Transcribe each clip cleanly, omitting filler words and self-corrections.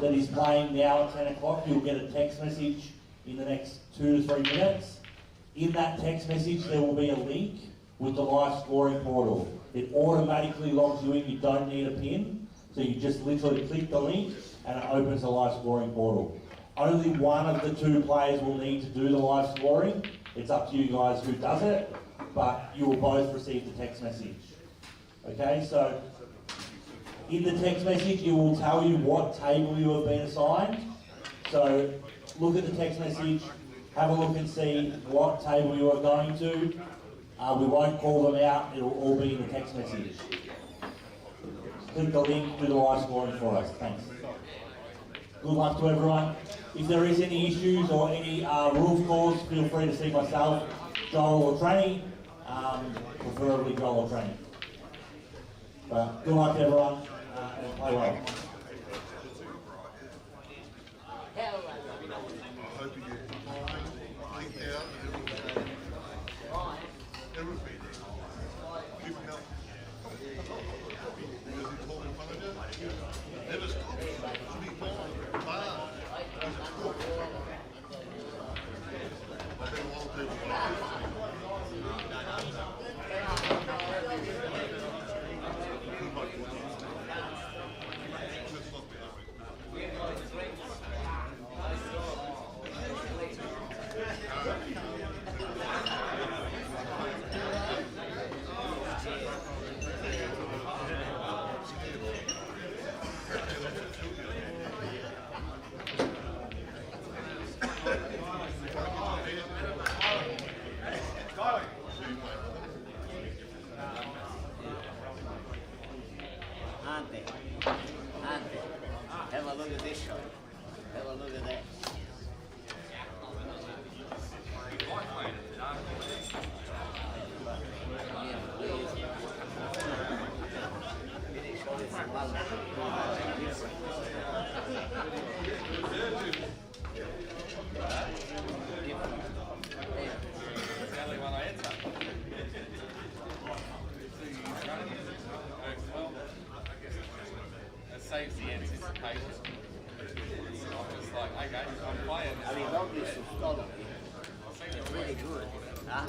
that is playing now at 10 o'clock, you'll get a text message in the next 2 to 3 minutes. In that text message, there will be a link with the live scoring portal. It automatically logs you in, you don't need a PIN, so you just literally click the link and it opens the live scoring portal. Only one of the 2 players will need to do the live scoring. It's up to you guys who does it, but you will both receive the text message. Okay, so in the text message, it will tell you what table you have been assigned. So look at the text message, have a look and see what table you are going to. We won't call them out, it'll all be in the text message. Click the link, do the live scoring for us. Thanks. Good luck to everyone. If there is any issues or any rules calls, feel free to see myself, Joel or Tranny, preferably Joel or Tranny. But good luck to everyone and play well. Have a look at this shot. Have a look at that. Saves the anticipation. I'm just like, okay, I'm playing. I mean, obviously, it's really good. Huh?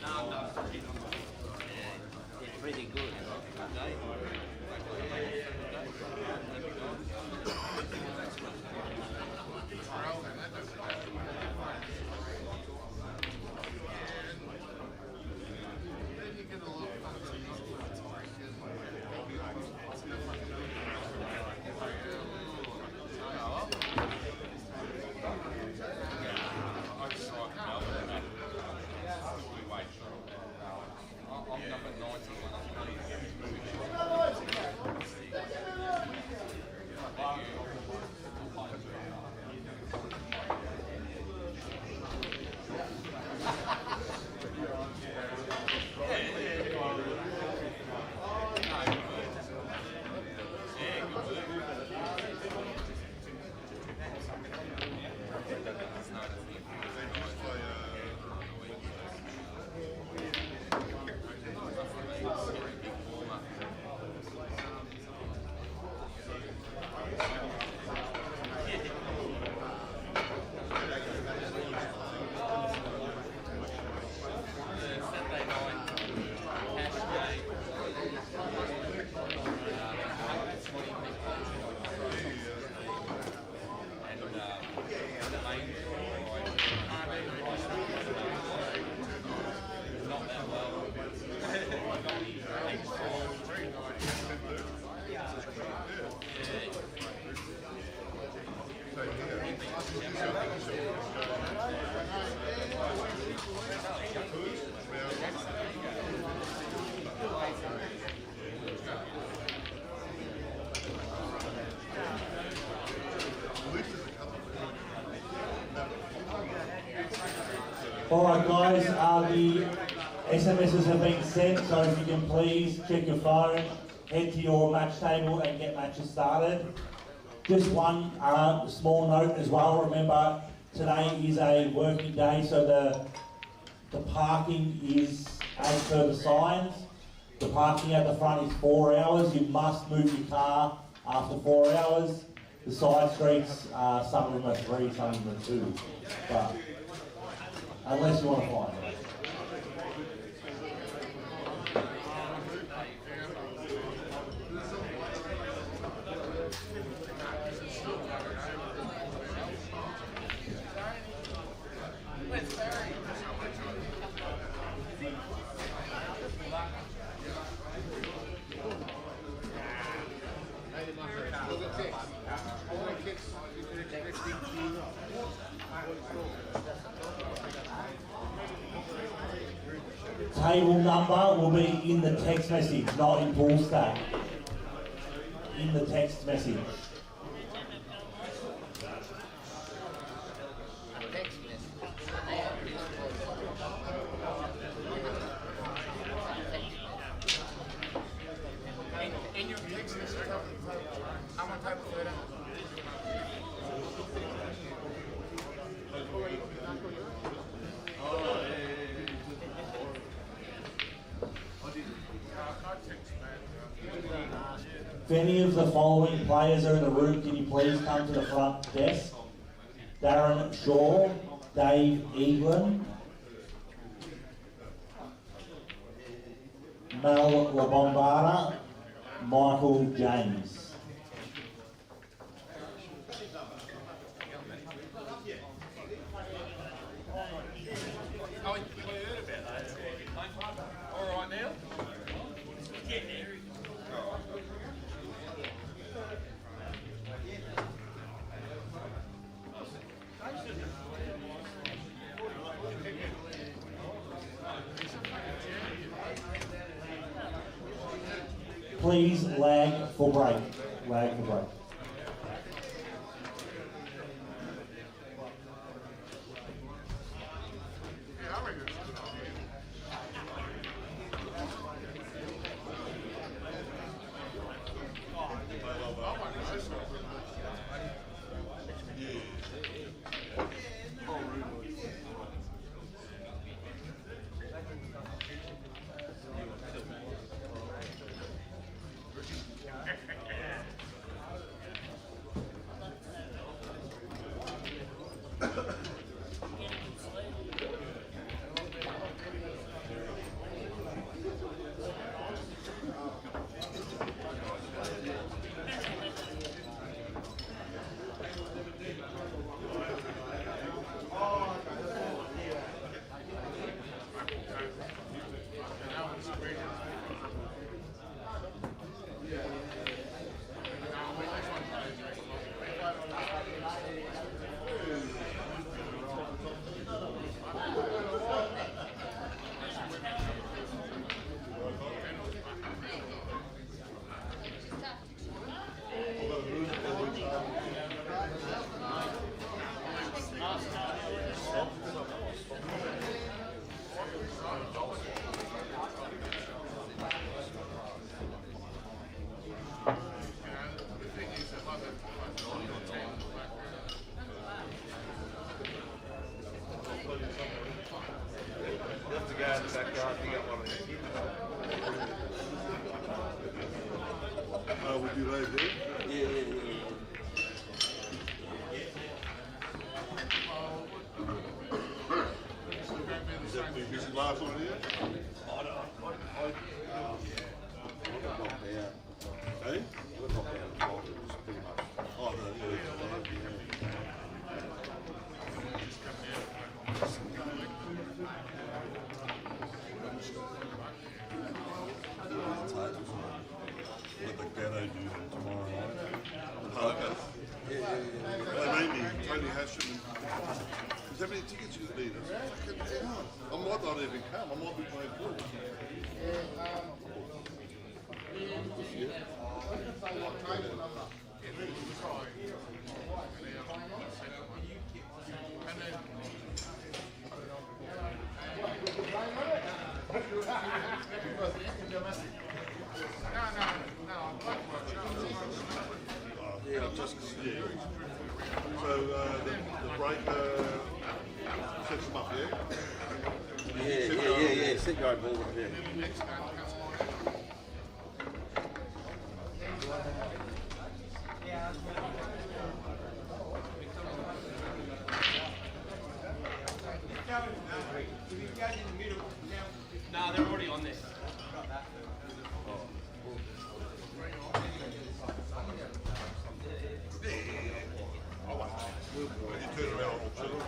No. It's pretty good. Alright guys, the SMSs have been sent, so if you can please check your phone, head to your match table and get matches started. Just one small note as well, remember today is a working day, so the parking is as per the signs. The parking at the front is 4 hours. You must move your car after 4 hours. The side streets, some of them are 3, some of them are 2. But unless you want to find it. Table number will be in the text message, not in pool stack. In the text message. In your text message, I'm on type of photo. If any of the following players are in the room, can you please come to the front desk? Darren Shaw, Dave Eaglin, Mel LaBombada, Michael James. Oh, you heard about that? All right now? Please lag for break. Lag for break. That's the guy in the backyard. He got one of his. Would you like it? Yeah. Is that big piece of glass on here? Hey? Oh, no, yeah. With the ghetto dude tomorrow night. They made me, Tony Hasham. There's how many tickets you need? I might not even come, I might be playing pool. So the breaker sets them up, yeah? Yeah. Sit guard ball, yeah. Nah, they're already on this. You turn around, I'll chill.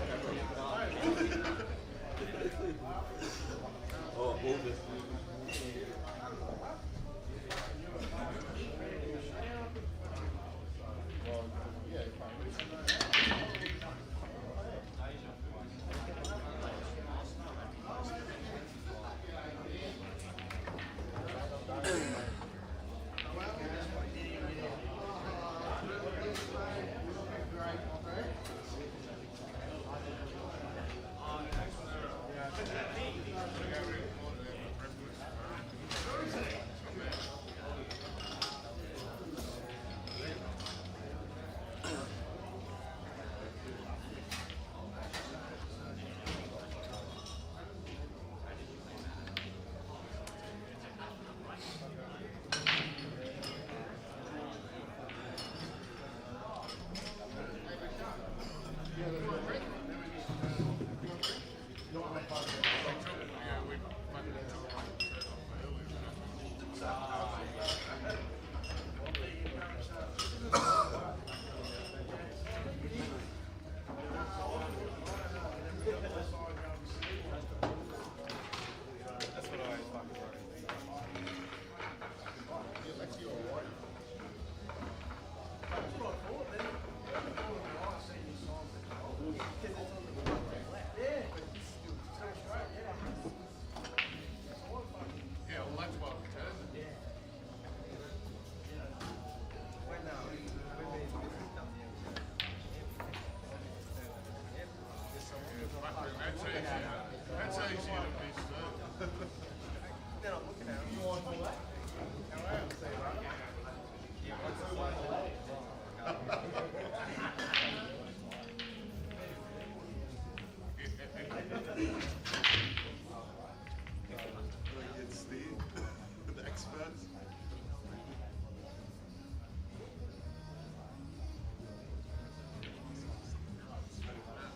Oh, move this. That's easy to be still. Then I'm looking at him. You want to what? I am saying, It's Steve, the experts.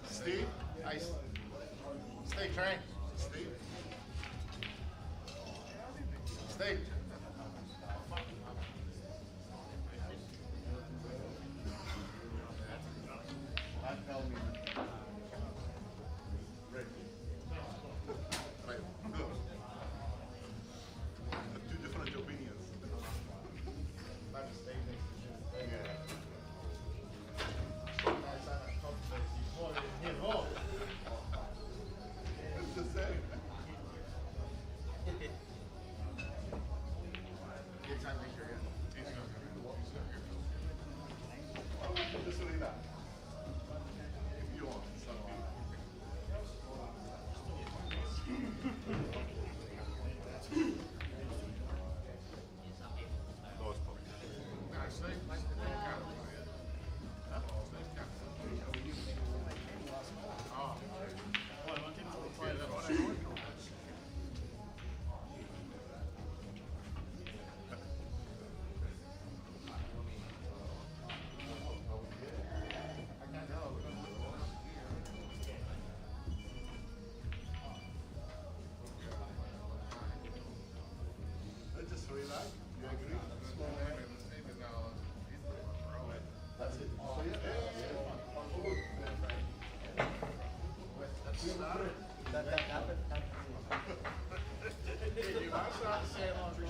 Steve? Ice. Steak train. Steve? Steak. That tell me. Right. No. Two different opinions. Not a steak next to you. Yeah. It's the same. Good time to make sure Just really that. If you want, it's not No, it's probably. Let's just relax. You agree? That's it. So yeah. that happened. Dude, I started saying laundry.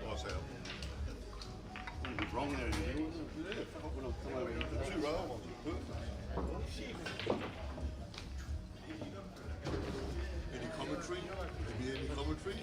Nice out. What's wrong there? The two round ones are perfect. Any commentary? Any commentary?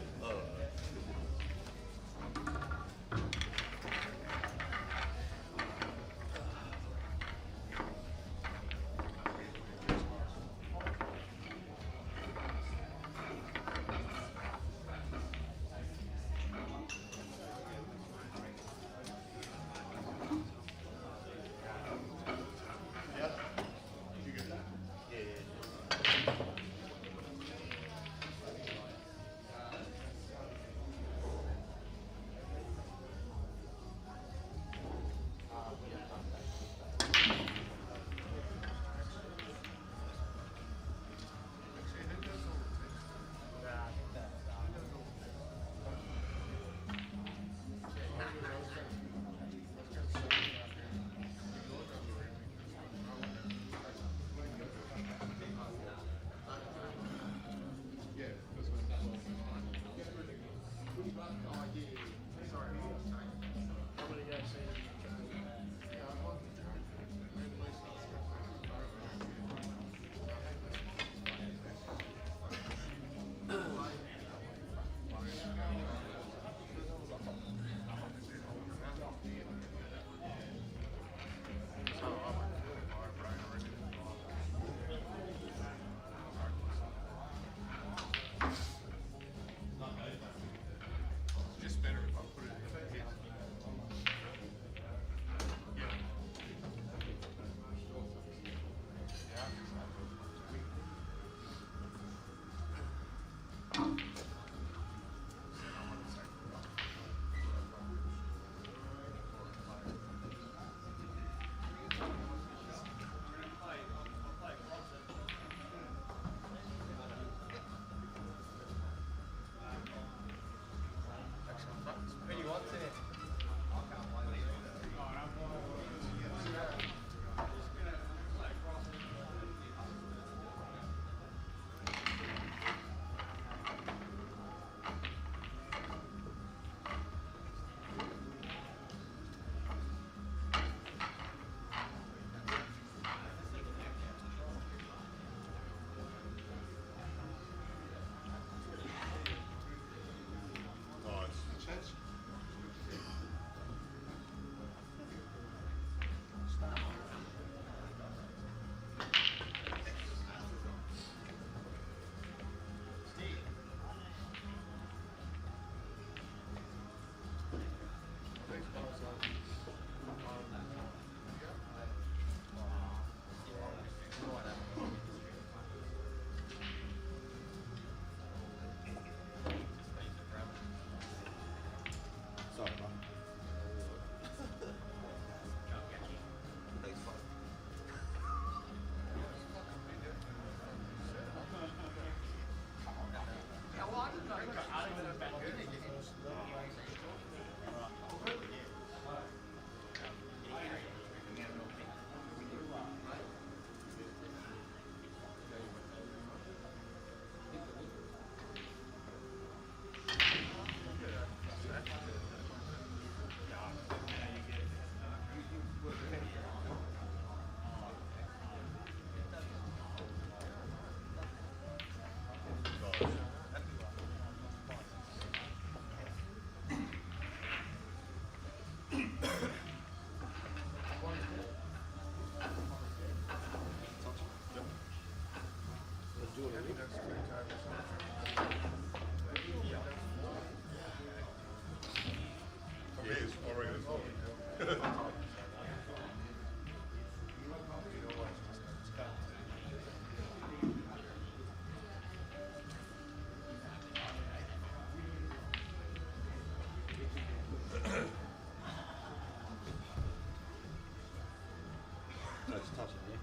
For me, it's already Nice touch it, yeah.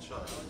show.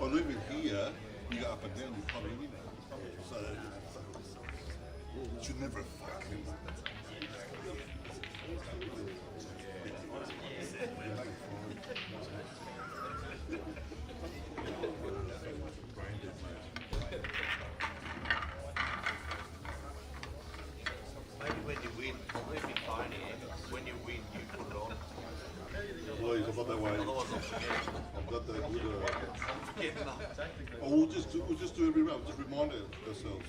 But even here, you go up and down, you pop in, you know. So, you should never fucking. Maybe when you win, it'd be funny. When you win, you put it on. Please, I've got that way. Otherwise, I'll forget. I've got that good. Forget nothing. Oh, we'll just do every round. Just remind ourselves.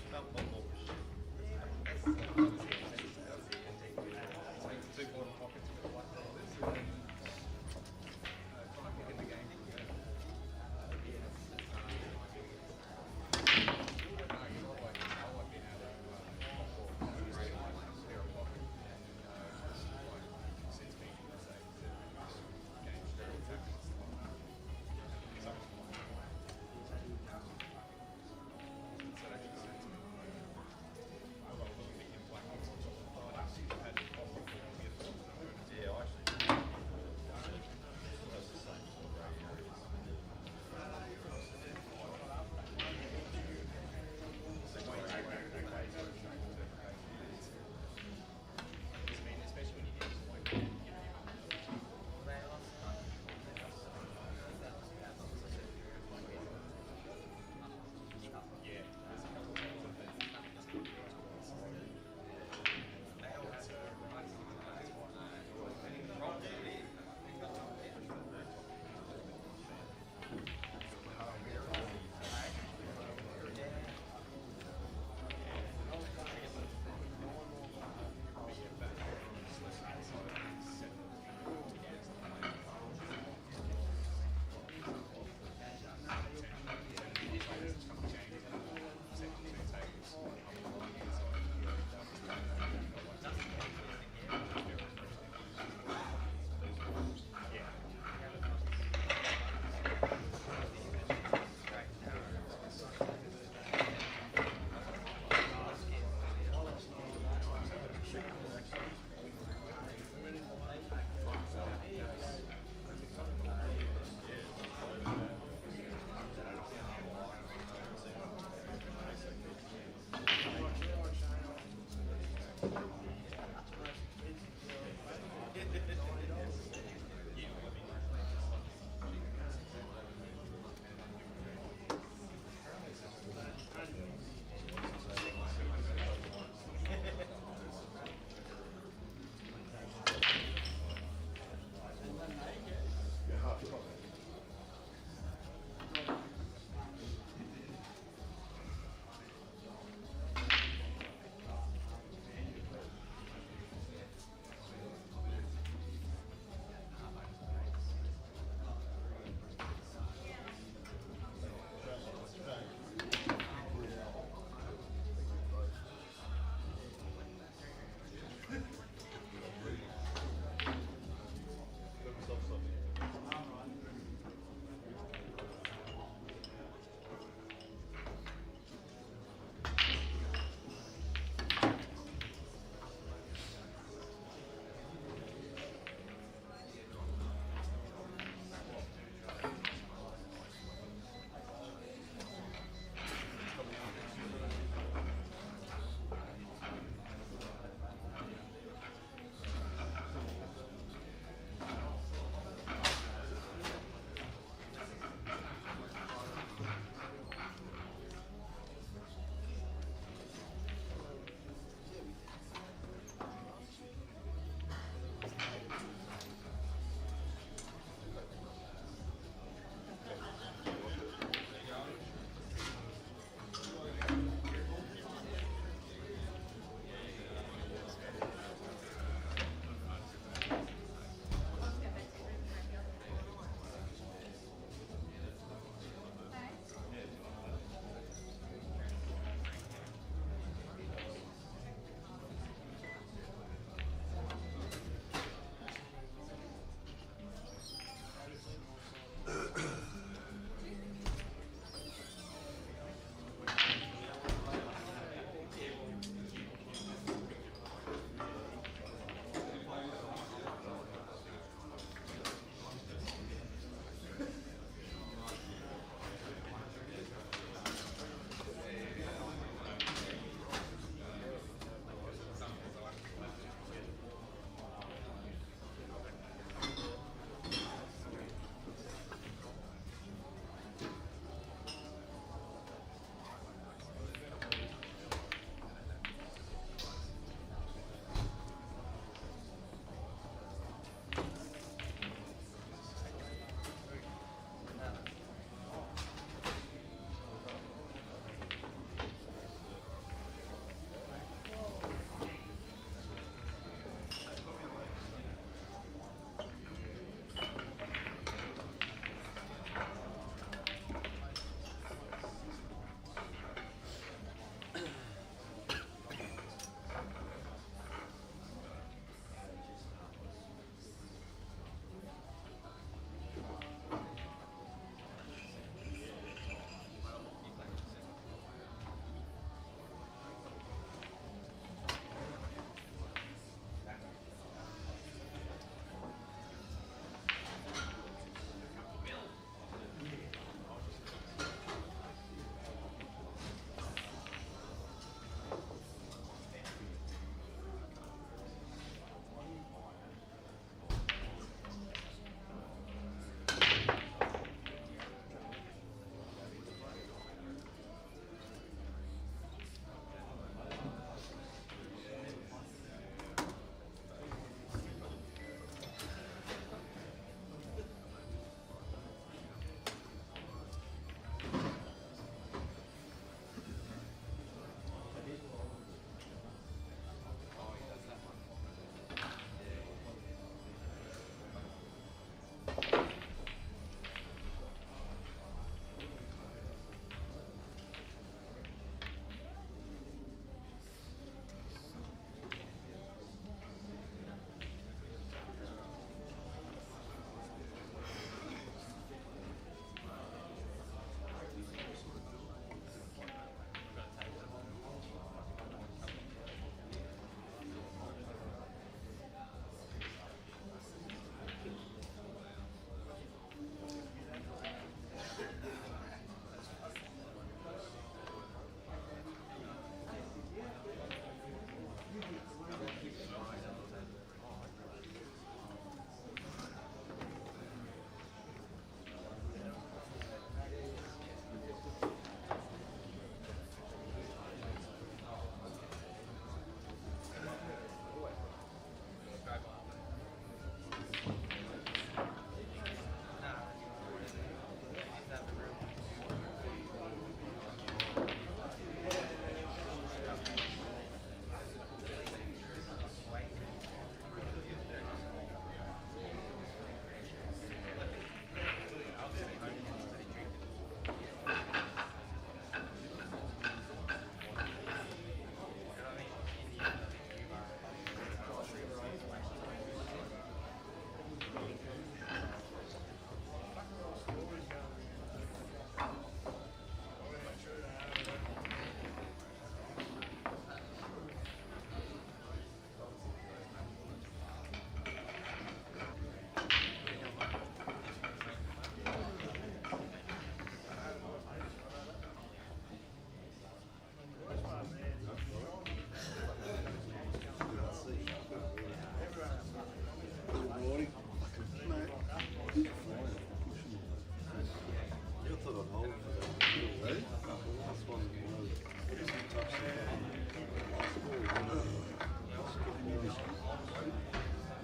Eh? Last one was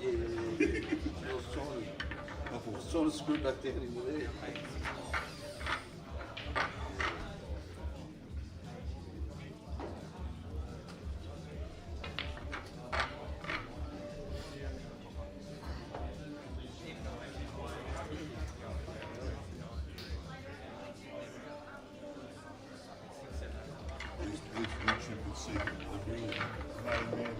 yeah. I was trying to screw back down into there. Which you could see the real main man.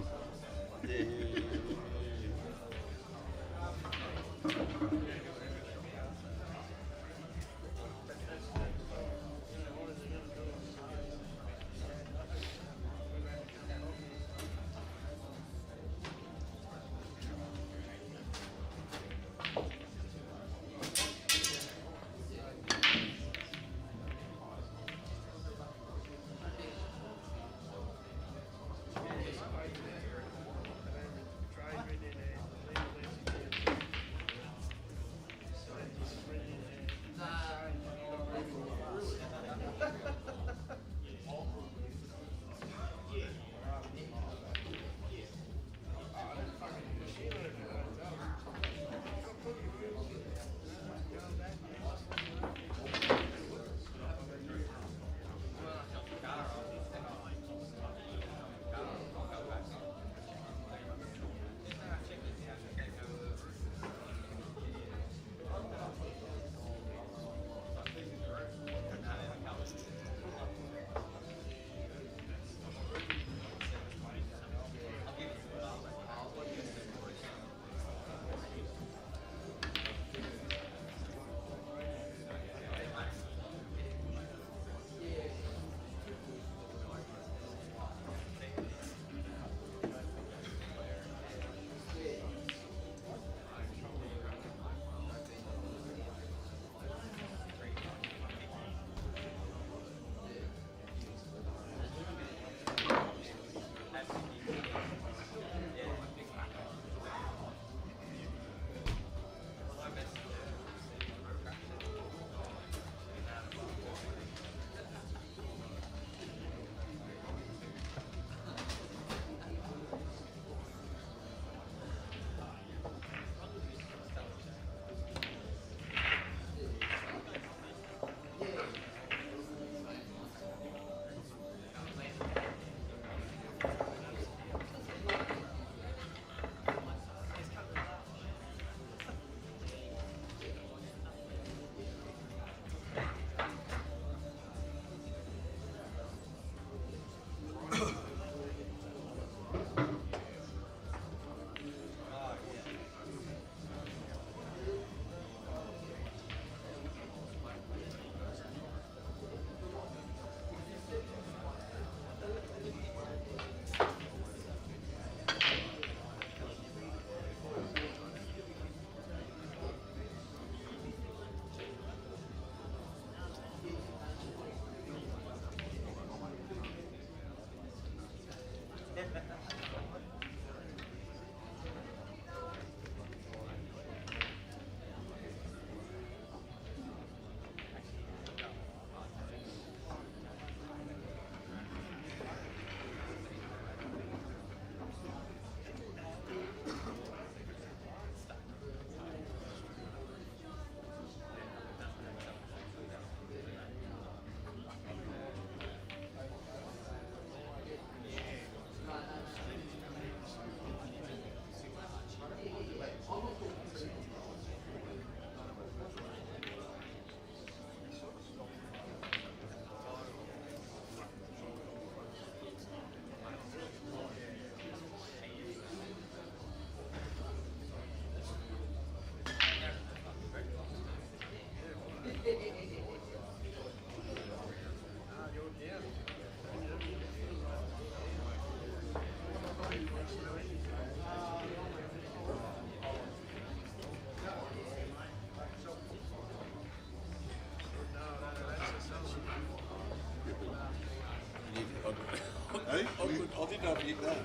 Hey? I didn't know if you did that.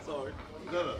Sorry. No, no.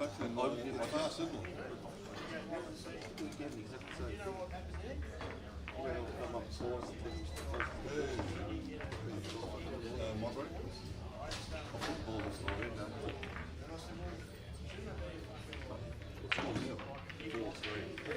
fucking, it's fast, isn't it? Moderate? Football is already done. What's going on? 4-3.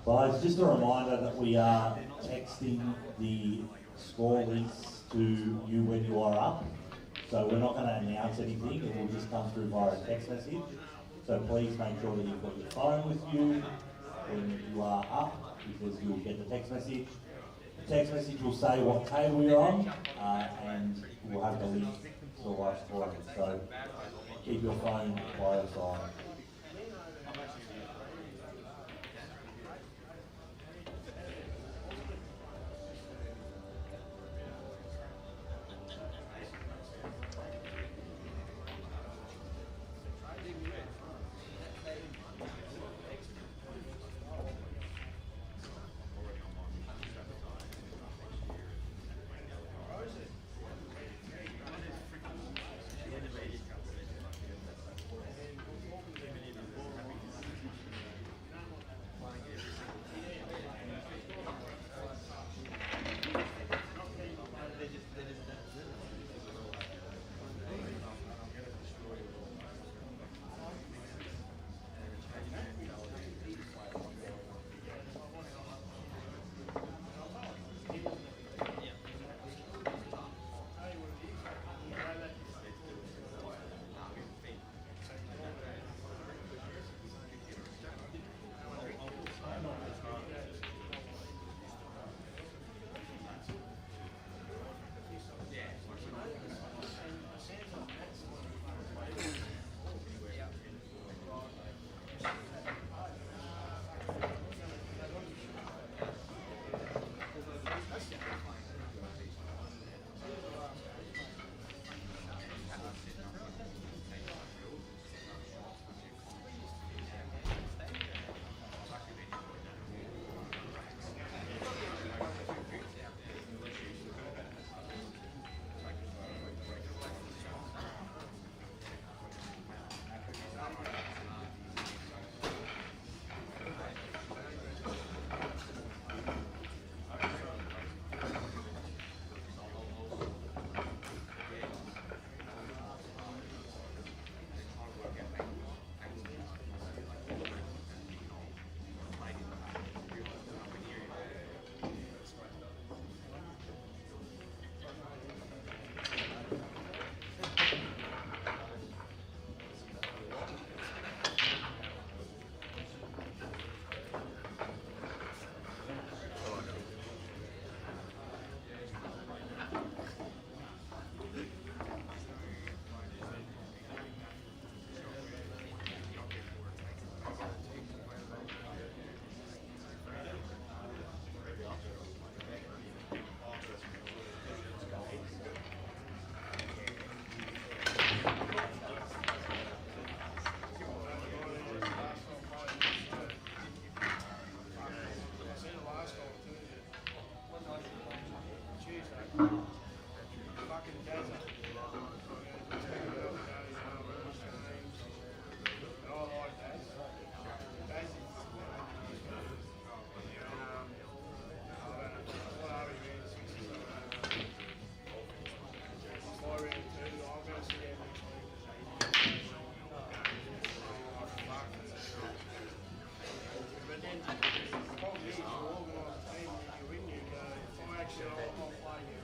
Guys, just a reminder that we are texting the score links to you when you are up. So we're not going to announce anything, it will just come through via a text message. So please make sure that you've got your phone with you when you are up, because you'll get the text message. The text message will say what table you're on, and we'll have the link to the live scoring. So keep your phone by your side. Fucking desert. And I like that. That's what are we doing? 60. My round 2, I'm going to see them next week. Oh, fuck. But then, the problem is, you organise a team, and you win, you go, if I actually, I'll play you.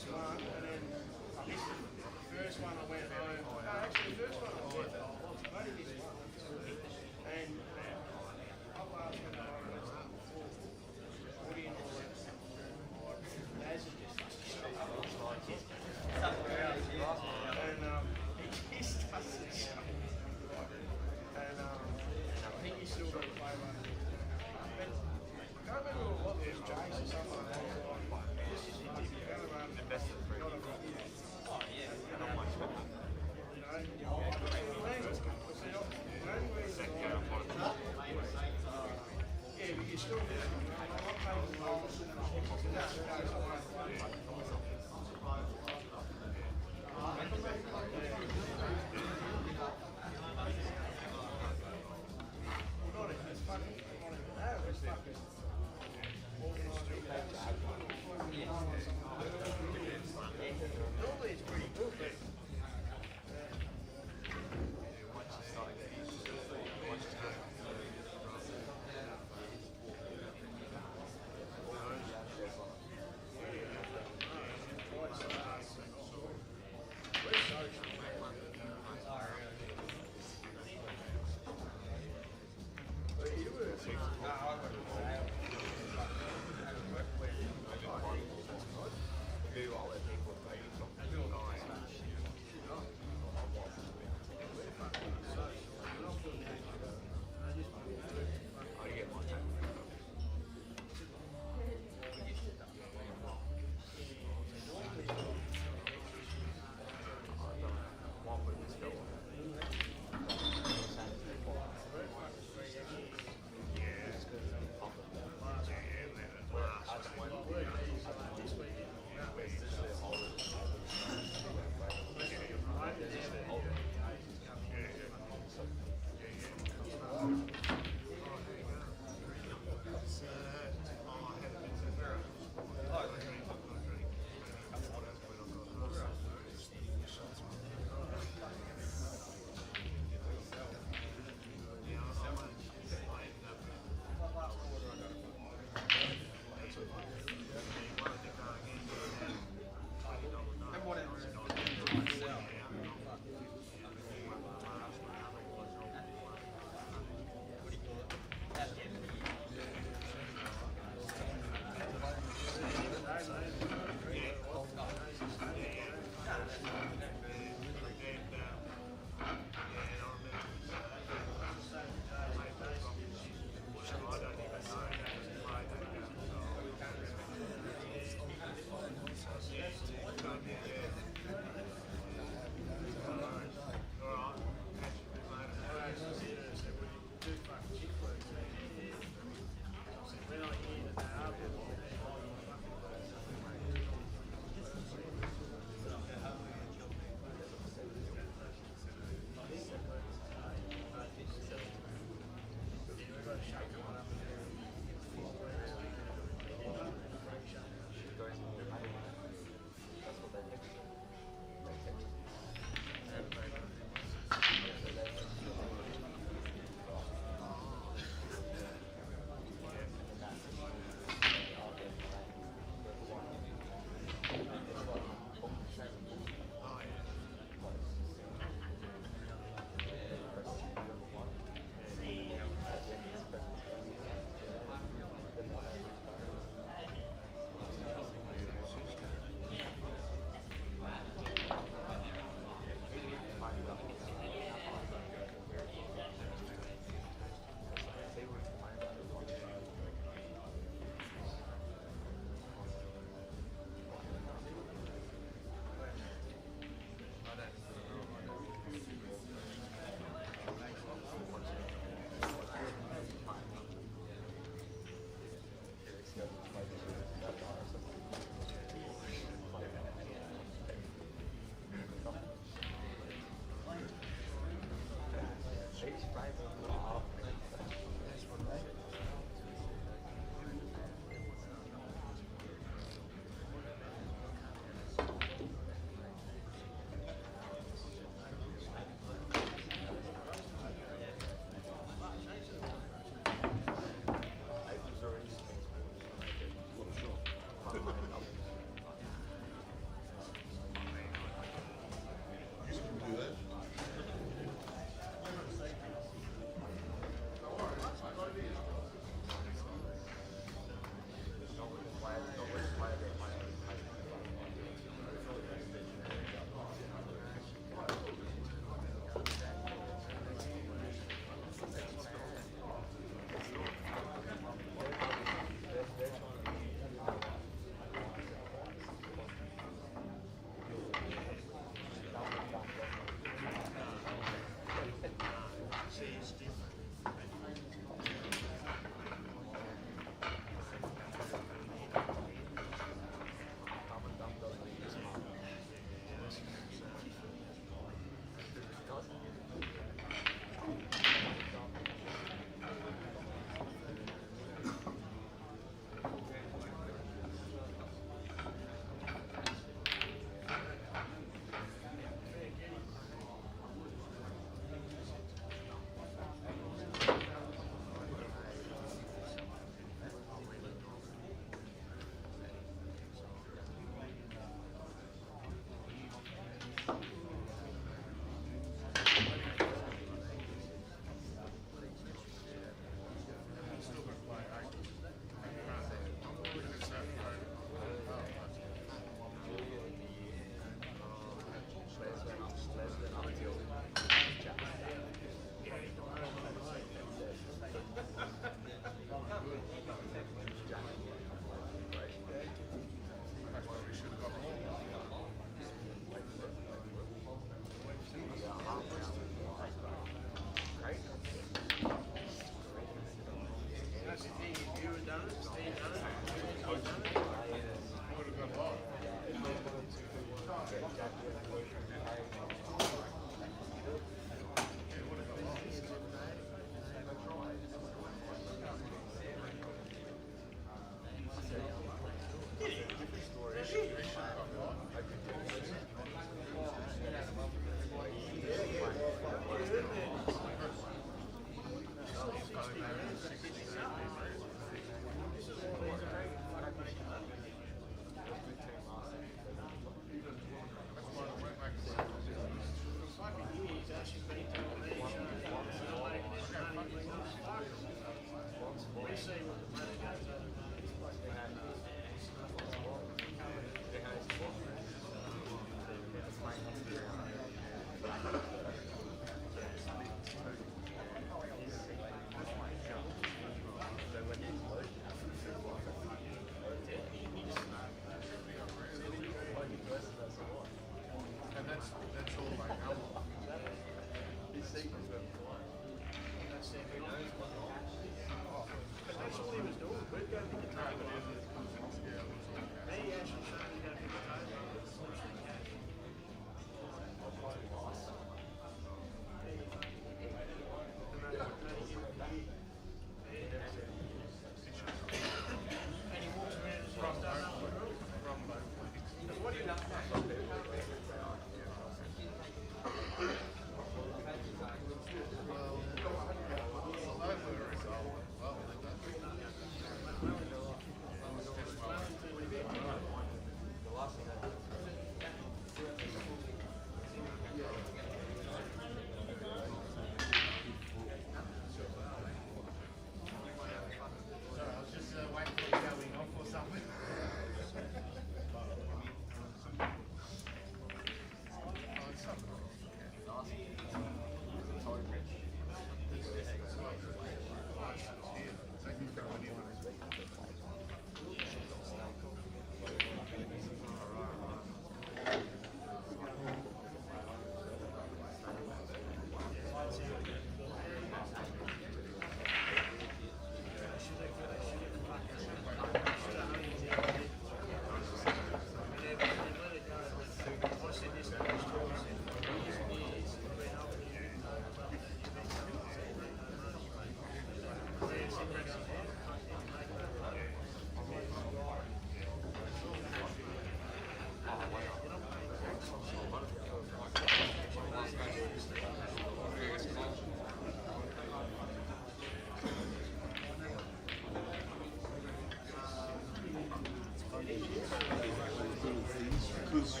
Because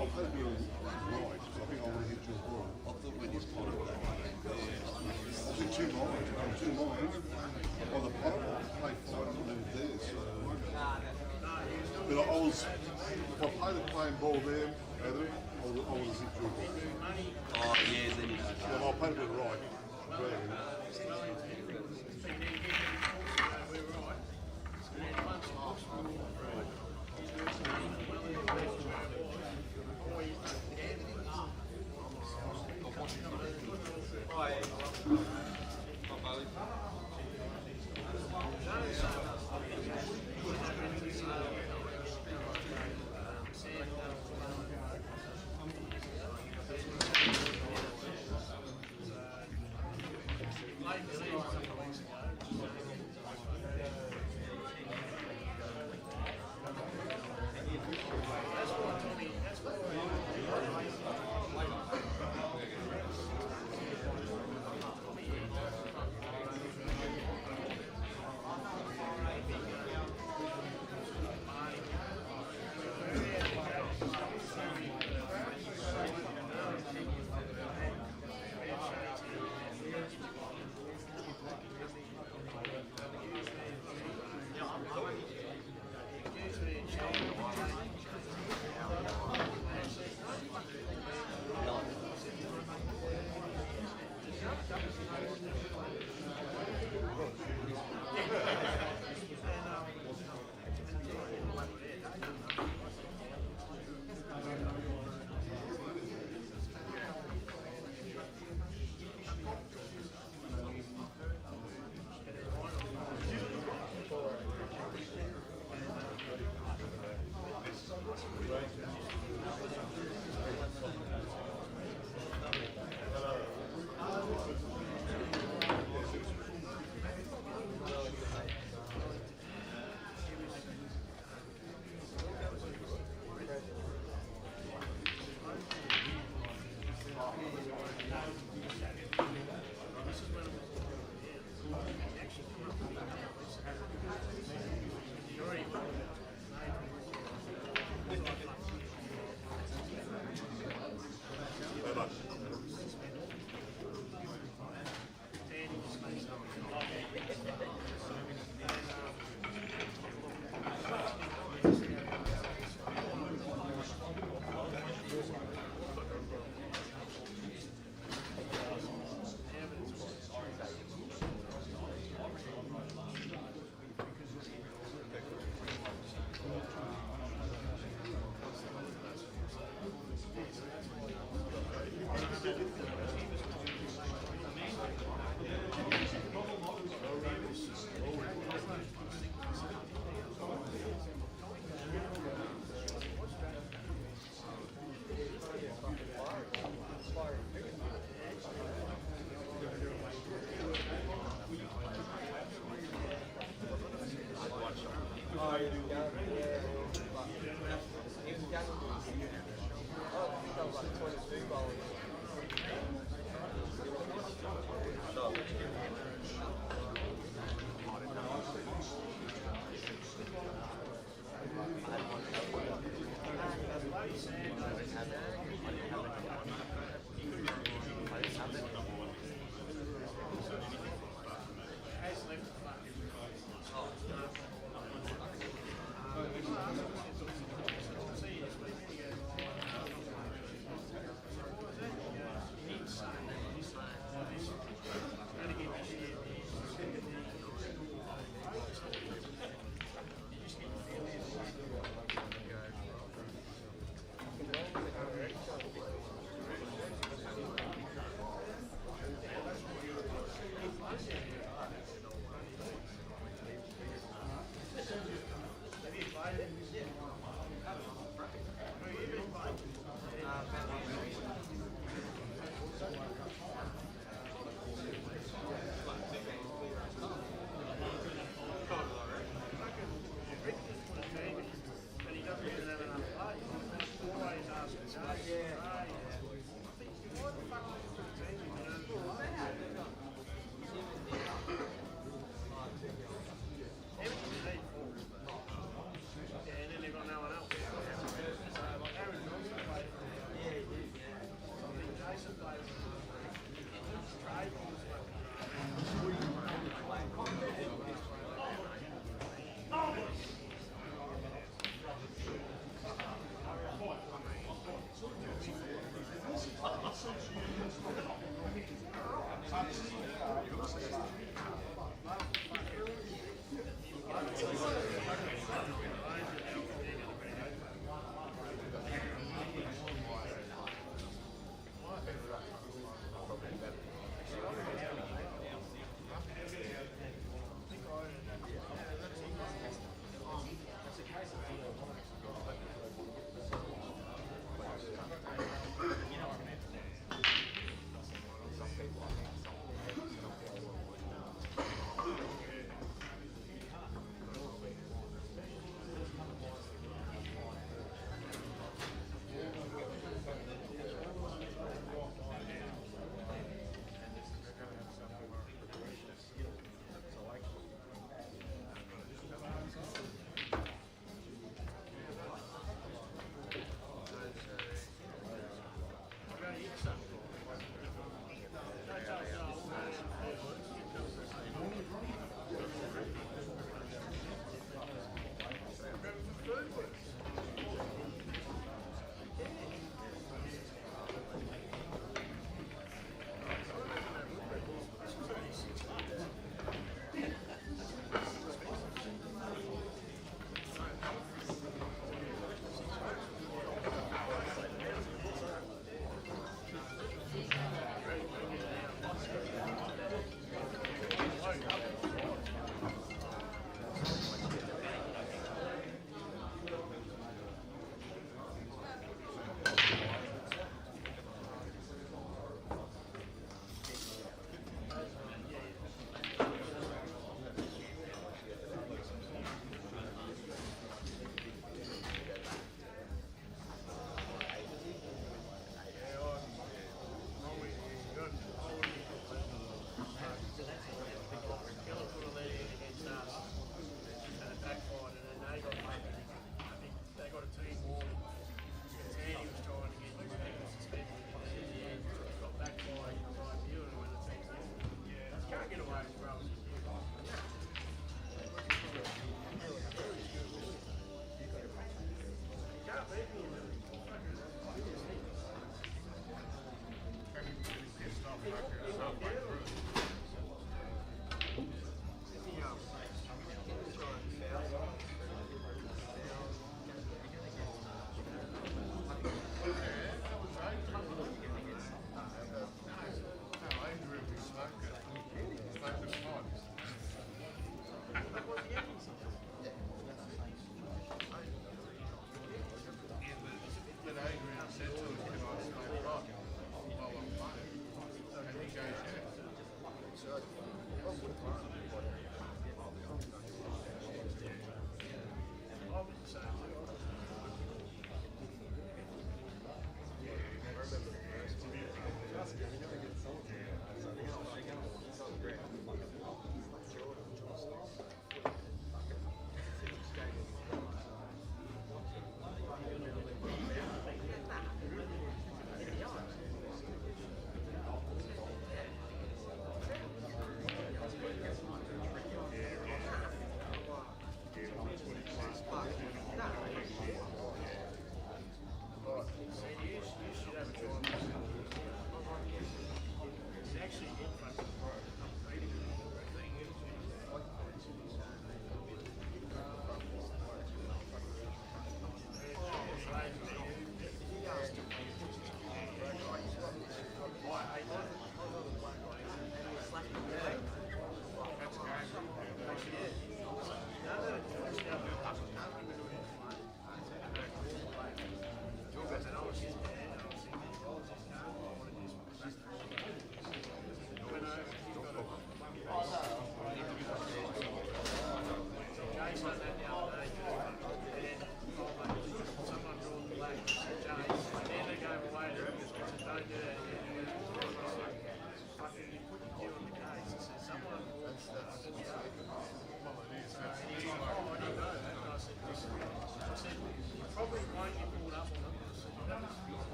I've had a bit of right, so I think I want to hit your ball. I thought when you put it I think too long. I'm too long. Well, the putter played 500 there, so. But I was, if I played a playing ball there, Adam, I would have hit your ball. oh yeah, then you know. Well, I played a bit right. Very.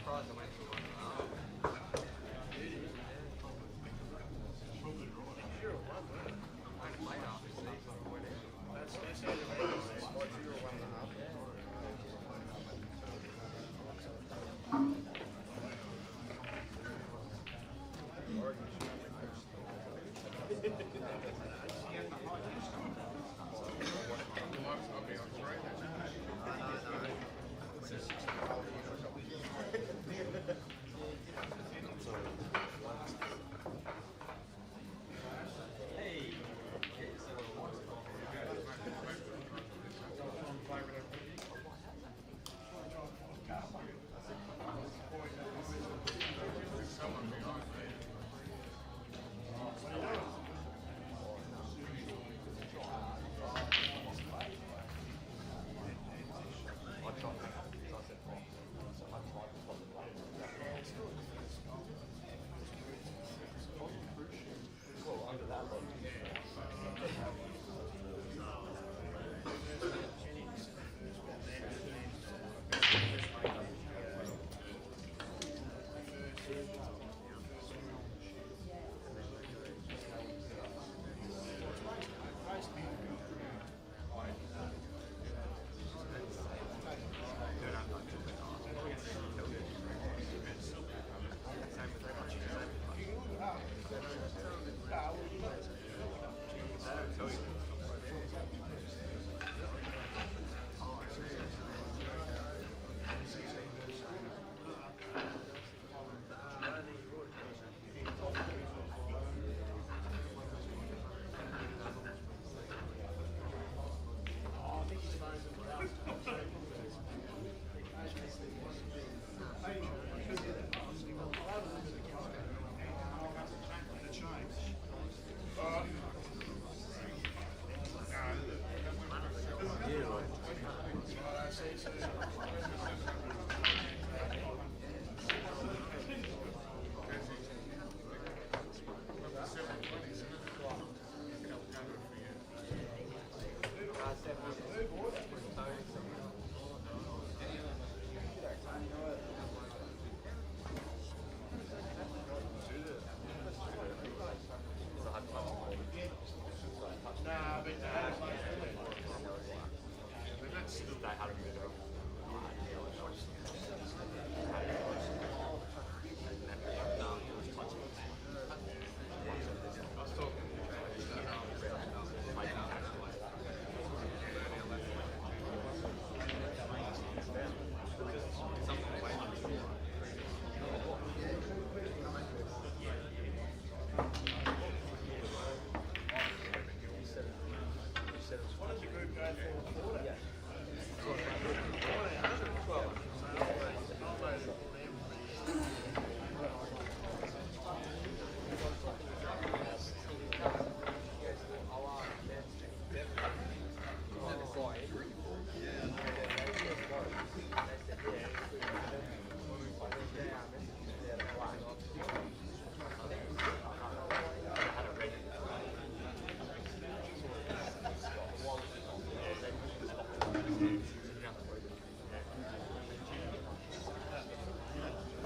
surprised I went to one.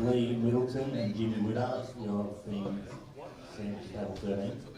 Lee Middleton and Jimmy Widdard, your thing, Sam Table 13.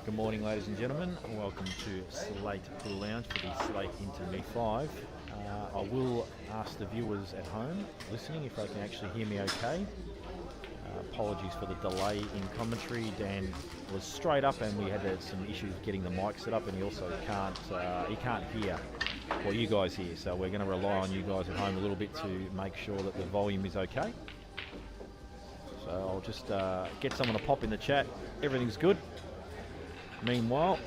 Good morning, ladies and gentlemen. Welcome to Slate Pool Lounge for the Slate Interview 5. I will ask the viewers at home listening if they can actually hear me okay. Apologies for the delay in commentary. Dan was straight up and we had some issues getting the mic set up, and he also can't hear what you guys hear. So we're going to rely on you guys at home a little bit to make sure that the volume is okay. So I'll just get someone to pop in the chat. Everything's good. Meanwhile,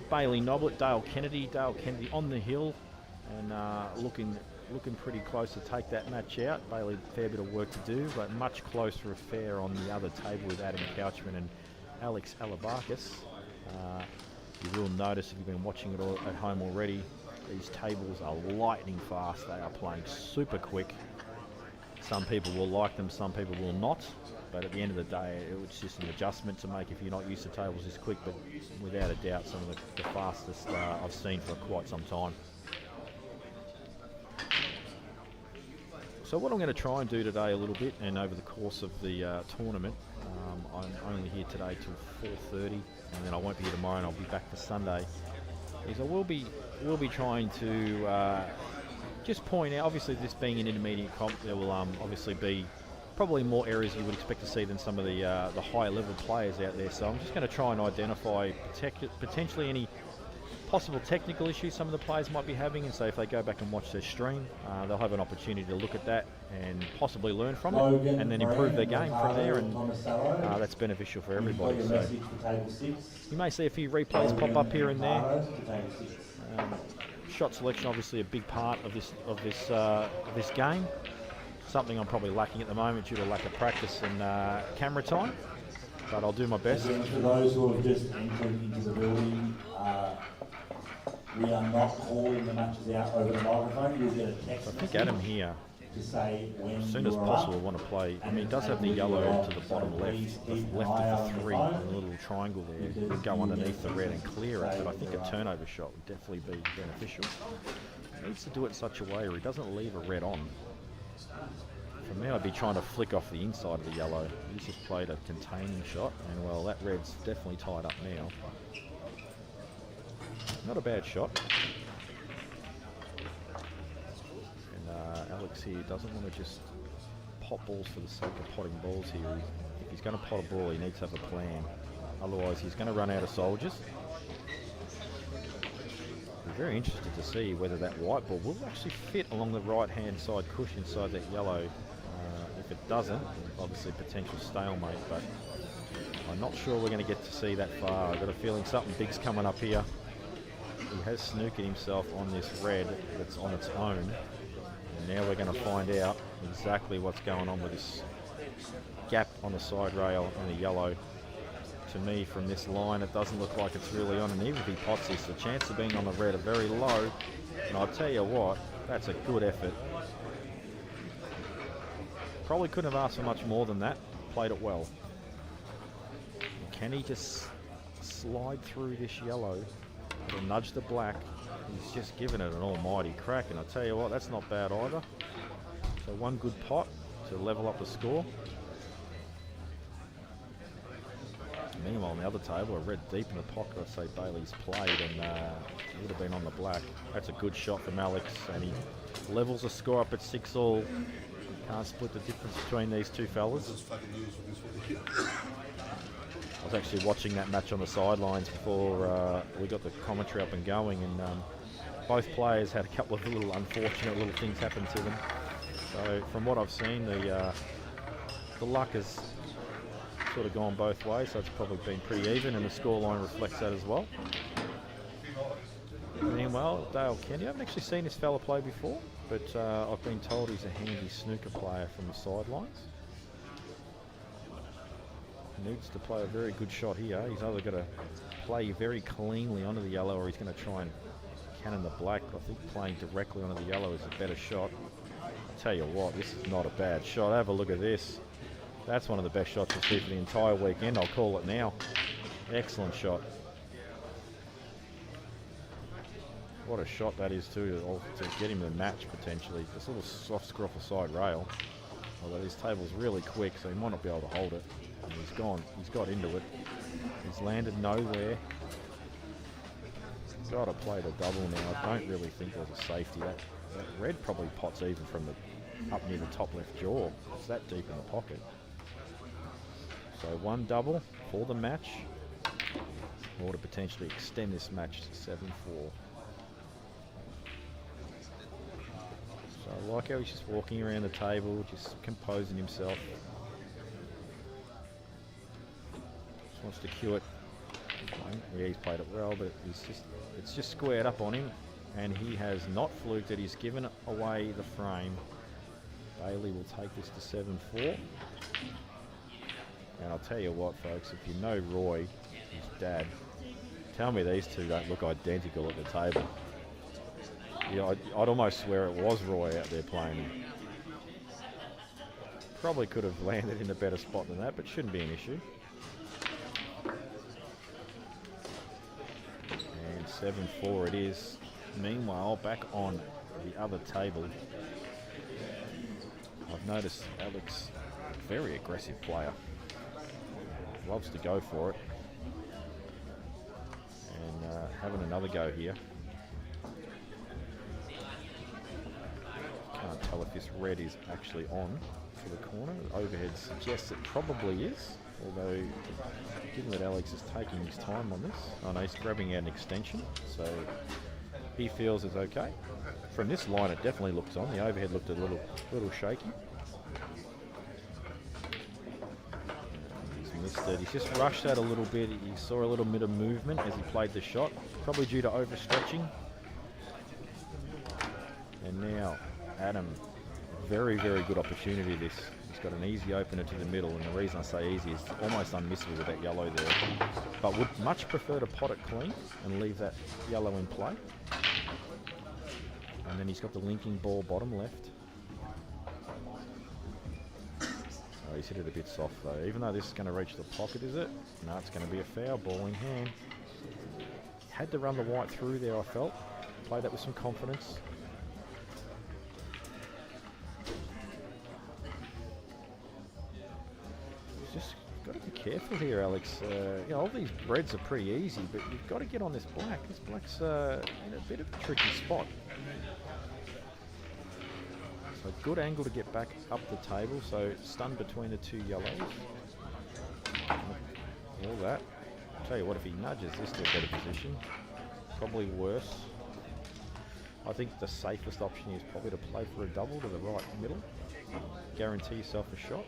Bailey Noblet, Dale Kennedy on the hill and looking pretty close to take that match out. Bailey, fair bit of work to do, but much closer affair on the other table with Adam Couchman and Alex Alabakis. You will notice if you've been watching it all at home already, these tables are lightning fast. They are playing super quick. Some people will like them, some people will not. But at the end of the day, it's just an adjustment to make if you're not used to tables this quick. But without a doubt, some of the fastest I've seen for quite some time. So what I'm going to try and do today a little bit, and over the course of the tournament, I'm only here today till 4:30, and then I won't be here tomorrow, and I'll be back for Sunday. Is I will be trying to just point out. Obviously, this being an intermediate comp, there will obviously be probably more areas you would expect to see than some of the higher level players out there. So I'm just going to try and identify potentially any possible technical issues some of the players might be having, and so if they go back and watch their stream, they'll have an opportunity to look at that and possibly learn from it, and then improve their game from there, and that's beneficial for everybody. So you may see a few replays pop up here and there. Shot selection obviously a big part of this game. Something I'm probably lacking at the moment due to lack of practice and camera time, but I'll do my best. Again, for those who have just entered into the building, we are not calling the matches out over the microphone. You'll get a text I think Adam here, to say when as soon as possible, want to play. I mean, he does have the yellow to the bottom left, of the 3, and the little triangle there. He'll go underneath the red and clear it, but I think a turnover shot would definitely be beneficial. He needs to do it in such a way where he doesn't leave a red on. For me, I'd be trying to flick off the inside of the yellow. He's just played a containing shot, and well, that red's definitely tied up now. Not a bad shot. And Alex here doesn't want to just pot balls for the sake of potting balls here. If he's going to pot a ball, he needs to have a plan. Otherwise, he's going to run out of soldiers. I'm very interested to see whether that white ball will actually fit along the right-hand side cushion inside that yellow. If it doesn't, obviously potential stalemate, but I'm not sure we're going to get to see that far. I've got a feeling something big's coming up here. He has snooked himself on this red that's on its own, and now we're going to find out exactly what's going on with this gap on the side rail and the yellow. To me, from this line, it doesn't look like it's really on, and even if he pots this, the chance of being on the red are very low, and I'll tell you what, that's a good effort. Probably couldn't have asked for much more than that. Played it well. Can he just slide through this yellow and nudge the black? He's just given it an almighty crack, and I tell you what, that's not bad either. So one good pot to level up the score. Meanwhile, on the other table, a red deep in the pocket, I'd say Bailey's played, and it would have been on the black. That's a good shot from Alex, and he levels the score up at 6-all. Can't split the difference between these two fellas. I was actually watching that match on the sidelines before we got the commentary up and going, and both players had a couple of little unfortunate little things happen to them. So from what I've seen, the luck has sort of gone both ways, so it's probably been pretty even, and the scoreline reflects that as well. Meanwhile, Dale Kennedy, I haven't actually seen this fella play before, but I've been told he's a handy snooker player from the sidelines. Needs to play a very good shot here. He's either got to play very cleanly onto the yellow, or he's going to try and cannon the black. I think playing directly onto the yellow is a better shot. I'll tell you what, this is not a bad shot. Have a look at this. That's one of the best shots we'll see for the entire weekend. I'll call it now. Excellent shot. What a shot that is too, to get him the match potentially. This little soft screw off the side rail. Although this table's really quick, so he might not be able to hold it. And he's gone. He's got into it. He's landed nowhere. Got to play the double now. I don't really think there's a safety. That red probably pots even from the up near the top left jaw. It's that deep in the pocket. So one double for the match, or to potentially extend this match to 7-4. So I like how he's just walking around the table, just composing himself. Just wants to cue it. Yeah, he's played it well, but it's just squared up on him, and he has not fluked it. He's given away the frame. Bailey will take this to 7-4. And I'll tell you what, folks, if you know Roy, his dad, tell me these two don't look identical at the table. Yeah, I'd almost swear it was Roy out there playing him. Probably could have landed in a better spot than that, but shouldn't be an issue. And 7-4 it is. Meanwhile, back on the other table, I've noticed Alex, very aggressive player. Loves to go for it. And having another go here. Can't tell if this red is actually on for the corner. The overhead suggests it probably is. Although, given that Alex is taking his time on this, oh no, he's grabbing out an extension. So he feels it's okay. From this line, it definitely looks on. The overhead looked a little shaky. He's just rushed that a little bit. He saw a little bit of movement as he played the shot, probably due to overstretching. And now Adam, very, very good opportunity this. He's got an easy opener to the middle, and the reason I say easy is almost unmissable with that yellow there. But would much prefer to pot it clean and leave that yellow in play. And then he's got the linking ball bottom left. Oh, he's hit it a bit soft though. Even though this is going to reach the pocket, is it? No, it's going to be a foul. Ball in hand. Had to run the white through there, I felt. Played that with some confidence. Just got to be careful here, Alex. You know, all these reds are pretty easy, but you've got to get on this black. This black's in a bit of a tricky spot. So good angle to get back up the table. So stunned between the two yellows. All that. I'll tell you what, if he nudges this to a better position, probably worse. I think the safest option is probably to play for a double to the right middle. Guarantee yourself a shot.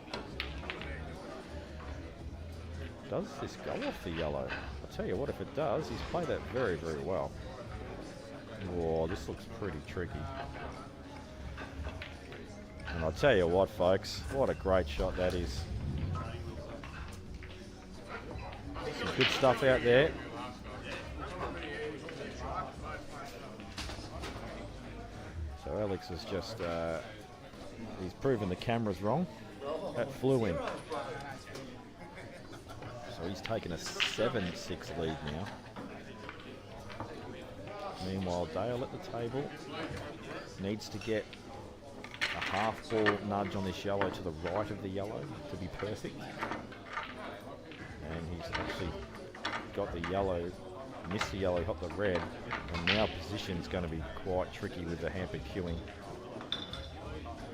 Does this go off the yellow? I'll tell you what, if it does, he's played that very, very well. Whoa, this looks pretty tricky. And I'll tell you what, folks, what a great shot that is. Some good stuff out there. So Alex has just, he's proven the camera's wrong. That flew in. So he's taken a 7-6 lead now. Meanwhile, Dale at the table needs to get a half ball nudge on this yellow to the right of the yellow to be perfect. And he's actually got the yellow, missed the yellow, hot the red, and now position's going to be quite tricky with the hampered queuing.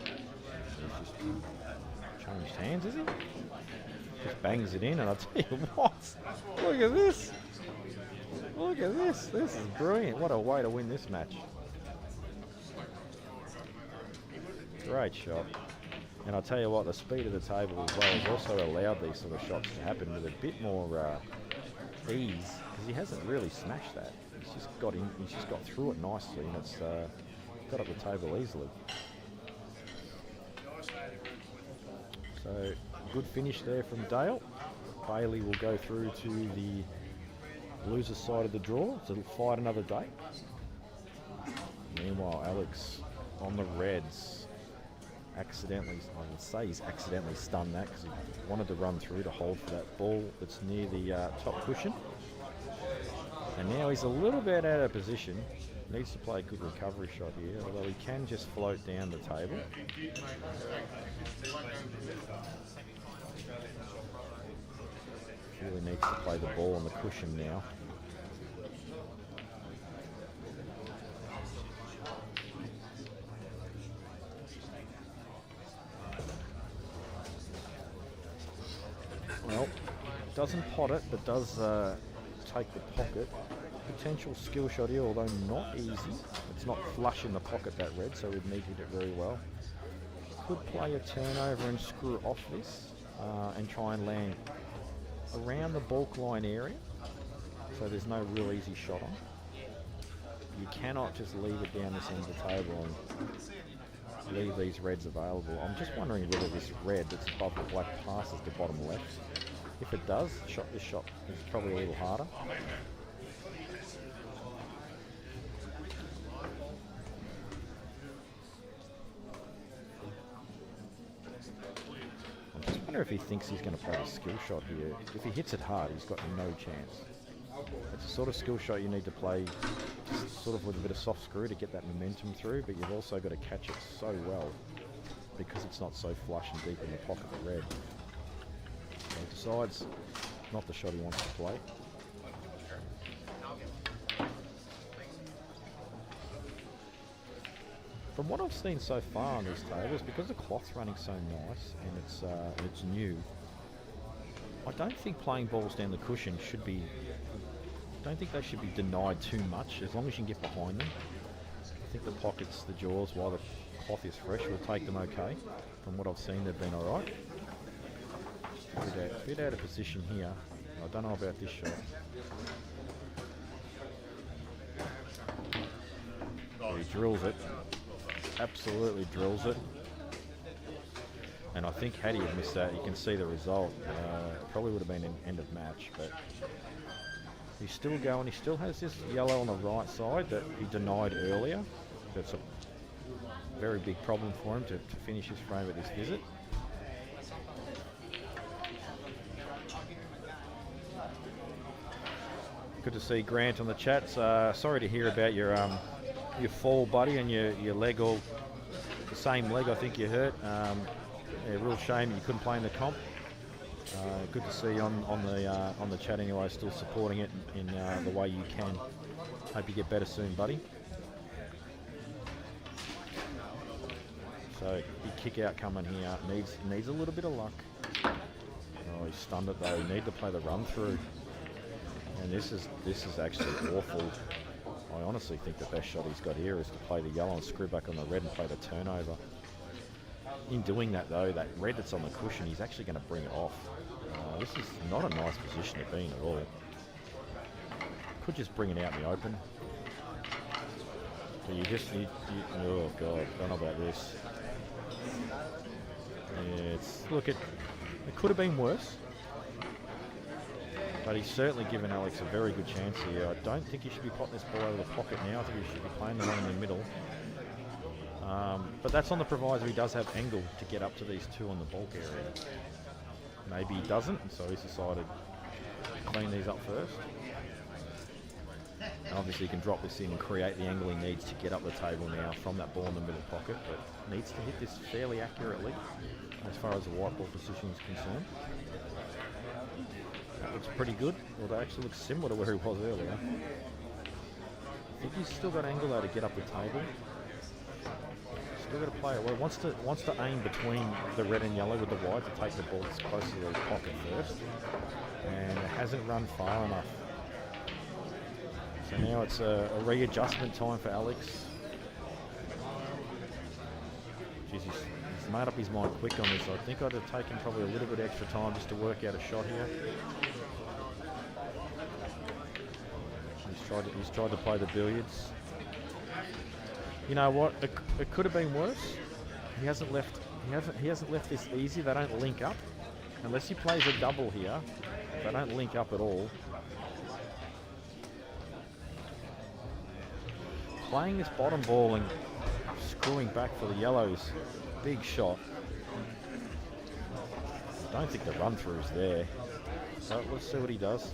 He's just changed hands, is he? Just bangs it in, and I'll tell you what, look at this. Look at this. This is brilliant. What a way to win this match. Great shot. And I'll tell you what, the speed of the table as well has also allowed these sort of shots to happen with a bit more ease, because he hasn't really smashed that. He's just got through it nicely, and it's got up the table easily. So good finish there from Dale. Bailey will go through to the loser's side of the draw to fight another day. Meanwhile, Alex on the reds. Accidentally, I would say he's accidentally stunned that because he wanted to run through to hold for that ball that's near the top cushion. And now he's a little bit out of position. Needs to play a good recovery shot here, although he can just float down the table. Really needs to play the ball on the cushion now. Well, doesn't pot it, but does take the pocket. Potential skill shot here, although not easy. It's not flush in the pocket, that red, so we'd need to hit it very well. Could play a turnover and screw off this and try and land around the bulk line area, so there's no real easy shot on. You cannot just leave it down this end of the table and leave these reds available. I'm just wondering whether this red that's above the black passes the bottom left. If it does, this shot is probably a little harder. I just wonder if he thinks he's going to play a skill shot here. If he hits it hard, he's got no chance. It's a sort of skill shot you need to play just sort of with a bit of soft screw to get that momentum through, but you've also got to catch it so well because it's not so flush and deep in the pocket of red. So he decides not the shot he wants to play. From what I've seen so far on these tables, because the cloth's running so nice and it's new, I don't think playing balls down the cushion should be. I don't think they should be denied too much, as long as you can get behind them. I think the pockets, the jaws, while the cloth is fresh, will take them okay. From what I've seen, they've been all right. A bit out of position here. I don't know about this shot. He drills it. Absolutely drills it. And I think had he have missed that, you can see the result. It probably would have been an end of match, but he's still going. He still has this yellow on the right side that he denied earlier. That's a very big problem for him to finish his frame at this visit. Good to see Grant on the chat. Sorry to hear about your fall, buddy, and your leg, all the same leg I think you hurt. Yeah, real shame you couldn't play in the comp. Good to see you on the chat anyway, still supporting it in the way you can. Hope you get better soon, buddy. So big kick out coming here. Needs a little bit of luck. Oh, he stunned it though. He need to play the run through. And this is actually awful. I honestly think the best shot he's got here is to play the yellow and screw back on the red and play the turnover. In doing that though, that red that's on the cushion, he's actually going to bring it off. This is not a nice position to be in at all. Could just bring it out in the open. But you just need, oh god, don't know about this. Yeah, it could have been worse. But he's certainly given Alex a very good chance here. I don't think he should be potting this ball out of the pocket now. I think he should be playing the one in the middle. But that's on the proviso he does have angle to get up to these two on the bulk area. Maybe he doesn't, and so he's decided to clean these up first. And obviously he can drop this in and create the angle he needs to get up the table now from that ball in the middle pocket, but needs to hit this fairly accurately as far as the white ball position is concerned. That looks pretty good, although it actually looks similar to where he was earlier. I think he's still got angle though to get up the table. Still got to play it well. Wants to aim between the red and yellow with the white to take the ball as close to the pocket first. And it hasn't run far enough. So now it's a readjustment time for Alex. Jeez, he's made up his mind quick on this. I think I'd have taken probably a little bit extra time just to work out a shot here. He's tried to play the billiards. You know what? It could have been worse. He hasn't left this easy. They don't link up. Unless he plays a double here, they don't link up at all. Playing this bottom ball and screwing back for the yellows, big shot. I don't think the run through is there. So let's see what he does.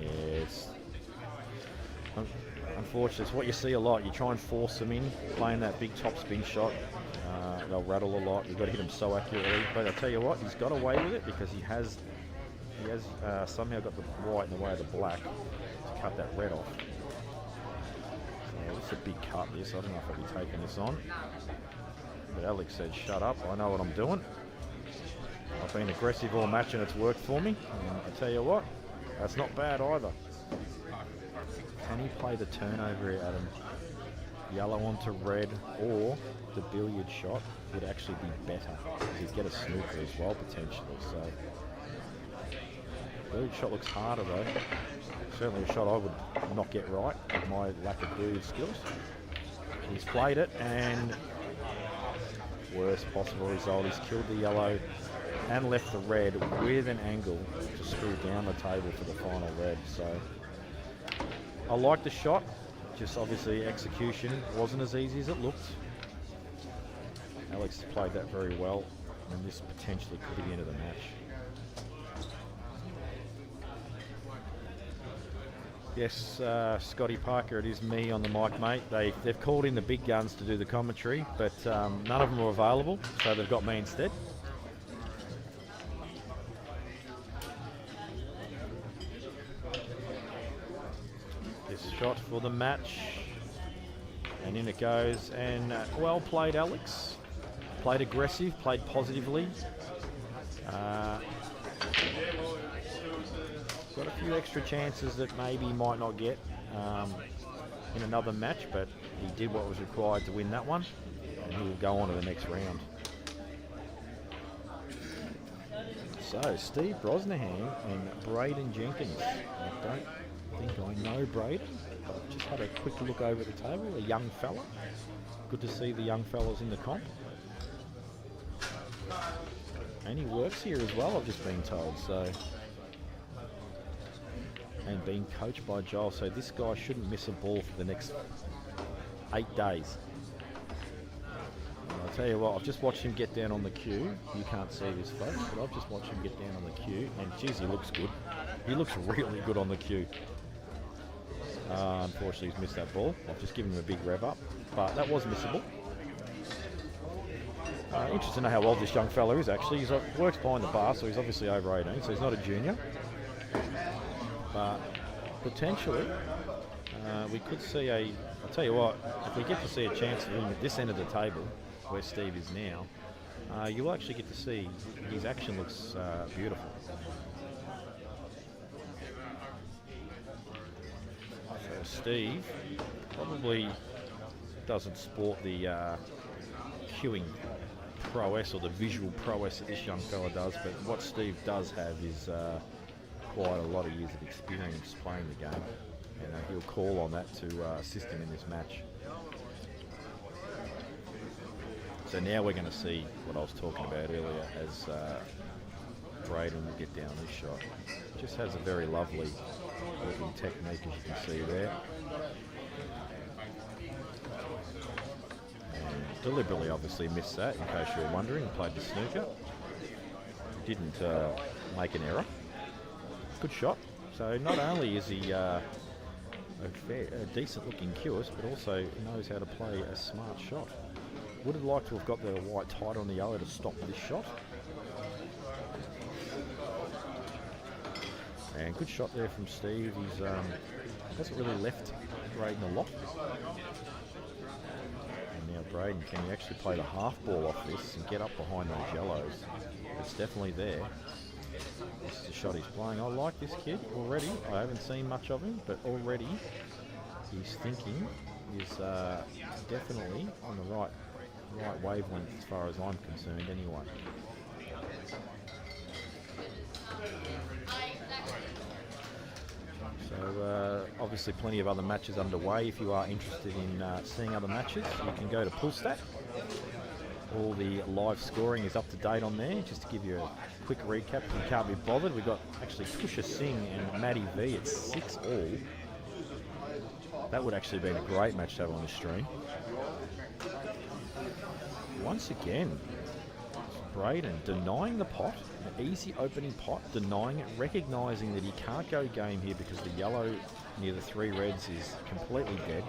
Yeah, it's unfortunate. It's what you see a lot. You try and force them in, playing that big top spin shot. They'll rattle a lot. You've got to hit them so accurately. But I tell you what, he's got away with it because he has somehow got the white in the way of the black to cut that red off. So it's a big cut this. I don't know if I'll be taking this on. But Alex said, shut up, I know what I'm doing. I've been aggressive all match and it's worked for me. And I tell you what, that's not bad either. Can he play the turnover here, Adam? Yellow onto red, or the billiard shot would actually be better. He'd get a snooker as well, potentially. So, billiard shot looks harder though. Certainly a shot I would not get right with my lack of billiard skills. He's played it, and worst possible result. He's killed the yellow and left the red with an angle to screw down the table for the final red. So, I like the shot. Just obviously execution wasn't as easy as it looked. Alex played that very well, and this potentially could be the end of the match. Yes, Scotty Parker, it is me on the mic, mate. They've called in the big guns to do the commentary, but none of them are available, so they've got me instead. This shot for the match, and in it goes, and well played, Alex. Played aggressive, played positively. Got a few extra chances that maybe he might not get in another match, but he did what was required to win that one, and he will go on to the next round. So, Steve Brosnahan and Braden Jenkins. I don't think I know Braden, but I've just had a quick look over at the table. A young fella. Good to see the young fellas in the comp. And he works here as well, I've just been told. So, and being coached by Joel, so this guy shouldn't miss a ball for the next 8 days. And I'll tell you what, I've just watched him get down on the cue. You can't see this, folks, but I've just watched him get down on the cue, and geez, he looks good. He looks really good on the cue. Unfortunately, he's missed that ball. I've just given him a big rev up, but that was missable. Interesting to know how old this young fella is, actually. He works behind the bar, so he's obviously over 18, so he's not a junior. But potentially, we could see I'll tell you what, if we get to see a chance of him at this end of the table, where Steve is now, you'll actually get to see his action looks beautiful. So Steve probably doesn't sport the cueing prowess or the visual prowess that this young fella does, but what Steve does have is quite a lot of years of experience playing the game, and he'll call on that to assist him in this match. So now we're going to see what I was talking about earlier as Braden will get down this shot. Just has a very lovely looking technique, as you can see there. And deliberately obviously missed that, in case you were wondering. He played the snooker. Didn't make an error. Good shot. So not only is he a decent looking cueist, but also knows how to play a smart shot. Would have liked to have got the white tighter on the yellow to stop this shot. And good shot there from Steve. He's hasn't really left Braden a lot. And now Braden, can he actually play the half ball off this and get up behind those yellows? It's definitely there. This is the shot he's playing. I like this kid already. I haven't seen much of him, but already his thinking is definitely on the right wavelength as far as I'm concerned anyway. So obviously plenty of other matches underway. If you are interested in seeing other matches, you can go to Pullstat. All the live scoring is up to date on there. Just to give you a quick recap, if you can't be bothered, we've got actually Tusha Singh and Matty V at 6-all. That would actually be a great match to have on the stream. Once again, Braden denying the pot, an easy opening pot, denying it, recognising that he can't go game here because the yellow near the 3 reds is completely dead.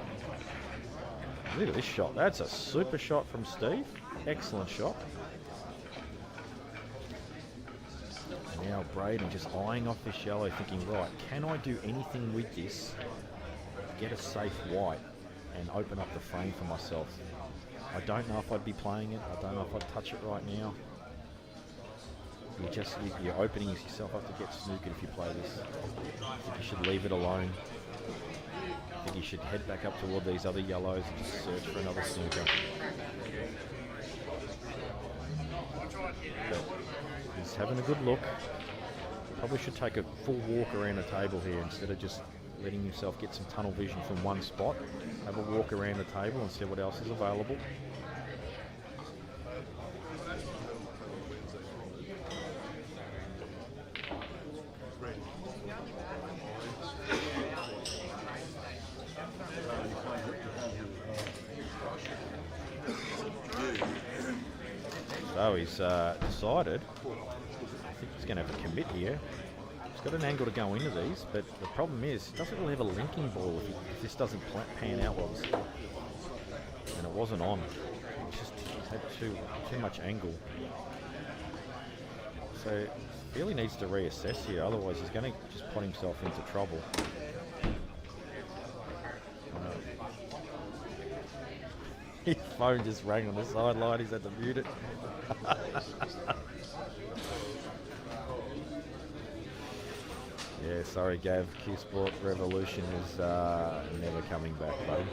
Look at this shot. That's a super shot from Steve. Excellent shot. And now Braden just eyeing off this yellow, thinking, right, can I do anything with this, get a safe white, and open up the frame for myself? I don't know if I'd be playing it. I don't know if I'd touch it right now. You're opening yourself up to get snookered if you play this. I think you should leave it alone. I think you should head back up toward these other yellows and just search for another snooker. But he's having a good look. Probably should take a full walk around the table here instead of just letting himself get some tunnel vision from one spot. Have a walk around the table and see what else is available. So he's decided, I think he's going to have a commit here. He's got an angle to go into these, but the problem is he doesn't really have a linking ball if this doesn't pan out well. And it wasn't on. He just had too much angle. So he really needs to reassess here, otherwise he's going to just put himself into trouble. His phone just rang on the sideline, he's had to mute it. Yeah, sorry Gav, Q-Sport Revolution is never coming back, buddy.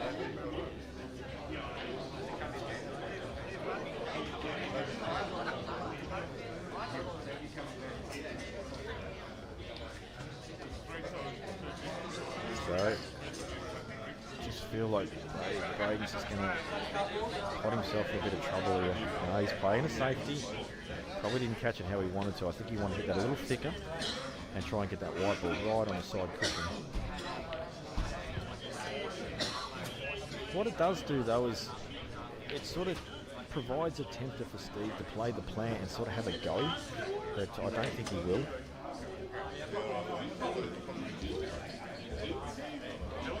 So, just feel like Braden's just going to put himself in a bit of trouble here. He's playing a safety. Probably didn't catch it how he wanted to. I think he wanted to get that a little thicker and try and get that white ball right on the side cushion. What it does do though is it sort of provides a tempter for Steve to play the plan and sort of have a go, but I don't think he will.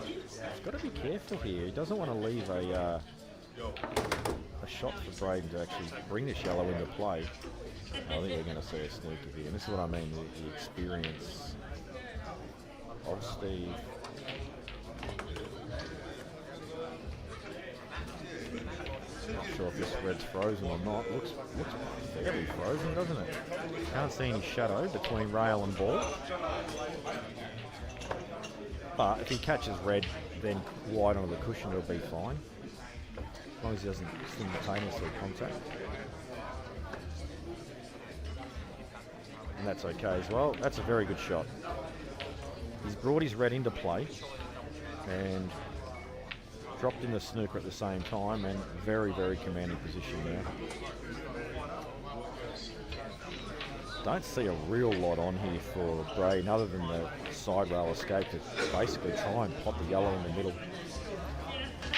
He's got to be careful here. He doesn't want to leave a shot for Braden to actually bring this yellow into play. I think we're going to see a snooker here, and this is what I mean, the experience of Steve. Not sure if this red's frozen or not. Looks fairly frozen, doesn't it? Can't see any shadow between rail and ball. But if he catches red, then wide onto the cushion, it'll be fine. As long as he doesn't simultaneously contact. And that's okay as well. That's a very good shot. He's brought his red into play and dropped in the snooker at the same time, and very, very commanding position there. Don't see a real lot on here for Braden other than the side rail escape to basically try and pot the yellow in the middle.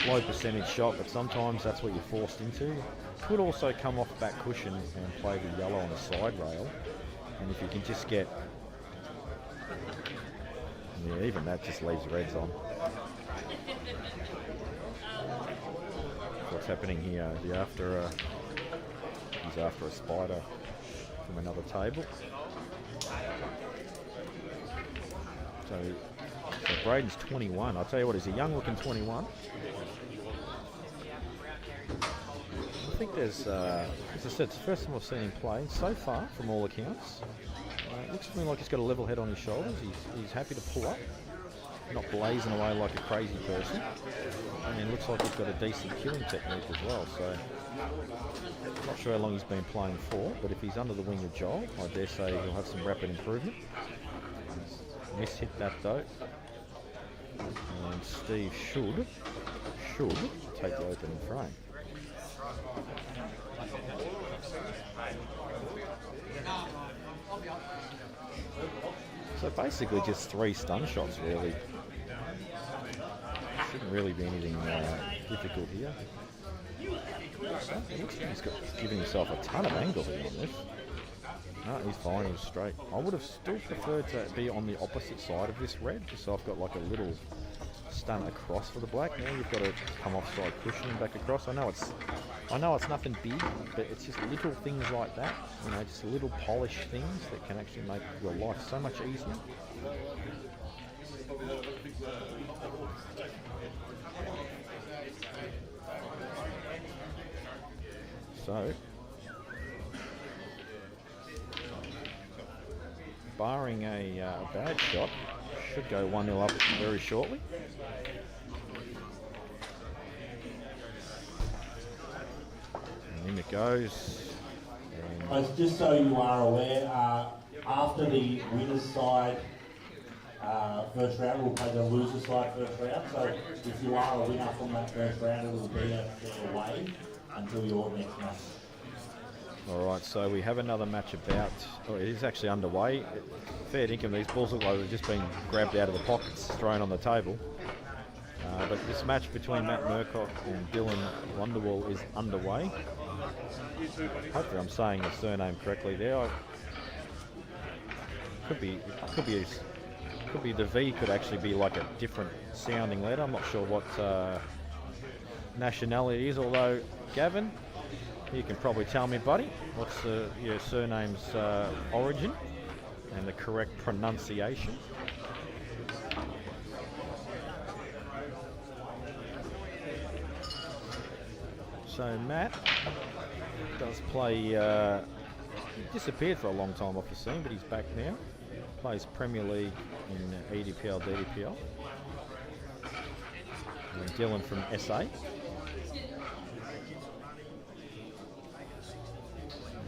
Low percentage shot, but sometimes that's what you're forced into. Could also come off back cushion and play the yellow on the side rail. And if you can just get, yeah, even that just leaves reds on. What's happening here? He's after a spider from another table. So Braden's 21. I'll tell you what, he's a young-looking 21. I think there's, as I said, it's the first time I've seen him play so far, from all accounts. looks to me like he's got a level head on his shoulders. He's happy to pull up, not blazing away like a crazy person. And looks like he's got a decent killing technique as well. So, not sure how long he's been playing for, but if he's under the wing of Joel, I dare say he'll have some rapid improvement. He's mishit that though. And Steve should take the opening frame. So basically just 3 stun shots really. Shouldn't really be anything difficult here. It looks like he's giving himself a ton of angle here on this. No, he's fine, he's straight. I would have still preferred to be on the opposite side of this red, just so I've got like a little stun across for the black. Now you've got to come offside cushioning back across. I know it's nothing big, but it's just little things like that, you know, just little polished things that can actually make your life so much easier. So, barring a bad shot, should go 1-0 up very shortly. And in it goes. Just so you are aware, after the winner's side first round, we'll play the loser's side first round. So if you are a winner from that first round, it will be away until your next match. Alright, so we have another match about, it is actually underway. Fair dinkum, these balls look like they've just been grabbed out of the pockets, thrown on the table. But this match between Matt Murcock and Dylan Wonderwall is underway. Hopefully I'm saying the surname correctly there. Could be the V could actually be like a different sounding letter. I'm not sure what nationality it is, although Gavin, you can probably tell me, buddy, what's your surname's origin and the correct pronunciation. So Matt does play, he disappeared for a long time off the scene, but he's back now. Plays Premier League in EDPL, DDPL. And Dylan from SA.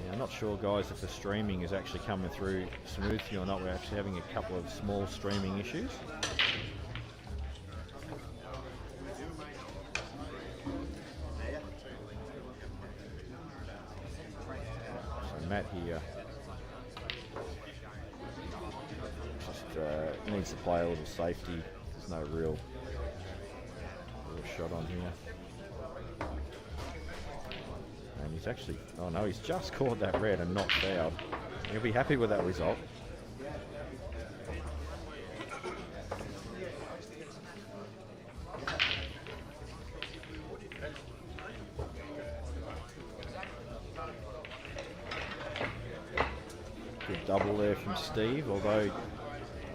I'm not sure, guys, if the streaming is actually coming through smoothly or not. We're actually having a couple of small streaming issues. So Matt here just needs to play a little safety. There's no real shot on here. And he's actually, oh no, he's just caught that red and not fouled. He'll be happy with that result. Good double there from Steve, although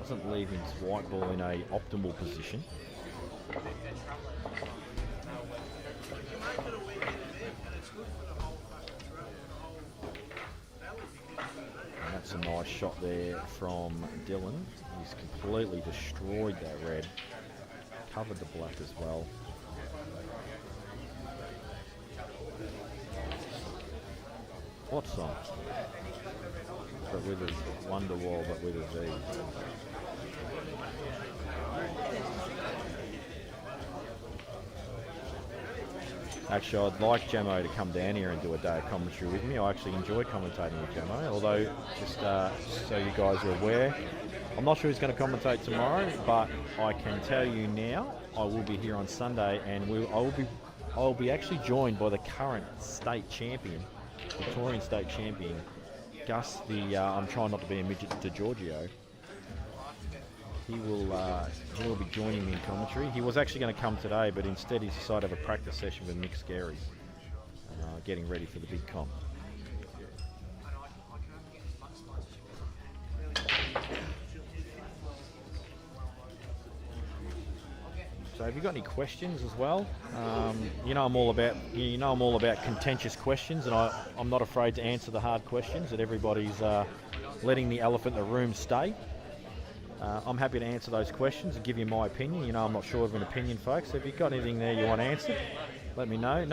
doesn't leave his white ball in a optimal position. That's a nice shot there from Dylan. He's completely destroyed that red. Covered the black as well. What song? But with a Wonderwall, but with a V. Actually, I'd like Jamo to come down here and do a day of commentary with me. I actually enjoy commentating with Jamo, although just so you guys are aware, I'm not sure who's going to commentate tomorrow, but I can tell you now, I will be here on Sunday, and I will be actually joined by the current state champion, Victorian state champion, Gus. I'm trying not to be a midget to Giorgio. He will be joining me in commentary. He was actually going to come today, but instead he's decided to have a practice session with Mick Scary, getting ready for the big comp. So have you got any questions as well? You know I'm all about contentious questions, and I'm not afraid to answer the hard questions that everybody's letting the elephant in the room stay. I'm happy to answer those questions and give you my opinion. You know, I'm not sure of an opinion, folks. So if you've got anything there you want answered, let me know.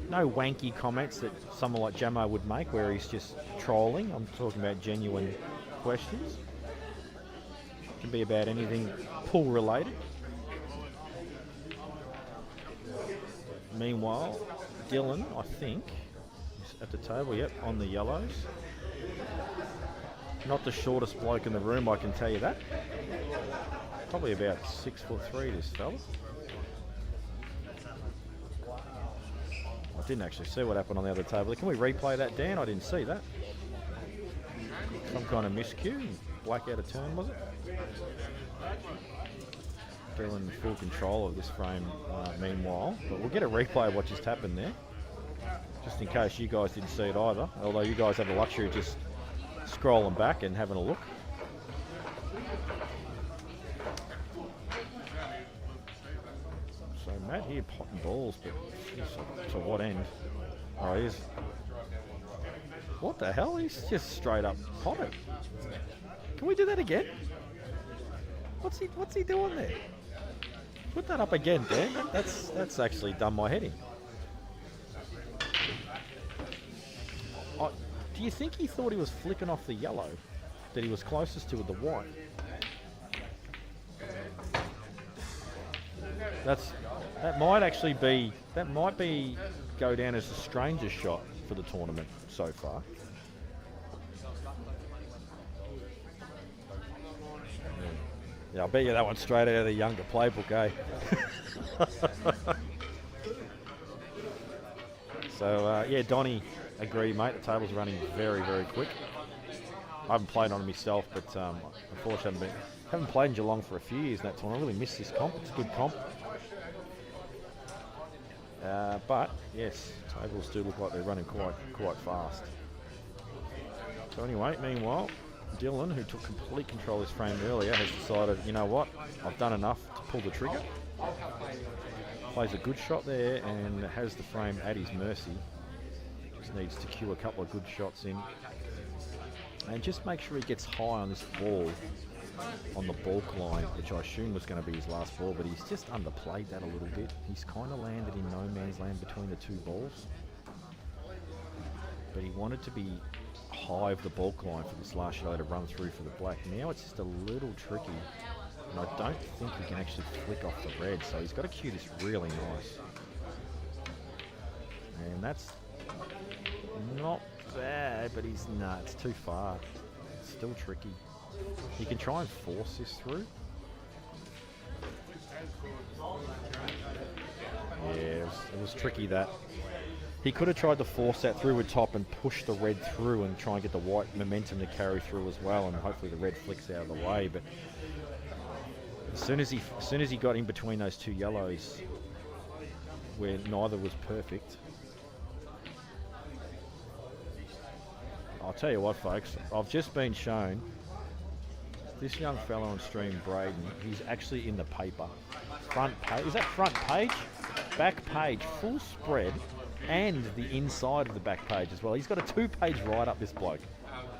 No wanky comments that someone like Jamo would make where he's just trolling. I'm talking about genuine questions. It can be about anything pool related. Meanwhile, Dylan, I think, is at the table, yep, on the yellows. Not the shortest bloke in the room, I can tell you that. Probably about 6'3", this fella. I didn't actually see what happened on the other table. Can we replay that, Dan? I didn't see that. Some kind of miscue. Black out of turn, was it? Dylan in full control of this frame meanwhile. But we'll get a replay of what just happened there. Just in case you guys didn't see it either. Although you guys have the luxury of just scrolling back and having a look. So Matt here potting balls, but to what end? Oh, he's... What the hell? He's just straight up potted. Can we do that again? What's he doing there? Put that up again, Dan. That's actually done my head in. Do you think he thought he was flicking off the yellow that he was closest to with the white? That might be go down as the strangest shot for the tournament so far. Yeah, I bet you that one's straight out of the younger playbook, eh? So, yeah, Donnie, agree, mate. The table's running very, very quick. I haven't played on it myself, but unfortunately, haven't played in Geelong for a few years in that tournament. I really miss this comp. It's a good comp. But, yes, tables do look like they're running quite fast. So anyway, meanwhile, Dylan, who took complete control of his frame earlier, has decided, you know what, I've done enough to pull the trigger. Plays a good shot there and has the frame at his mercy. Just needs to cue a couple of good shots in. And just make sure he gets high on this ball, on the balk line, which I assume was going to be his last ball, but he's just underplayed that a little bit. He's kind of landed in no man's land between the two balls. But he wanted to be high of the balk line for this last shot to run through for the black. Now it's just a little tricky, and I don't think he can actually flick off the red, so he's got to cue this really nice. And that's not bad, but it's too far. It's still tricky. He can try and force this through. Yeah, it was tricky that. He could have tried to force that through with top and push the red through and try and get the white momentum to carry through as well, and hopefully the red flicks out of the way. But as soon as he got in between those two yellows, where neither was perfect, I'll tell you what, folks. I've just been shown this young fellow on stream, Braden. He's actually in the paper. Front page. Is that front page? Back page, full spread. And the inside of the back page as well. He's got a 2-page write-up, this bloke.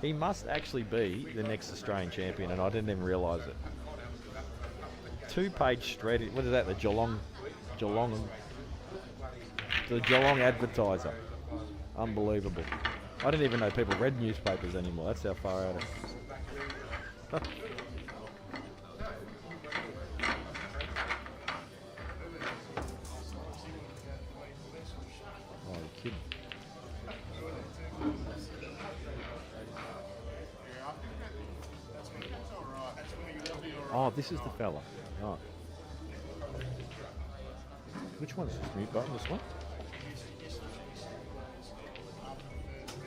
He must actually be the next Australian champion, and I didn't even realise it. 2-page spread. What is that? The Geelong Advertiser. Unbelievable. I didn't even know people read newspapers anymore. That's how far out it is. Oh, this is the fella. Right. Which one's this mute button? This one?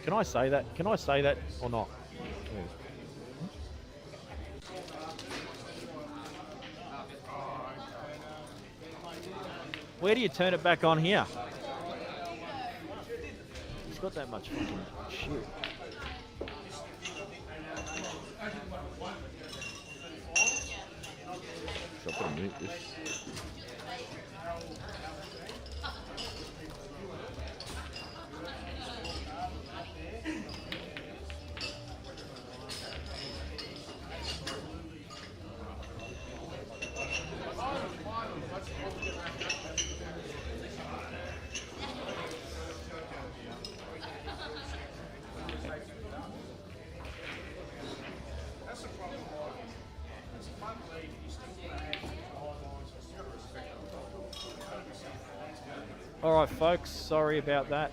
Can I say that? Can I say that or not? Where do you turn it back on here? It's got that much fucking shit. Should I put a mute this? All right, folks, sorry about that.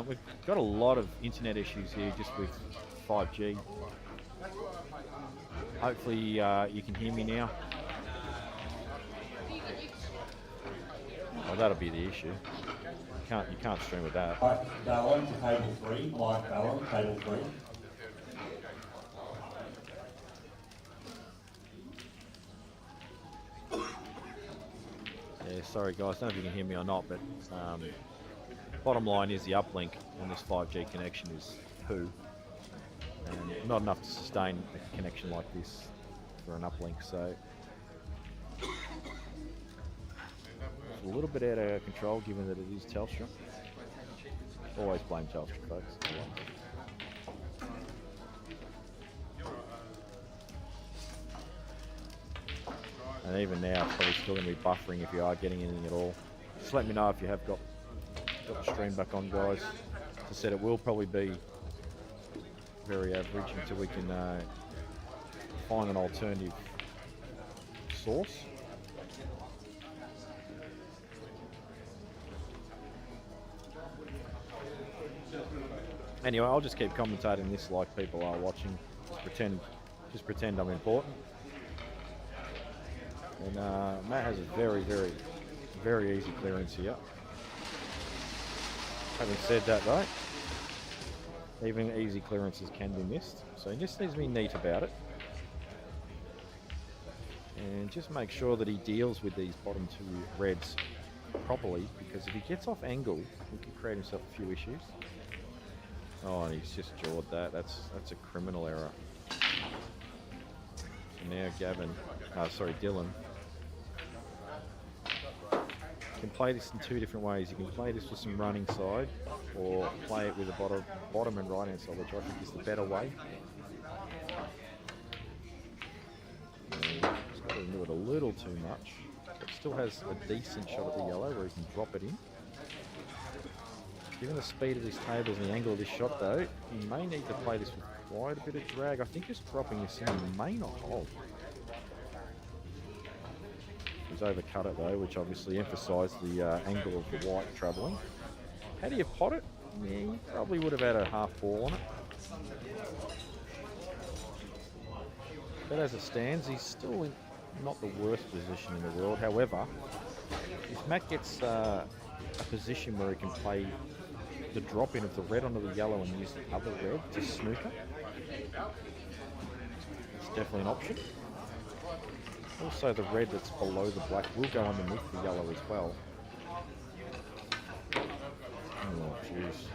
We've got a lot of internet issues here just with 5G. Hopefully you can hear me now. Oh, that'll be the issue. You can't stream with that. Right, Ballon to table 3, Mike Ballon, table 3. Yeah, sorry guys, I don't know if you can hear me or not, but bottom line is the uplink on this 5G connection is poo. And not enough to sustain a connection like this for an uplink, so it's a little bit out of control given that it is Telstra. Always blame Telstra, folks. And even now, it's probably still going to be buffering if you are getting anything at all. Just let me know if you have got the stream back on, guys. As I said, it will probably be very average until we can find an alternative source. Anyway, I'll just keep commentating this like people are watching. Just pretend I'm important. And Matt has a very, very, very easy clearance here. Having said that though, even easy clearances can be missed. So he just needs to be neat about it. And just make sure that he deals with these bottom two reds properly, because if he gets off angle, he could create himself a few issues. Oh, and he's just jawed that. That's a criminal error. So now Dylan can play this in two different ways. You can play this with some running side, or play it with the bottom and right hand side, which I think is the better way. He's got to do it a little too much, but still has a decent shot at the yellow where he can drop it in. Given the speed of his tables and the angle of this shot though, he may need to play this with quite a bit of drag. I think just dropping this in may not hold. He's overcut it though, which obviously emphasised the angle of the white travelling. How do you pot it? Yeah, he probably would have had a half ball on it. But as it stands, he's still in not the worst position in the world. However, if Matt gets a position where he can play the drop in of the red onto the yellow and use the other red to snooker, it's definitely an option. Also, the red that's below the black will go underneath the yellow as well. Oh, jeez.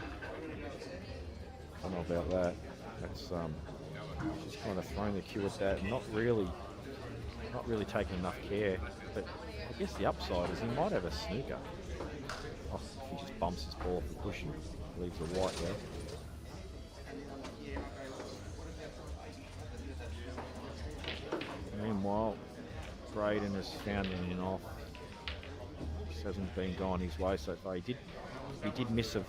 I don't know about that. That's just kind of throwing the cue at that. Not really taking enough care. But I guess the upside is he might have a snooker. Oh, he just bumps his ball off the cushion, leaves the white there. Meanwhile, Braden has found him off. This hasn't been gone his way so far. He did miss a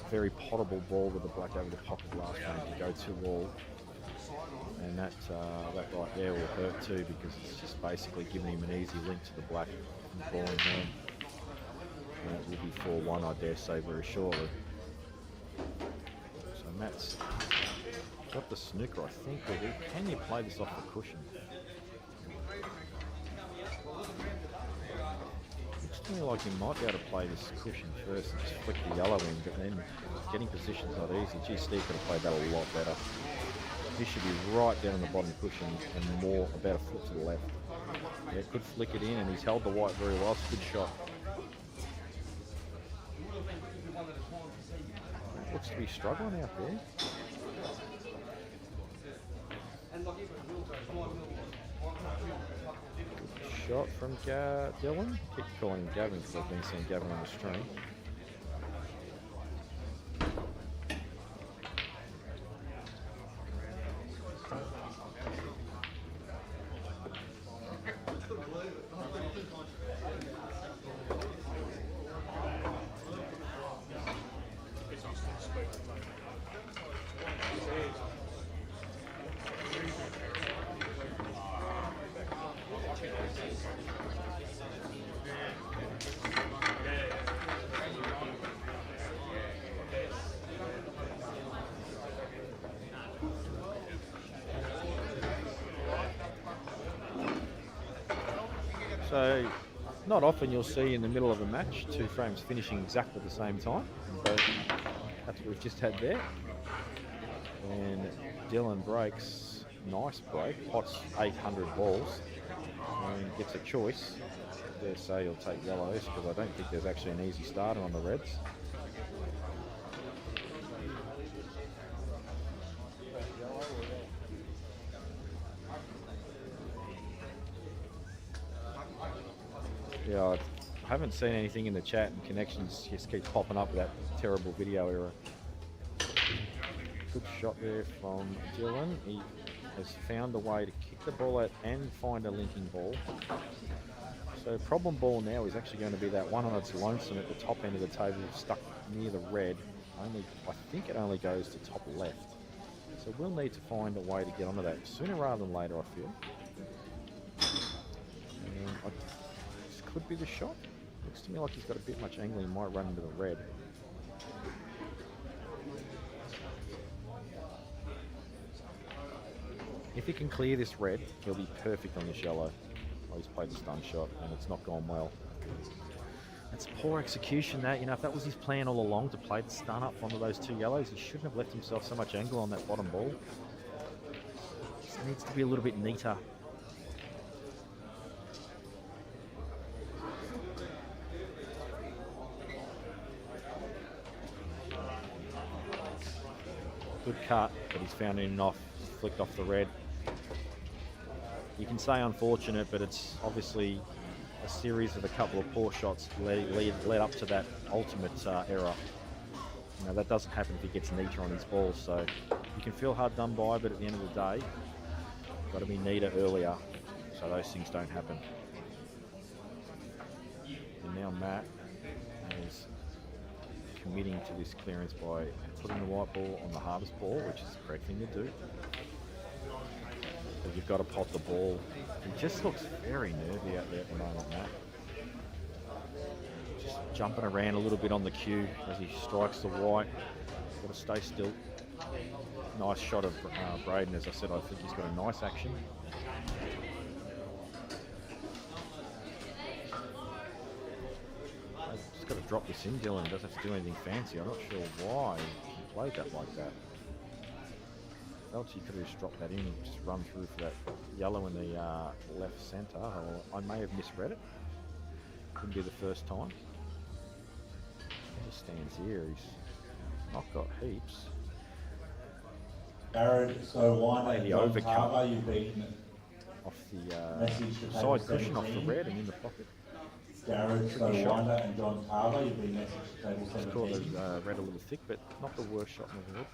very potable ball with the black over the pocket last game to go to all. And that right there will hurt too, because it's just basically giving him an easy link to the black from the ball in hand. And it will be 4-1, I dare say, very shortly. So Matt's got the snooker, I think. Can you play this off the cushion? Looks to me like you might be able to play this cushion first and just flick the yellow in, but then getting position's not easy. Gee, Steve could have played that a lot better. This should be right down on the bottom cushion and more about a foot to the left. Yeah, could flick it in, and he's held the white very well. It's a good shot. Looks to be struggling out there. Good shot from Dylan. Keep calling him Gavin because I've been seeing Gavin on the stream. So, not often you'll see in the middle of a match 2 frames finishing exactly the same time. But that's what we've just had there. And Dylan breaks, nice break, pots 800 balls and gets a choice. I dare say he'll take yellows because I don't think there's actually an easy starter on the Reds. Yeah, I haven't seen anything in the chat, and connections just keeps popping up with that terrible video error. Good shot there from Dylan. He has found a way to kick the ball out and find a linking ball. So problem ball now is actually going to be that one on its lonesome at the top end of the table, stuck near the red. I think it only goes to top left. So we'll need to find a way to get onto that sooner rather than later, I feel. And this could be the shot. Looks to me like he's got a bit much angle. He might run into the red. If he can clear this red, he'll be perfect on this yellow. Oh, he's played the stun shot and it's not gone well. That's poor execution, that. You know, if that was his plan all along to play the stun up onto those 2 yellows, he shouldn't have left himself so much angle on that bottom ball. Just needs to be a little bit neater. Good cut, but he's found it off, flicked off the red. You can say unfortunate, but it's obviously a series of a couple of poor shots led up to that ultimate error. You know, that doesn't happen if he gets neater on his balls, so you can feel hard done by, but at the end of the day, got to be neater earlier so those things don't happen. And now Matt is committing to this clearance by putting the white ball on the hardest ball, which is the correct thing to do. But you've got to pot the ball. He just looks very nervy out there at the moment, Matt. Just jumping around a little bit on the cue as he strikes the white. Got to stay still. Nice shot of Braden. As I said, I think he's got a nice action. Just got to drop this in, Dylan. Doesn't have to do anything fancy. I'm not sure why he played that like that. Else he could have just dropped that in and just run through for that yellow in the left centre. Or I may have misread it. Couldn't be the first time. He just stands here. He's not got heaps. Jared, so why Maybe John overcut. Carver, you've been Off the messaged to side table cushion, off the 17. red and in the pocket. Jared, so Tricky shot. Wanda and John Carver, you've been messaged to table Just caught 17. the red a little thick, but not the worst shot in the world.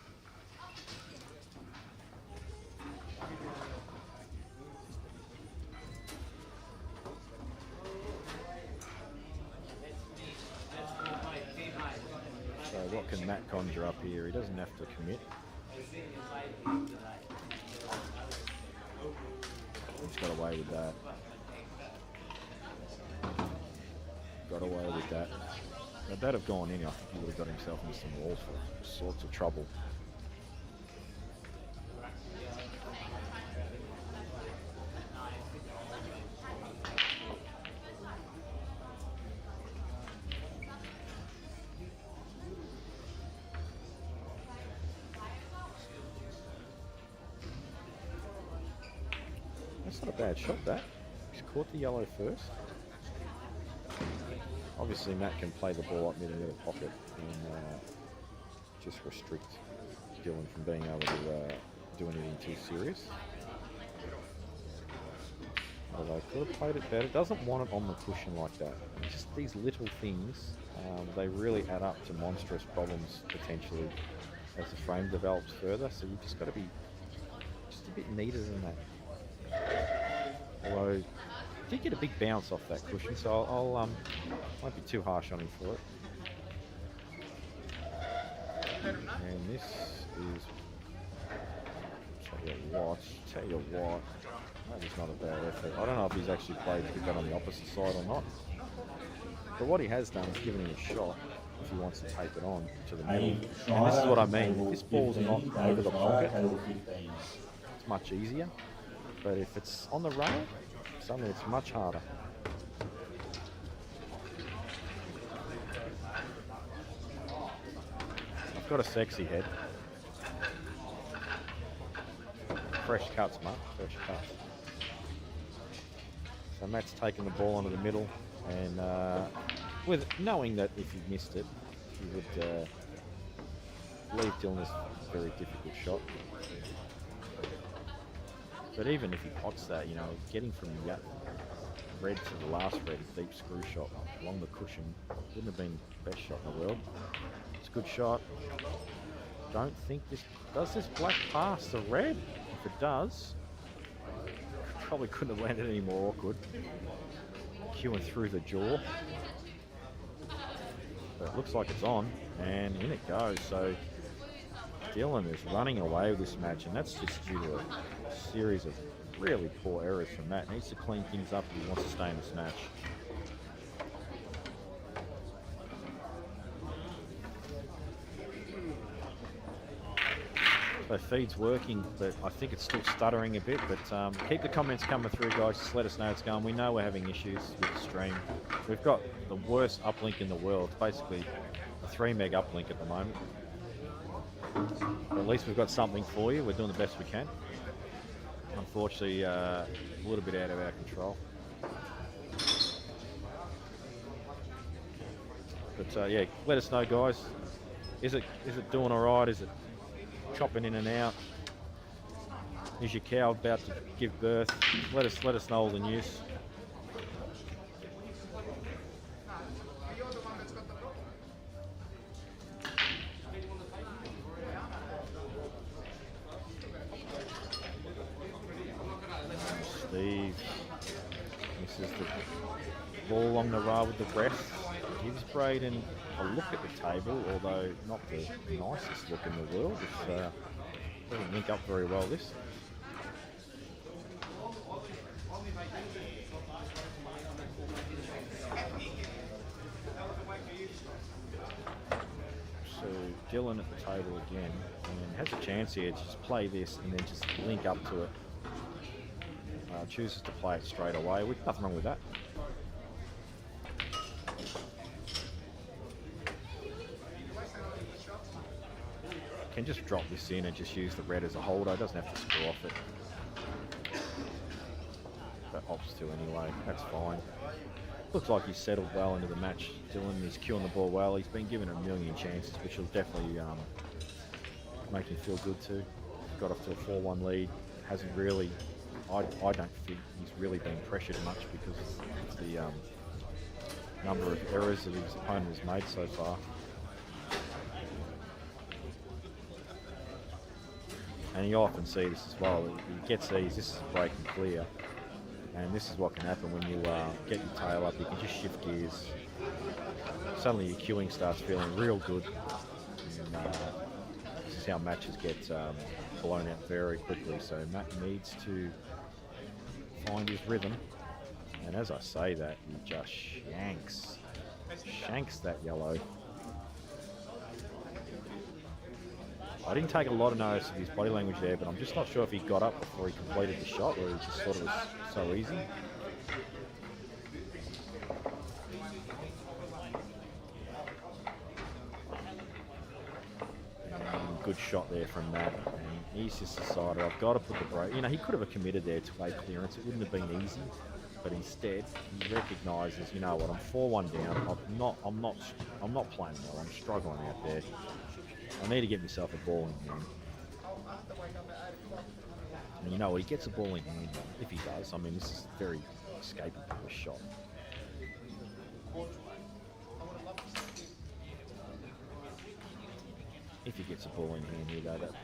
So what can Matt conjure up here? He doesn't have to commit. He's got away with that. Got away with that. If that have gone in, I think he would have got himself into some walls for all sorts of trouble. That's not a bad shot, that. He's caught the yellow first. Obviously, Matt can play the ball up middle of the pocket and just restrict Dylan from being able to do anything too serious. Although could have played it better. Doesn't want it on the cushion like that. Just these little things, they really add up to monstrous problems potentially as the frame develops further. So you've just got to be just a bit neater than that. Although he did get a big bounce off that cushion, so I'll won't be too harsh on him for it. And this is tell you what, that is not a bad effort. I don't know if he's actually played with that on the opposite side or not. But what he has done is given him a shot if he wants to take it on to the middle. And this is what I mean. If this ball's not over the pocket, it's much easier. But if it's on the rail, suddenly it's much harder. got a sexy head. Fresh cuts, mate. Fresh cuts. So Matt's taking the ball onto the middle, and with knowing that if he missed it, he would leave Dylan this very difficult shot. But even if he pots that, you know, getting from the red to the last red, a deep screw shot along the cushion wouldn't have been the best shot in the world. It's a good shot. Don't think does this black pass the red? If it does, probably couldn't have landed any more awkward. Queuing through the jaw. But it looks like it's on, and in it goes. So Dylan is running away with this match, and that's just due to a series of really poor errors from Matt. Needs to clean things up if he wants to stay in this match. So feed's working, but I think it's still stuttering a bit. But keep the comments coming through, guys. Just let us know it's going. We know we're having issues with the stream. We've got the worst uplink in the world. It's basically a 3 meg uplink at the moment. But at least we've got something for you. We're doing the best we can. Unfortunately, a little bit out of our control. But yeah, let us know, guys. Is it doing all right? Is it chopping in and out? Is your cow about to give birth? Let us know all the news. Steve misses the ball along the rail with the breast. Gives Braden a look at the table, although not the nicest look in the world. It doesn't link up very well, this. So Dylan at the table again, and has a chance here to just play this and then just link up to it. Chooses to play it straight away, with nothing wrong with that. Can just drop this in and just use the red as a holder. Doesn't have to screw off it. But opts to anyway. That's fine. Looks like he's settled well into the match. Dylan is queuing the ball well. He's been given a million chances, which will definitely make him feel good too. Got off to a 4-1 lead. Hasn't really. I don't think he's really been pressured much because of the number of errors that his opponent has made so far. And you often see this as well. He gets these, this is break and clear. And this is what can happen when you get your tail up. You can just shift gears. Suddenly your queuing starts feeling real good. And this is how matches get blown out very quickly. So Matt needs to find his rhythm. And as I say that, he just shanks that yellow. I didn't take a lot of notice of his body language there, but I'm just not sure if he got up before he completed the shot, or he just thought it was so easy. And good shot there from Matt, and he's just decided, I've got to put the break. You know, he could have committed there to a clearance. It wouldn't have been easy, but instead he recognises, you know what, I'm 4-1 down. I'm not playing well. I'm struggling out there. I need to get myself a ball in hand. And you know what, he gets a ball in hand, if he does. I mean, this is very escapable of a shot. If he gets a ball in hand here, though, that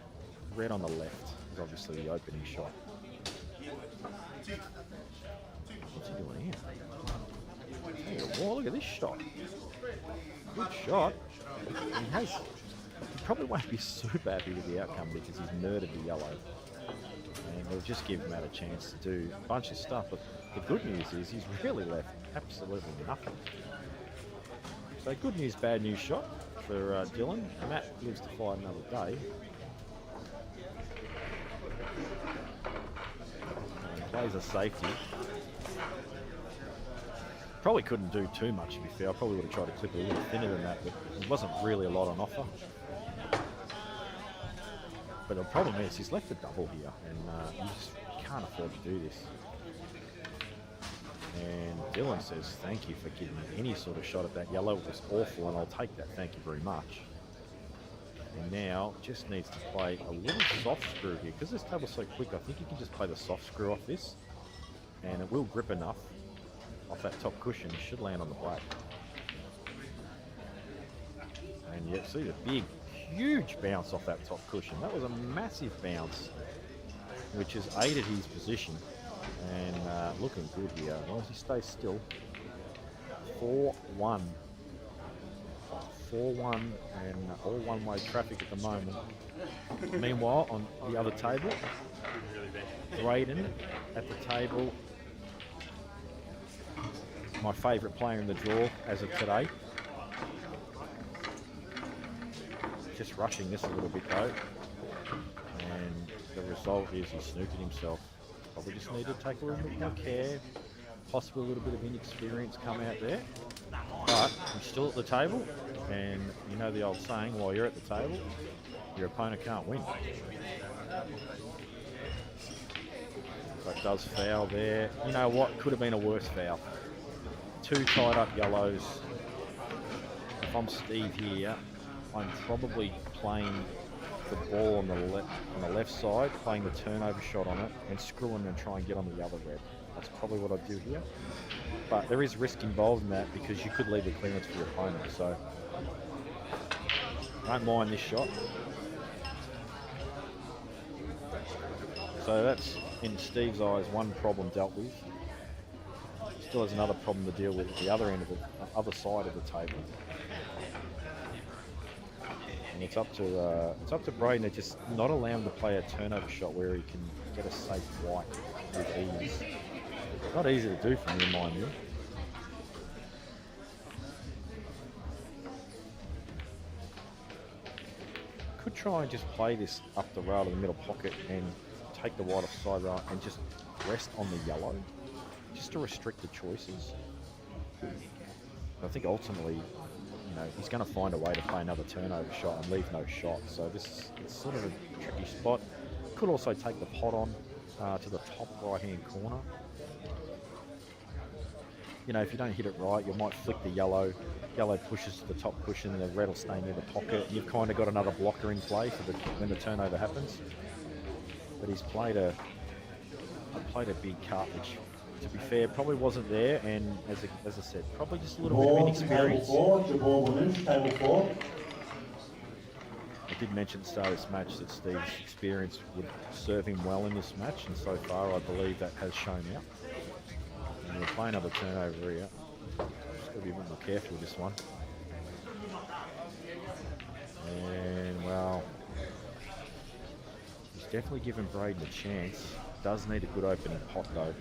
red on the left is obviously the opening shot. What's he doing here? Hey, well, look at this shot. Good shot. He probably won't be super happy with the outcome because he's murdered the yellow. And it'll just give Matt a chance to do a bunch of stuff. But the good news is he's really left absolutely nothing. So good news, bad news shot for Dylan. Matt lives to fight another day. And plays a safety. Probably couldn't do too much, to be fair. I probably would have tried to clip it a little thinner than that, but there wasn't really a lot on offer. But the problem is he's left a double here, and you just can't afford to do this. And Dylan says, thank you for giving me any sort of shot at that yellow. It was awful, and I'll take that, thank you very much. And now just needs to play a little soft screw here. Because this table's so quick, I think you can just play the soft screw off this, and it will grip enough off that top cushion. It should land on the black. And you see the big, huge bounce off that top cushion. That was a massive bounce, which has aided his position. And looking good here. As long as he stays still. 4-1. 4-1 and all one-way traffic at the moment. Meanwhile, on the other table, Braden at the table. My favourite player in the draw as of today. Just rushing this a little bit though. And the result is he snooked himself. Probably just need to take a little bit more care. Possibly a little bit of inexperience come out there. But I'm still at the table. And you know the old saying, while you're at the table, your opponent can't win. But does foul there. You know what? Could have been a worse foul. 2 tied up yellows. If I'm Steve here, I'm probably playing the ball on the left side, playing the turnover shot on it, and screwing and try and get on the other red. That's probably what I'd do here. But there is risk involved in that because you could leave the clearance for your opponent. So don't mind this shot. So that's, in Steve's eyes, one problem dealt with. Still has another problem to deal with at the other end of the other side of the table. And it's up to Braden to just not allow him to play a turnover shot where he can get a safe white with ease. Not easy to do from you, mind you. Could try and just play this up the rail to the middle pocket and take the white offside rail and just rest on the yellow, just to restrict the choices. I think ultimately, you know, he's going to find a way to play another turnover shot and leave no shot. So this is sort of a tricky spot. Could also take the pot on to the top right-hand corner. You know, if you don't hit it right, you might flick the yellow. Yellow pushes to the top cushion, the red will stay near the pocket. You've kind of got another blocker in play for when the turnover happens. But he's played a big cut, which, to be fair, probably wasn't there. And as I said, probably just a little bit of inexperience. Table 4. I did mention at the start of this match that Steve's experience would serve him well in this match, and so far I believe that has shown out. And we'll play another turnover here. Just got to be a bit more careful with this one. And, well, he's definitely given Braden a chance. Does need a good opening pot, though.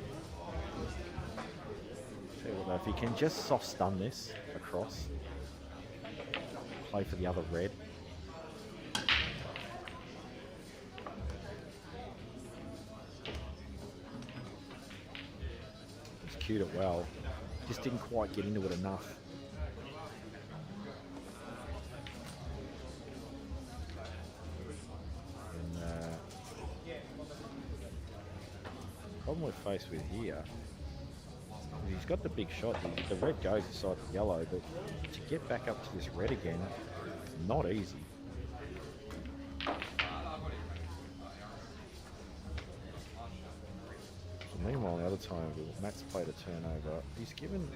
Tell you what, though, if he can just soft stun this across, play for the other red. He's cued it well. Just didn't quite get into it enough. And problem we're faced with here, he's got the big shot. The red goes aside the yellow, but to get back up to this red again, not easy. So meanwhile, the other time, Matt's played a turnover. He's given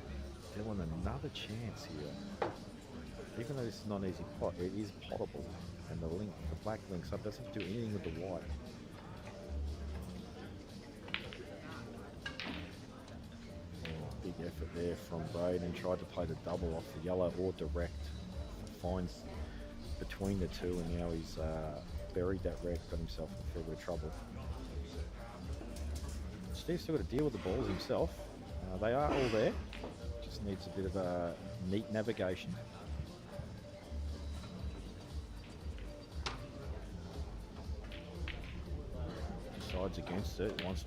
Dylan another chance here. Even though this is not an easy pot, it is potable, and the black links up, doesn't do anything with the white. Big effort there from Braden. Tried to play the double off the yellow or direct. Finds between the two, and now he's buried that red, got himself in a fair bit of trouble. Steve's still got to deal with the balls himself. They are all there. Just needs a bit of a neat navigation. Decides against it. Wants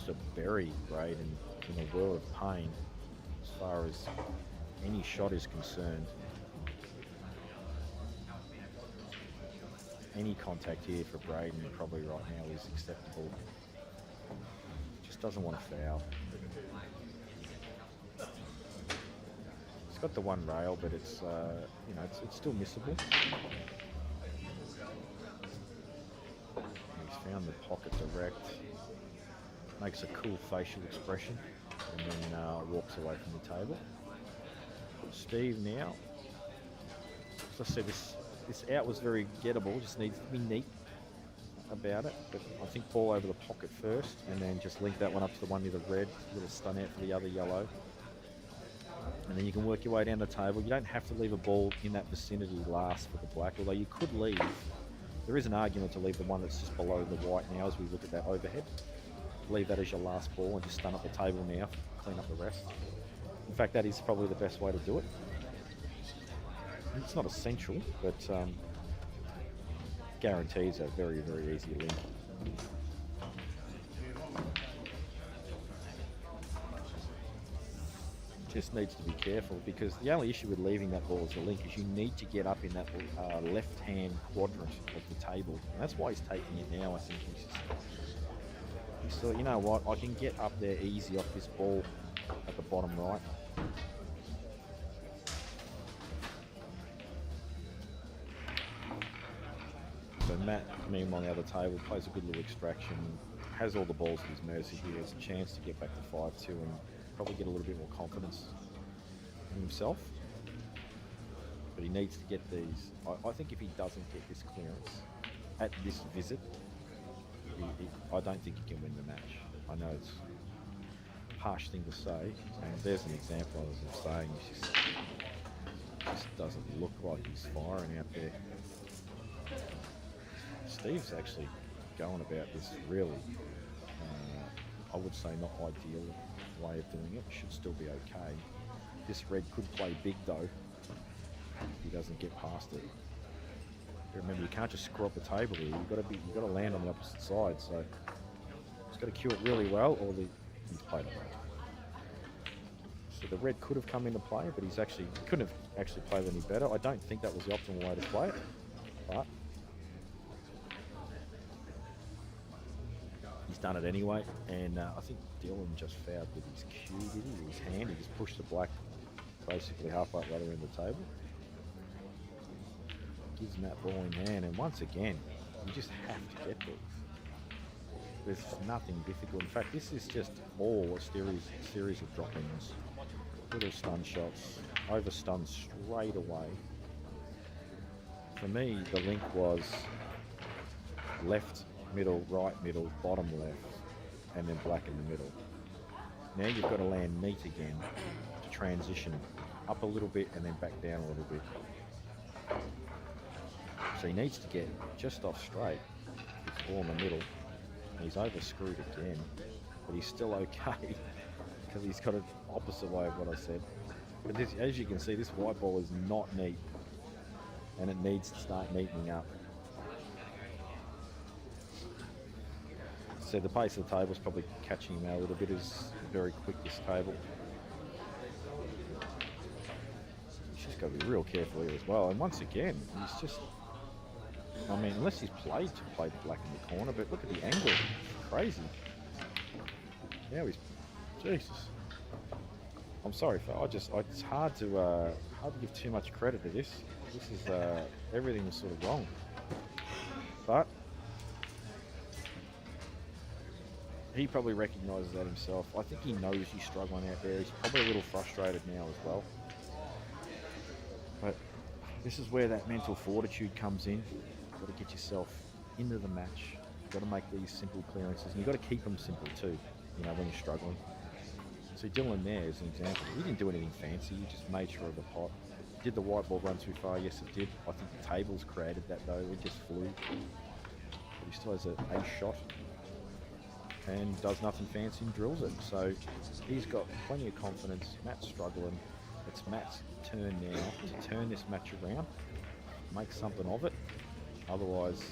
to bury Braden in a world of pain as far as any shot is concerned. any contact here for Braden probably right now is acceptable. Just doesn't want to foul. It's got the one rail, but it's you know, it's still missable. He's found the pocket direct. Makes a cool facial expression, and then walks away from the table. Steve now. As I said, this out was very gettable. Just needs to be neat about it. But I think ball over the pocket first, and then just link that one up to the one near the red. A little stun out for the other yellow. And then you can work your way down the table. You don't have to leave a ball in that vicinity last for the black, although you could leave. There is an argument to leave the one that's just below the white now as we look at that overhead. Leave that as your last ball and just stun up the table now, clean up the rest. In fact, that is probably the best way to do it. It's not essential, but guarantees a very, very easy link. Just needs to be careful, because the only issue with leaving that ball as a link is you need to get up in that left-hand quadrant of the table. And that's why he's taking it now, I think. He thought, you know what, I can get up there easy off this ball at the bottom right. So Matt, meanwhile, on the other table, plays a good little extraction, has all the balls at his mercy here, has a chance to get back to 5-2 and probably get a little bit more confidence in himself. But he needs to get these. I think if he doesn't get this clearance at this visit, I don't think he can win the match. I know it's a harsh thing to say, and there's an example as I'm saying. It just doesn't look like he's firing out there. Steve's actually going about this really, I would say not ideal way of doing it. Should still be okay. This red could play big though if he doesn't get past it. Remember, you can't just screw up the table here. You've got to land on the opposite side. So he's got to cue it really well, or he's played it well. So the red could have come into play, but he couldn't have actually played any better. I don't think that was the optimal way to play it, but he's done it anyway. And I think Dylan just fouled with his cue, did he? With his hand, he just pushed the black basically half up right around the table. Gives Matt ball in hand, and once again, you just have to get these. There's nothing difficult. In fact, this is just all a series of drop-ins, little stun shots, over stun straight away. For me, the link was left, middle, right, middle, bottom left, and then black in the middle. Now you've got to land neat again to transition up a little bit and then back down a little bit. So he needs to get just off straight, his ball in the middle, and he's over screwed again, but he's still okay because he's got an opposite way of what I said. But this, as you can see, this white ball is not neat, and it needs to start neatening up. So the pace of the table is probably catching him out a little bit. It's very quick, this table. He's just got to be real careful here as well. And once again, he's just, I mean, unless he's played the black in the corner, but look at the angle. It's crazy. Now he's, Jesus. I'm sorry, it's hard to give too much credit to this. This is, everything was sort of wrong. But he probably recognises that himself. I think he knows he's struggling out there. He's probably a little frustrated now as well. But this is where that mental fortitude comes in. You've got to get yourself into the match. You've got to make these simple clearances, and you've got to keep them simple too, you know, when you're struggling. So Dylan there is an example. He didn't do anything fancy. He just made sure of the pot. Did the white ball run too far? Yes, it did. I think the tables created that though. It just flew. But he still has an ace shot and does nothing fancy and drills it. So he's got plenty of confidence. Matt's struggling. It's Matt's turn now to turn this match around, make something of it. Otherwise,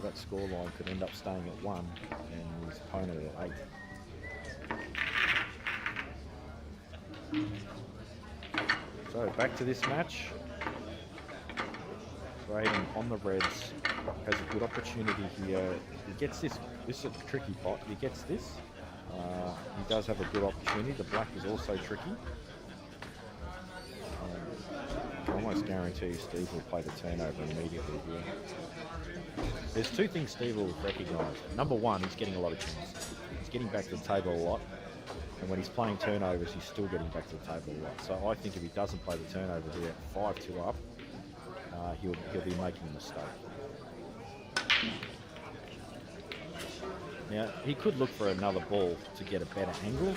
that scoreline could end up staying at 1 and his opponent at 8. So back to this match. Braden on the reds has a good opportunity here. He gets this. This is a tricky pot. He gets this. He does have a good opportunity. The black is also tricky. I almost guarantee you Steve will play the turnover immediately here. There's two things Steve will recognise. Number one, he's getting a lot of chance. He's getting back to the table a lot. And when he's playing turnovers, he's still getting back to the table a lot. So I think if he doesn't play the turnover here, 5-2 up, he'll be making a mistake. Now, he could look for another ball to get a better angle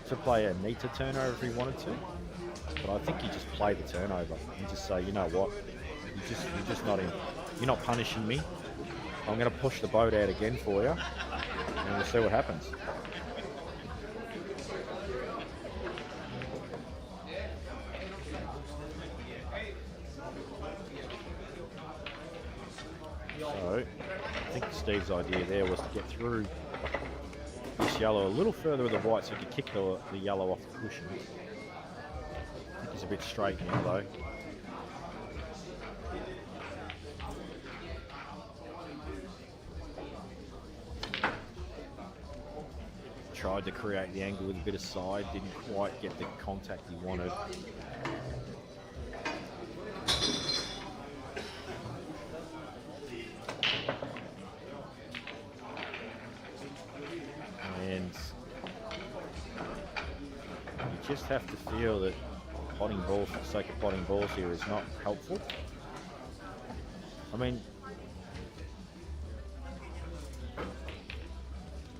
to play a neater turnover if he wanted to. But I think he just play the turnover and just say, you know what, you're just not in. You're not punishing me. I'm going to push the boat out again for you, and we'll see what happens. So, I think Steve's idea there was to get through this yellow a little further with the white so he could kick the yellow off the cushion. I think he's a bit straight now though. Tried to create the angle with a bit of side, didn't quite get the contact he wanted. And you just have to feel that potting balls for the sake of potting balls here is not helpful. I mean,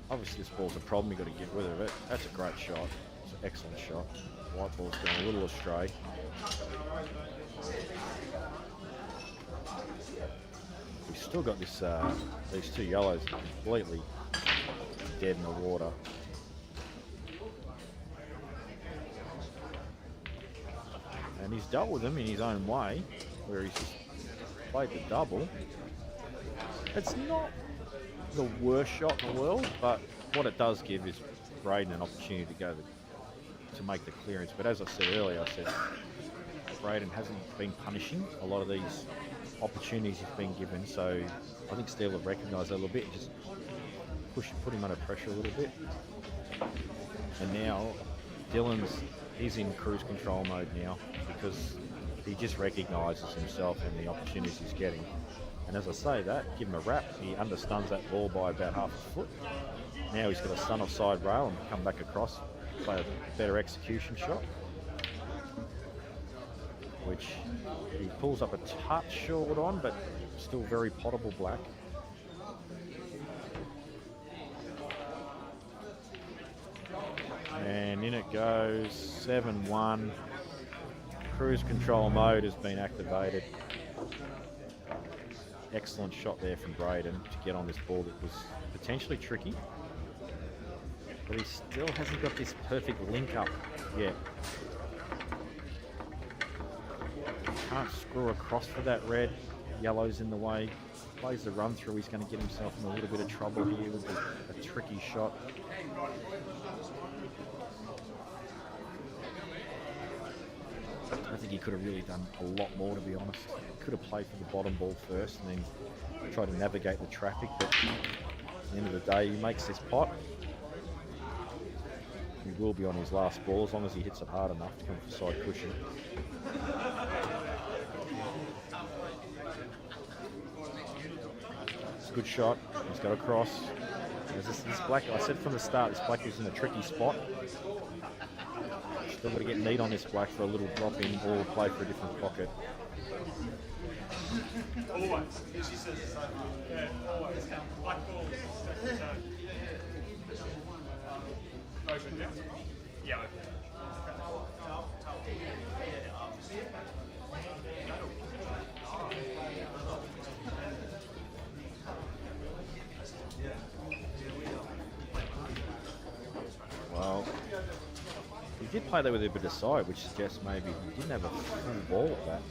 obviously this ball's a problem, you've got to get rid of it. That's a great shot. It's an excellent shot. White ball's going a little astray. We've still got this these two yellows completely dead in the water. And he's dealt with them in his own way, where he's just played the double. It's not the worst shot in the world, but what it does give is Braden an opportunity to go to make the clearance. But as I said earlier, I said Braden hasn't been punishing a lot of these opportunities he's been given, so I think Steve will recognise that a little bit, just put him under pressure a little bit. And now he's in cruise control mode now because he just recognises himself and the opportunities he's getting. And as I say that, give him a wrap, he understuns that ball by about half a foot. Now he's got a stun offside rail and come back across, play a better execution shot, which he pulls up a touch short on, but still very potable black. And in it goes, 7-1. Cruise control mode has been activated. Excellent shot there from Braden to get on this ball that was potentially tricky. But he still hasn't got this perfect link up yet. Can't screw across for that red. Yellow's in the way. Plays the run through. He's going to get himself in a little bit of trouble here with a tricky shot. I think he could have really done a lot more, to be honest. He could have played for the bottom ball first and then tried to navigate the traffic, but at the end of the day, he makes this pot. He will be on his last ball as long as he hits it hard enough to come for side cushion. It's a good shot. He's got a cross. This black, I said from the start, this black is in a tricky spot. Still got to get neat on this black for a little drop in or play for a different pocket. Always. She says the same. Yeah, always. Black balls. Open down. Yeah. Well, he did play that with a bit of side, which suggests maybe he didn't have a full ball at that.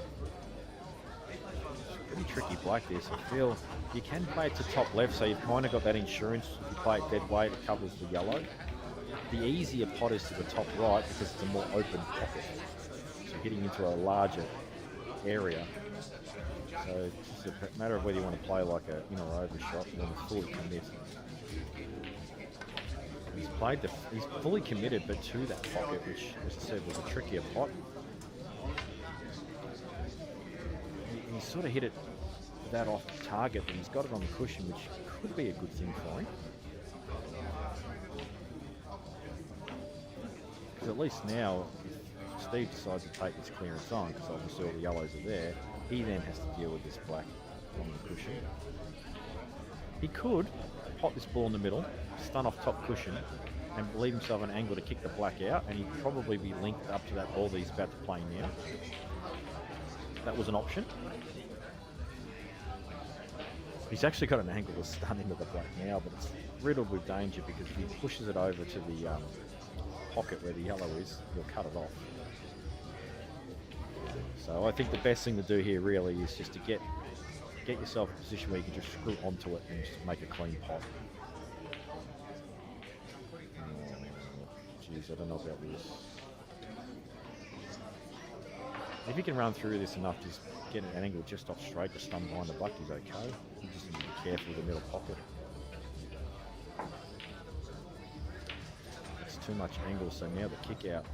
It's pretty tricky black this. I feel you can play it to top left, so you've kind of got that insurance. If you play it dead weight, it covers the yellow. The easier pot is to the top right because it's a more open pocket. So getting into a larger area. So it's just a matter of whether you want to play like a in or over shot or want to fully commit. He's fully committed, but to that pocket, which, as I said, was a trickier pot. He sort of hit it that off target, but he's got it on the cushion, which could be a good thing for him. Because at least now, if Steve decides to take this clearance on, because obviously all the yellows are there, he then has to deal with this black on the cushion. He could pop this ball in the middle, stun off top cushion, and leave himself an angle to kick the black out, and he'd probably be linked up to that ball that he's about to play now. That was an option. He's actually got an angle to stun into the black now, but it's riddled with danger because if he pushes it over to the pocket where the yellow is, he'll cut it off. So I think the best thing to do here really is just to get yourself in a position where you can just screw onto it and just make a clean pot. Jeez, I don't know about this. If you can run through this enough, just get an angle just off straight to stun behind the black, he's okay. You just need to be careful with the middle pocket. It's too much angle, so now the kick out.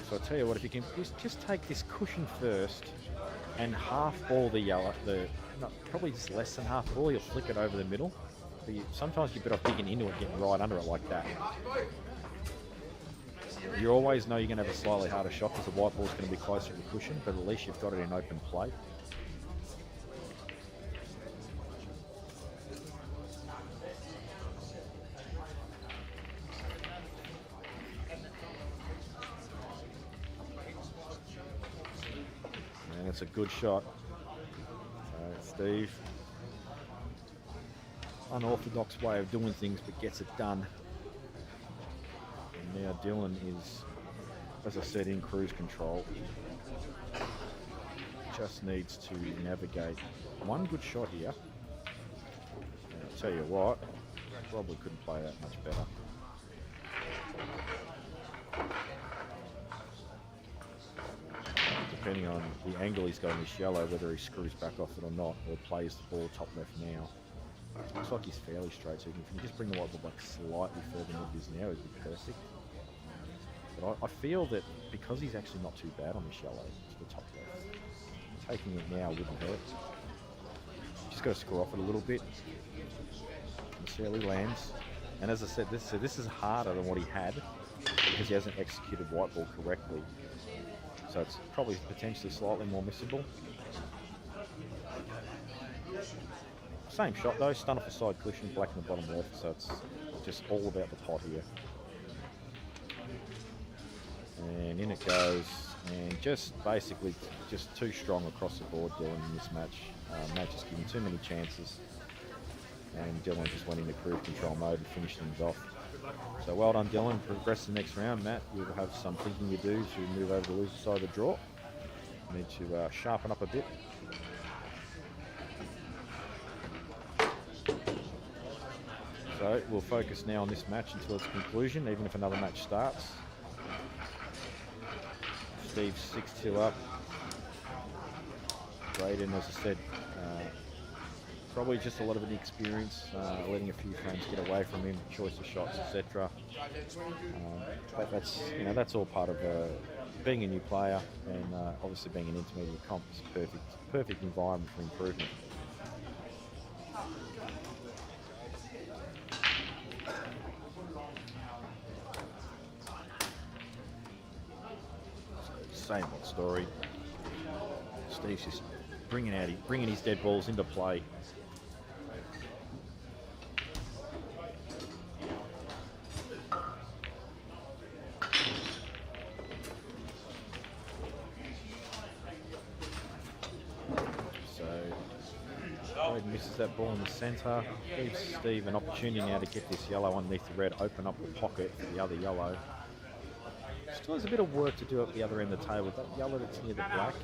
So I'll tell you what, if you can just take this cushion first and half ball the yellow, probably just less than half ball, you'll flick it over the middle. But sometimes you're better off digging into it, getting right under it like that. You always know you're going to have a slightly harder shot because the white ball's going to be closer to the cushion, but at least you've got it in open play. And it's a good shot. Steve, unorthodox way of doing things, but gets it done. And now Dylan is, as I said, in cruise control. Just needs to navigate one good shot here. And I'll tell you what, probably couldn't play that much better. Depending on the angle he's got in this yellow, whether he screws back off it or not, or plays the ball top left now. Looks like he's fairly straight, so if you can just bring the white ball back slightly further than it is now, it'd be perfect. But I feel that because he's actually not too bad on this yellow to the top left, taking it now wouldn't hurt. Just got to score off it a little bit and see how he lands. And as I said, this is harder than what he had because he hasn't executed white ball correctly. So it's probably potentially slightly more missable. Same shot though, stun off the side cushion, black in the bottom left, so it's just all about the pot here. And in it goes, and just basically just too strong across the board, Dylan, in this match. Matt just giving too many chances, and Dylan just went into cruise control mode and finished things off. So well done, Dylan. Progress to the next round. Matt, you'll have some thinking to do to move over to the loser side of the draw. You need to sharpen up a bit. So we'll focus now on this match until its conclusion, even if another match starts. Steve's 6-2 up. Braden, as I said, probably just a lot of inexperience, letting a few frames get away from him, choice of shots, etc. But that's all part of being a new player, and obviously being an intermediate comp is a perfect environment for improvement. Same old story. Steve's just bringing his dead balls into play. Misses that ball in the centre. Gives Steve an opportunity now to get this yellow underneath the red, open up the pocket for the other yellow. Still has a bit of work to do at the other end of the table. That yellow that's near the black,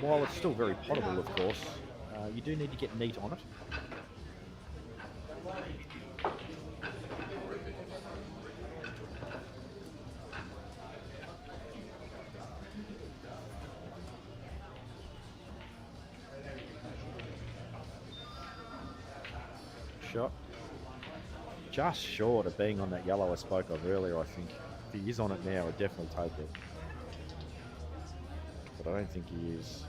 while it's still very pottable, of course, you do need to get neat on it. shot. Just short of being on that yellow I spoke of earlier, I think. If he is on it now, I'd definitely take it. But I don't think he is.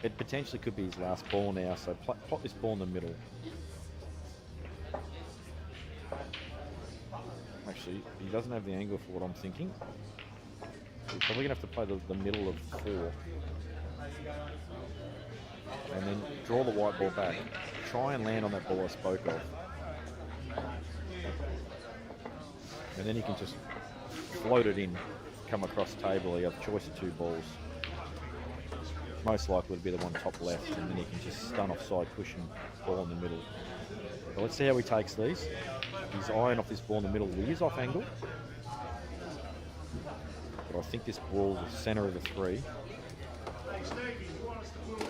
It potentially could be his last ball now, so plot this ball in the middle. Actually, he doesn't have the angle for what I'm thinking. He's probably going to have to play the middle of 4. And then draw the white ball back. Try and land on that ball I spoke of. And then he can just float it in, come across the table. You have a choice of 2 balls. Most likely to be the one top left, and then he can just stun offside cushion ball in the middle. But let's see how he takes these. He's eyeing off this ball in the middle. He is off angle. But I think this ball, the centre of the 3,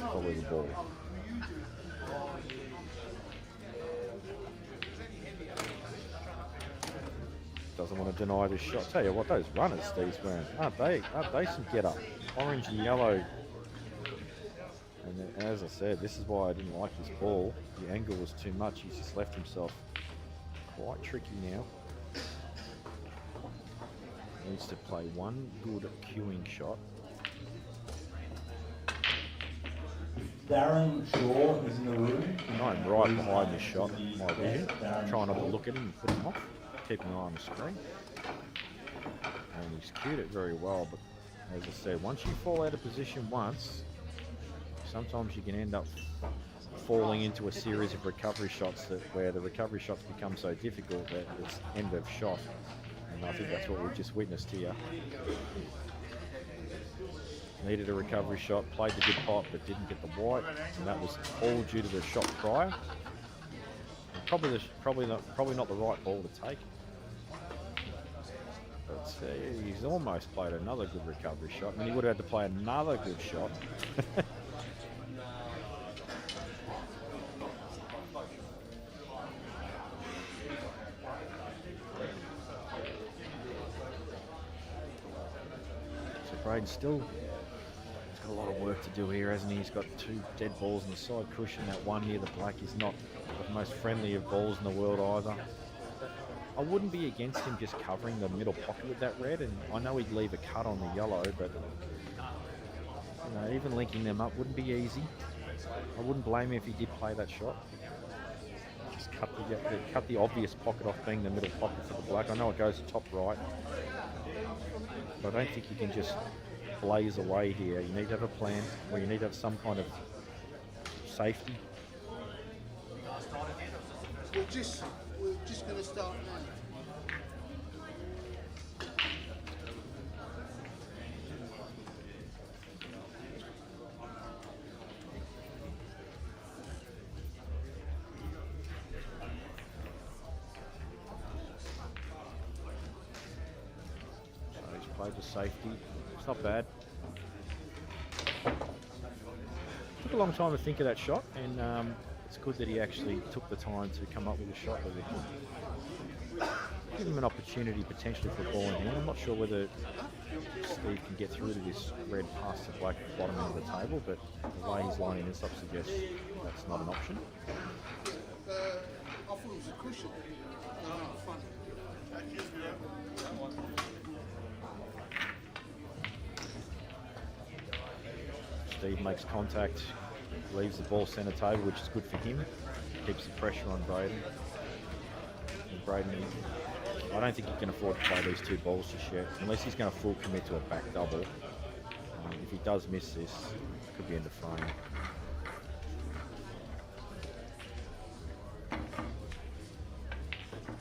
probably the ball. Doesn't want to deny this shot. Tell you what, those runners Steve's wearing, aren't they some get up? Orange and yellow. And then, as I said, this is why I didn't like this ball. The angle was too much. He's just left himself quite tricky now. Needs to play one good queuing shot. Darren Shaw is in the room. I'm right behind this shot, my vision. Try not to look at him and put him off. Keep an eye on the screen. And he's cued it very well, but as I said, once you fall out of position once, sometimes you can end up falling into a series of recovery shots where the recovery shots become so difficult that it's end of shot. And I think that's what we've just witnessed here. Needed a recovery shot, played the good pot but didn't get the white, and that was all due to the shot prior. And probably not the right ball to take. But he's almost played another good recovery shot. I mean, he would have had to play another good shot. So Braden still, he's got a lot of work to do here, hasn't he? He's got 2 dead balls on the side cushion. That one near the black is not the most friendly of balls in the world either. I wouldn't be against him just covering the middle pocket with that red, and I know he'd leave a cut on the yellow, but you know, even linking them up wouldn't be easy. I wouldn't blame him if he did play that shot. Just cut the obvious pocket off being the middle pocket for the black. I know it goes to top right, but I don't think you can just blaze away here. You need to have a plan, or you need to have some kind of safety. We're just going to start now. So he's played the safety. It's not bad. Took a long time to think of that shot, and it's good that he actually took the time to come up with a shot with it. Give him an opportunity potentially for a ball in hand. I'm not sure whether Steve can get through to this red past the black at the bottom end of the table, but the way he's lining this up suggests that's not an option. I thought it was a cushion. No, funny. Steve makes contact, leaves the ball centre table, which is good for him. Keeps the pressure on Braden. And Braden, I don't think he can afford to play these 2 balls just yet, unless he's going to full commit to a back double. If he does miss this, it could be end of frame.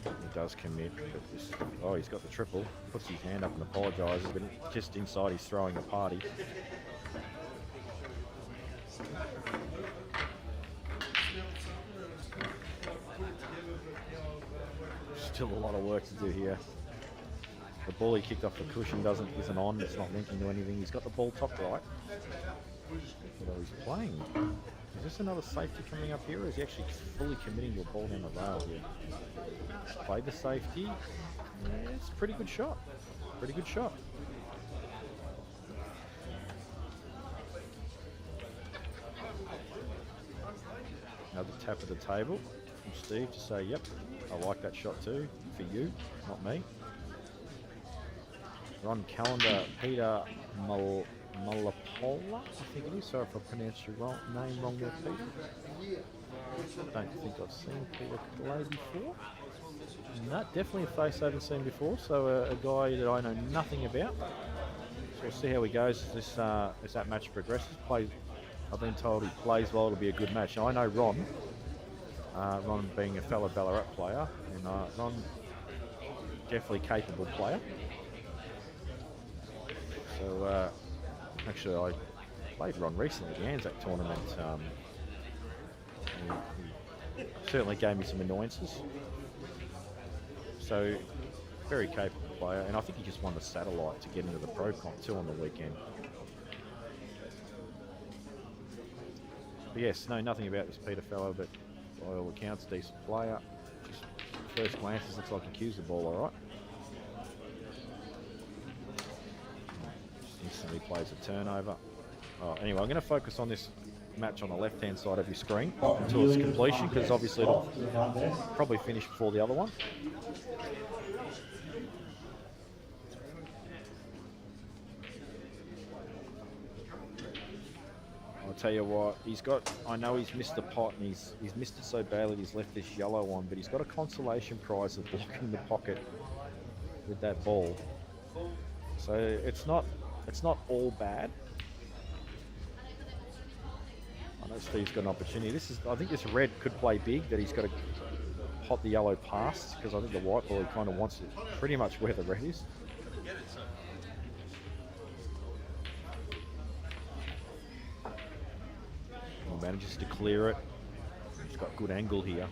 He does commit, but this, oh, he's got the triple. Puts his hand up and apologises, but just inside he's throwing a party. Still a lot of work to do here. The ball he kicked off the cushion isn't on, it's not linking to anything. He's got the ball top right. Although he's playing. Is this another safety coming up here, or is he actually fully committing to a ball down the rail here? Played the safety. Yeah, it's a pretty good shot. Pretty good shot. Another tap of the table from Steve to say, yep, I like that shot too, for you, not me. Ron Calendar, Peter Malapola, I think it is. Sorry if I pronounced your name wrong there, Peter. I don't think I've seen Peter play before. No, definitely a face I haven't seen before, so a guy that I know nothing about. So we'll see how he goes as that match progresses. I've been told he plays well, it'll be a good match. Now, I know Ron, Ron being a fellow Ballarat player, and Ron, definitely capable player. So, actually, I played Ron recently at the Anzac tournament. He certainly gave me some annoyances. So, very capable player, and I think he just won the satellite to get into the Pro Comp too on the weekend. But yes, know nothing about this Peter fellow, but by all accounts, decent player. Just first glances, looks like he cues the ball all right. Just instantly plays a turnover. Oh, anyway, I'm going to focus on this match on the left-hand side of your screen until its completion, because obviously it'll probably finish before the other one. I'll tell you what, I know he's missed the pot, and he's missed it so badly he's left this yellow on, but he's got a consolation prize of blocking the pocket with that ball. So it's not all bad. I know Steve's got an opportunity. I think this red could play big, that he's got to pot the yellow past, because I think the white ball, he kind of wants it pretty much where the red is. He manages to clear it. He's got good angle here.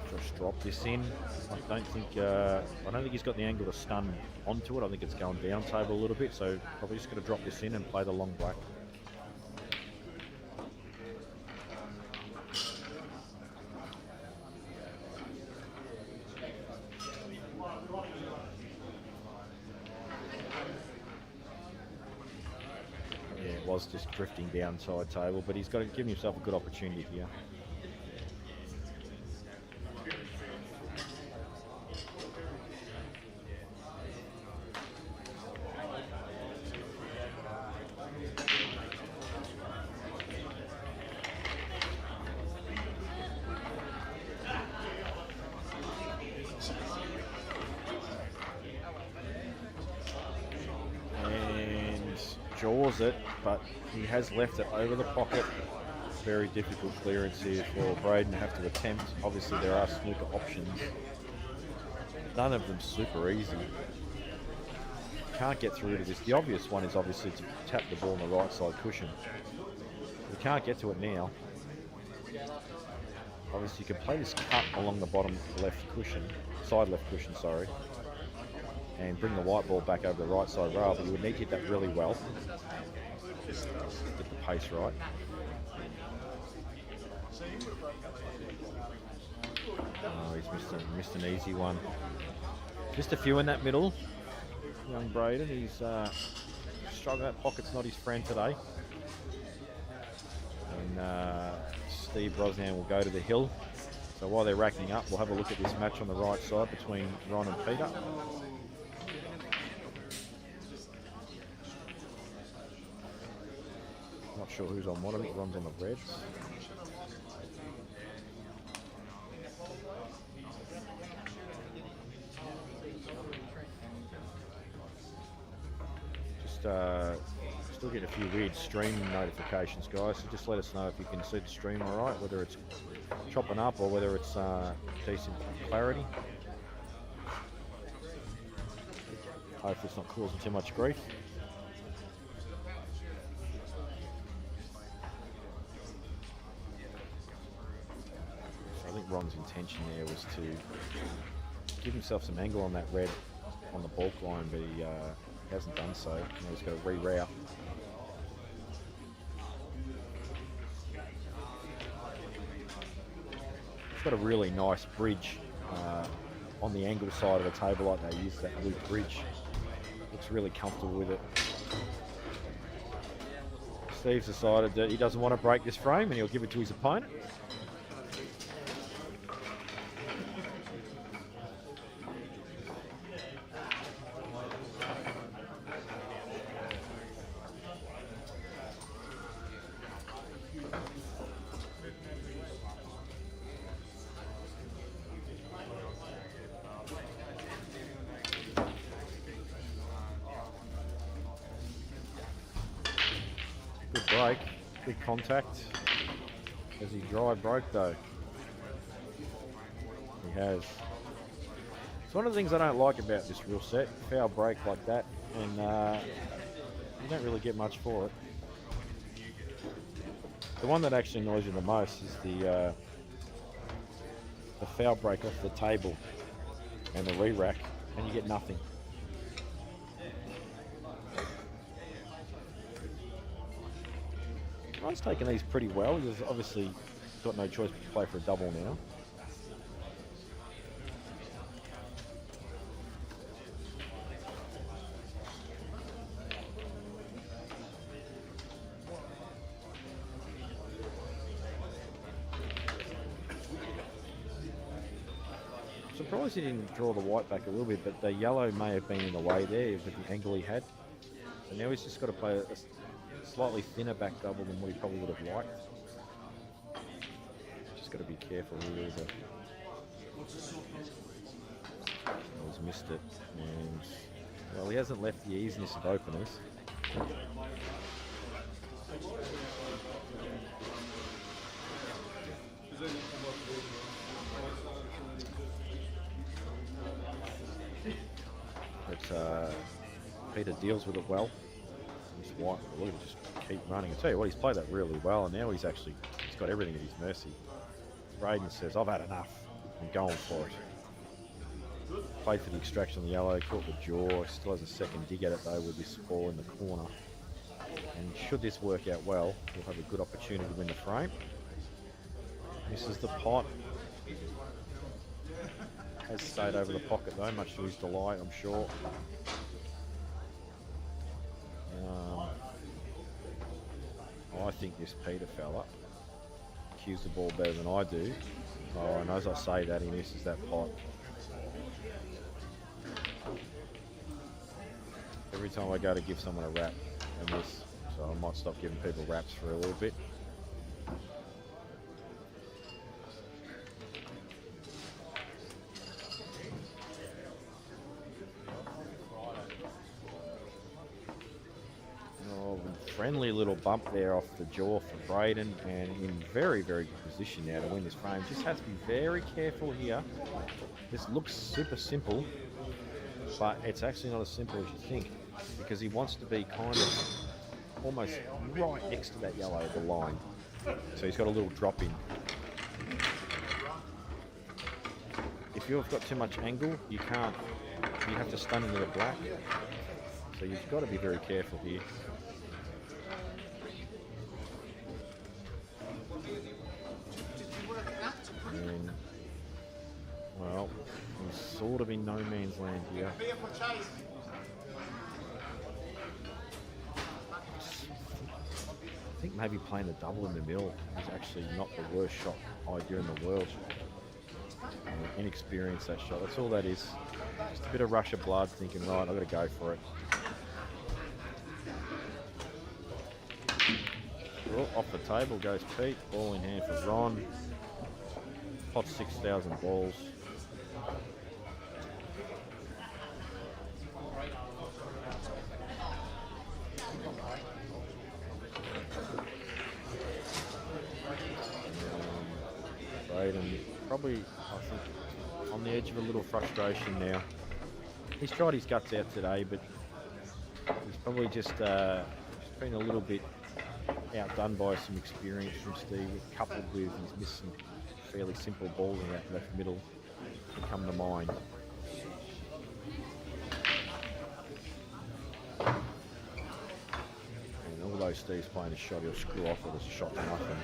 Just drop this in. I don't think he's got the angle to stun onto it. I think it's going down table a little bit, so probably just going to drop this in and play the long black. Was just drifting down side table, but he's got to give himself a good opportunity here. Jaws it, but he has left it over the pocket. Very difficult clearance here for Braden to have to attempt. Obviously there are snooker options. None of them super easy. Can't get through to this. The obvious one is obviously to tap the ball on the right side cushion. We can't get to it now. Obviously you can play this cut along the bottom left cushion, side left cushion, sorry, and bring the white ball back over the right side rail, but you would need to hit that really well. Get the pace right. Oh, he's missed an easy one. Just a few in that middle. Young Braden, he's struggling. That pocket's not his friend today. And Steve Brosnan will go to the hill. So while they're racking up, we'll have a look at this match on the right side between Ron and Peter. Not sure who's on what. I think Ron's on the reds. Still getting a few weird stream notifications, guys. So just let us know if you can see the stream all right, whether it's chopping up or whether it's decent clarity. Hopefully it's not causing too much grief. I think Ron's intention there was to give himself some angle on that red on the bulk line, but he hasn't done so. Now he's got to reroute. He's got a really nice bridge on the angle side of the table, like they use that loop bridge. Looks really comfortable with it. Steve's decided that he doesn't want to break this frame and he'll give it to his opponent. Good break, big contact. Has he dry broke though? He has. It's one of the things I don't like about this rule set. Foul break like that, and you don't really get much for it. The one that actually annoys you the most is the foul break off the table and the re-rack, and you get nothing. Ron's taking these pretty well. He's obviously got no choice but to play for a double now. Surprised he didn't draw the white back a little bit, but the yellow may have been in the way there with the angle he had. So now he's just got to play a slightly thinner back double than what he probably would have liked. Just got to be careful here. He's missed it, and well, he hasn't left the easiness of openers. But Peter deals with it well. He's white. Look at him just keep running. I tell you what, he's played that really well, and now he's got everything at his mercy. Braden says, "I've had enough. I'm going for it." Played for the extraction on the yellow, caught the jaw. Still has a second dig at it though with this ball in the corner. And should this work out well, he'll have a good opportunity to win the frame. Misses the pot. Has stayed over the pocket though, much to his delight, I'm sure. I think this Peter fella cues the ball better than I do. Oh, and as I say that, he misses that pot. Every time I go to give someone a rap, I miss. So I might stop giving people raps for a little bit. Friendly little bump there off the jaw for Braden, and in very, very good position now to win this frame. Just has to be very careful here. This looks super simple, but it's actually not as simple as you think, because he wants to be kind of almost right next to that yellow, the line. So he's got a little drop in. If you've got too much angle, you can't. You have to stun into the black. So you've got to be very careful here. And, well, he's sort of in no man's land here. I think maybe playing the double in the middle is actually not the worst shot idea in the world. Inexperienced, that shot, that's all that is. Just a bit of rush of blood, thinking, right, I've got to go for it. Well, off the table goes Pete, ball in hand for Ron. Pot 6,000 balls. Braden probably, I think, on the edge of a little frustration now. He's tried his guts out today, but he's probably just been a little bit outdone by some experience from Steve, coupled with he's missed some fairly simple balls in that left middle that come to mind. And although Steve's playing a shot, he'll screw off with a shot to nothing.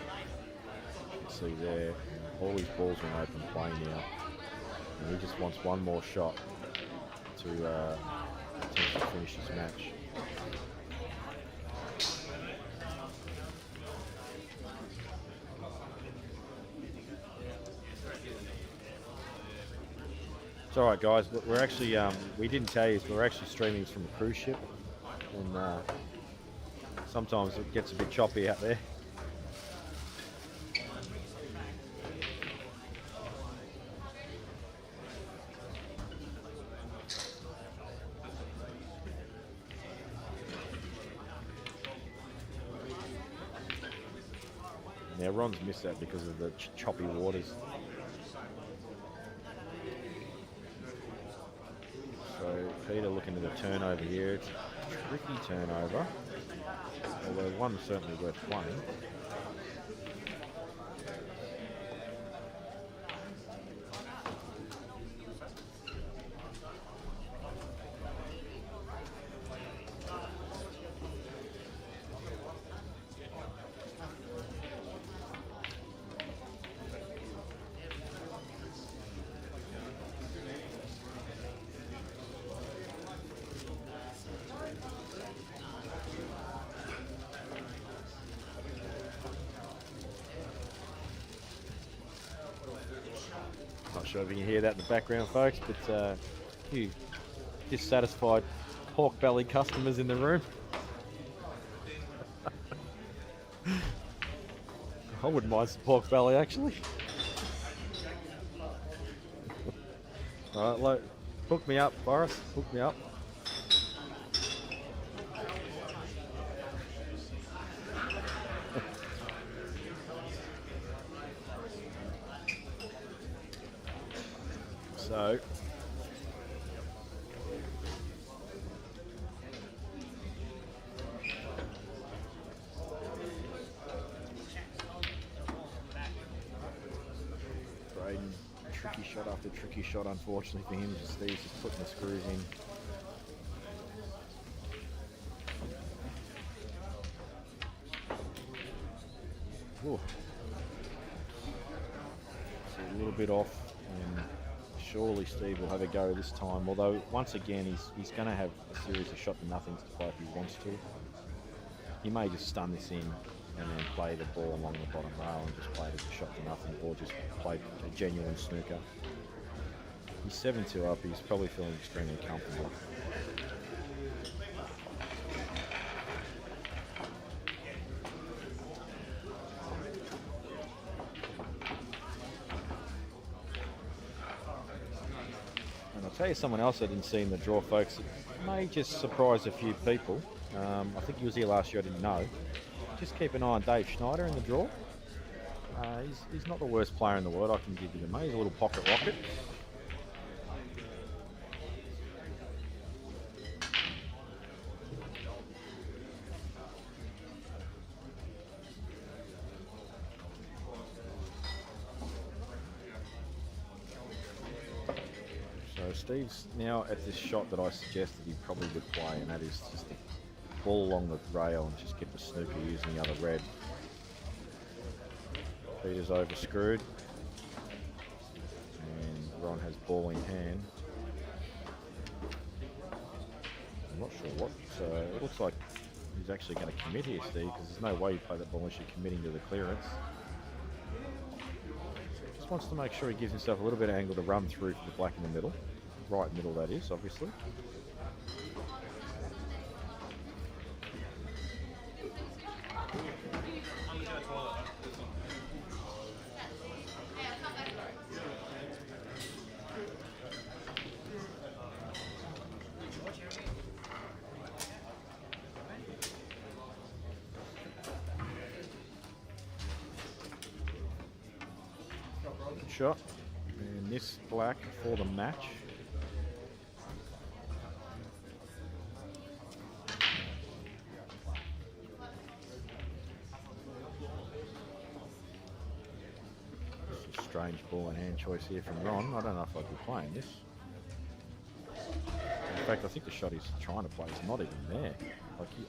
You can see there, all his balls are in open play now. And he just wants one more shot to potentially finish his match. It's all right, guys. But we're actually we didn't tell you, we're actually streaming this from a cruise ship, and sometimes it gets a bit choppy out there. Now Ron's missed that because of the choppy waters. So Peter looking at the turnover here. It's a tricky turnover, although one certainly worth playing. Not sure if you can hear that in the background, folks, but a few dissatisfied pork belly customers in the room. I wouldn't mind some pork belly, actually. All right, hook me up, Boris. Hook me up. So, Braden, tricky shot after tricky shot, unfortunately for him. Steve's just putting the screws in. Ooh. So a little bit off, and surely Steve will have a go this time. Although once again he's going to have a series of shot to nothings to play if he wants to. He may just stun this in and then play the ball along the bottom rail and just play it as a shot to nothing, or just play a genuine snooker. He's 7-2 up. He's probably feeling extremely comfortable. I'll tell you someone else I didn't see in the draw, folks. It may just surprise a few people. I think he was here last year, I didn't know. Just keep an eye on Dave Schneider in the draw. He's not the worst player in the world, I can give you the mate. He's a little pocket rocket. So Steve's now at this shot that I suggested he probably would play, and that is just the ball along the rail and just get the snooker using the other red. Peter's overscrewed, and Ron has ball in hand. I'm not sure what, it looks like he's actually going to commit here, Steve, because there's no way you play that ball unless you're committing to the clearance. Just wants to make sure he gives himself a little bit of angle to run through for the black in the middle. Right middle, that is, obviously. Good shot. And this black for the match. Strange ball and hand choice here from Ron. I don't know if I'd be playing this. In fact, I think the shot he's trying to play is not even there.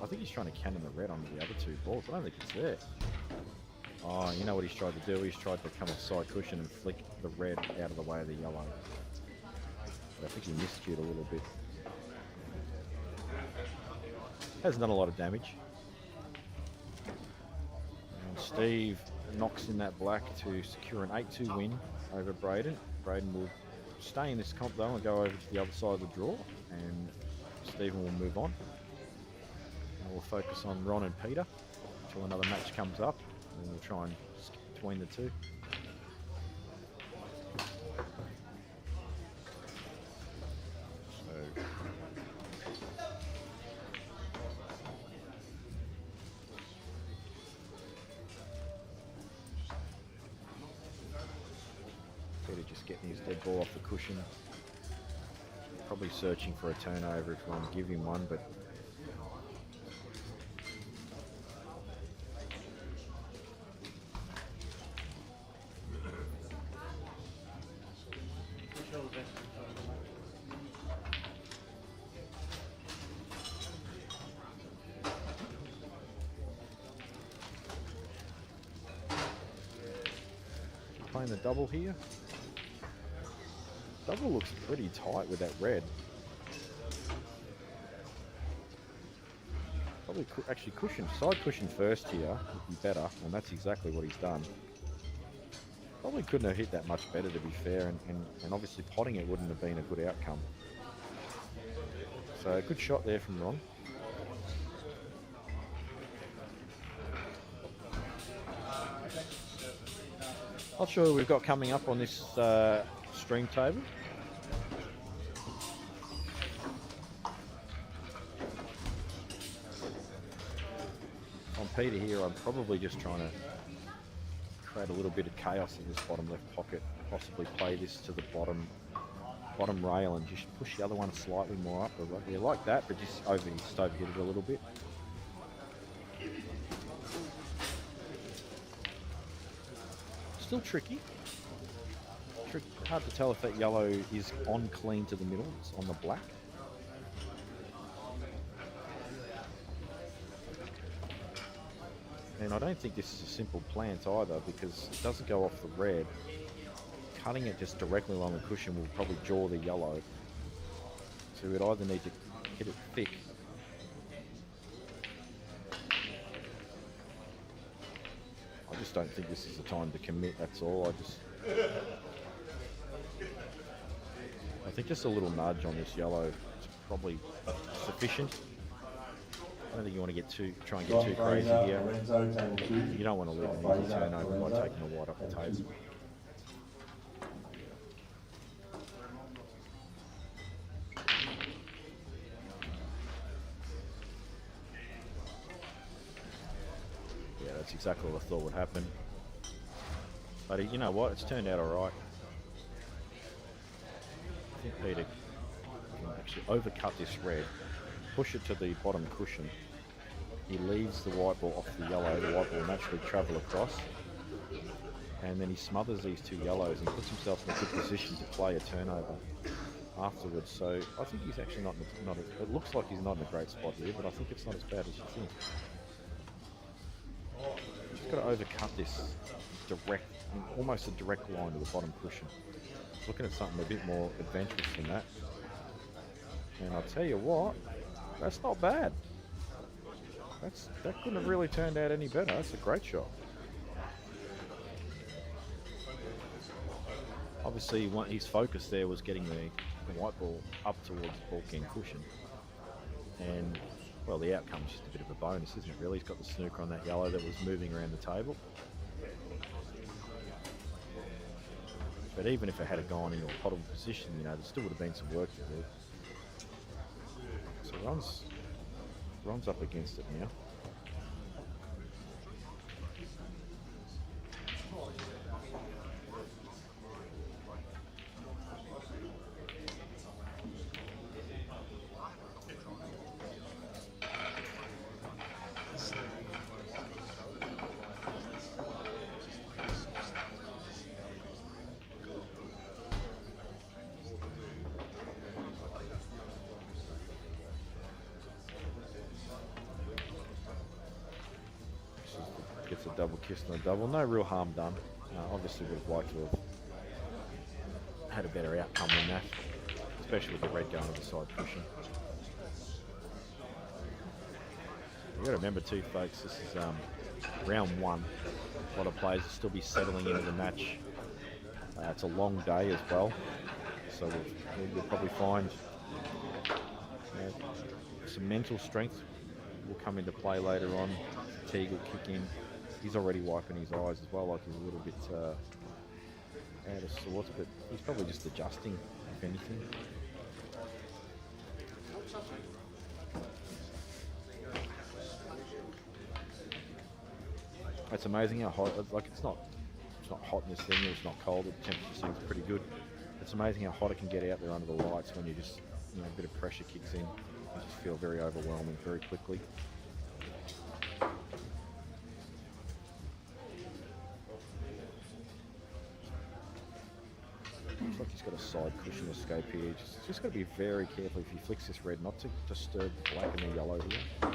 I think he's trying to cannon the red onto the other two balls. I don't think it's there. Oh, you know what he's tried to do? He's tried to come off side cushion and flick the red out of the way of the yellow. But I think he miscued a little bit. Hasn't done a lot of damage. And Steve knocks in that black to secure an 8-2 win over Braden. Braden will stay in this comp though and go over to the other side of the draw, and Stephen will move on. And we'll focus on Ron and Peter until another match comes up, and we'll try and skip between the two. Peter just getting his dead ball off the cushion. Probably searching for a turnover if we want to give him one, but playing the double here. Double looks pretty tight with that red. Probably actually side cushion first here would be better, and that's exactly what he's done. Probably couldn't have hit that much better, to be fair, and obviously potting it wouldn't have been a good outcome. So a good shot there from Ron. Not sure what we've got coming up on this stream table. On Peter here, I'm probably just trying to create a little bit of chaos in this bottom left pocket. Possibly play this to the bottom rail and just push the other one slightly more up. Yeah, like that, but just overhit it a little bit. Still tricky. Hard to tell if that yellow is on clean to the middle. It's on the black. And I don't think this is a simple plant either, because it doesn't go off the red. Cutting it just directly along the cushion will probably jaw the yellow. So we'd either need to hit it thick. I just don't think this is the time to commit, that's all. I think just a little nudge on this yellow is probably sufficient. I don't think you want to try and get too crazy here. You don't want to leave an easy turnover by taking a white off the table. Yeah, that's exactly what I thought would happen. But you know what? It's turned out all right. I think Peter can actually overcut this red, push it to the bottom cushion. He leaves the white ball off the yellow. The white ball will naturally travel across. And then he smothers these two yellows and puts himself in a good position to play a turnover afterwards. So I think he's actually it looks like he's not in a great spot here, but I think it's not as bad as you think. Just got to overcut this almost a direct line to the bottom cushion. Looking at something a bit more adventurous than that. And I'll tell you what, that's not bad. That couldn't have really turned out any better. That's a great shot. Obviously, his focus there was getting the white ball up towards the ball-king cushion. And, well, the outcome's just a bit of a bonus, isn't it, really? He's got the snooker on that yellow that was moving around the table. But even if it had gone into a potable position, there still would have been some work to do. So Ron's up against it now. Gets a double kiss and a double. No real harm done. Obviously would have liked to have had a better outcome than that, especially with the red going to the side cushion. You've got to remember too, folks, this is round one. A lot of players will still be settling into the match. It's a long day as well. So we'll probably find some mental strength will come into play later on. Fatigue will kick in. He's already wiping his eyes as well, like he's a little bit out of sorts, but he's probably just adjusting, if anything. It's amazing how hot, like it's not hot in this thing, it's not cold, the temperature seems pretty good. It's amazing how hot it can get out there under the lights when you just, a bit of pressure kicks in. You just feel very overwhelming very quickly. Looks like he's got a side cushion escape here. Just got to be very careful if he flicks this red not to disturb the black and the yellow here.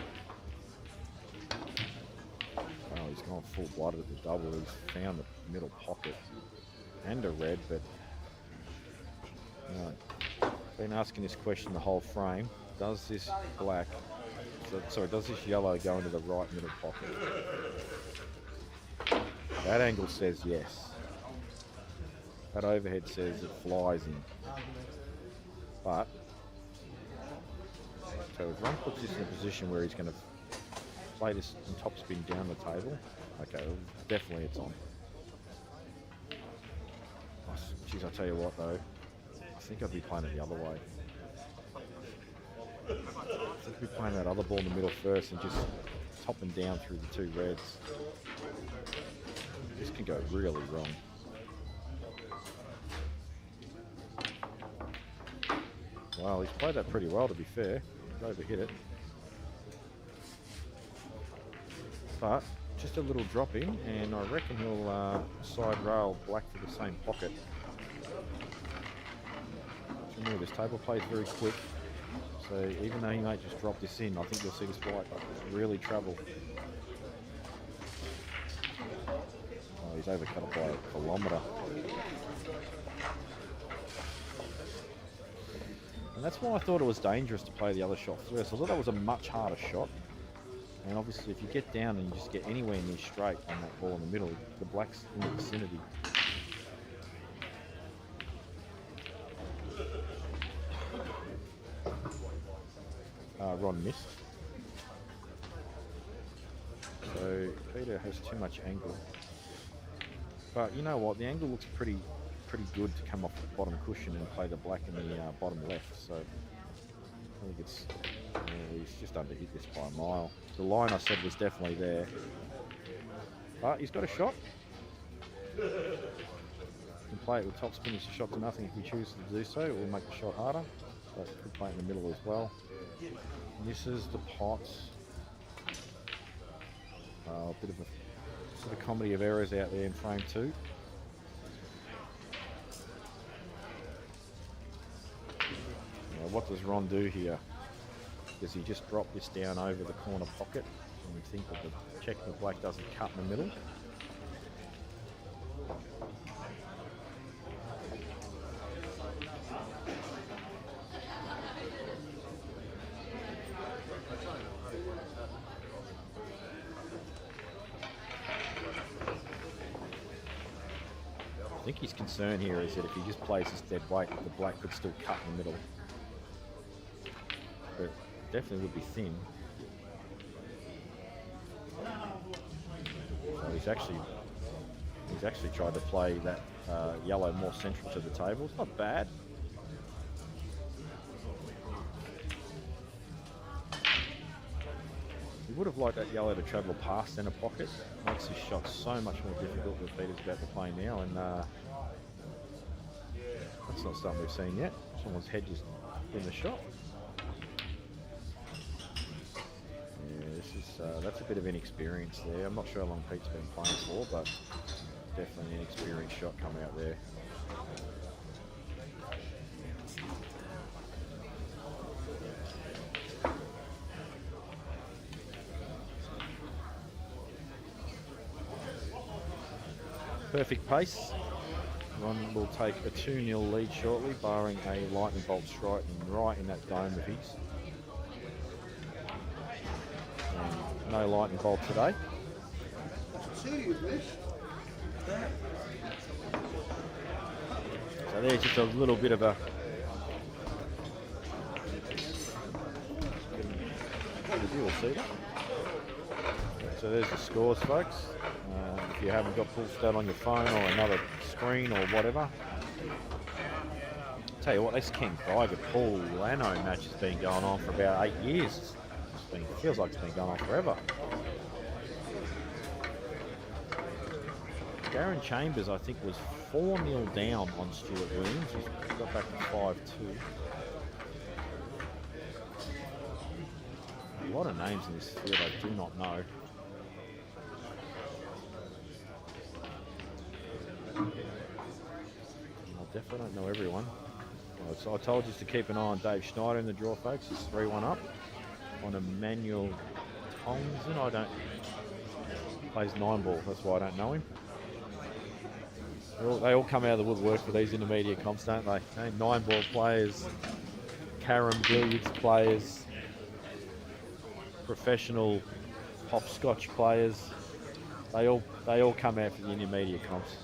Oh, he's gone full-blooded at the double. He's found the middle pocket and a red, but been asking this question the whole frame. Does this black, does this yellow go into the right middle pocket? That angle says yes. That overhead says it flies in. But, so if Ron puts this in a position where he's going to play this in top spin down the table, okay, well, definitely it's on. Geez, I'll tell you what though, I think I'd be playing it the other way. I think I'd be playing that other ball in the middle first and just topping down through the two reds. This can go really wrong. Well, he's played that pretty well, to be fair. He's overhit it. But just a little drop in, and I reckon he'll side rail black for the same pocket. Remember, this table plays very quick, so even though he might just drop this in, I think you'll see this white really travel. Oh, he's overcut it by a kilometre. And that's why I thought it was dangerous to play the other shot first. I thought that was a much harder shot. And obviously if you get down and you just get anywhere near straight on that ball in the middle, the black's in the vicinity. Ron missed. So Peter has too much angle. But you know what, the angle looks pretty good to come off the bottom cushion and play the black in the bottom left. So I think it's, he's just underhit this by a mile. The line I said was definitely there. But he's got a shot. You can play it with top spin, it's a shot to nothing if he chooses to do so. It will make the shot harder. But could play it in the middle as well. Misses the pots. A bit of a sort of comedy of errors out there in frame two. Now, what does Ron do here? Does he just drop this down over the corner pocket and we think that the check the black doesn't cut in the middle? I think his concern here is that if he just plays this dead weight, the black could still cut in the middle. But definitely would be thin. So he's actually tried to play that yellow more central to the table. It's not bad. He would have liked that yellow to travel past centre pocket. Makes his shot so much more difficult than Peter's about to play now, and that's not something we've seen yet. Someone's head just in the shot. Yeah, that's a bit of inexperience there. I'm not sure how long Pete's been playing for, but definitely an inexperienced shot coming out there. Perfect pace. Ron will take a 2-0 lead shortly, barring a lightning bolt strike right in that dome of his. And no lightning bolt today. So there's just a little bit of a you'll see that. So there's the scores, folks. If you haven't got full stat on your phone or another screen or whatever. Tell you what, this Ken Geiger Paul Lano match has been going on for about 8 years. It feels like it's been going on forever. Darren Chambers, I think, was 4-0 down on Stuart Williams. He's got back to 5-2. A lot of names in this field I do not know. I definitely don't know everyone. So I told you to keep an eye on Dave Schneider in the draw, folks. He's 3-1 up on Emmanuel Townsend. Plays 9-ball, that's why I don't know him. They all come out of the woodwork for these intermediate comps, don't they? 9-ball players, carom billiards players, professional hopscotch players. They all come out for the intermediate comps.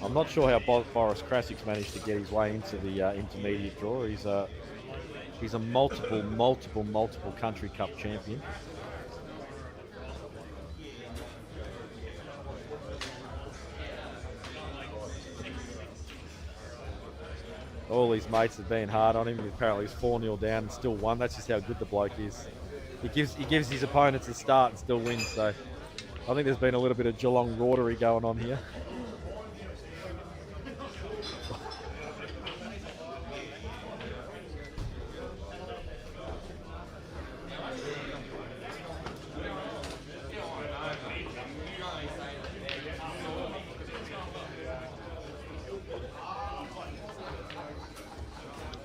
I'm not sure how Boris Krasik's managed to get his way into the intermediate draw. He's a multiple country cup champion. All his mates have been hard on him. Apparently he's 4-0 down and still won. That's just how good the bloke is. He gives his opponents a start and still wins. So I think there's been a little bit of Geelong Rotary going on here.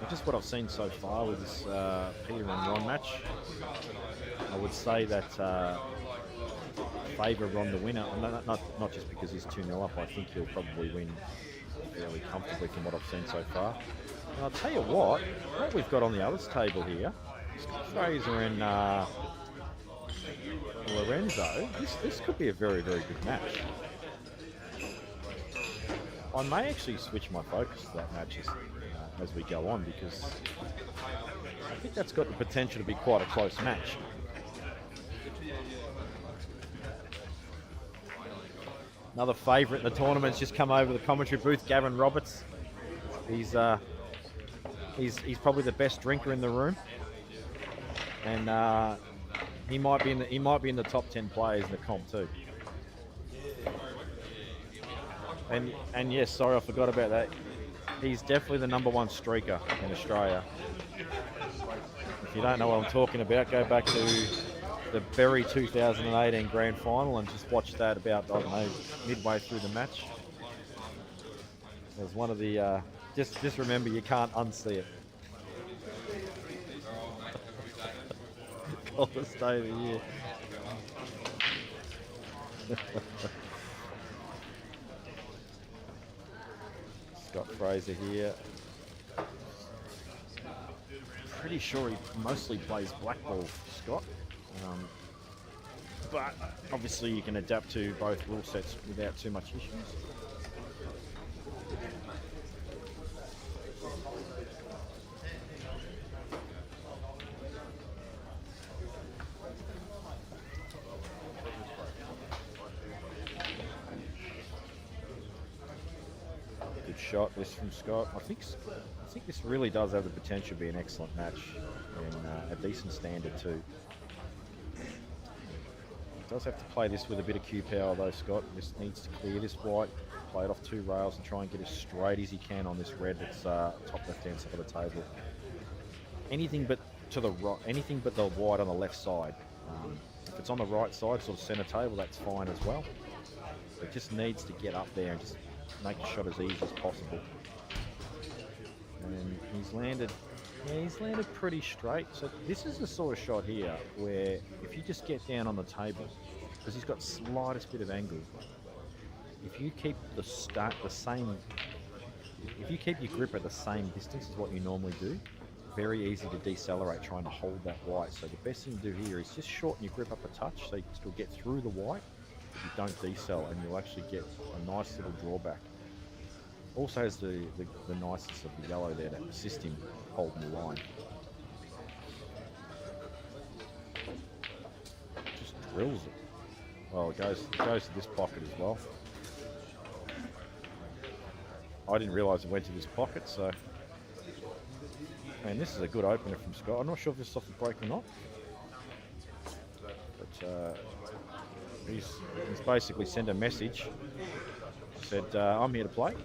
Just what I've seen so far with this Peter and Ron match, I would say that favour Ron the winner. Not just because he's 2-0 up. I think he'll probably win fairly comfortably from what I've seen so far. And I'll tell you what we've got on the others table here, Scott Fraser and Lorenzo. This could be a very, very good match. I may actually switch my focus to that match as we go on, because I think that's got the potential to be quite a close match. Another favourite in the tournament's just come over the commentary booth, Gavin Roberts. He's probably the best drinker in the room, and he might be in the top 10 players in the comp too. And yes, sorry, I forgot about that. He's definitely the #1 streaker in Australia. If you don't know what I'm talking about, go back to the Berry 2018 Grand Final and just watch that about, I don't know, midway through the match. It was one of the, just remember, you can't unsee it. Coldest day of the year. Scott Fraser here. Pretty sure he mostly plays black ball, Scott. But obviously you can adapt to both rule sets without too much issues. Shot this from Scott. I think this really does have the potential to be an excellent match and a decent standard too. Does have to play this with a bit of cue power though, Scott. Just needs to clear this white, play it off 2 rails and try and get as straight as he can on this red that's top left-hand side of the table. Anything but to the right, anything but the white on the left side. If it's on the right side, sort of centre table, that's fine as well. It just needs to get up there and just make the shot as easy as possible. And he's landed pretty straight. So this is the sort of shot here where if you just get down on the table, because he's got slightest bit of angle, if you keep if you keep your grip at the same distance as what you normally do, very easy to decelerate trying to hold that white. So the best thing to do here is just shorten your grip up a touch so you can still get through the white, but you don't decel, and you'll actually get a nice little drawback. Also has the nicest of the yellow there to assist him holding the line. Just drills it. Well, it goes to this pocket as well. I didn't realise it went to this pocket, so... Man, this is a good opener from Scott. I'm not sure if this is off the break or not. But he's basically sent a message. Said, I'm here to play.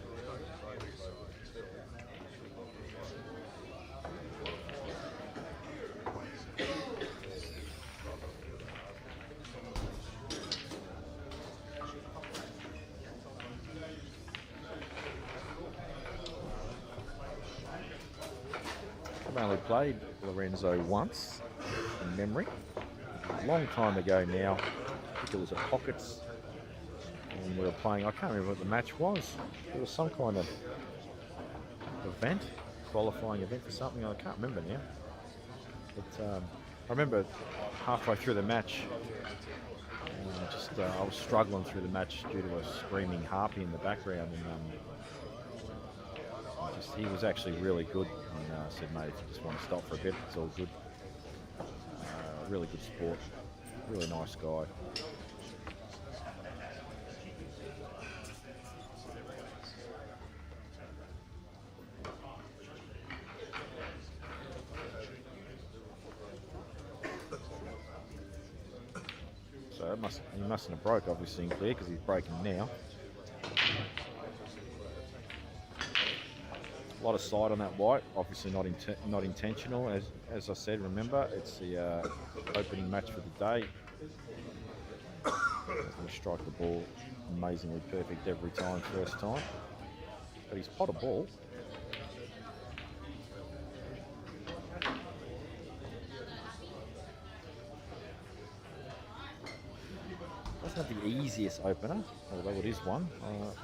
I've only played Lorenzo once in memory, a long time ago now. I think it was at Pockets, and we were playing. I can't remember what the match was. It was some kind of event, qualifying event for something. I can't remember now. But I remember halfway through the match, I was struggling through the match due to a screaming harpy in the background, and he was actually really good. And I said, mate, if you just want to stop for a bit, it's all good. Really good sport. Really nice guy. So he mustn't have broke, obviously, in clear, because he's breaking now. A lot of side on that white, obviously not intentional. As I said, remember, it's the opening match for the day. He's going to strike the ball amazingly perfect every time, first time. But he's pot a ball. Doesn't have the easiest opener, although it is one.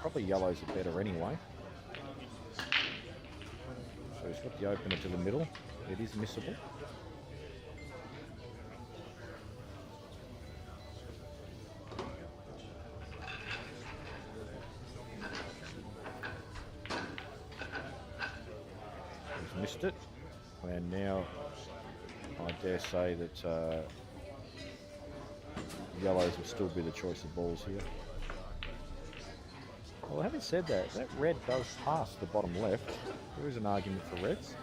Probably yellows are better anyway. So he's got the opener to the middle. It is missable. He's missed it. And now I dare say that yellows will still be the choice of balls here. Well, having said that, that red does pass the bottom left. There is an argument for reds.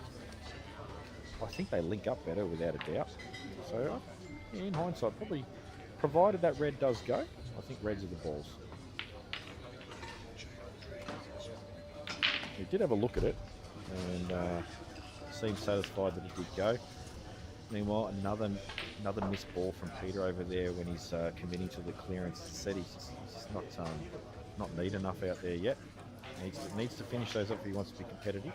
I think they link up better without a doubt. So, in hindsight, probably, provided that red does go, I think reds are the balls. He did have a look at it and seemed satisfied that it did go. Meanwhile, another missed ball from Peter over there when he's committing to the clearance. As I said, he's just not neat enough out there yet. Needs to finish those up if he wants to be competitive.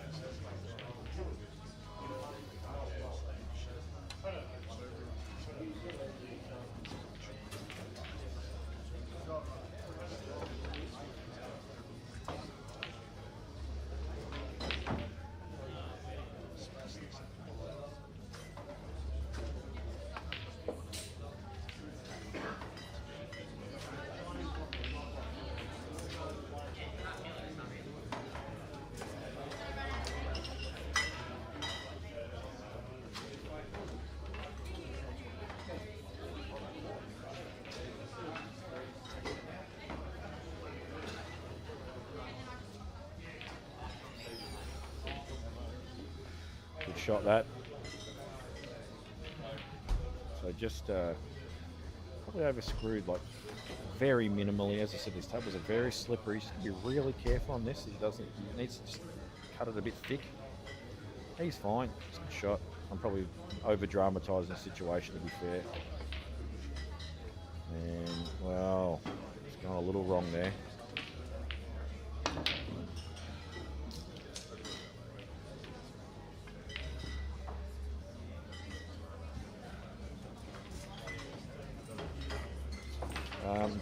Good shot that. So just probably over screwed like very minimally. As I said, these tables are very slippery, so be really careful on this. He needs to just cut it a bit thick. He's fine. It's a good shot. I'm probably over dramatising the situation, to be fair. And well, it's gone a little wrong there.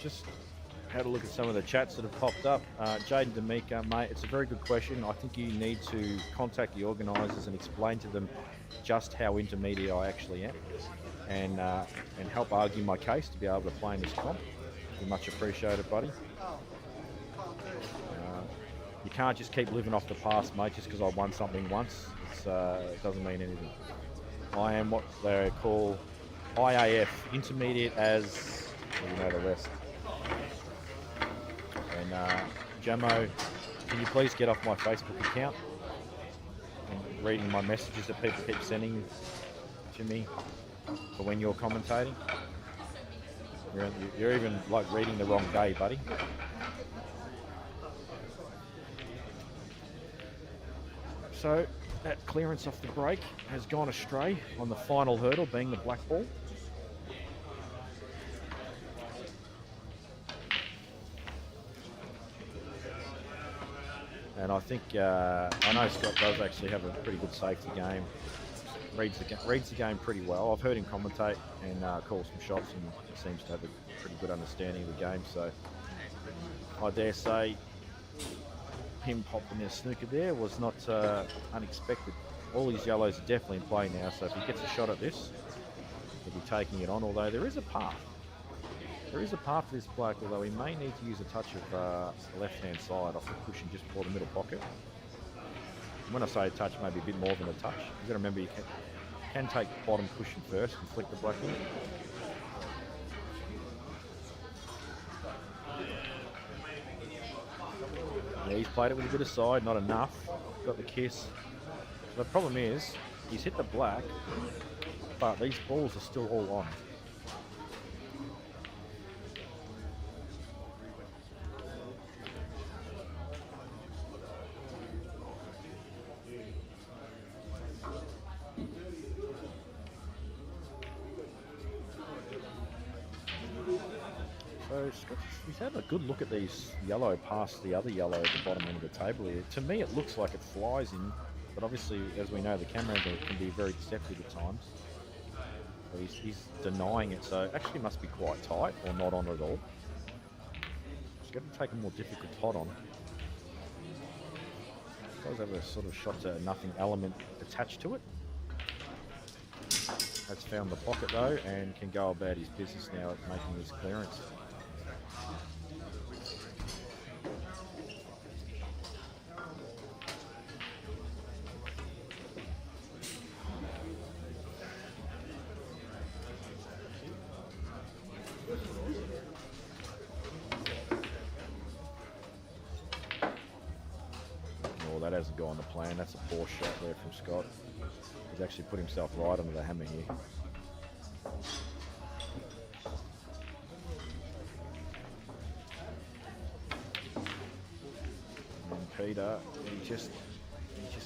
Just had a look at some of the chats that have popped up. Jaden D'Amica, mate, it's a very good question. I think you need to contact the organisers and explain to them just how intermediate I actually am, and help argue my case to be able to play in this comp. Be much appreciated, buddy. You can't just keep living off the past, mate, just because I won something once. It doesn't mean anything. I am what they call IAF, intermediate as, well, you know the rest. And Jamo, can you please get off my Facebook account and reading my messages that people keep sending to me for when you're commentating? You're even like reading the wrong day, buddy. So that clearance off the break has gone astray on the final hurdle, being the black ball. And I think, I know Scott does actually have a pretty good safety game. Reads the game pretty well. I've heard him commentate and call some shots, and he seems to have a pretty good understanding of the game. So I dare say him popping a snooker there was not unexpected. All his yellows are definitely in play now, so if he gets a shot at this, he'll be taking it on, although there is a path. There is a path for this black, although he may need to use a touch of the left-hand side off the cushion just before the middle pocket. And when I say a touch, maybe a bit more than a touch. You've got to remember you can take bottom cushion first and flick the black in. Yeah, he's played it with a bit of side, not enough. Got the kiss. The problem is, he's hit the black, but these balls are still all on. So he's had a good look at these yellow past the other yellow at the bottom end of the table here. To me, it looks like it flies in, but obviously, as we know, the camera angle can be very deceptive at times. But he's denying it, so it actually must be quite tight or not on at all. He's got to take a more difficult pot on. Does have a sort of shot to nothing element attached to it. Has found the pocket though, and can go about his business now at making this clearance. Oh, that hasn't gone to plan. That's a poor shot there from Scott. He's actually put himself right under the hammer here. And Peter, he just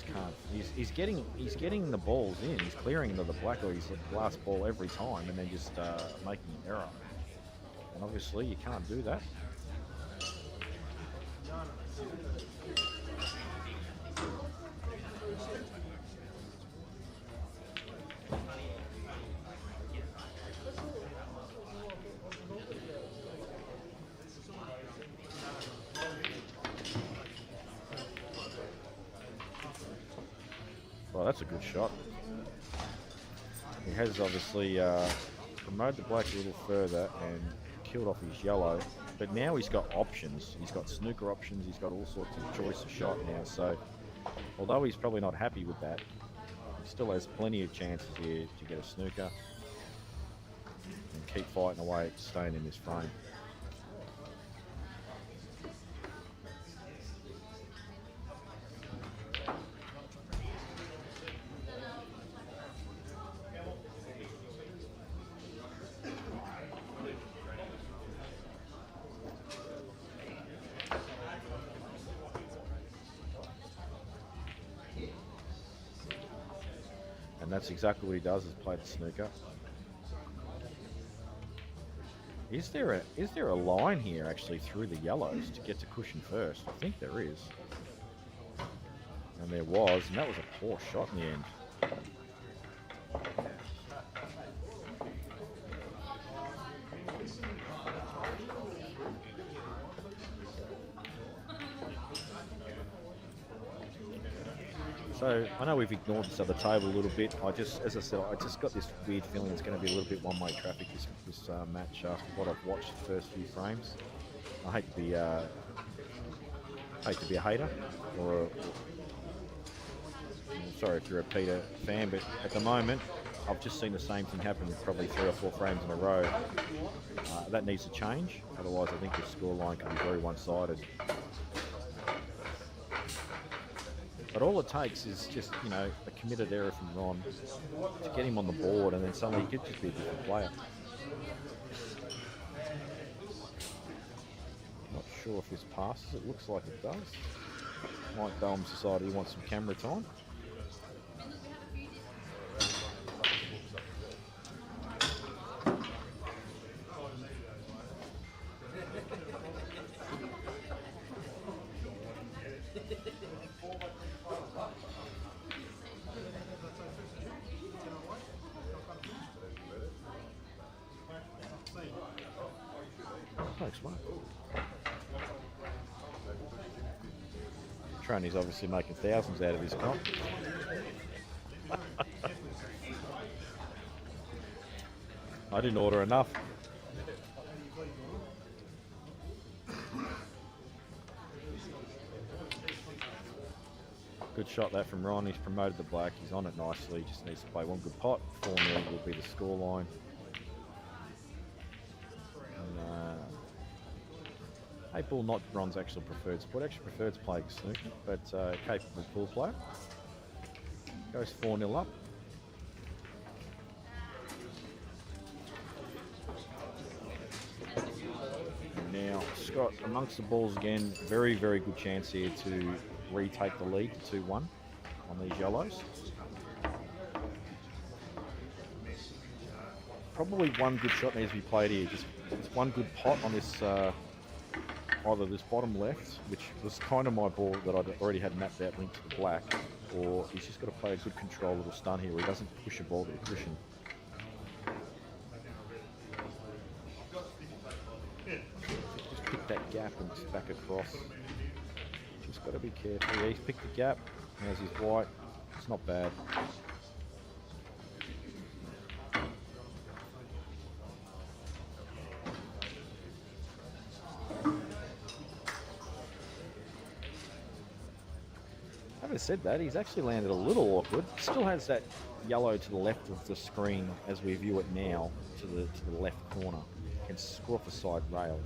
can't. He's getting the balls in. He's clearing into the black, or he's the last ball every time, and then just making an error. And obviously, you can't do that. Well, that's a good shot. He has obviously promoted the black a little further and killed off his yellow, but now he's got options. He's got snooker options, he's got all sorts of choice of shot now, so although he's probably not happy with that, he still has plenty of chances here to get a snooker and keep fighting away at staying in this frame. And that's exactly what he does, is play the snooker. Is there a line here actually through the yellows to get to cushion first? I think there is. And there was, and that was a poor shot in the end. So I know we've ignored this other table a little bit. As I said, I just got this weird feeling it's going to be a little bit one-way traffic this match after what I've watched the first few frames. I hate to be a hater, or sorry if you're a Peter fan, but at the moment I've just seen the same thing happen probably 3 or 4 frames in a row. That needs to change, otherwise I think the scoreline can be very one-sided. But all it takes is just, a committed error from Ron to get him on the board, and then suddenly he could just be a different player. Not sure if this passes. It looks like it does. Mike Bellham's decided he wants some camera time. Thanks, mate. Trony's obviously making thousands out of his comp. I didn't order enough. Good shot that from Ron. He's promoted the black. He's on it nicely. Just needs to play one good pot. 4-0 will be the scoreline. Eight ball, not Ron's actual preferred sport. Actually preferred to play snooker, but capable pool player. Goes 4-0 up. Now, Scott, amongst the balls again, very, very good chance here to retake the lead to 2-1 on these yellows. Probably one good shot needs to be played here. Just one good pot on this, either this bottom left, which was kind of my ball that I'd already had mapped out linked to the black, or he's just got to play a good control little stun here where he doesn't push a ball to the cushion. Just pick that gap and just back across. Just got to be careful. Yeah, he's picked the gap. There's his white. It's not bad. Having said that, he's actually landed a little awkward. Still has that yellow to the left of the screen as we view it now, to the left corner. Can score off the side rail.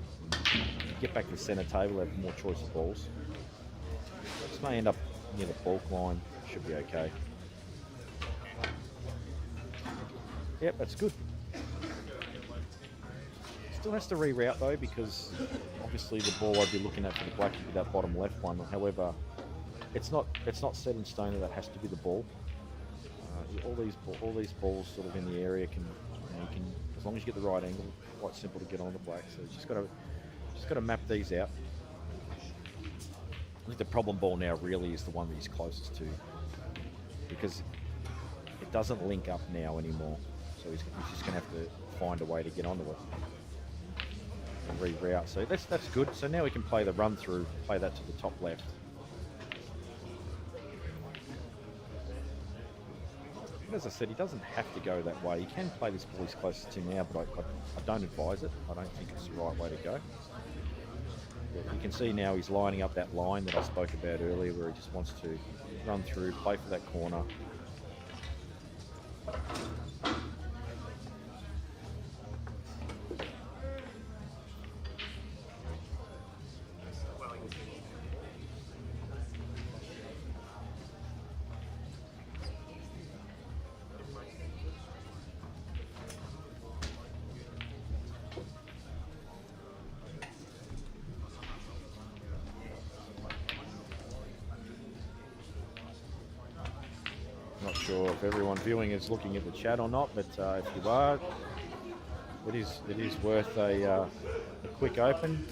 Get back to the centre table, have more choice of balls. This may end up near the bulk line. Should be okay. Yep, that's good. Still has to reroute though, because obviously the ball I'd be looking at for the black would be that bottom left one. However, it's not set in stone that has to be the ball. All these balls sort of in the area can, you can, as long as you get the right angle, quite simple to get on the black. So you just got to map these out. I think the problem ball now really is the one that he's closest to, because it doesn't link up now anymore. So he's just going to have to find a way to get onto it and reroute. So that's good. So now we can play the run through, play that to the top left. As I said, he doesn't have to go that way. He can play this ball he's closest to now, but I don't advise it. I don't think it's the right way to go. But you can see now he's lining up that line that I spoke about earlier, where he just wants to run through, play for that corner. Not sure if everyone viewing is looking at the chat or not, but if you are, it is worth a quick open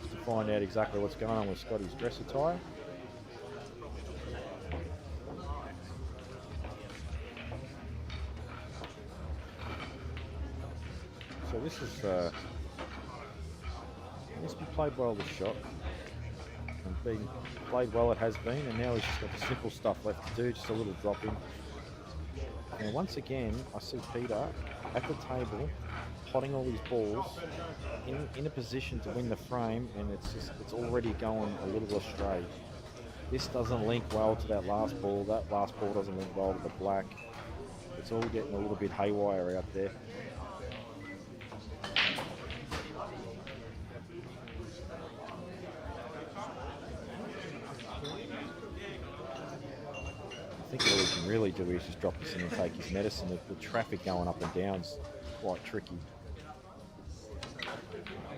to find out exactly what's going on with Scotty's dress attire. So this is needs to be played well, this shot. And being played well it has been, and now he's just got the simple stuff left to do, just a little drop in. Now once again, I see Peter at the table, potting all these balls in a position to win the frame, and it's already going a little astray. This doesn't link well to that last ball. That last ball doesn't link well to the black. It's all getting a little bit haywire out there. I think all he can really do is just drop this in and take his medicine. The traffic going up and down is quite tricky.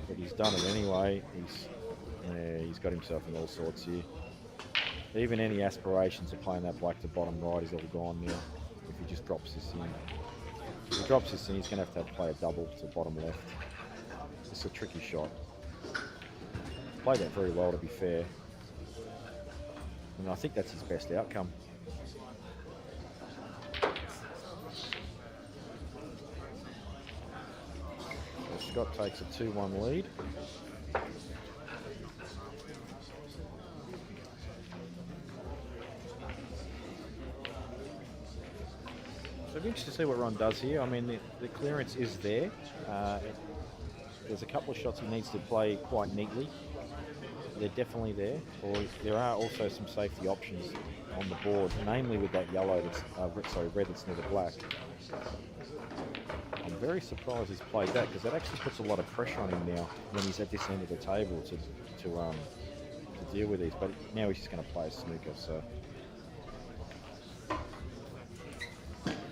But he's done it anyway. He's got himself in all sorts here. Even any aspirations of playing that black to bottom right is all gone now if he just drops this in. If he drops this in, he's going to have to play a double to bottom left. It's a tricky shot. Played that very well, to be fair. And I think that's his best outcome. So Scott takes a 2-1 lead. So it'll be interesting to see what Ron does here. I mean, the clearance is there. There's a couple of shots he needs to play quite neatly. They're definitely there. Or there are also some safety options on the board, namely with that yellow that's, red that's near the black. I'm very surprised he's played that, because that actually puts a lot of pressure on him now when he's at this end of the table to deal with these. But now he's just going to play a snooker, so.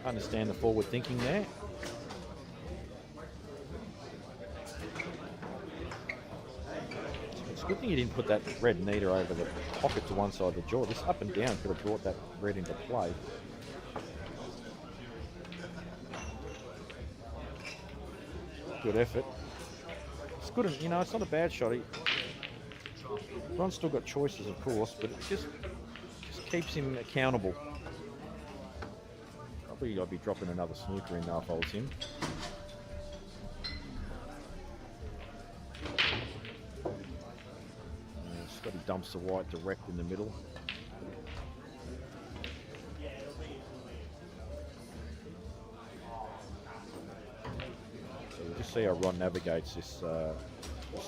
Understand the forward thinking there. It's a good thing you didn't put that red neater over the pocket to one side of the jaw. This up and down could have brought that red into play. Good effort. It's good, you know, it's not a bad shot. Ron's still got choices, of course, but it just keeps him accountable. Probably I'd be dropping another snooker in now if I was him. Scotty dumps the white direct in the middle. So we'll just see how Ron navigates this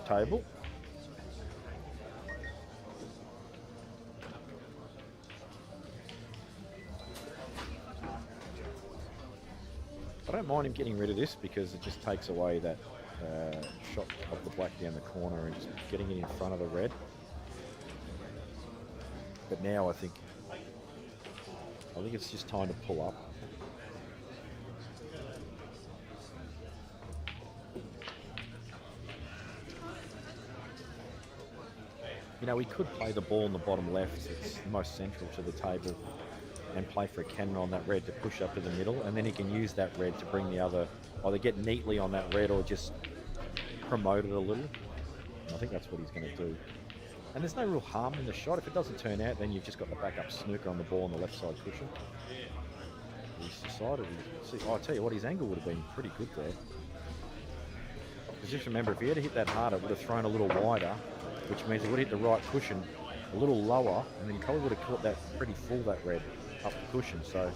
table. I don't mind him getting rid of this because it just takes away that shot of the black down the corner and just getting it in front of the red. But now I think it's just time to pull up. You know, we could play the ball in the bottom left. It's most central to the table. And play for a cannon on that red to push up to the middle, and then he can use that red to bring the other, either get neatly on that red or just promote it a little. And I think that's what he's going to do. And there's no real harm in the shot. If it doesn't turn out, then you've just got the backup snooker on the ball on the left side cushion. He's decided, I tell you what, his angle would have been pretty good there. Because just remember, if he had hit that harder, it would have thrown a little wider, which means it would have hit the right cushion a little lower, and then he probably would have caught that pretty full, that red, up the cushion. So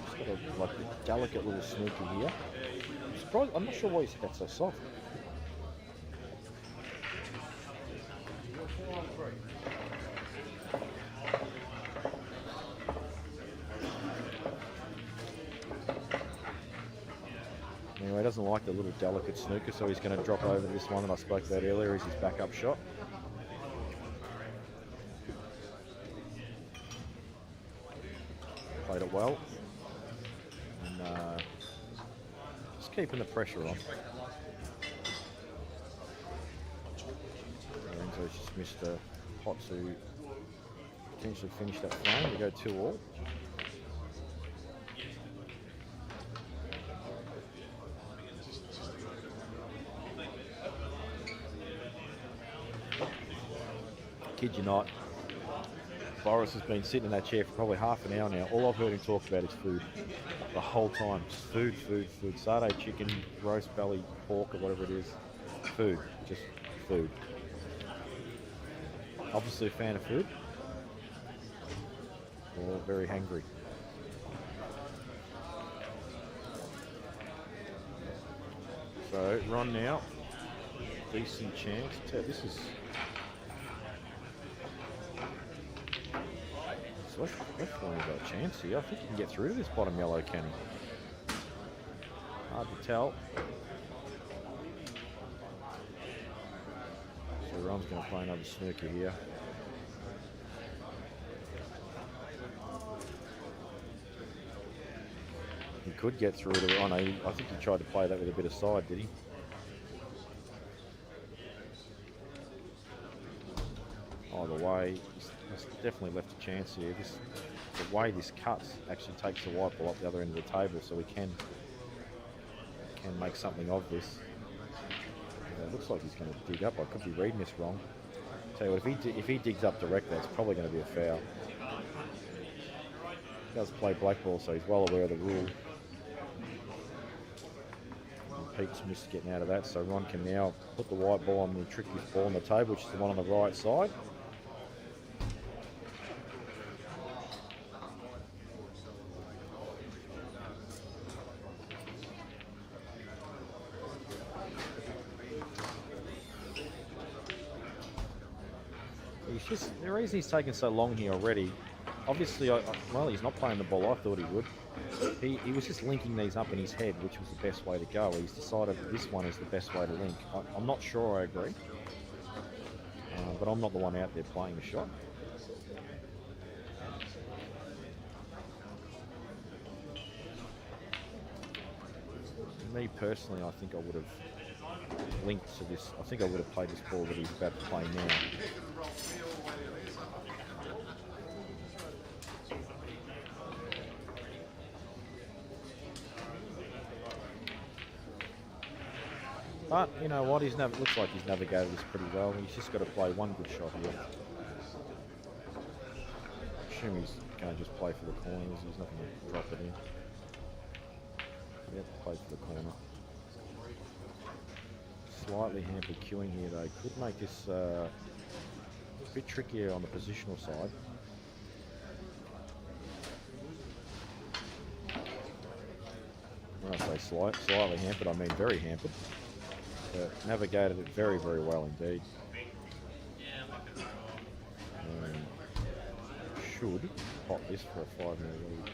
just got a delicate little snooker here. I'm not sure why he's that so soft. Anyway, he doesn't like the little delicate snooker, so he's going to drop over to this one that I spoke about earlier as his backup shot. Played it well. And just keeping the pressure on. Lorenzo's just missed a pot to potentially finish that frame. We go 2-all. Kid you not, Boris has been sitting in that chair for probably half an hour now. All I've heard him talk about is food. The whole time. Just food, food, food. Sardine chicken, roast belly, pork or whatever it is. Food. Just food. Obviously a fan of food. Or very hungry. So Ron now. Decent chance. This is... Definitely got a chance here. I think you can get through to this bottom yellow, can he? Hard to tell. So Ron's going to play another snooker here. He could get through to... Oh no, I think he tried to play that with a bit of side, did he? Either way, he's definitely left a chance here. The way this cuts actually takes the white ball up the other end of the table, so we can make something of this. It looks like he's going to dig up. I could be reading this wrong. Tell you what, if he digs up directly, it's probably going to be a foul. He does play black ball, so he's well aware of the rule. And Pete's missed getting out of that, so Ron can now put the white ball on the trickiest ball on the table, which is the one on the right side. The reason he's taken so long here already, obviously, well, he's not playing the ball I thought he would. He was just linking these up in his head, which was the best way to go. He's decided that this one is the best way to link. I'm not sure I agree, but I'm not the one out there playing the shot. Me personally, I think I would have linked to this. I think I would have played this ball that he's about to play now. But, you know what, looks like he's navigated this pretty well. He's just got to play one good shot here. I assume he's going to just play for the corners. He's not going to drop it in. Yep, play for the corner. Slightly hampered queuing here, though. Could make this a bit trickier on the positional side. When I say slightly hampered, I mean very hampered. Navigated it very, very well indeed. And should pot this for a 5-0 lead.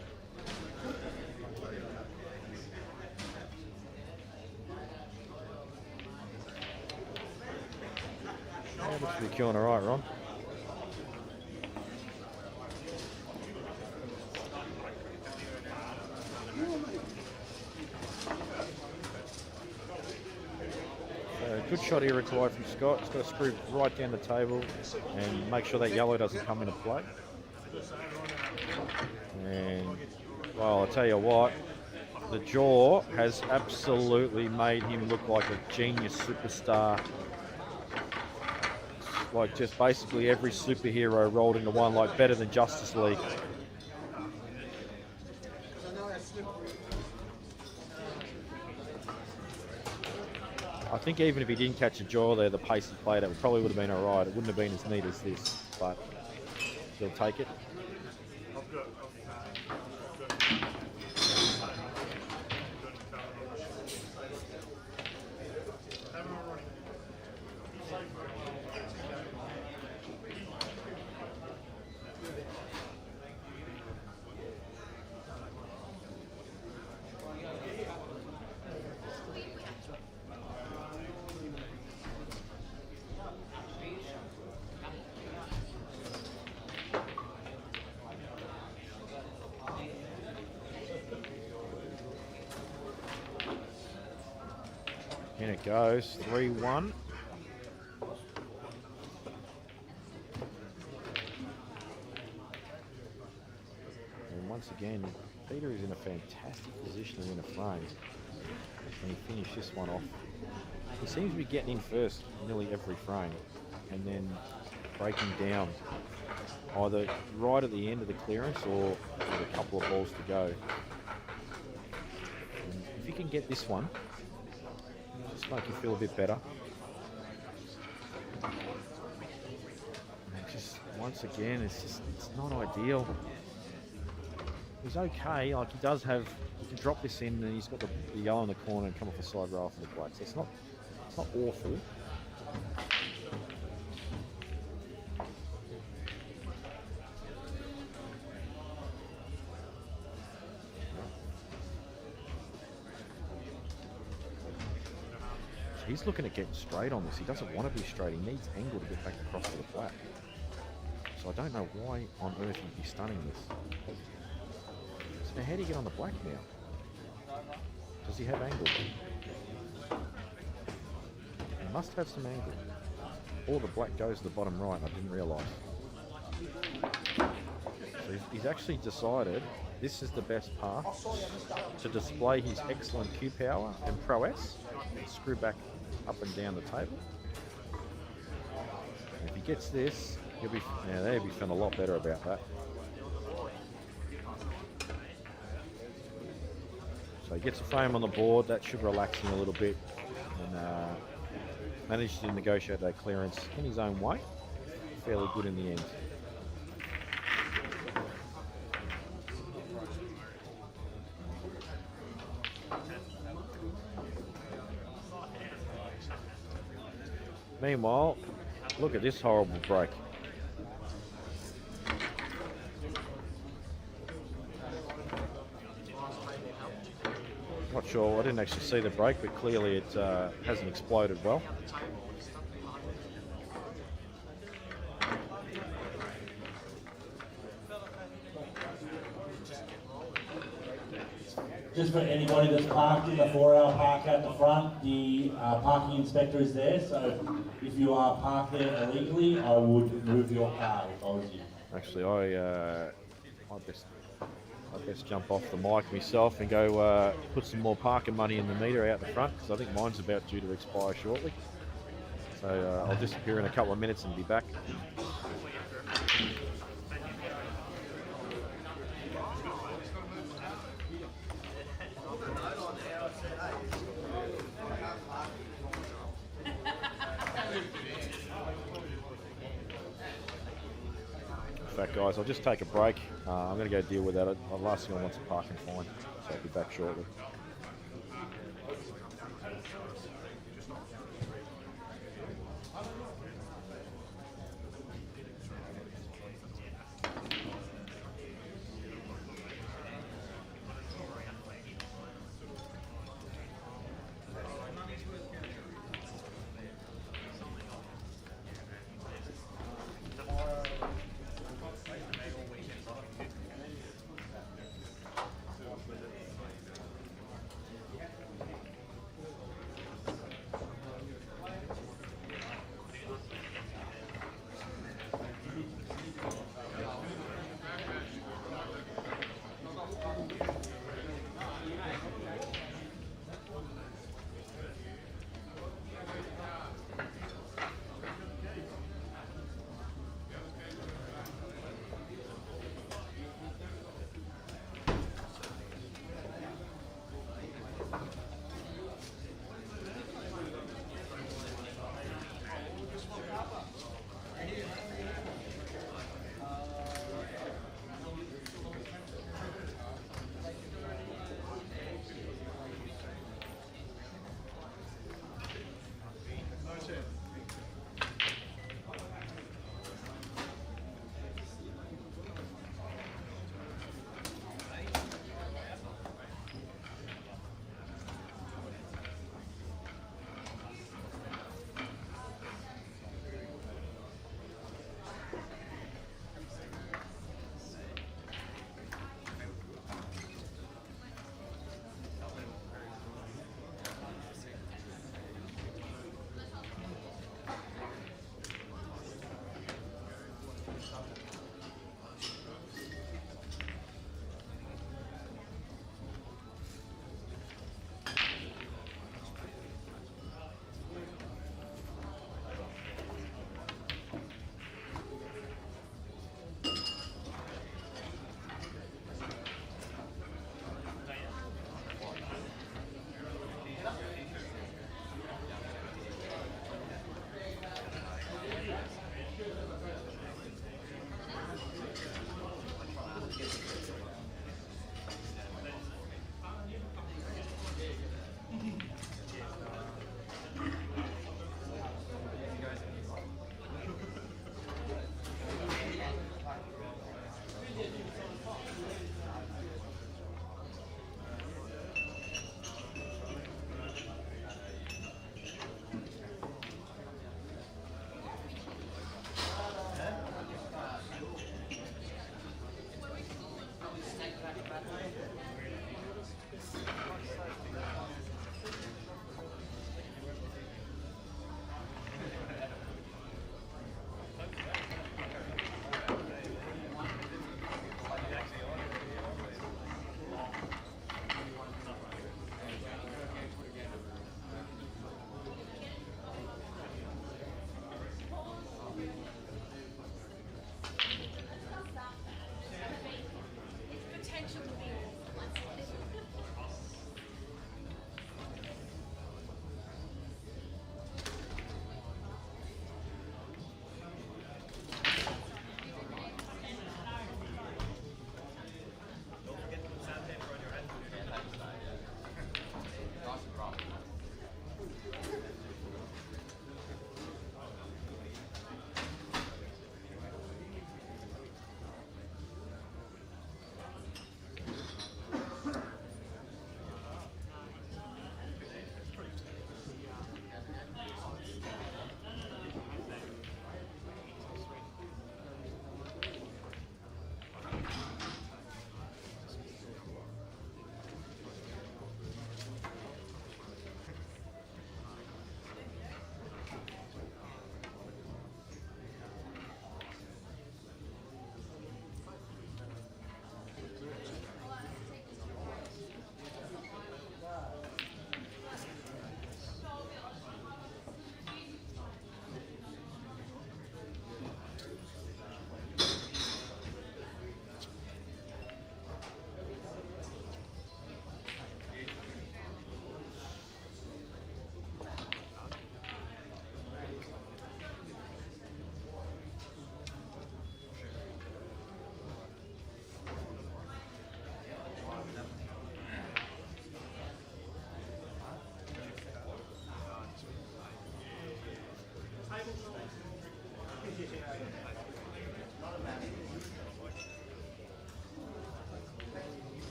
Yeah, looks to be queuing alright, Ron. Good shot here required from Scott. He's got to screw right down the table and make sure that yellow doesn't come into play. And, well, I'll tell you what, the jaw has absolutely made him look like a genius superstar. Like just basically every superhero rolled into one, like better than Justice League. I think even if he didn't catch a jaw there, the pace he played at probably would have been alright. It wouldn't have been as neat as this, but he'll take it. In it goes, 3-1. And once again, Peter is in a fantastic position to win a frame. And he finished this one off. He seems to be getting in first nearly every frame and then breaking down either right at the end of the clearance or with a couple of balls to go. And if you can get this one, just make you feel a bit better. And just once again, it's not ideal. He's okay. Like he does have, you can drop this in, and he's got the yellow in the corner and come off the side rail for the black. So it's not awful. He's looking at getting straight on this. He doesn't want to be straight. He needs angle to get back across to the black. So I don't know why on earth he'd be stunning this. So how do you get on the black now? Does he have angle? He must have some angle. Or the black goes to the bottom right. I didn't realise. So he's actually decided this is the best path to display his excellent cue power and prowess. Screw back up and down the table. And if he gets this, he'll be feeling a lot better about that. So he gets a frame on the board. That should relax him a little bit, and managed to negotiate that clearance in his own way. Fairly good in the end. Meanwhile, look at this horrible break. Not sure, I didn't actually see the break, but clearly it hasn't exploded well. Just for anybody that's parked in the 4-hour park at the front, the parking inspector is there, so if you are parked there illegally, I would move your car if I was you. Actually, I best jump off the mic myself and go put some more parking money in the meter out the front, because I think mine's about due to expire shortly. So I'll disappear in a couple of minutes and be back. In fact, guys, I'll just take a break. I'm going to go deal with that. The last thing I want is a parking fine, so I'll be back shortly.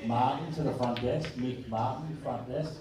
Martin to the front desk. Mick Martin, front desk.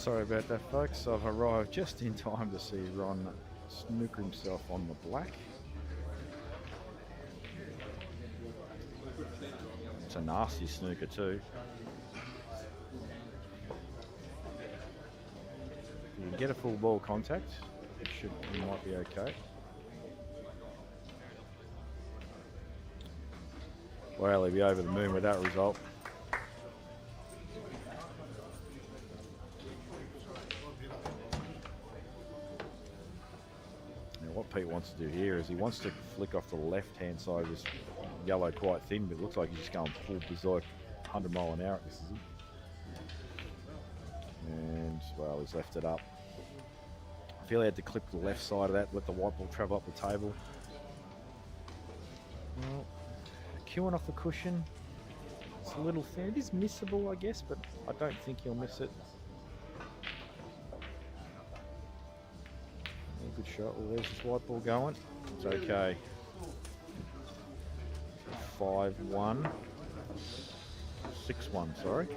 Sorry about that, folks. I've arrived just in time to see Ron snooker himself on the black. It's a nasty snooker too. If you can get a full ball contact, you might be okay. Well, he'll be over the moon with that result. Pete wants to do here is he wants to flick off the left-hand side of this yellow quite thin, but it looks like he's just going full berserk 100 mile an hour at this, is he? And, well, he's left it up. I feel he had to clip the left side of that, let the white ball travel up the table. Well, queuing off the cushion. It's a little thin. It is missable, I guess, but I don't think he'll miss it. Yeah, good shot. Well, there's this white ball going. It's okay. 5-1. 6-1, sorry.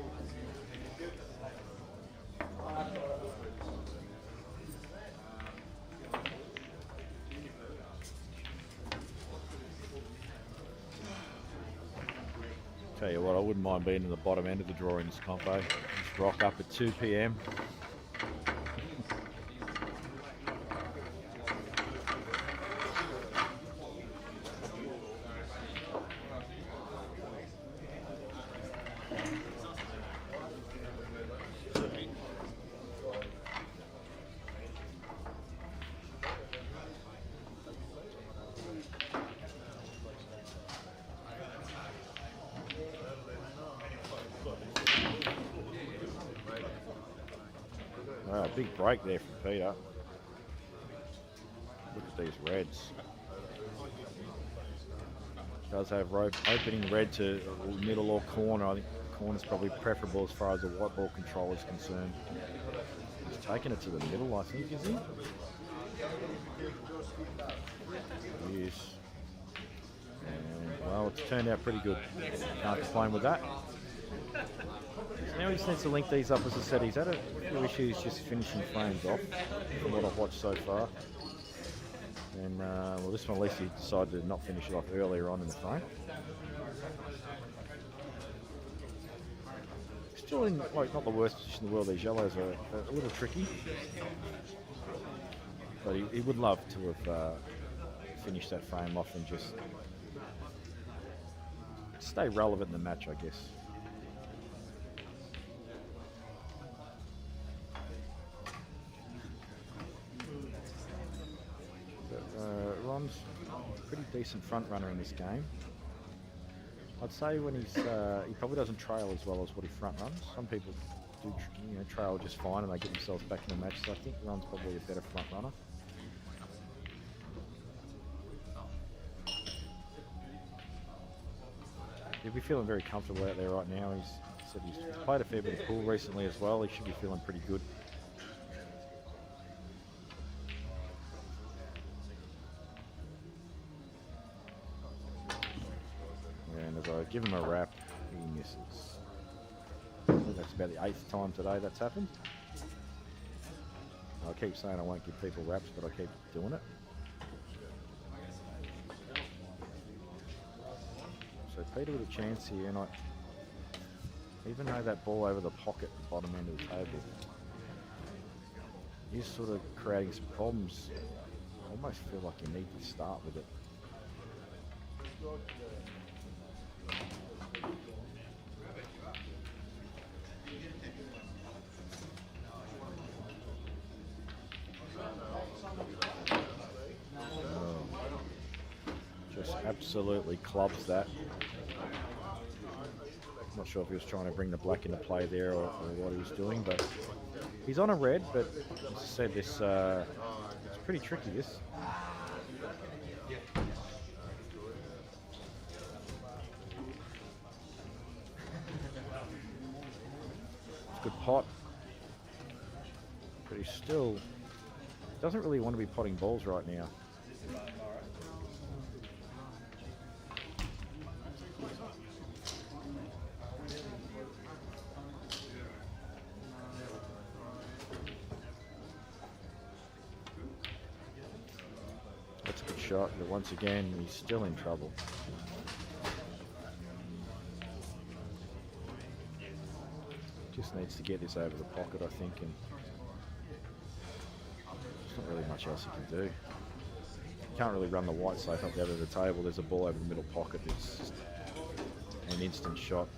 Tell you what, I wouldn't mind being in the bottom end of the draw in this compo. Just rock up at 2 p.m. Wow, big break there from Peter. Look at these reds. Does have rope opening red to middle or corner. I think corner's probably preferable as far as the white ball control is concerned. He's taking it to the middle, I think, is he? Yes. And, well, it's turned out pretty good. Can't complain with that. Now he just needs to link these up, as I said. He's had a few issues just finishing frames off, from what I've watched so far. And, well, this one at least he decided to not finish it off earlier on in the frame. Still in, like, not the worst position in the world. These yellows are a little tricky. But he would love to have finished that frame off and just stay relevant in the match, I guess. Ron's a pretty decent front runner in this game. I'd say when he's he probably doesn't trail as well as what he front runs. Some people do, trail just fine and they get themselves back in the match. So I think Ron's probably a better front runner. He'll be feeling very comfortable out there right now. He's said he's played a fair bit of pool recently as well. He should be feeling pretty good. And as I give him a wrap, he misses. I think that's about the 8th time today that's happened. I keep saying I won't give people wraps, but I keep doing it. So Peter with a chance here, and even though that ball over the pocket at the bottom end of the table, he's sort of creating some problems. I almost feel like you need to start with it. Just absolutely clubs that. Not sure if he was trying to bring the black into play there or what he was doing, but he's on a red. But as I said, this it's pretty tricky. This. It's a good pot, but he still doesn't really want to be potting balls right now. That's a good shot, but once again, he's still in trouble. Just needs to get this over the pocket, I think, and there's not really much else he can do. You can't really run the white safe up the other end of the table. There's a ball over the middle pocket that's just an instant shot.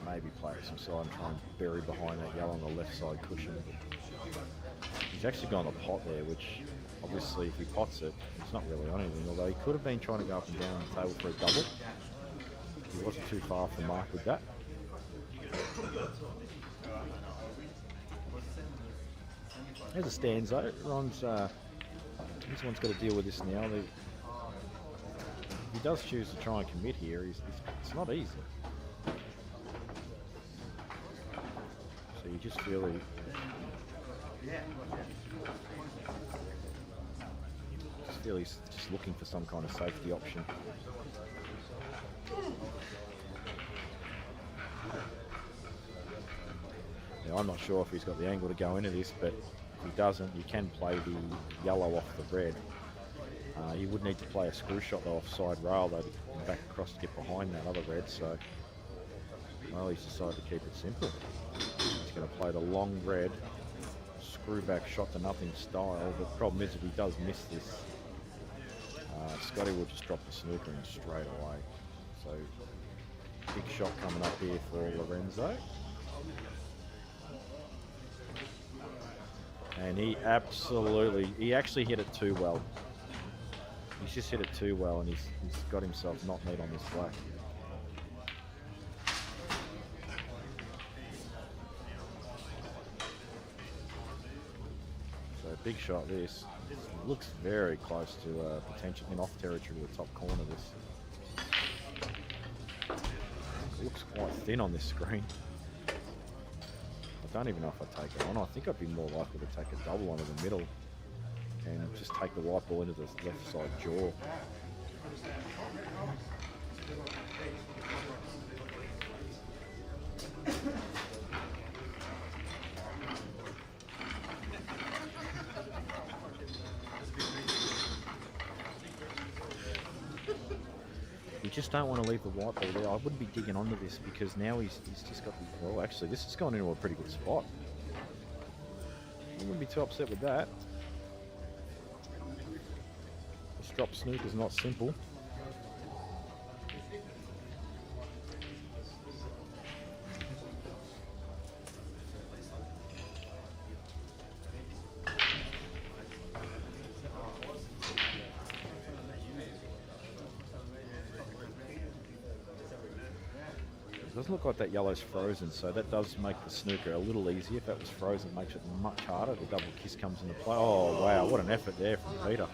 Maybe play it some side and try and bury behind that yellow on the left side cushion. He's actually gone the pot there, which obviously if he pots it, it's not really on anything, although he could have been trying to go up and down on the table for a double. He wasn't too far off the mark with that. There's a stanza. Ron's, this one's got to deal with this now. If he does choose to try and commit here, it's not easy. So you just feel he's just looking for some kind of safety option. Now, I'm not sure if he's got the angle to go into this, but if he doesn't, you can play the yellow off the red. You would need to play a screw shot though off side rail though to back across to get behind that other red, so well, he's decided to keep it simple. He's going to play the long red, screw back shot to nothing style, but the problem is if he does miss this, Scotty will just drop the snooker in straight away. So big shot coming up here for Lorenzo. And he actually hit it too well. He's just hit it too well, and he's got himself not neat on this black. So big shot this. Looks very close to potential in off territory to the top corner of this. It looks quite thin on this screen. I don't even know if I take it on. I think I'd be more likely to take a double onto the middle and just take the white ball into the left side jaw. You just don't want to leave the white ball there. I wouldn't be digging onto this because now he's just got the... Well, actually, this has gone into a pretty good spot. I wouldn't be too upset with that. This drop snooker's not simple. It doesn't look like that yellow's frozen, so that does make the snooker a little easier. If that was frozen, it makes it much harder. The double kiss comes into play. Oh, wow, what an effort there from Peter.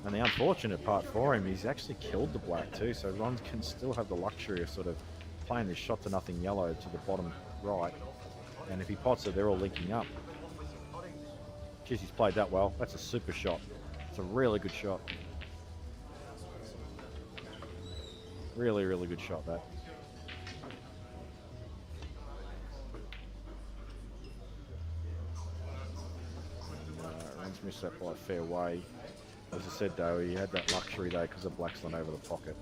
And the unfortunate part for him, he's actually killed the black too, so Ron can still have the luxury of sort of playing this shot to nothing yellow to the bottom right. And if he pots it, they're all linking up. Geez, he's played that well. That's a super shot. It's a really good shot. Really, really good shot, that. Ron's missed that by a fair way. As I said though, he had that luxury though because the black's went over the pocket.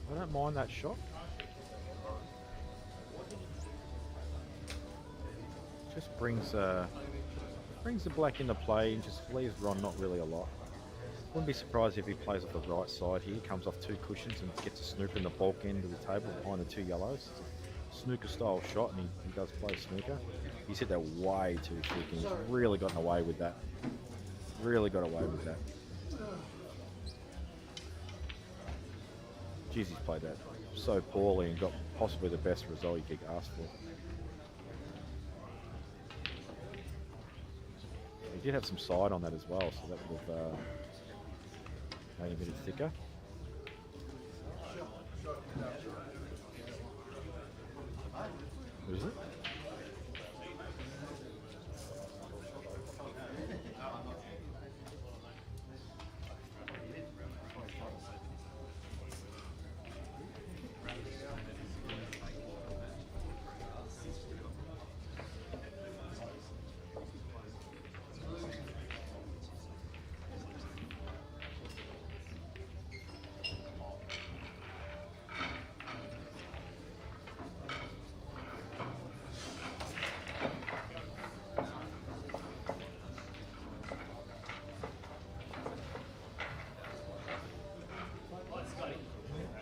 I don't mind that shot. Just brings the black into play and just leaves Ron not really a lot. Wouldn't be surprised if he plays off the right side here, comes off two cushions and gets a snooker in the bulk end of the table behind the two yellows. It's a snooker style shot and he does play snooker. He's hit that way too thick and he's really gotten away with that. Really got away with that. Jeez, he's played that so poorly and got possibly the best result he could ask for. He did have some side on that as well, so that would have made it a bit thicker. What is it?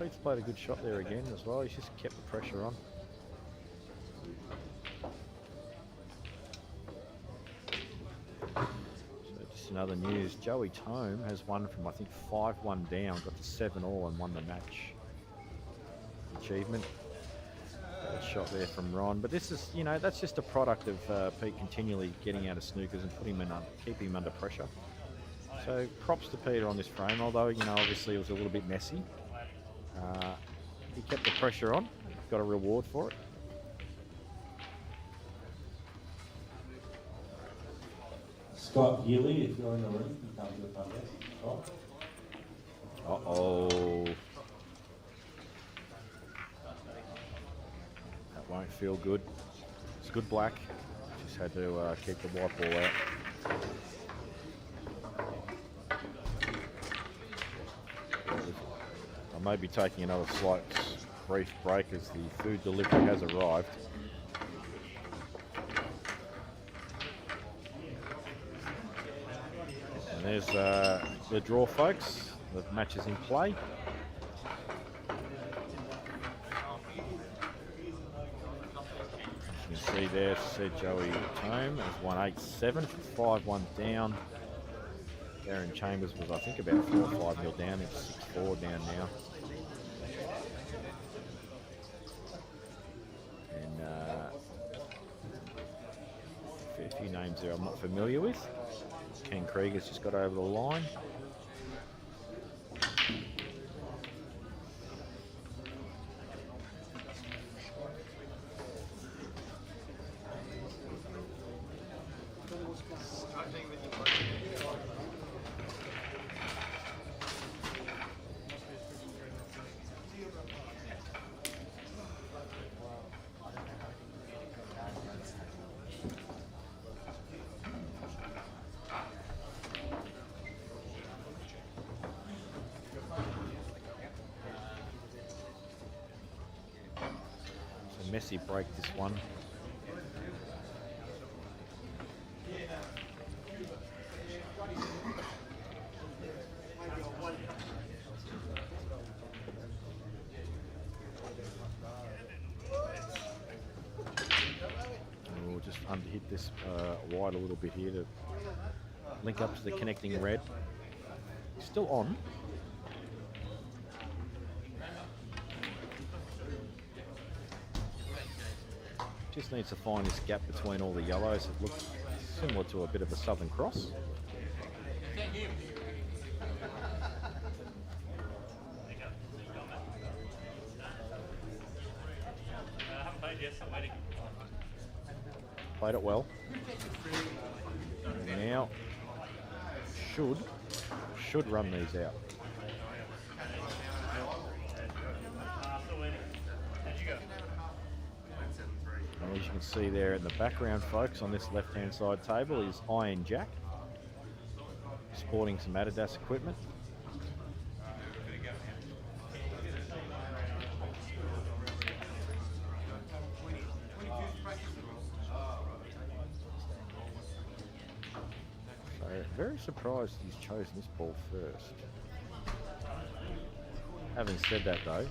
Pete's played a good shot there again as well. He's just kept the pressure on. So just another news. Joey Tome has won from, I think, 5-1 down, got to 7-all and won the match. Achievement. Good shot there from Ron. But this is, you know, that's just a product of Pete continually getting out of snookers and keeping him under pressure. So props to Peter on this frame, although, you know, obviously it was a little bit messy. He kept the pressure on, got a reward for it. Scott Healy, if you're in the room, you come to the front desk. Scott. Uh-oh. That won't feel good. It's good black. Just had to keep the white ball out. I may be taking another slight brief break as the food delivery has arrived. And there's the draw, folks. The match is in play. As you can see there, said Joey Tome has won 8-7 for 5-1 down. Darren Chambers was, I think, about 4 or 5 nil down. It's 6-4 down now. And a few names there I'm not familiar with. Ken Krieger's just got over the line. Messy break this one. And we'll just underhit this wide a little bit here to link up to the connecting red. Still on. Just needs to find this gap between all the yellows. It looks similar to a bit of a Southern Cross. Played it well. And now should run these out. And as you can see there in the background, folks, on this left-hand side table is Iron Jack, sporting some Adidas equipment. So, very surprised he's chosen this ball first. Having said that, though,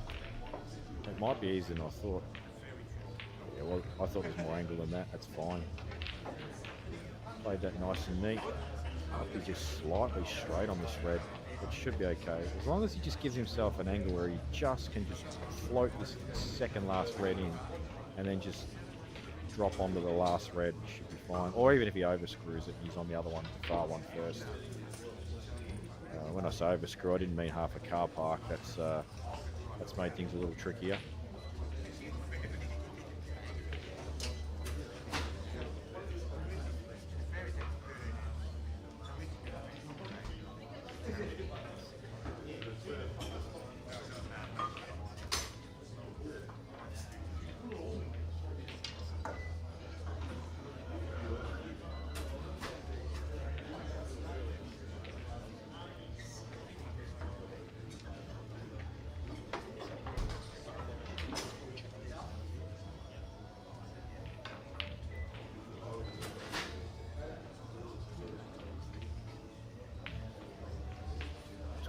it might be easier than I thought. Yeah, well, I thought it was more angle than that. That's fine. Played that nice and neat. Might be just slightly straight on this red, which should be okay. As long as he just gives himself an angle where he just can just float this second last red in and then just drop onto the last red, should be fine. Or even if he overscrews it, he's on the other one, the far one first. When I say overscrew, I didn't mean half a car park. That's made things a little trickier.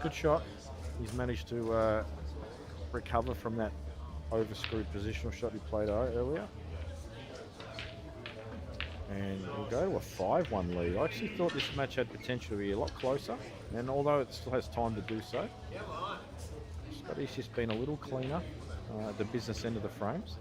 Good shot. He's managed to recover from that over-screwed positional shot he played earlier. And we'll go to a 5-1 lead. I actually thought this match had potential to be a lot closer, and although it still has time to do so, Scotty's just been a little cleaner at the business end of the frames.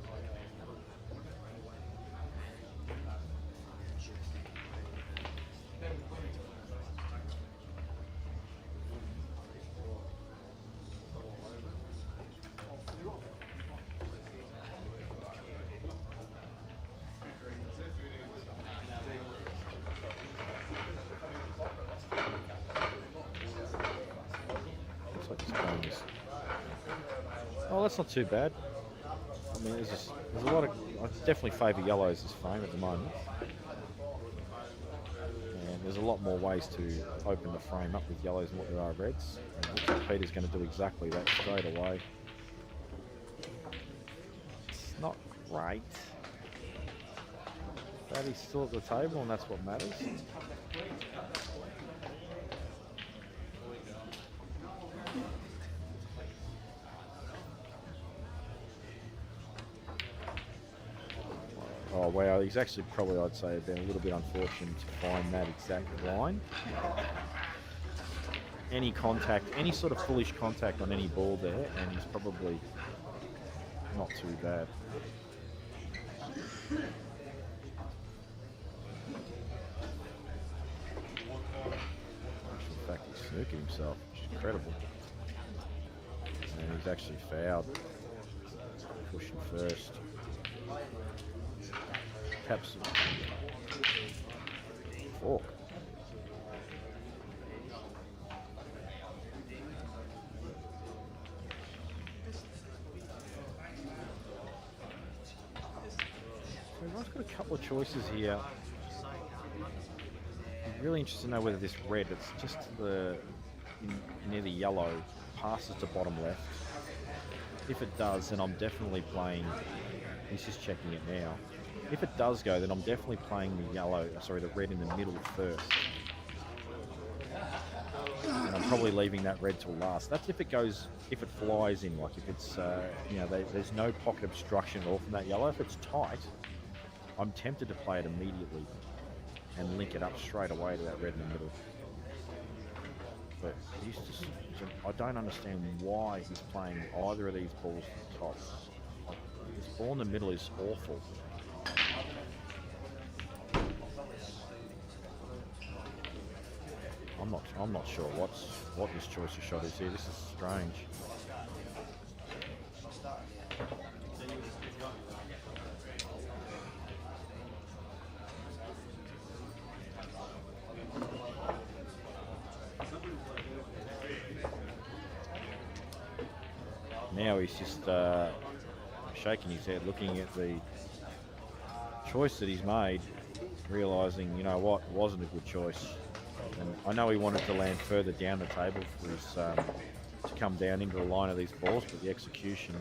Oh, that's not too bad. I mean, there's a lot of. I definitely favour yellows this frame at the moment, and there's a lot more ways to open the frame up with yellows than what there are reds. And it looks like Peter's going to do exactly that straight away. It's not great, but he's still at the table, and that's what matters. Oh wow, he's actually probably, I'd say, been a little bit unfortunate to find that exact line. Any contact, any sort of foolish contact on any ball there, and he's probably not too bad. In fact, he's snooking himself, which is incredible. And he's actually fouled. Pushing first. Taps fork. So everyone's got a couple of choices here. I'm really interested to know whether this red, it's just to the near the yellow, passes to bottom left. If it does, then I'm definitely playing. He's just checking it now. If it does go, then I'm definitely playing the red in the middle first. And I'm probably leaving that red till last. That's if it flies in, like if it's, there's no pocket obstruction at all from that yellow. If it's tight, I'm tempted to play it immediately and link it up straight away to that red in the middle. But I don't understand why he's playing either of these balls to the top. This ball in the middle is awful. I'm not sure what his choice of shot is here. This is strange. Now he's just shaking his head, looking at the choice that he's made, realising, you know what, it wasn't a good choice. And I know he wanted to land further down the table for his to come down into the line of these balls, but the execution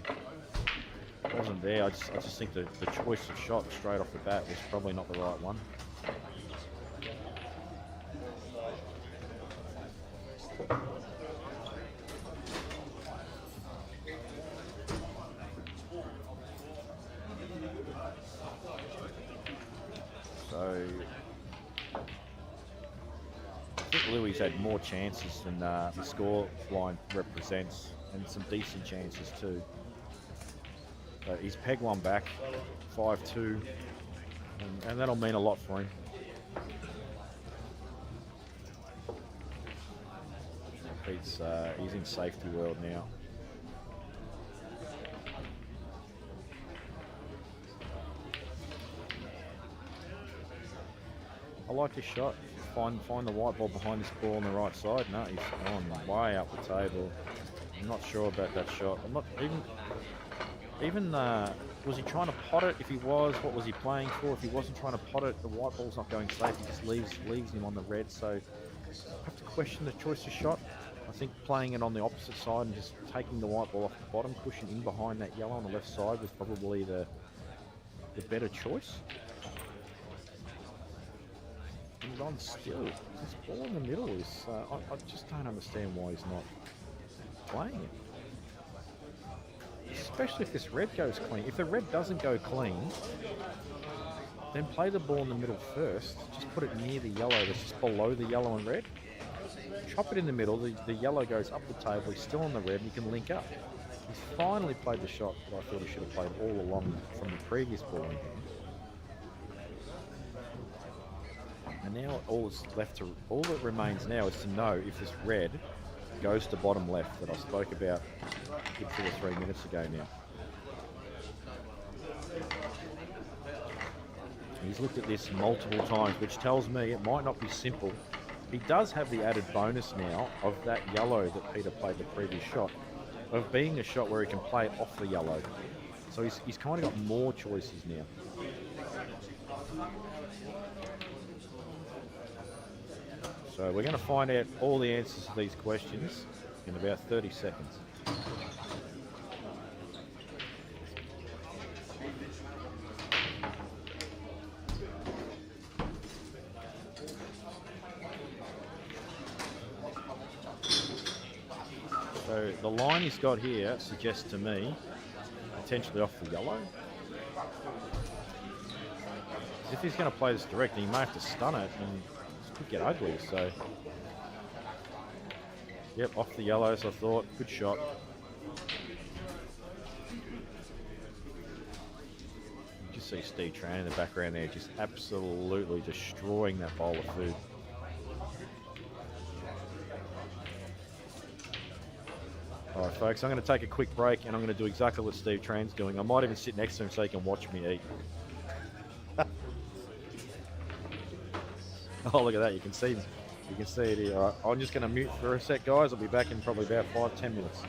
wasn't there. I just think the choice of shot straight off the bat was probably not the right one. So I think Louis had more chances than the score line represents, and some decent chances too. So he's pegged one back, 5-2, and that'll mean a lot for him. He's in safety world now. I like his shot. Find the white ball behind this ball on the right side. No, he's on way up the table. I'm not sure about that shot. I'm not even was he trying to pot it? If he was, what was he playing for? If he wasn't trying to pot it, the white ball's not going safe. He just leaves him on the red. So I have to question the choice of shot. I think playing it on the opposite side and just taking the white ball off the bottom, pushing in behind that yellow on the left side was probably the better choice. And on still, this ball in the middle is, I just don't understand why he's not playing it. especially if this red goes clean. If the red doesn't go clean, then play the ball in the middle first. Just put it near the yellow that's just below the yellow and red. Chop it in the middle, the yellow goes up the table, he's still on the red, and you can link up. He's finally played the shot that I thought he should have played all along from the previous ball in hand. And now all that remains now is to know if this red goes to bottom left that I spoke about 2 or 3 minutes ago now. He's looked at this multiple times, which tells me it might not be simple. He does have the added bonus now of that yellow that Peter played the previous shot, of being a shot where he can play it off the yellow. So he's kind of got more choices now. So we're going to find out all the answers to these questions in about 30 seconds. So the line he's got here suggests to me potentially off the yellow. If he's going to play this direct, he may have to stun it and it could get ugly. So, yep, off the yellows, I thought. Good shot. You just see Steve Tran in the background there, just absolutely destroying that bowl of food. All right, folks, I'm going to take a quick break and I'm going to do exactly what Steve Tran's doing. I might even sit next to him so he can watch me eat. Oh, look at that. You can see it here. All right, I'm just going to mute for a sec, guys. I'll be back in probably about 5-10 minutes.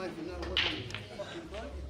know if you know what you fucking broke.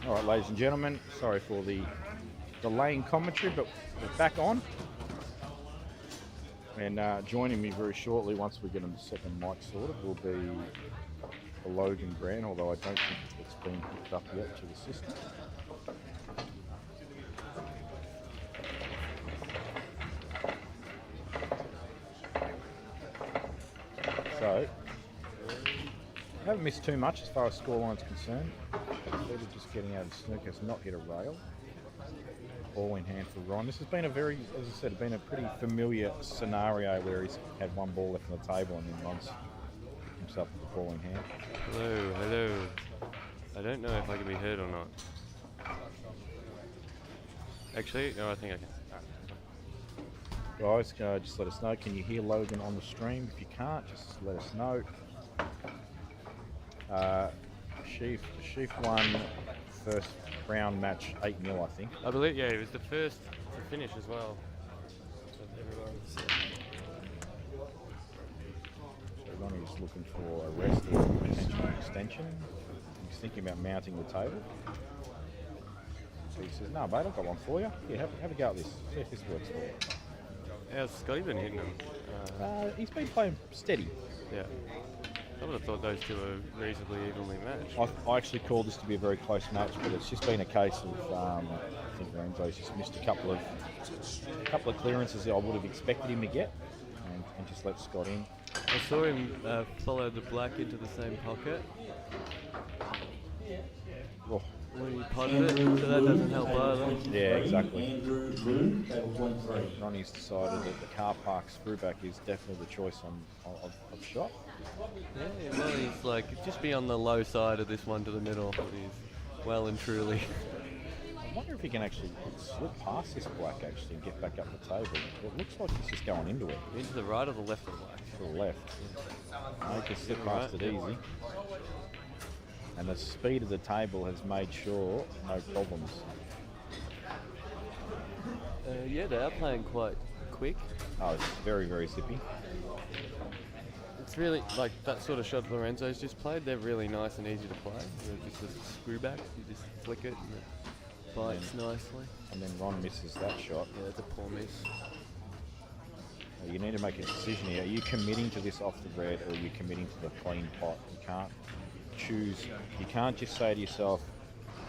All right, ladies and gentlemen, sorry for the delaying commentary, but we're back on. And joining me very shortly, once we get him the second mic sorted, will be the Logan Grant, although I don't think it's been hooked up yet to the system. So, I haven't missed too much as far as scoreline's concerned. Instead of just getting out of snooker's not hit a rail. Ball in hand for Ron. This has been a very, as I said, been a pretty familiar scenario where he's had one ball left on the table and then Ron's himself with the ball in hand. Hello, hello. I don't know if I can be heard or not. Actually, no, I think I can. Guys, just let us know. Can you hear Logan on the stream? If you can't, just let us know. Sheaf won first round match 8-0, I think. I believe, yeah, it was the first to finish as well. Of everyone, so. So Ronnie's looking for a rest or potential extension. He's thinking about mounting the table. So he says, no, mate, I've got one for you. Yeah, have a go at this. See if this works for you. How's Scotty been hitting him? He's been playing steady. Yeah. I would have thought those two were reasonably evenly matched. I actually called this to be a very close match, but it's just been a case of I think Renzo's just missed a couple of clearances that I would have expected him to get, and just let Scott in. I saw him follow the black into the same pocket Oh, when he potted it, so that doesn't help either. yeah, exactly. Andrew Blue, table 23. Ronnie's decided that the car park screwback is definitely the choice of shot. Yeah, well, he's like, just be on the low side of this one to the middle. He's well and truly. I wonder if he can actually slip past this black actually and get back up the table. It looks like he's just going into it. Into the right or the left of the black? To the left. No, he can slip past it easy. And the speed of the table has made sure no problems. Yeah, they are playing quite quick. Oh, it's very, very zippy. It's really like that sort of shot Lorenzo's just played. They're really nice and easy to play. They're just a screw back. You just flick it and it bites nicely. And then Ron misses that shot. Yeah, it's a poor miss. You need to make a decision here. Are you committing to this off the red or are you committing to the clean pot? You can't choose. You can't just say to yourself,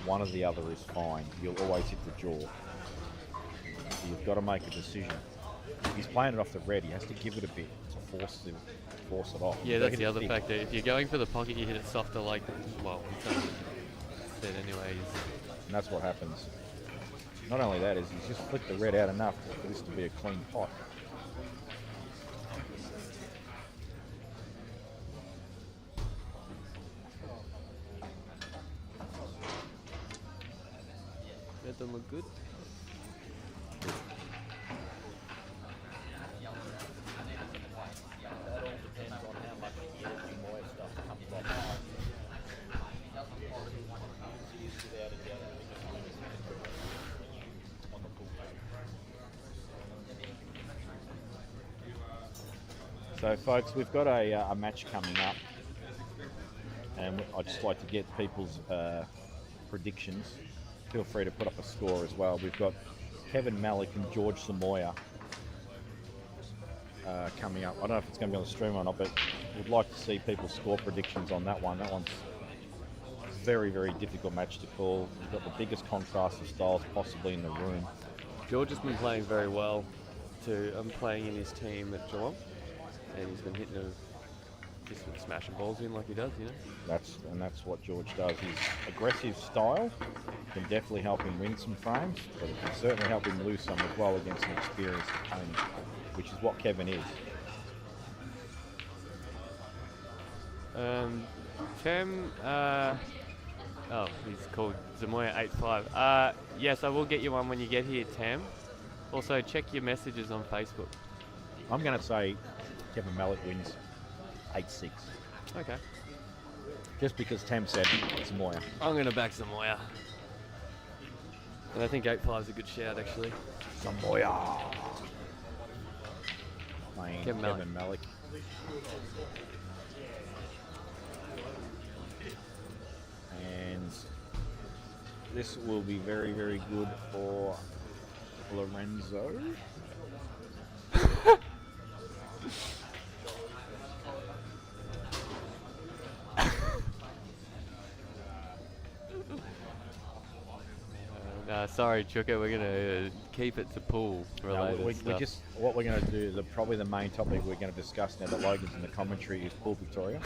one or the other is fine. You'll always hit the jaw. So you've got to make a decision. If he's playing it off the red, he has to give it a bit to force it off. Yeah, that's the other factor. If you're going for the pocket, you hit it softer, like, well, you kind of said anyway. And that's what happens. Not only that, is he's just flicked the red out enough for this to be a clean pot. That doesn't look good. So folks, we've got a match coming up and I'd just like to get people's predictions. Feel free to put up a score as well. We've got Kevin Malik and George Samoya coming up. I don't know if it's going to be on the stream or not, but we'd like to see people's score predictions on that one. That one's a very, very difficult match to call. We've got the biggest contrast of styles possibly in the room. George has been playing very well too. I'm playing in his team at Geelong, and he's been hitting just smashing balls in like he does, you know. That's what George does. His aggressive style can definitely help him win some frames, but it can certainly help him lose some as well against an experienced opponent, which is what Kevin is. Tem, he's called Zamoya 85. Yes, I will get you one when you get here, Tam. Also, check your messages on Facebook. I'm going to say Kevin Malik wins 8-6. Okay. Just because Tam said Samoya. I'm going to back Zamoya. And I think 8-5 is a good shout, actually. Samoya. Playing Kevin Malik. And This will be very, very good for Lorenzo. Sorry, Chuka, we're gonna keep it to pool related we stuff. just what we're going to do. Probably the main topic we're going to discuss now that Logan's in the commentary is Pool Victoria.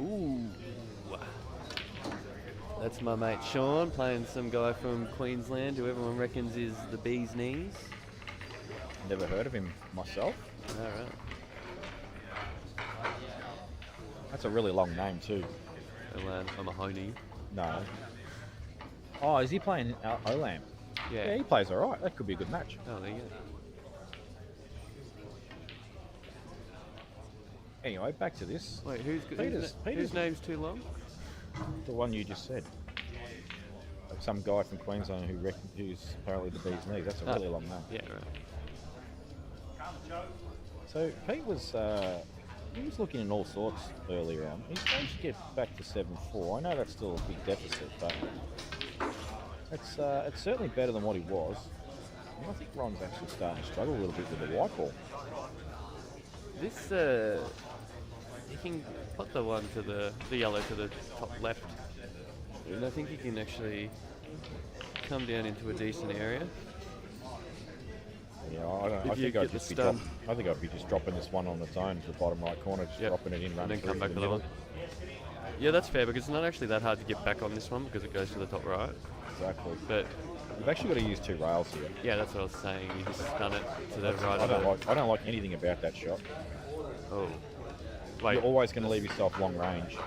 Ooh. That's my mate Sean playing some guy from Queensland who everyone reckons is the bee's knees. Never heard of him myself. Alright. That's a really long name too. I'm a honey. No. Oh, is he playing Olam? Yeah. He plays all right. That could be a good match. Oh, there you go. Anyway, back to this. Wait, Peter's whose name's too long? the one you just said. Some guy from Queensland who's apparently the bee's knees. That's a really long name. Yeah, right. So Pete was he was looking in all sorts earlier on. He's managed to get back to 7-4. I know that's still a big deficit, but it's certainly better than what he was. And I think Ron's actually starting to struggle a little bit with the white ball. This you can put the one to the yellow to the top left, and I think you can actually come down into a decent area. Yeah, I think I'd be just dropping this one on its own to the bottom right corner, just dropping it in, and running then come back to to the the middle. one. Yeah, that's fair because it's not actually that hard to get back on this one because it goes to the top right. Exactly. But you've actually got to use two rails here. yeah, that's what I was saying. You just stun it to the right. I don't like anything about that shot. Oh, wait. You're always going to leave yourself long range.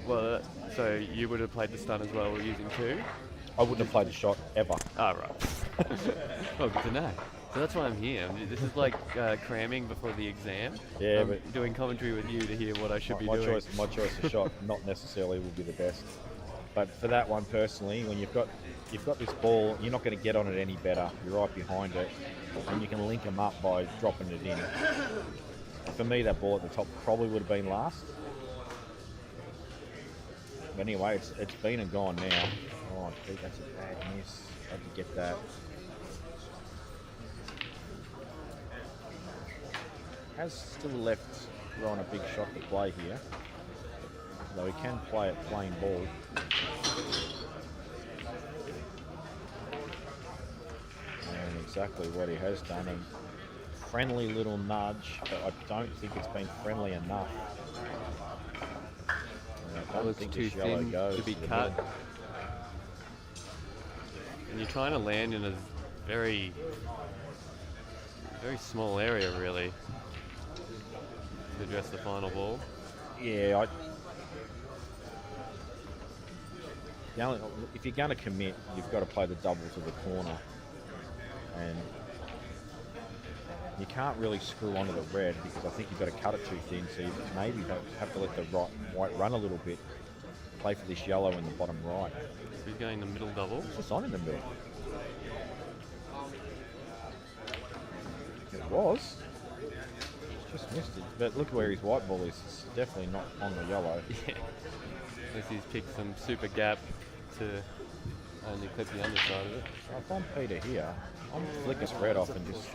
Well, so you would have played the stun as well using two? I wouldn't have played the shot ever. Ah, right. Oh, good to know. So that's why I'm here. This is like cramming before the exam. Yeah, but doing commentary with you to hear what I should be doing. My choice of shot not necessarily will be the best. But for that one personally, when you've got this ball, you're not going to get on it any better. You're right behind it, and you can link them up by dropping it in. For me, that ball at the top probably would have been last. But anyway, it's been and gone now. Oh, gee, that's a bad miss. How'd you get that? Has still left Ron a big shot to play here. Though he can play it plain ball. And exactly what he has done. A friendly little nudge, but I don't think it's been friendly enough. That was too thin to be cut. And you're trying to land in a very, very small area, really, to address the final ball. Yeah, if you're going to commit, you've got to play the double to the corner. And you can't really screw onto the red because I think you've got to cut it too thin, so you maybe have to let the white run a little bit. Play for this yellow in the bottom right. So he's going the middle double. It's just on in the middle. It was. Just missed it. But look where his white ball is. It's definitely not on the yellow. Yeah. Unless he's picked some super gap to only clip the underside of it. So if I'm Peter here, I'm flick this red off and just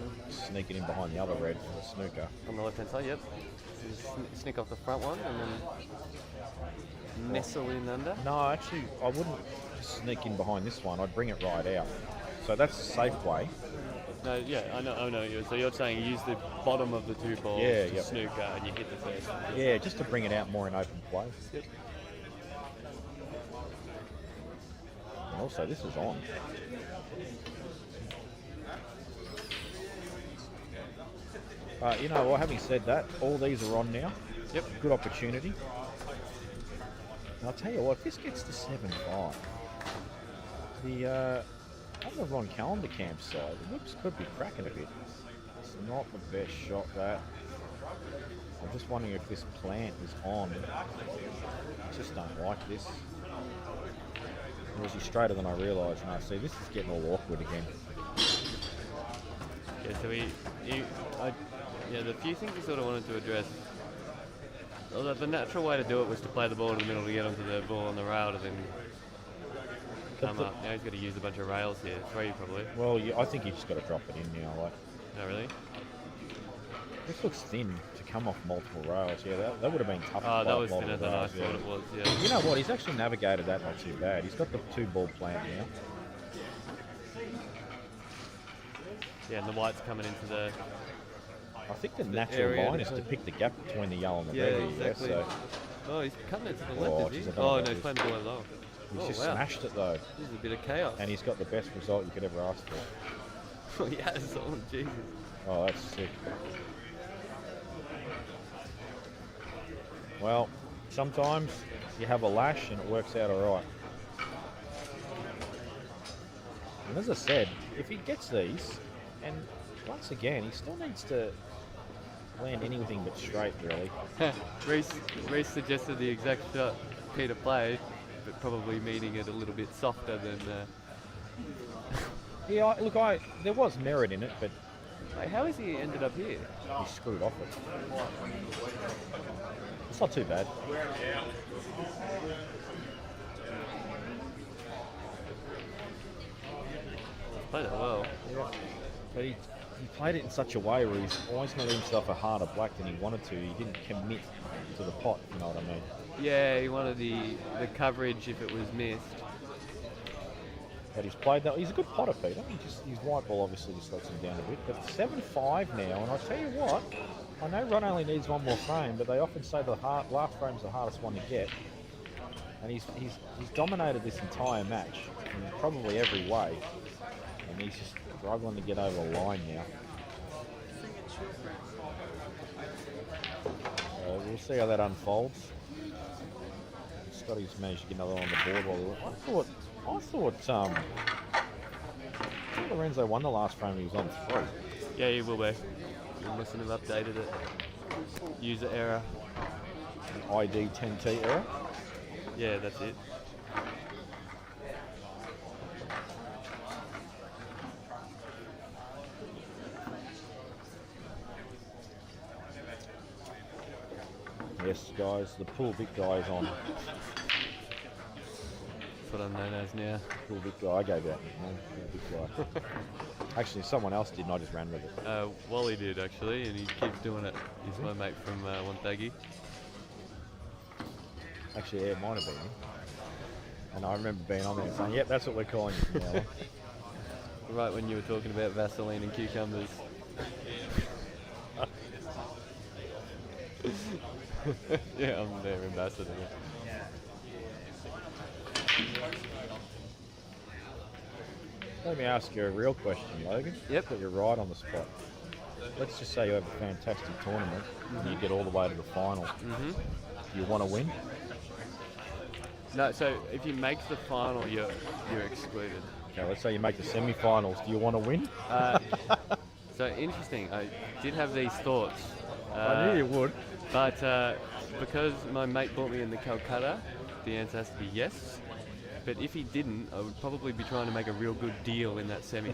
sneak it in behind the other red for the snooker. On the left hand side, yep. So you sneak off the front one and then nestle in under. No, actually, I wouldn't sneak in behind this one. I'd bring it right out. So that's a safe way. No, yeah, I know. So you're saying you use the bottom of the two balls to snooker and you hit the first. Yeah, just to bring it out more in open play. Yep. And also, this is on. You know, well, having said that, all these are on now. Yep. Good opportunity. And I'll tell you what, if this gets to 7-5, on the Ron Calendar campsite, the whips could be cracking a bit. It's not the best shot, that. I'm just wondering if this plant is on. I just don't like this. It was straighter than I realised. No, see, this is getting all awkward again. Yeah, so the few things we sort of wanted to address. Although the natural way to do it was to play the ball in the middle to get onto the ball on the rail to then come up. Now he's got to use a bunch of rails here. 3 probably. Well, I think you just got to drop it in now. Like, No, really? this looks thin to come off multiple rails. Yeah, that would have been tough. Oh, to that play was off thinner multiple than I rails, thought it was, yeah. You know what? He's actually navigated that not too bad. He's got the 2-ball plant now. Yeah, and the white's coming into the... I think the natural area line to is to play. pick the gap between the yellow and the Yeah, red. exactly. So Oh, he's cutting it to the Oh, left, geez, is I he? don't know Oh, what no, he's this- playing the ball low. he's Oh, just wow. smashed it though, This is a bit of chaos. and he's got the best result you could ever ask for. Oh, yes, oh, Jesus. Oh, that's sick. Well, sometimes you have a lash and it works out all right. And as I said, if he gets these, and once again, he still needs to land anything but straight, really. Reece suggested the exact shot Peter played, but probably meaning it a little bit softer than... Yeah, look, there was merit in it, but Wait, how has he ended up here? he screwed off it. It's not too bad. Played it well. But he played it in such a way where he's always made himself a harder black than he wanted to. He didn't commit to the pot, if you know what I mean. Yeah, he wanted the coverage if it was missed. But he's played that. He's a good potter, Peter. His white ball obviously just lets him down a bit. But 7-5 now, and I tell you what, I know Ron only needs one more frame, but they often say the last frame's the hardest one to get. And he's dominated this entire match in probably every way, and he's just struggling to get over the line now. We'll see how that unfolds. Scotty's managed to get another one on the board. I thought Lorenzo won the last frame. He was on 3. Yeah, he will be. You mustn't have updated it. User error. ID 10T error. Yeah, that's it. Yes, guys, the Pool Vic guy is on. That's what I'm known as now. Pool Vic guy. I gave that nickname. Pool Vic guy. Actually, someone else did, and I just ran with it. Wally did actually, and he keeps doing it. He's my mate from Wonthaggi. Actually, yeah, it might have been him. And I remember being on there and saying, yep, that's what we're calling it from now on. Right when you were talking about Vaseline and cucumbers. Yeah, I'm their ambassador. Let me ask you a real question, Logan. Yep. Put you right on the spot. Let's just say you have a fantastic tournament and you get all the way to the final. Mm-hmm. Do you want to win? No, so if you make the final, you're excluded. Okay, let's say you make the semi-finals. Do you want to win? So interesting. I did have these thoughts. I knew you would. But because my mate bought me in the Calcutta, the answer has to be yes. But if he didn't, I would probably be trying to make a real good deal in that semi.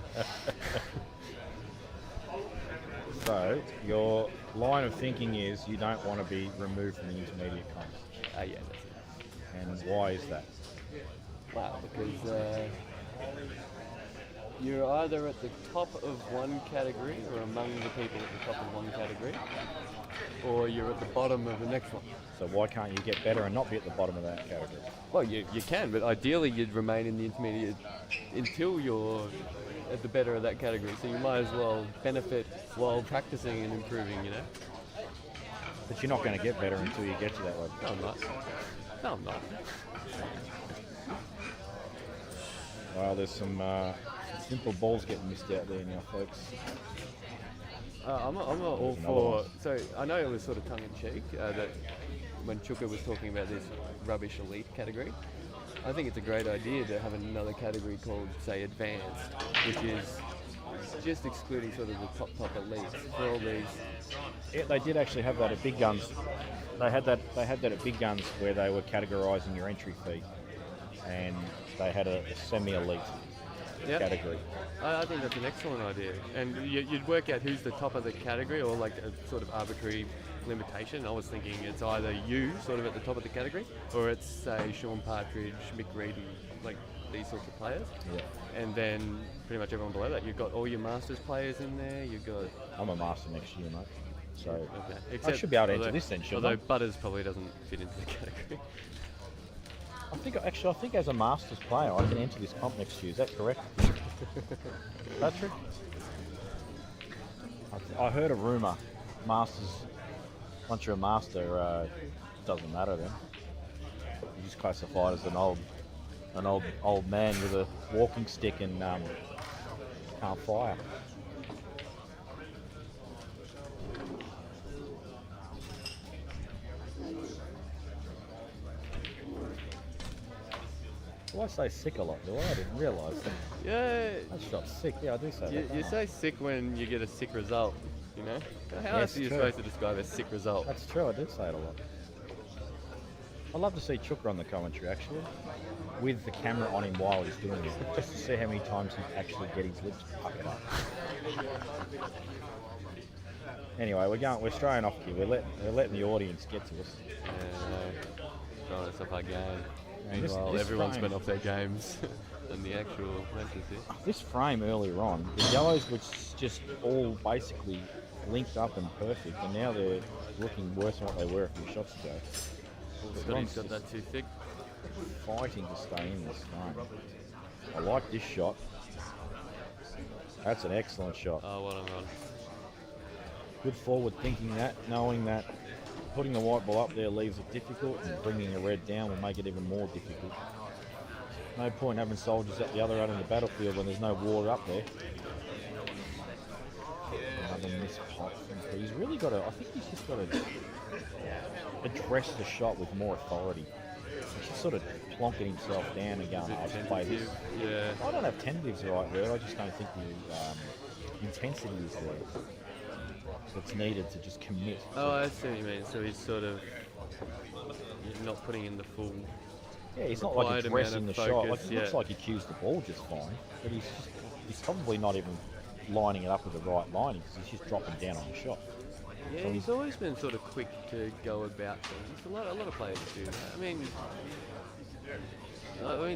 So, your line of thinking is you don't want to be removed from the intermediate comps. Yeah, that's it. And why is that? Wow, because you're either at the top of one category or among the people at the top of one category, or you're at the bottom of the next one. So why can't you get better and not be at the bottom of that category? Well, you can, but ideally you'd remain in the intermediate until you're at the better of that category. So you might as well benefit while practicing and improving, you know? But you're not going to get better until you get to that level. No, I'm not. No, I'm not. Well, there's some simple balls getting missed out there now, folks. I'm all another for... one. So I know it was sort of tongue-in-cheek that when Chuka was talking about this rubbish elite category, I think it's a great idea to have another category called, say, advanced, which is just excluding sort of the top elites for all these. Yeah, they did actually have that at Big Guns. They had that at Big Guns where they were categorising your entry fee, and they had a semi-elite Yep. category. I think that's an excellent idea. And you'd work out who's the top of the category, or like a sort of arbitrary limitation. I was thinking it's either you sort of at the top of the category, or it's say Sean Partridge, Mick Reedy, like these sorts of players. Yeah. And then pretty much everyone below that. You've got all your Masters players in there. You've got I'm a master next year, mate. So okay. I should be able to enter this then, shouldn't although Butters probably doesn't fit into the category. I think as a Masters player, I can enter this comp next year. Is that correct, Patrick? I heard a rumour. Masters, once you're a master, doesn't matter then. You're just classified as an old man with a walking stick and can't fire. Do I say sick a lot, do I? I didn't realise that. Yeah. That shot's sick. Yeah, I do say that. You say sick when you get a sick result, you know? How Yes, else are you true. supposed to describe a sick result? That's true, I do say it a lot. I'd love to see Chooker on the commentary, actually, with the camera on him while he's doing it, just to see how many times he actually get his lips puckered up. Anyway, we're straying off here. We're letting the audience get to us. Throwing us off our game. And Meanwhile, this everyone's frame- been off their games and the actual matches here. This frame earlier on, the yellows were just all basically linked up and perfect, and now they're looking worse than what they were a few shots ago. Scotty's got that too thick. Fighting to stay in this frame. I like this shot. That's an excellent shot. Oh, well done, Ron. Good forward thinking that, knowing that putting the white ball up there leaves it difficult, and bringing the red down will make it even more difficult. No point having soldiers at the other end of the battlefield when there's no water up there. Another missed pot. But he's really got to, I think he's just got to address the shot with more authority. He's just sort of plonking himself down and going, I'll play this. Yeah. I don't have tentative's the right word, I just don't think the intensity is there. That's needed to just commit. Oh, I see what you mean. So he's sort of not putting in the full. Yeah, he's not like required addressing amount the of shot. focus, Like, it looks like he cues the ball just fine, but he's probably not even lining it up with the right lining because he's just dropping down on the shot. Yeah, he's always been sort of quick to go about things. A lot of players do that. I mean,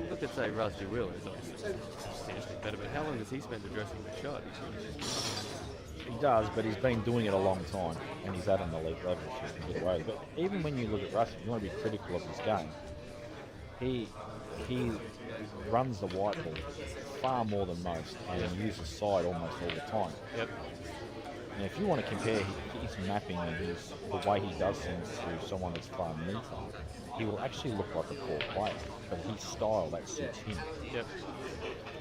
look at say Rusty Will is obviously substantially better, but how long does he spend addressing the shot? He does, but he's been doing it a long time, and he's at an elite level, so he can get away with it. But even when you look at Russ, if you want to be critical of his game, he runs the white ball far more than most, and he uses side almost all the time. Yep. And if you want to compare his mapping and the way he does things to someone that's far neater, he will actually look like a poor player, but his style, that suits him. Yep.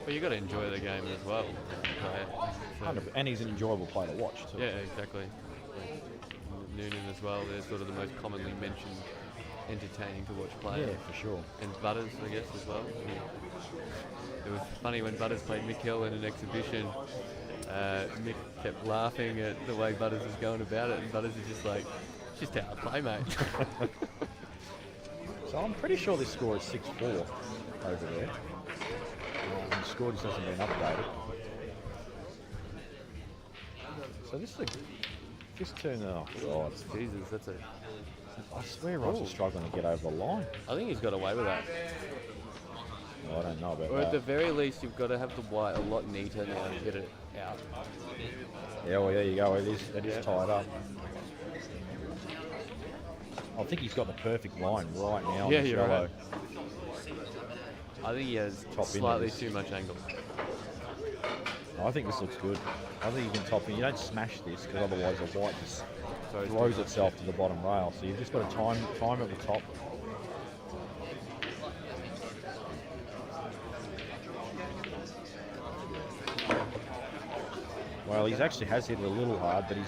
But you've got to enjoy the game as well. So, And he's an enjoyable player to watch too. yeah, exactly. Noonan as well, they're sort of the most commonly mentioned entertaining to watch players. Yeah, for sure. And Butters, I guess, as well. I mean, it was funny when Butters played Mick Hill in an exhibition. Mick kept laughing at the way Butters was going about it, and Butters is just like, it's just how I play, mate. So I'm pretty sure this score is 6-4 over there. The score just hasn't been updated. So this turn, oh god. Jesus, that's a... I swear Ross is struggling to get over the line. I think he's got away with that. Well, I don't know about Or at that. the very least, you've got to have the white a lot neater now to get it out. Yeah, well, there you go. It is tied up. I think he's got the perfect line right now. Yeah, on the you're shallow. right. I think he has Top in slightly this. too much angle. I think this looks good. I think you can top in. You don't smash this because otherwise the white just Throws throws too much, itself to the bottom rail. So you've just got to time at the top. Well, he actually has hit it a little hard, but he's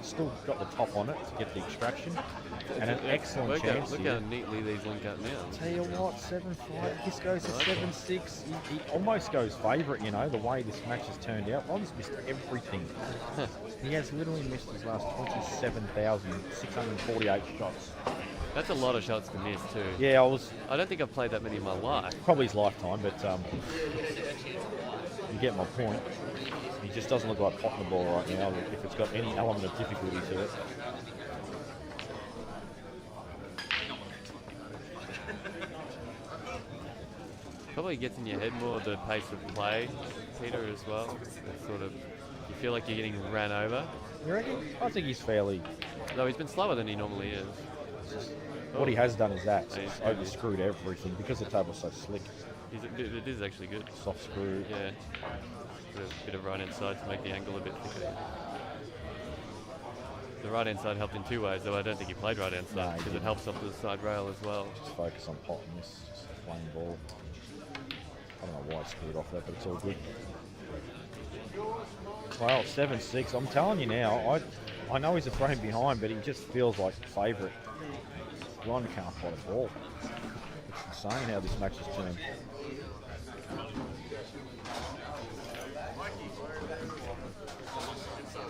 still got the top on it to get the extraction. And an excellent chance Look here. how neatly these link up now. Tell you what, 7-5. This goes to 7-6. He almost goes favourite, you know, the way this match has turned out. Ron's missed everything. He has literally missed his last 27,648 shots. That's a lot of shots to miss too. Yeah, I don't think I've played that many in my life. probably his lifetime, but You get my point. He just doesn't look like potting the ball right now. If it's got any element of difficulty to it. Probably gets in your head more the pace of play, Peter, as well. It's sort of, you feel like you're getting ran over. You reckon? I think he's fairly. Though he's been slower than he normally is. What he has done is that. Yeah, He's he's over-screwed everything because the table's so slick. It is actually good. Soft screw. Yeah. Bit of right hand side to make the angle a bit thicker. The right hand side helped in two ways, though I don't think he played right hand side because it helps off the side rail as well. Just focus on potting this, just plain ball. I don't know why I screwed off that, but it's all good. Well, 7-6. I'm telling you now, I know he's a frame behind, but he just feels like the favourite. Ron can't pot a ball. It's insane how this match has turned.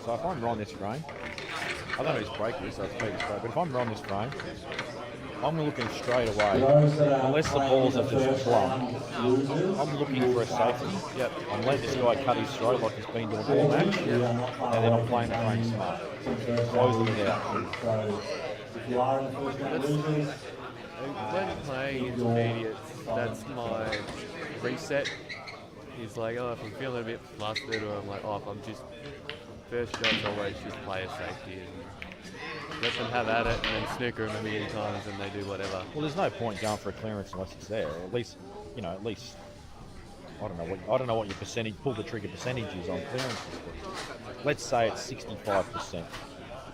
So if I'm Ron this frame, I don't know his break is, so it's pretty straight, but if I'm Ron this frame, I'm looking straight away, unless the balls are just plumb. I'm looking for a safety. Yep. I'm letting this guy cut his throat like he's been doing all match, and then I'm playing the frame smart. Closing it out. When playing intermediates, that's my reset. Is like, oh, if I'm feeling a bit flustered, or I'm like, oh, if I'm just first shot's always just play a safety and let them have at it, and then snooker them a million times, and they do whatever. Well, there's no point going for a clearance unless it's there. Or at least, I don't know what your percentage, pull the trigger percentage is on clearances. But let's say it's 65%,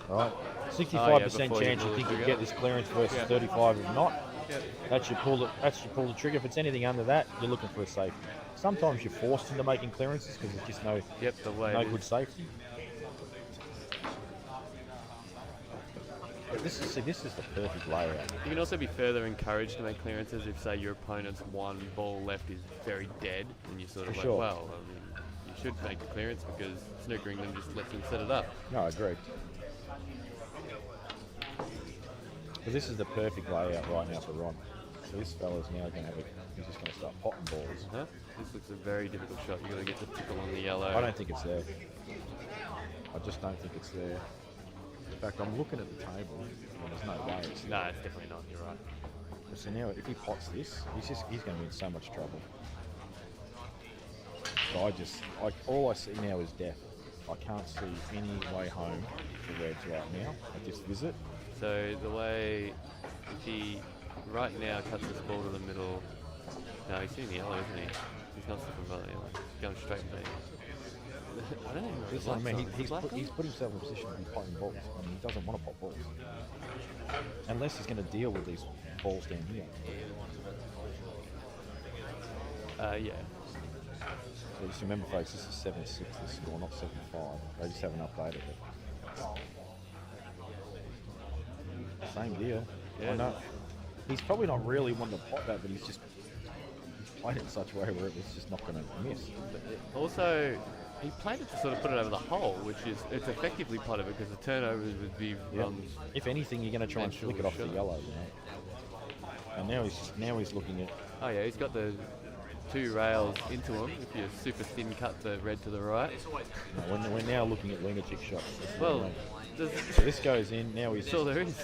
right? 65% chance you think you get this clearance versus 35 if not. Yep. That's your pull the trigger. If it's anything under that, you're looking for a safety. Sometimes you're forced into making clearances because there's just no good safety. But this is the perfect layout. You can also be further encouraged to make clearances if, say, your opponent's one ball left is very dead, and you're sort of like, well, I mean, you should make the clearance because snookering them just lets them set it up. No, I agree. But this is the perfect layout right now for Ron. So this fella's now going to have he's just going to start potting balls. Huh? This looks a very difficult shot. You've got to get the tickle on the yellow. I don't think it's there. I just don't think it's there. In fact, I'm looking at the table and there's no way it's there. No, it's definitely not. You're right. So now if he pots this, he's going to be in so much trouble. So all I see now is death. I can't see any way home for Reds right now. I just visit. So the way, if he right now cuts this ball to the middle, no, he's in the yellow, isn't he? He's not slipping by the yellow. He's going straight to me. I don't even know. This, I mean, he's put himself in a position to be potting balls. I mean, he doesn't want to pot balls. Unless he's going to deal with these balls down here. Yeah. So just remember, folks, this is 7-6 this score, not 7-5. They just haven't updated it. Same deal. Yeah. I know. He's probably not really wanting to pot that, but he's played it in such a way where it's just not going to miss. Also, he played it to sort of put it over the hole, which is, it's effectively potted because the turnovers would be if anything, you're going to try and flick it off the yellow, you know. And now he's looking at. Oh yeah, he's got the two rails into him. If you super thin cut the red to the right. No, we're now looking at lunatic shots. Well, so this goes in. Now he's. Sure, there is.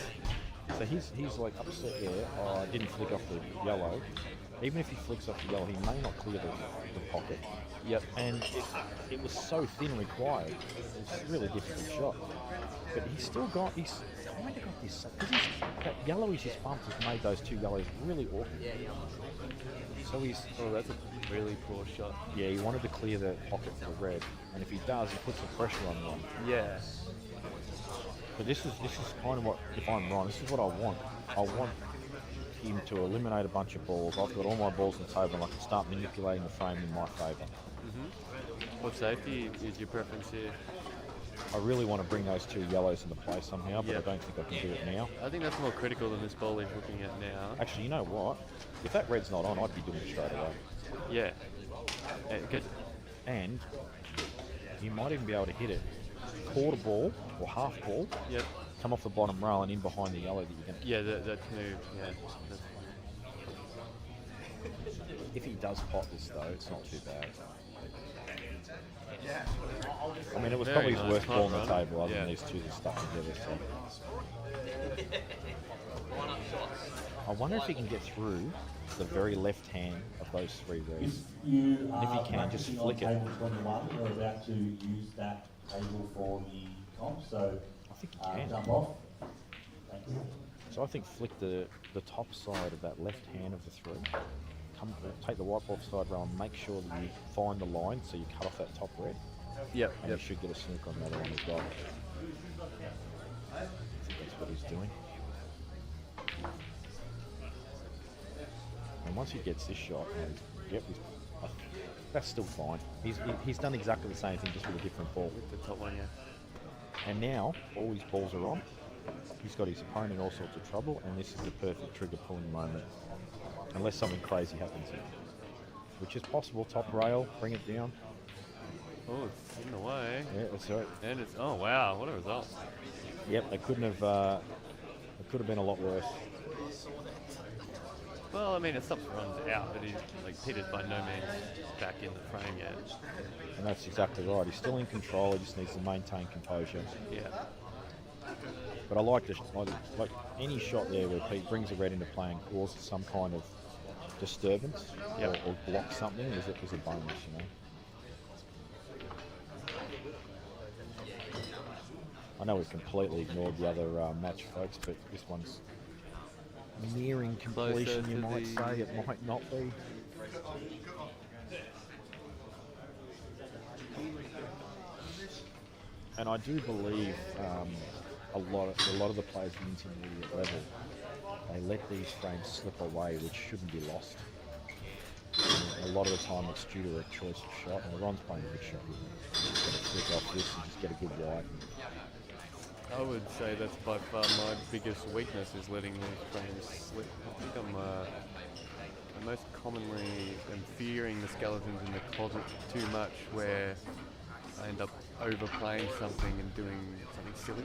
So he's like upset there. Oh, I didn't flick off the yellow. Even if he flicks off the yellow, he may not clear the pocket. Yep. And it was so thin required. It's a really difficult shot. But he's kind of got this, because that yellow he's just bumped has made those two yellows really awkward. So that's a really poor shot. Yeah, he wanted to clear the pocket for the red, and if he does, he puts the pressure on one. Yeah. But this is kind of what, if I'm wrong, this is what I want. I want him to eliminate a bunch of balls. I've got all my balls on the table, and I can start manipulating the frame in my favour. What safety is your preference here? I really want to bring those two yellows into play somehow, but I don't think I can do it now. I think that's more critical than this ball he's looking at now. Actually, you know what? If that red's not on, I'd be doing it straight away. Yeah. And you might even be able to hit it quarter ball or half ball. Yep. Come off the bottom rail and in behind the yellow that you're going to. Yeah, that's move. Yeah. If he does pot this though, it's not too bad. I mean, it was Very probably his nice worst ball on punt the run. table other than Yeah. these two that stuck together. So. I wonder if he can get through the very left hand of those three If reds. you if he are can, just practicing on flick it. table 21, we're about to use that table for the comp, so I think he can. jump off. Thank you. So I think flick the top side of that left hand of the three. Take the white ball side row and make sure that you find the line so you cut off that top red. Yep. And you should get a snook on the other one as well. I think that's what he's doing. And once he gets this shot, and yep, that's still fine. He's done exactly the same thing, just with a different ball. With the top one, yeah. And now all his balls are on. He's got his opponent in all sorts of trouble, and this is the perfect trigger pulling moment. Unless something crazy happens here. Which is possible. Top rail, bring it down. Oh, it's in the way. Yeah, that's right. And it's, oh wow, what a result. Yep, it could have been a lot worse. Well, I mean, it stops runs out, but he's, like, Peter's by no means back in the frame yet. And that's exactly right. He's still in control, he just needs to maintain composure. Yeah. But I like any shot there where Pete brings a red into play and causes some kind of disturbance or blocks something is a bonus, you know. I know we've completely ignored the other match, folks, but this one's nearing completion, Closer you to might the- say. It might not be. And I do believe a lot of the players at the intermediate level, they let these frames slip away, which shouldn't be lost. And a lot of the time it's due to a choice of shot, and Ron's playing a good shot. He's got to flick off this and just get a good white. I would say that's by far my biggest weakness, is letting these frames slip. I think I most commonly am fearing the skeletons in the closet too much, where I end up overplaying something and doing something silly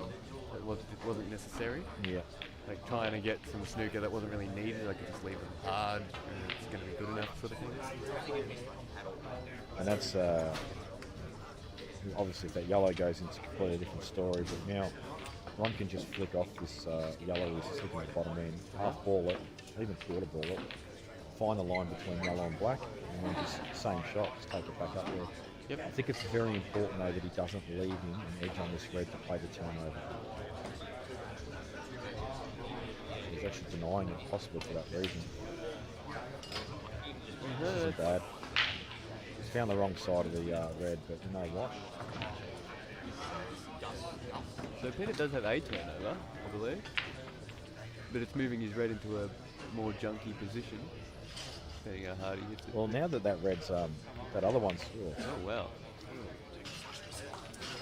that wasn't necessary. Yeah. Like trying to get some snooker that wasn't really needed. I could just leave them hard and it's going to be good enough, sort of thing. And that's obviously if that yellow goes into a completely different story, but now Ron can just flick off this yellow which is sitting at the bottom end, half ball it, even quarter ball it, find the line between yellow and black, and then just same shot, just take it back up there. Yep. I think it's very important though that he doesn't leave him an edge on this red to play the turnover. He's actually denying it possibly for that reason. This isn't bad. He's found the wrong side of the red, but you know what? So Peter does have a turnover, I believe, but it's moving his red into a more junky position, depending how hard he hits it. Well, now that red's, that other one's... Oh, wow.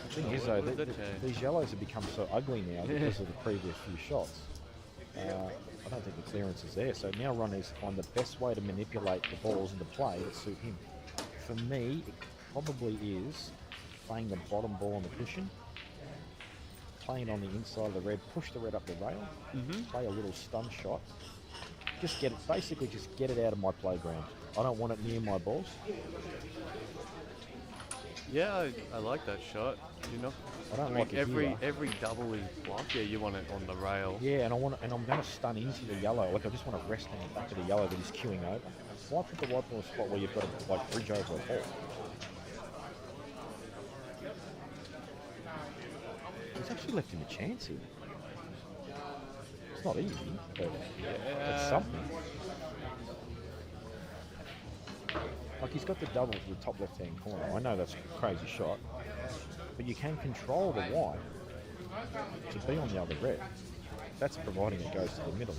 The thing is, though, What does that change? these yellows have become so ugly now because of the previous few shots. I don't think the clearance is there, so now Ron needs to find the best way to manipulate the balls into play to suit him. For me, it probably is playing the bottom ball on the cushion, playing on the inside of the red, push the red up the rail, play a little stun shot, just get it out of my playground. I don't want it near my balls. Yeah, I like that shot. You know, I don't like it every double is blocked. Yeah, you want it on the rail. Yeah, and I'm going to stun into the yellow. Like I just want to rest on the back of the yellow that he's queuing over. Why put the white ball in a spot where you've got to like bridge over a ball? He's actually left him a chance here. It's not easy, but it's something. Like he's got the double to the top left-hand corner. I know that's a crazy shot, but you can control the white to be on the other red. That's providing it goes to the middle.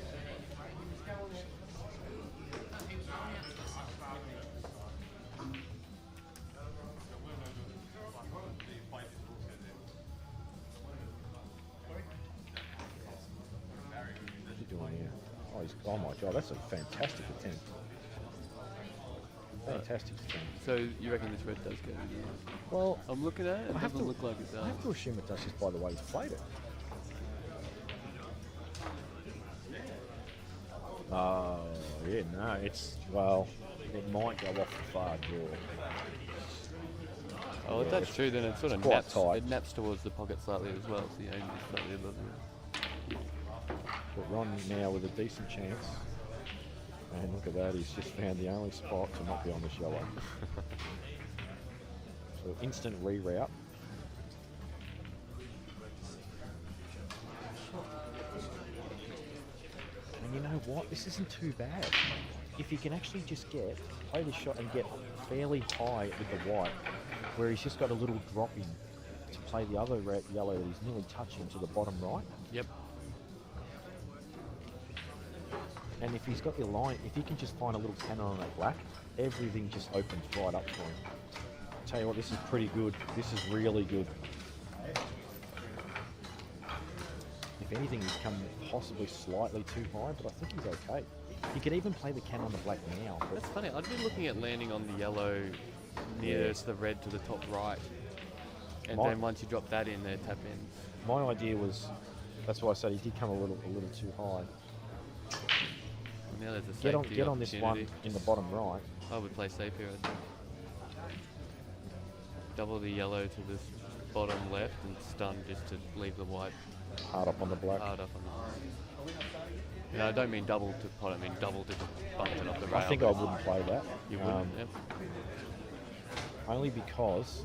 What's he doing here? Oh my god, that's a fantastic attempt. Fantastic attempt. So you reckon this red does go? Well, I'm looking at it. It doesn't look like it does. I have to assume it does just by the way he's played it. Oh, yeah, no, it might go off the far draw. Oh, if Yeah, that's true, then it sort of quite naps. tight. It naps towards the pocket slightly as well. So the aim is slightly above you. But Ron now with a decent chance. And look at that, he's just found the only spot to not be on this yellow. So instant reroute. And you know what? This isn't too bad. If you can actually just play the shot and get fairly high with the white, where he's just got a little drop in to play the other yellow that he's nearly touching to the bottom right. Yep. And if he's got the line, if he can just find a little cannon on that black, everything just opens right up for him. Tell you what, this is pretty good. This is really good. If anything, he's come possibly slightly too high, but I think he's okay. He could even play the cannon on the black now. But That's funny. I'd be looking at landing on the yellow nearest the red to the top right. And then once you drop that in there, tap in. my idea was, that's why I said he did come a little too high. Now there's a safety Get on this one opportunity. in the bottom right. I would play safe here, I think. Double the yellow to this bottom left and stun just to leave the white Hard up on the black. hard up on the. No, I don't mean double to pot, I mean double to just bump it off the rail. I think I wouldn't play that. You wouldn't, yep. Only because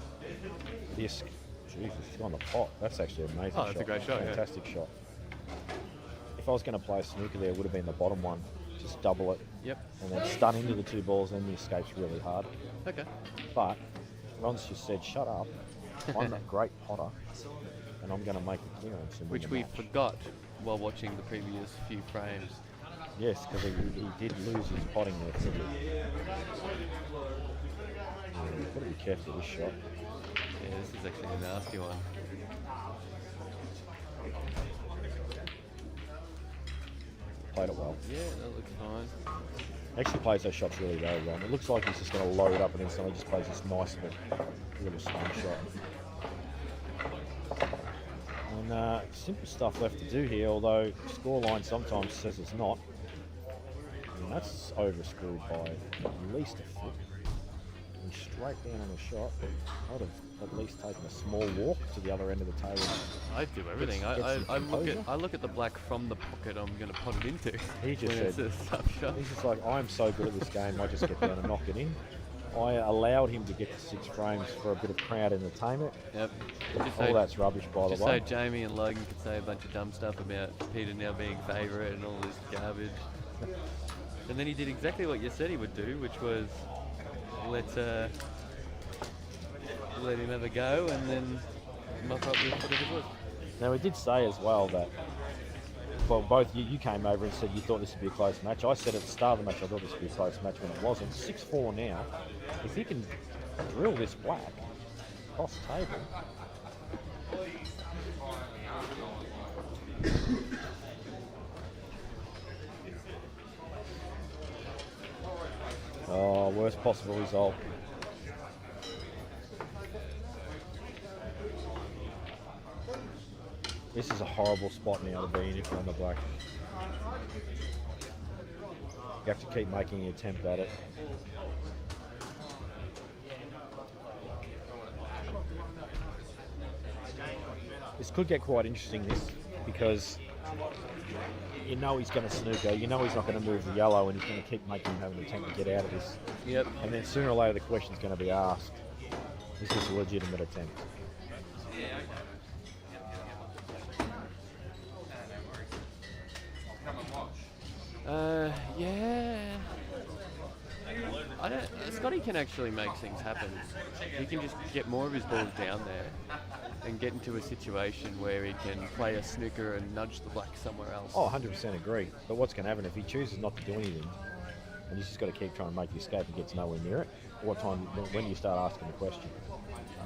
this, Jesus, he's on the pot. That's actually an amazing shot. Oh, that's a great shot, yeah. Fantastic shot. If I was going to play a snooker there, it would have been the bottom one. Just double it. Yep. And then stun into the two balls, and the escape's really hard. Okay. But Ron's just said, shut up. I'm a great potter, and I'm going to make the clearance. And win Which the we match. forgot while watching the previous few frames. Yes, because he did lose his potting there. So you've got to be careful with this shot. Yeah, this is actually a nasty one. Played it well. Yeah, that looks fine. Actually plays those shots really well, Ron. It looks like he's just going to load up and then suddenly just plays this nice little spin shot. And simple stuff left to do here, although scoreline sometimes says it's not. And that's overscrewed by at least a foot. And straight down on the shot. I'd have at least taken a small walk to the other end of the table. I do everything. Get some composure. I look at the black from the pocket I'm going to pot it into. He just when said, it's a sub shot. he's just like, I'm so good at this game, I just get down and knock it in. I allowed him to get to 6 frames for a bit of crowd entertainment. Yep. All that's rubbish, by the Just way. so Jamie and Logan could say a bunch of dumb stuff about Peter now being favourite and all this garbage. And then he did exactly what you said he would do, which was let him have a go and then muck up the foot of his wood. Now, we did say as well that, well, both you came over and said you thought this would be a close match. I said at the start of the match I thought this would be a close match when it wasn't. 6-4 now. If he can drill this black across the table. Oh, worst possible result. This is a horrible spot now to be in if you're on the black. You have to keep making an attempt at it. This could get quite interesting, because you know he's going to snooker, you know he's not going to move the yellow, and he's going to keep making him have an attempt to get out of this. Yep. And then sooner or later the question's going to be asked, is this a legitimate attempt? Yeah. Scotty can actually make things happen. He can just get more of his balls down there and get into a situation where he can play a snooker and nudge the black somewhere else. Oh, 100% agree. But what's going to happen if he chooses not to do anything, and he's just got to keep trying to make the escape and gets nowhere near it? When do you start asking the question?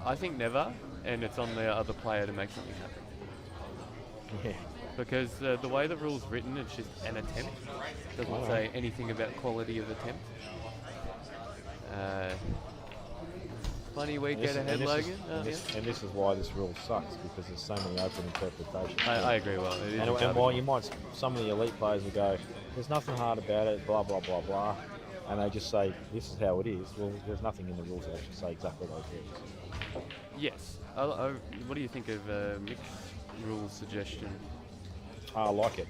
I think never, and it's on the other player to make something happen. Yeah. Because the way the rule's written, it's just an attempt. Doesn't say anything about quality of attempt. Funny week get ahead, Logan. And this is why this rule sucks, because there's so many open interpretations. I agree. Well, it is and while you might, some of the elite players will go, there's nothing hard about it, blah blah blah blah, and they just say this is how it is. Well, there's nothing in the rules that actually say exactly those rules. Yes. What do you think of mixed rules suggestion? I like it.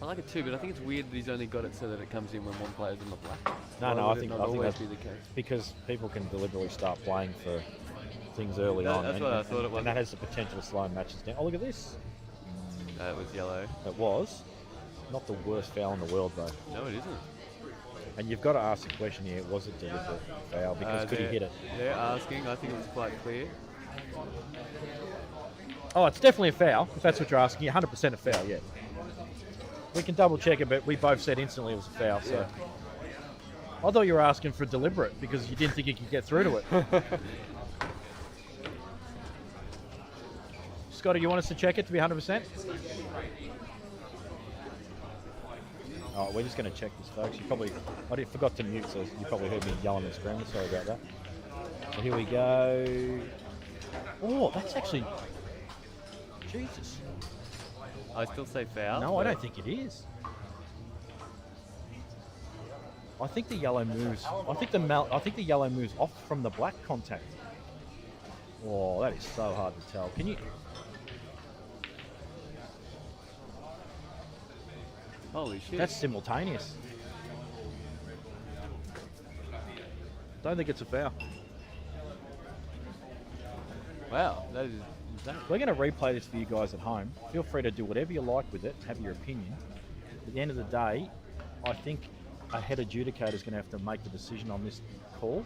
I like it too, but I think it's weird that he's only got it so that it comes in when one player's in the black. No, Why no, would I it think not I think always that's be the case. because people can deliberately start playing for things early on. That's what I thought it was. And that has the potential to slow matches down. Oh, look at this. It was yellow. It was. Not the worst foul in the world, though. No, it isn't. And you've got to ask the question here, was it deliberate foul? Because could he hit it? They're asking. I think it was quite clear. Oh, it's definitely a foul, if that's what you're asking. 100% a foul, yeah. We can double check it, but we both said instantly it was a foul, so. I thought you were asking for deliberate because you didn't think you could get through to it. Scotty, you want us to check it to be 100%? Oh, we're just going to check this, folks. I forgot to mute, so you probably heard me yelling and screaming. Sorry about that. So here we go. Oh, that's actually... Jesus. I still say foul. No, I don't think it is. I think the yellow moves. I think the yellow moves off from the black contact. Oh, that is so hard to tell. Can you? Holy shit. That's simultaneous. Don't think it's a foul. Wow, that is insane. We're going to replay this for you guys at home. Feel free to do whatever you like with it, have your opinion. At the end of the day, I think a head adjudicator is going to have to make the decision on this call.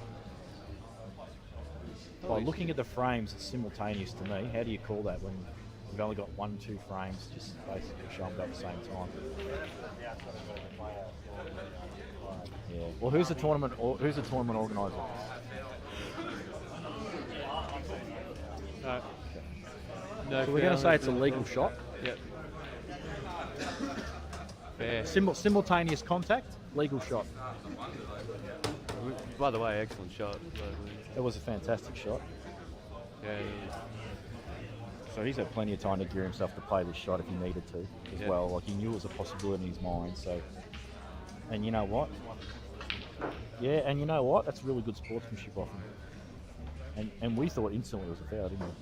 By looking at the frames, it's simultaneous to me. How do you call that when you've only got 1-2 frames, just basically showing up at the same time? Yeah. Well, who's the tournament organizer? No, So we're going to say it's a legal shot. Yep. Fair. Simultaneous contact, legal shot. By the way, excellent shot. It was a fantastic shot. Yeah. So he's had plenty of time to gear himself to play this shot if he needed to as well. Like he knew it was a possibility in his mind. So, and you know what? Yeah, and you know what? That's really good sportsmanship off him. And we thought instantly it was a foul, didn't we?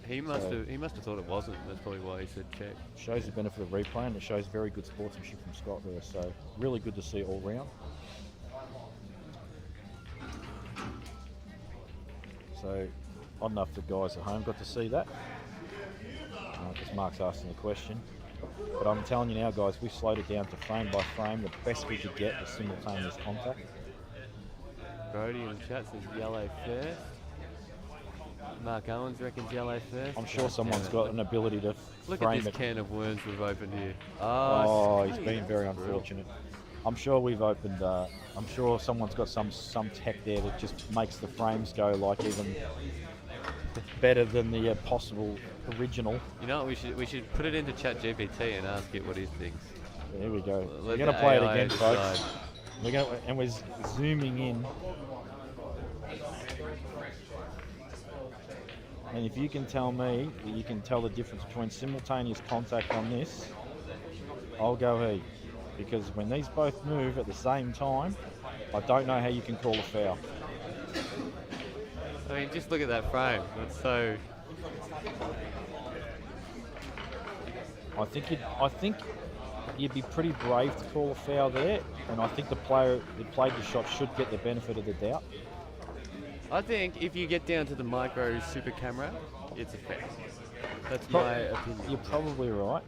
He must have thought it wasn't. That's probably why he said check. Shows the benefit of replay, and it shows very good sportsmanship from Scott there. So really good to see all round. So I don't know if the guys at home got to see that, because Mark's asking the question. But I'm telling you now, guys, we slowed it down to frame by frame. The best we could get was simultaneous contact. Brody in the chat says yellow first. Mark Owens reckons yellow first. I'm sure someone's got an ability to Look frame at this it. can of worms we've opened here. Oh, he's been very unfortunate. I'm sure we've opened. I'm sure someone's got some tech there that just makes the frames go like even better than the possible original. You know what, we should put it into ChatGPT and ask it what he thinks. There we go. Let We're going to the play it AI again, folks. decide. We're zooming in. And if you can tell me that you can tell the difference between simultaneous contact on this, I'll go he. Because when these both move at the same time, I don't know how you can call a foul. I mean, just look at that frame. It's so... I think you'd be pretty brave to call a foul there, and I think the player that played the shot should get the benefit of the doubt. I think if you get down to the micro super camera, it's a foul. That's my opinion. You're probably right.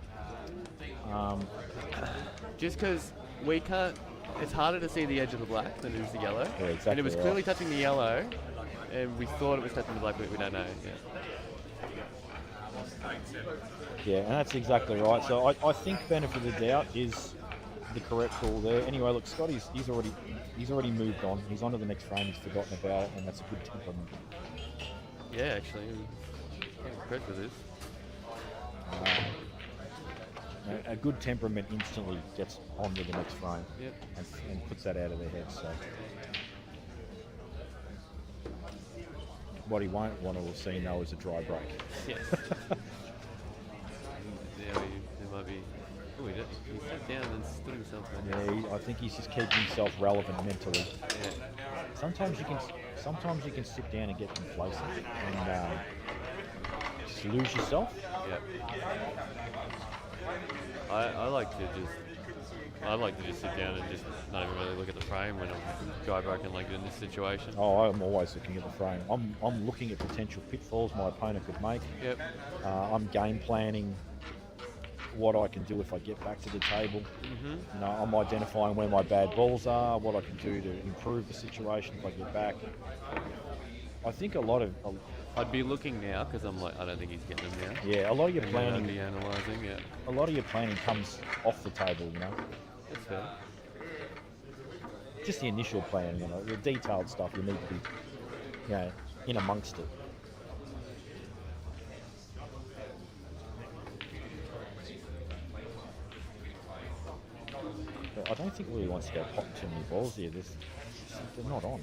Just because we can't... It's harder to see the edge of the black than it is the yellow. Yeah, exactly. And it was right. clearly touching the yellow, and we thought it was touching the black, but we don't know. Yeah, and that's exactly right. So I think benefit of the doubt is the correct call there. Anyway, look, Scott, he's already moved on. He's on to the next frame. He's forgotten about it, and that's a good temperament. Yeah, actually, I'm impressed with this. A good temperament instantly gets on to the next frame. Yep. And puts that out of their head. So what he won't want to see now is a dry break. Yes. Yeah, there might be... Oh, he sat down and stood himself down. Yeah, I think he's just keeping himself relevant mentally. Yeah. sometimes you can sit down and get complacent and just lose yourself. Yeah. I like to just sit down and just not even really look at the frame when I'm guy broken like in this situation. Oh, I'm always looking at the frame. I'm looking at potential pitfalls my opponent could make. Yep. I'm game planning what I can do if I get back to the table. You know, I'm identifying where my bad balls are, what I can do to improve the situation if I get back. I think a lot of I'd be looking now because I'm like, I don't think he's getting them now. a lot of your And then I'd planning, be analysing. Yeah. a lot of your planning comes off the table. You know, That's fair. just the initial planning. You know, the detailed stuff you need to be, you know, in amongst it. But I don't think Willie wants to go pop too many balls here. They're not on.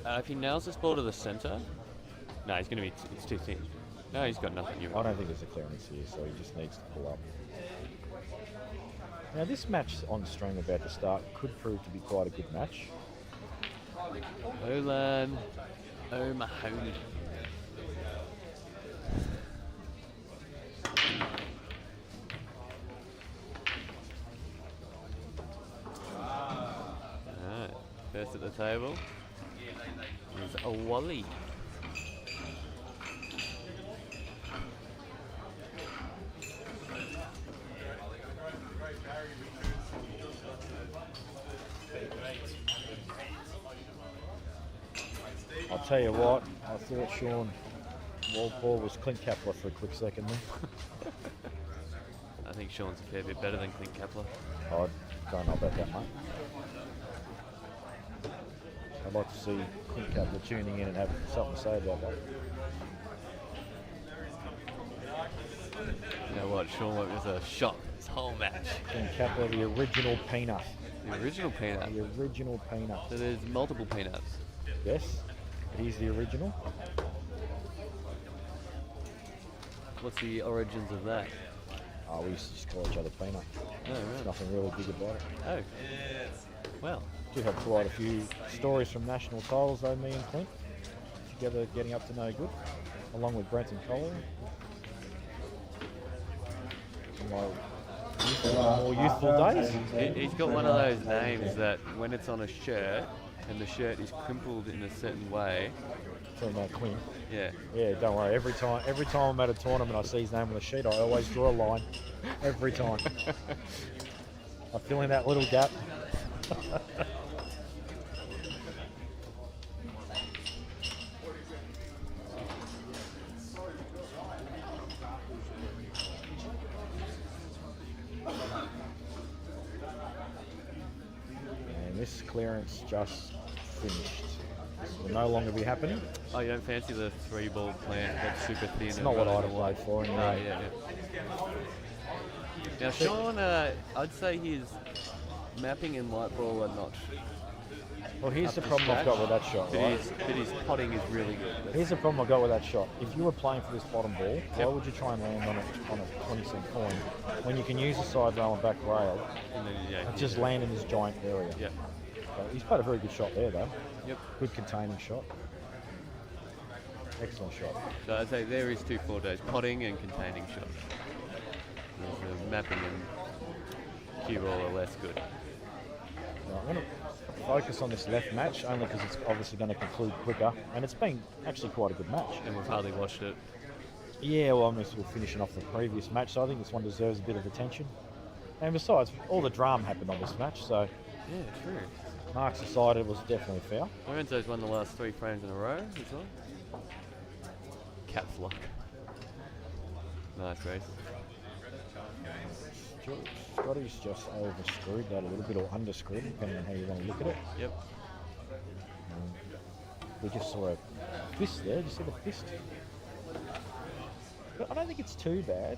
If he nails this ball to the centre, no, he's going to be. It's too thin. No, he's got nothing. I don't think there's a clearance here, so he just needs to pull up. Now this match on string about to start could prove to be quite a good match. Olan O'Mahony. Alright, first at the table is a Wally. I'll tell you what, I thought Sean Walpole was Clint Kapler for a quick second there. I think Sean's a fair bit better than Clint Kapler. I don't know about that, mate. I'd like to see Clint Kapler tuning in and have something to say about that. You know what, Sean was a shot this whole match. Clint Kapler, the original peanut. The original peanut. The original peanut. So there's multiple peanuts. Yes, but he's the original. What's the origins of that? Oh, we used to just call each other peanut. Oh, There's right. nothing really big about it. Oh. Well, Do have quite a few stories from national titles though, me and Clint. Together getting up to no good, along with Brenton Collier. More youthful days. he's got one of those names that when it's on a shirt and the shirt is crimpled in a certain way. Talking about Clint. Yeah. Yeah, don't worry. Every time I'm at a tournament, I see his name on the sheet. I always draw a line. Every time. I fill in that little gap. And this clearance just finished. This will no longer be happening. Oh, you don't fancy the 3-ball plant that's super thin? It's not what I'd have played for anyway. No, yeah. Now, Sean, I'd say his mapping and light ball are not. Well, here's up the to problem I've scratch, got with that shot, but right? his potting is really good. Here's the problem I've got with that shot. If you were playing for this bottom ball, why would you try and land on a 20-cent coin when you can use the side rail and back rail And then, and just land in this giant area? Yep. So he's played a very good shot there, though. Yep. Good containing shot. Excellent shot. So I'd say there is 2 4 days, potting and containing shots. There's the mapping and cue ball are less good. Now, I'm going to focus on this left match only because it's obviously going to conclude quicker, and it's been actually quite a good match. And we've hardly watched it. Yeah, well, I'm sort of finishing off the previous match, so I think this one deserves a bit of attention. And besides, all the drama happened on this match, so Yeah, true. marks aside, it was definitely foul. Lorenzo's won the last 3 frames in a row as well. Caps lock. Nice race. Scotty's just over-screwed that a little bit, or under-screwed, depending on how you want to look at it. Yep. We just saw a fist there. Did you see the fist? But I don't think it's too bad.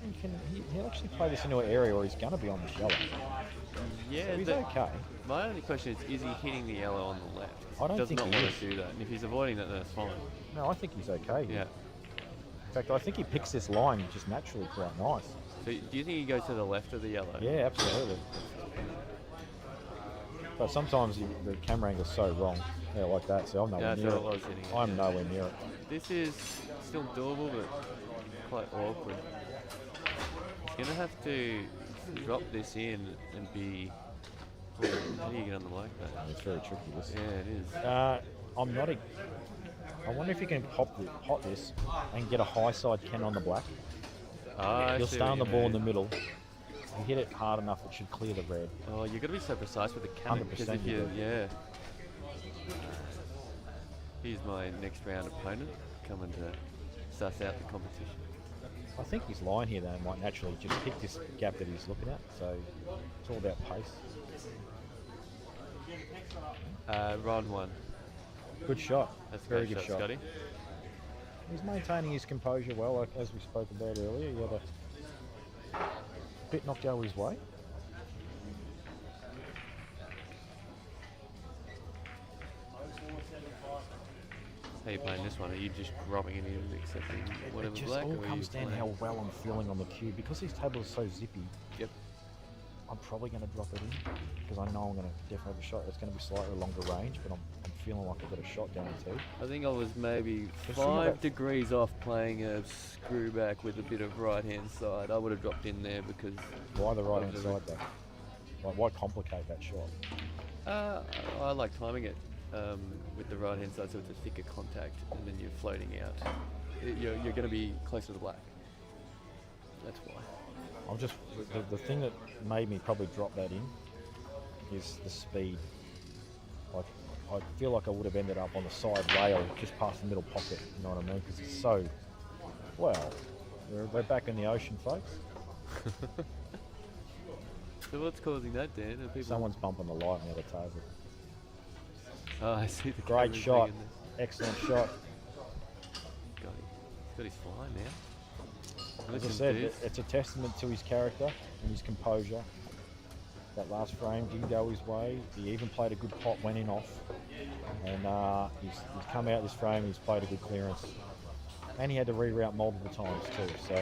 He'll actually play this into an area where he's going to be on the yellow. Yeah, So he's okay. My only question is he hitting the yellow on the left? I don't Does think not he want is. to do that. And if he's avoiding that, then it's fine. No, I think he's okay. Yeah. In fact, I think he picks this line just naturally quite nice. So do you think he goes to the left of the yellow? Yeah, absolutely. But sometimes the camera angle's so wrong. Yeah, like that. So I'm nowhere Yeah, near so it. it was hitting it, I'm yeah. nowhere near it. This is still doable, but quite awkward. He's gonna have to drop this in and be. How do you get on the like that? It's very tricky. This. Yeah, it is. I'm not a. I wonder if you can pot this and get a high side Ken on the black. I You'll see stay what on the you ball in mean. the middle. You hit it hard enough, it should clear the red. Oh, you got to be so precise with the cannon. 100% Because if you you, do. yeah. Here's my next round opponent coming to suss out the competition. I think his line here, though, might naturally just pick this gap that he's looking at. So it's all about pace. Round one. Good shot. That's a very great good shot, shot. Scotty. He's maintaining his composure well, like as we spoke about earlier. He had a bit knocked out his way. How you playing this one? Are you just dropping it in and accepting whatever It just black? all or are comes you down playing- how well I'm feeling on the cube. Because these tables are so zippy, Yep. I'm probably going to drop it in because I know I'm going to definitely have a shot. It's going to be slightly longer range, but I'm feeling like I've got a shot guaranteed. I think I was maybe Just think about- 5 degrees off playing a screw back with a bit of right hand side. I would have dropped in there because Why the right hand of the- side though? Like, why complicate that shot? I like timing it with the right hand side so it's a thicker contact and then you're floating out. You're going to be closer to black. That's why. I'm just the thing that made me probably drop that in is the speed. Like, I feel like I would have ended up on the side rail just past the middle pocket. You know what I mean? Because it's so well. We're back in the ocean, folks. So what's causing that, Dan? Are people... Someone's bumping the light near the table. Oh, I see the Great camera's shot. ringing there. Excellent shot. He's got his fly now. As I Listen said, to this. it's a testament to his character and his composure. That last frame didn't go his way. He even played a good pot, went in off. And he's come out this frame, he's played a good clearance. And he had to reroute multiple times too. So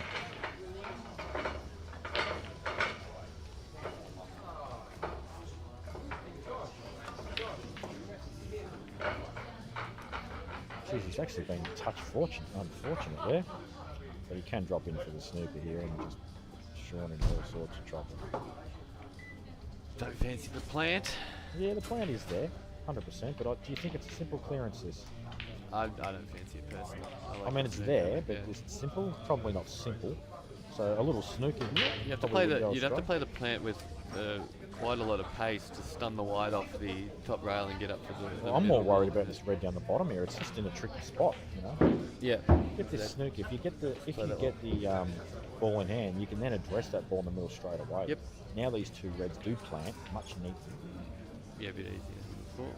geez, he's actually been unfortunate there. But he can drop in for the snooker here and just Sean in all sorts of trouble. Don't fancy the plant. Yeah, the plan is there, 100%, but do you think it's a simple clearance, this? I don't fancy it personally. I mean, it's there, but is it simple? Probably not simple. So a little snooker here. You have to probably play would go you'd have to straight. play the plant with quite a lot of pace to stun the white off the top rail and get up to the I'm more middle. worried about this red down the bottom here. It's just in a tricky spot, you know. Yeah. Get this snooker. If you get the Play that ball in hand, you can then address that ball in the middle straight away. Yep. Now these two reds do plant much neater. Yeah, a bit easier than before.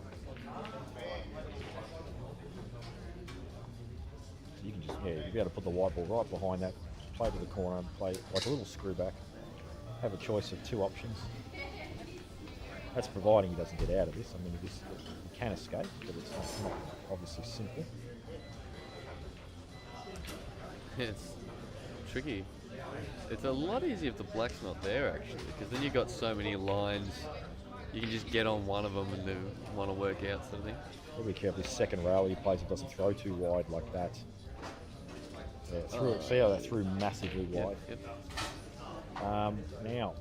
You can just you'll be able to put the white ball right behind that, play to the corner, and play like a little screw back. Have a choice of two options. That's providing he doesn't get out of this. I mean, he can escape, but it's not obviously simple. It's tricky. It's a lot easier if the black's not there, actually, because then you've got so many lines. You can just get on one of them and then want to work out something. Be careful. This second rail he plays, it doesn't throw too wide like that. Yeah, see how that threw massively wide. Yep. Now,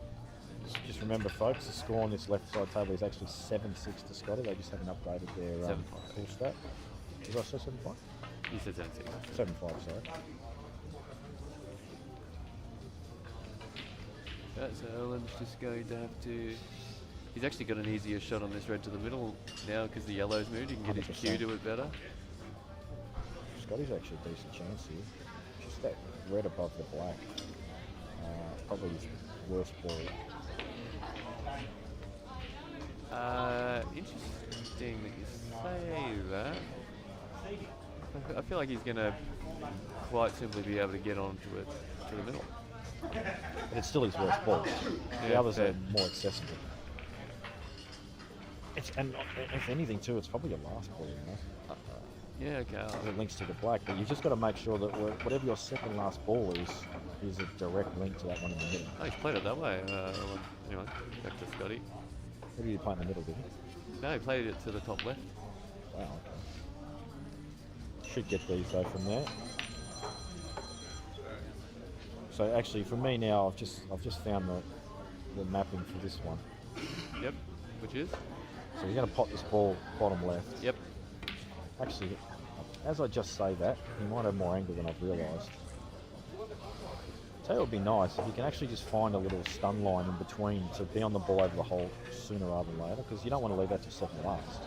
just remember, folks, the score on this left side table is actually 7-6 to Scotty. They just haven't updated their 7-5. full stat. Did I say 7-5? You said that too. 7-5, sorry. So Owen's just going to have to... He's actually got an easier shot on this red to the middle now because the yellow's moved. He can get his 100%. cue to it better. Scotty's actually a decent chance here. Just that red above the black. Probably his worst ball. Interesting that you say that. I feel like he's going to quite simply be able to get onto it to the middle. But it's still his worst ball. The Yeah, others fair. are more accessible. And if anything too, it's probably your last ball, you know. Yeah, okay. It links to the black, but you've just got to make sure that whatever your second last ball is a direct link to that one in the middle. Oh, he's played it that way. Anyway, back to Scotty. What do you play in the middle, did you? No, he played it to the top left. Wow, okay. Should get these though from there. So actually, for me now, I've just found the mapping for this one. Yep. Which is? So you're going to pop this ball bottom left. Yep. Actually, as I just say that, he might have more angle than I've realised. Tell you what would be nice if you can actually just find a little stun line in between to be on the ball over the hole sooner rather than later, because you don't want to leave that to second last.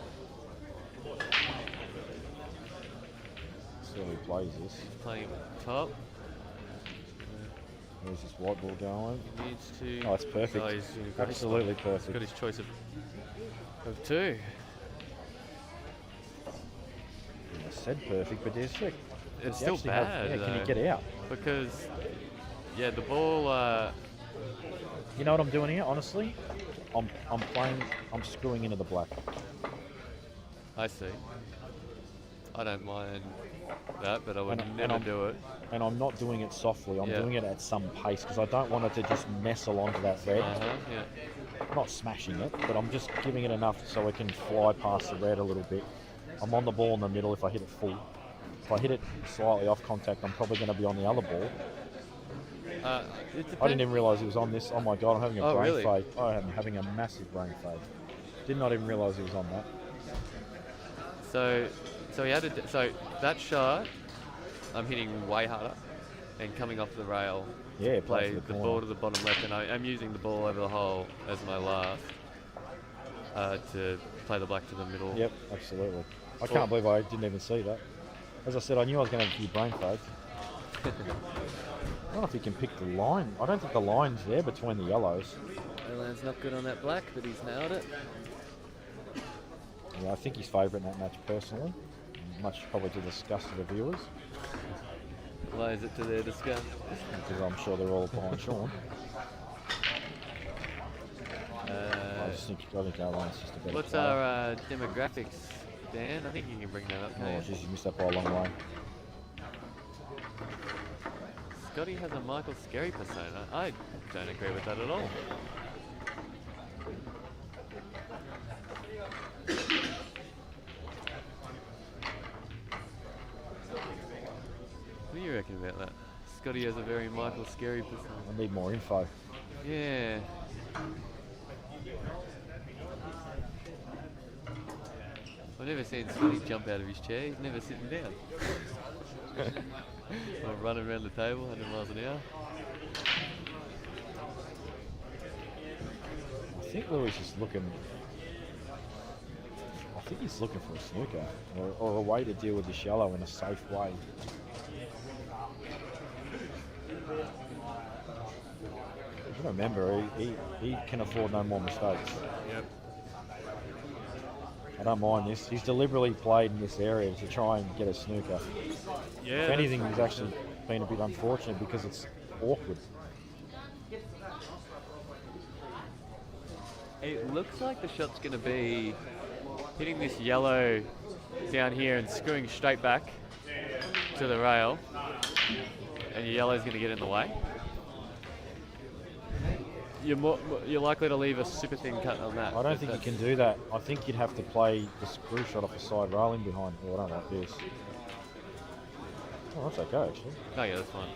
See how he plays this. Playing top. Where's this white ball going? He needs to. Oh, it's perfect. Oh, he's got his- Absolutely He's perfect. got his choice of 2. I said perfect, but there's trick. It's You still actually have- bad. yeah, can you though, get out? Because, yeah, the ball. You know what I'm doing here, honestly? I'm screwing into the black. I see. I don't mind that, but I would And never I'm- do it. And I'm not doing it softly, I'm Yeah. doing it at some pace, because I don't want it to just nestle onto that red. Yeah. Not smashing it, but I'm just giving it enough so it can fly past the red a little bit. I'm on the ball in the middle if I hit it full. If I hit it slightly off contact, I'm probably going to be on the other ball. It I didn't even realise it was on this. Oh my god, I'm having a Oh, brain really? fade. I'm having a massive brain fade. Did not even realise it was on that. So he had so that shot, I'm hitting way harder, and coming off the rail. Yeah, Play to the corner. ball to the bottom left, and I'm using the ball over the hole as my last to play the black to the middle. Yep, absolutely. I can't believe I didn't even see that. As I said, I knew I was going to have a few brain fades. I don't know if he can pick the line. I don't think the line's there between the yellows. Airline's not good on that black, but he's nailed it. Yeah, I think he's favourite in that match personally. Much probably to the disgust of the viewers, Why is it to their disgust? because I'm sure they're all behind Sean. I think Airline's just a better What's player. our demographics, Dan? I think you can bring that up. Oh, Can't you? jeez, you missed that by a long way. Scotty has a Michael Scary persona. I don't agree with that at all. What do you reckon about that? Scotty has a very Michael Scary persona. I need more info. Yeah. I've never seen Scotty jump out of his chair. He's never sitting down. Or running around the table 100 miles an hour. I think Louis is looking. I think he's looking for a snooker or a way to deal with this yellow in a safe way. You remember, he can afford no more mistakes. Yep. I don't mind this. He's deliberately played in this area to try and get a snooker. Yeah. If anything, he's actually been a bit unfortunate because it's awkward. It looks like the shot's going to be hitting this yellow down here and screwing straight back to the rail, and your yellow's going to get in the way. You're likely to leave a super thin cut on that. I don't think you can do that. I think you'd have to play the screw shot off the side railing behind. Oh, I don't like this. Oh, that's okay actually. Oh yeah, that's fine.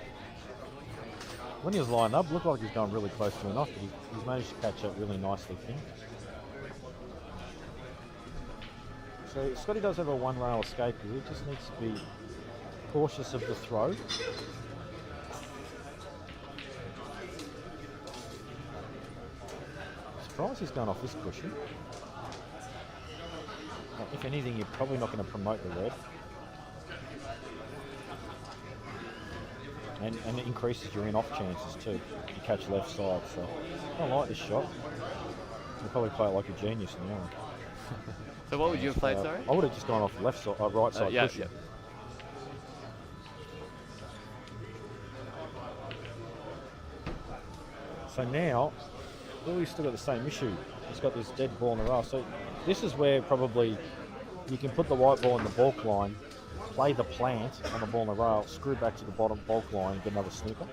When he was lined up, looked like he was going really close to enough, but he's managed to catch that really nicely thin. So Scotty does have a one rail escape here. He just needs to be cautious of the throw. Surprised he's going off this cushion. If anything, you're probably not going to promote the red. And it increases your in-off chances too. You catch left side, so I like this shot. You'll probably play it like a genius now. So what would you have played, sorry? I would have just gone off left side, right side Yeah, cushion. yeah. So now, Louis still got the same issue. He's got this dead ball in the rail. So this is where probably you can put the white ball in the bulk line, play the plant on the ball in the rail, screw back to the bottom bulk line and get another snooker.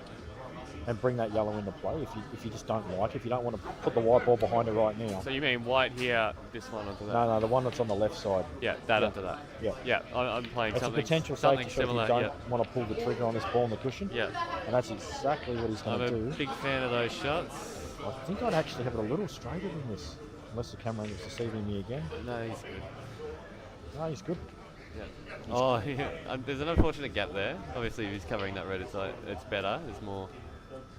and bring that yellow into play if you just don't like it, if you don't want to put the white ball behind it right now. So you mean white here, this one onto that? No, the one that's on the left side. Yeah, that onto that. Yeah. Yeah, I'm playing It's a something, potential something safety shot if similar. you don't Yeah. want to pull the trigger on this ball in the cushion. Yeah. And that's exactly what he's I'm going a to do. big fan of those shots. I think I'd actually have it a little straighter than this, unless the camera is deceiving me again. No, he's good. No, he's good. Yeah. Oh, yeah. There's an unfortunate gap there. Obviously, if he's covering that red, it's better. There's more.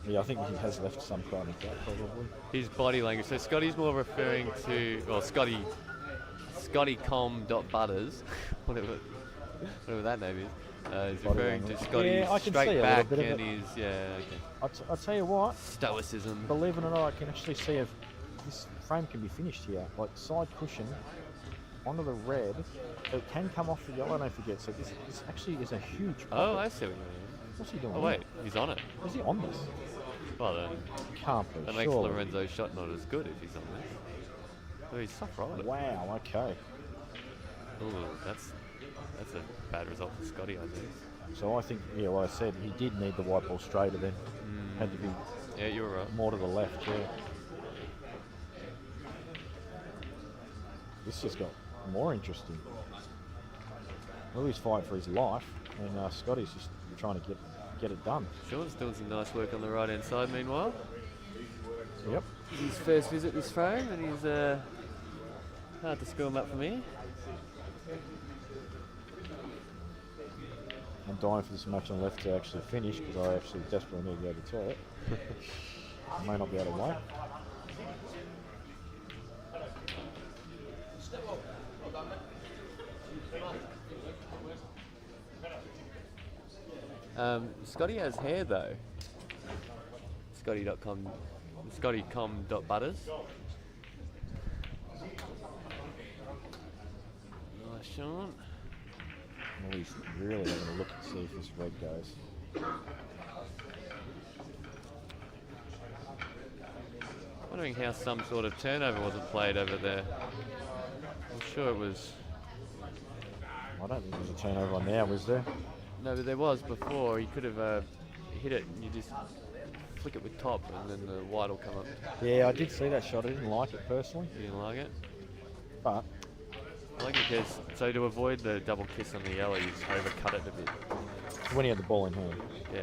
Yeah, I think he has left some kind of gap probably. His body language. So Scotty's more referring to, well, Scotty.com.butters, whatever that name is. Is Body referring to language. Scotty's Yeah, I can see straight a little back bit of and it. his, okay. I'll tell you what, Stoicism. believe it or not, I can actually see if this frame can be finished here. Like side cushion onto the red, it can come off the yellow, don't forget. So this actually is a huge Oh, pocket. I see what you mean. What's he doing? Oh, wait, he's on it. Is he on this? Well, then, Can't be, that makes surely. Lorenzo's shot not as good if he's on this. Oh, he's soft right. Wow, okay. Ooh, that's a bad result for Scotty, I think. So I think, yeah, like I said, he did need the white ball straighter then. Had to be Yeah, you're right. more to the left, yeah. This just got more interesting. Louis fighting for his life, and Scotty's just trying to get it done. Sean's doing some nice work on the right hand side meanwhile. Yep. His first visit this frame, and he's hard to screw him up for me. I'm dying for this match on the left to actually finish because I actually desperately need to go to the toilet. I may not be able to wait. Scotty has hair though. Scotty.com.butters. Nice, Sean. Well, he's really having a look and see if this red goes. Wondering how some sort of turnover wasn't played over there. I'm sure it was. I don't think there's a turnover on now, was there? No, but there was before. He could have hit it and you just flick it with top and then the white will come up. Yeah, I did see that shot. I didn't like it personally, You didn't like it? but I like it because, so to avoid the double kiss on the yellow, you just overcut it a bit. when he had the ball in hand, Yeah.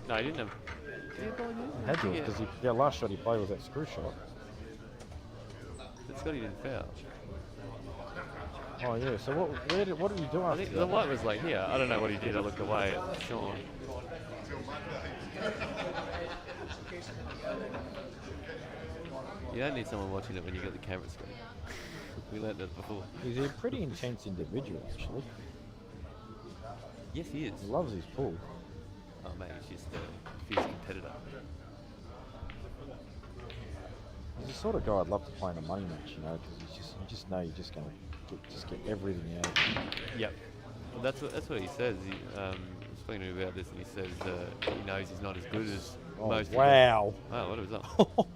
No, he didn't have. Did he have ball in hand? he had to Yeah. because the last shot he played was that screw shot. But Scotty didn't foul. Oh yeah. So what did he do I after think the that? white was like here. I don't know what he did. I looked away at Sean. You don't need someone watching it when you got the camera screen. We learned that before. He's a pretty intense individual, actually. Yes, he is. He loves his pool. Oh mate, he's just a fierce competitor. He's the sort of guy I'd love to play in a money match, you know, because you just know you're just going to get everything out. Yep. Well, that's what he says. He, I was speaking to him about this, and he says he knows he's not as good as Oh, most people. wow. Oh, what was that?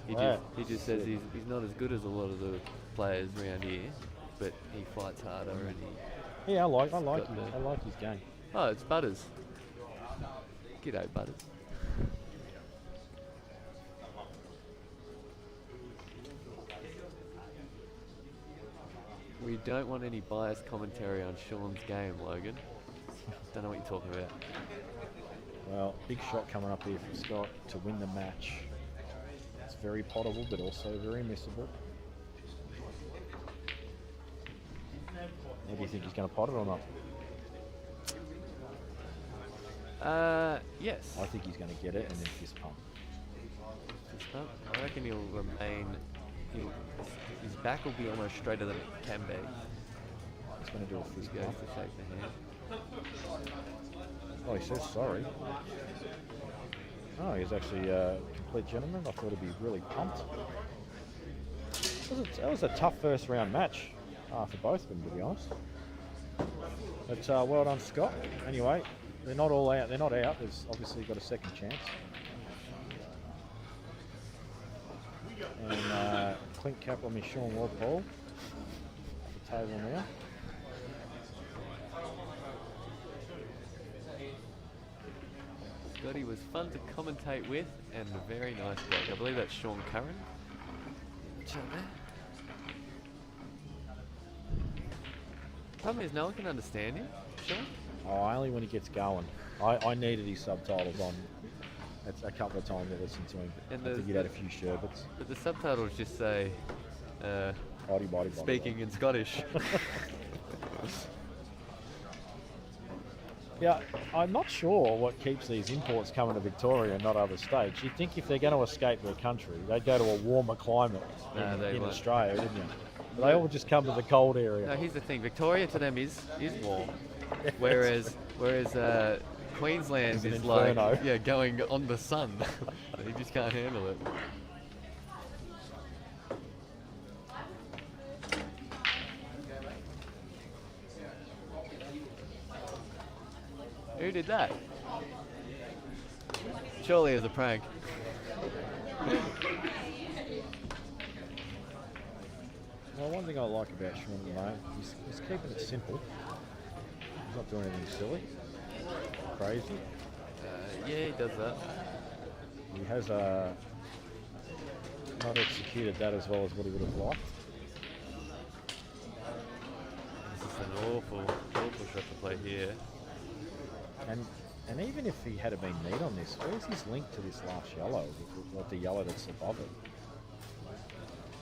Wow. He just says he's not as good as a lot of the players around here, but he fights harder and he. Yeah, I like got him. the- I like his game. Oh, it's Butters. G'day, Butters. We don't want any biased commentary on Sean's game, Logan. Don't know what you're talking about. Well, big shot coming up here from Scott to win the match. It's very potable, but also very missable. How do you think he's going to pot it or not? Yes. I think he's going to get it and then fist pump. Fist pump. I reckon he'll remain. His back will be almost straighter than it can be. He's going to do a He fist goes pump. to shake the hand. Oh, he says sorry. Oh, he's actually a complete gentleman. I thought he'd be really pumped. That was a tough first round match for both of them, to be honest. But well done, Scott. Anyway, they're not all out. They're not out. There's obviously got a second chance. And Clint Kaplan and Sean Walpole at the table now. Scotty was fun to commentate with and a very nice bloke. I believe that's Sean Curran. Chat there. Problem is, no one can understand him. Sean? Oh, only when he gets going. I needed his subtitles on. That's a couple of times I listened to him. And I think he'd had a few sherbets. But the subtitles just say, Body, body, body. speaking in Scottish. Yeah, I'm not sure what keeps these imports coming to Victoria and not other states. You'd think if they're going to escape their country, they'd go to a warmer climate in won't. Australia, wouldn't you? But they all just come to the cold area. No, here's the thing. Victoria to them is warm, whereas Queensland It's an is like inferno. going on the sun. You just can't handle it. Who did that? Surely it's a prank. Well, one thing I like about Sean at the moment, he's keeping it simple. He's not doing anything silly, crazy. Yeah, he does that. He has not executed that as well as what he would have liked. This is an awful shot to play here. And even if he had been neat on this, where's his link to this last yellow, with the yellow that's above it?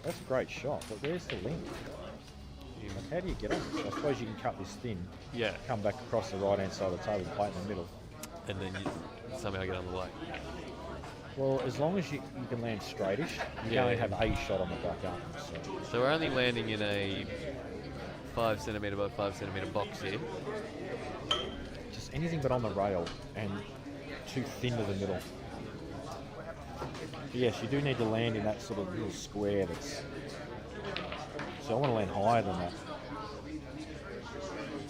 That's a great shot, but where's the link? Like, how do you get on this? I suppose you can cut this thin, Yeah. come back across the right-hand side of the table, play it in the middle. And then you somehow get on the way. Well, as long as you can land straightish, you can only have a shot on the back arm. So we're only landing in a 5 centimetre by 5 centimetre box here. Just anything but on the rail and too thin to the middle. But yes, you do need to land in that sort of little square that's... So I want to land higher than that.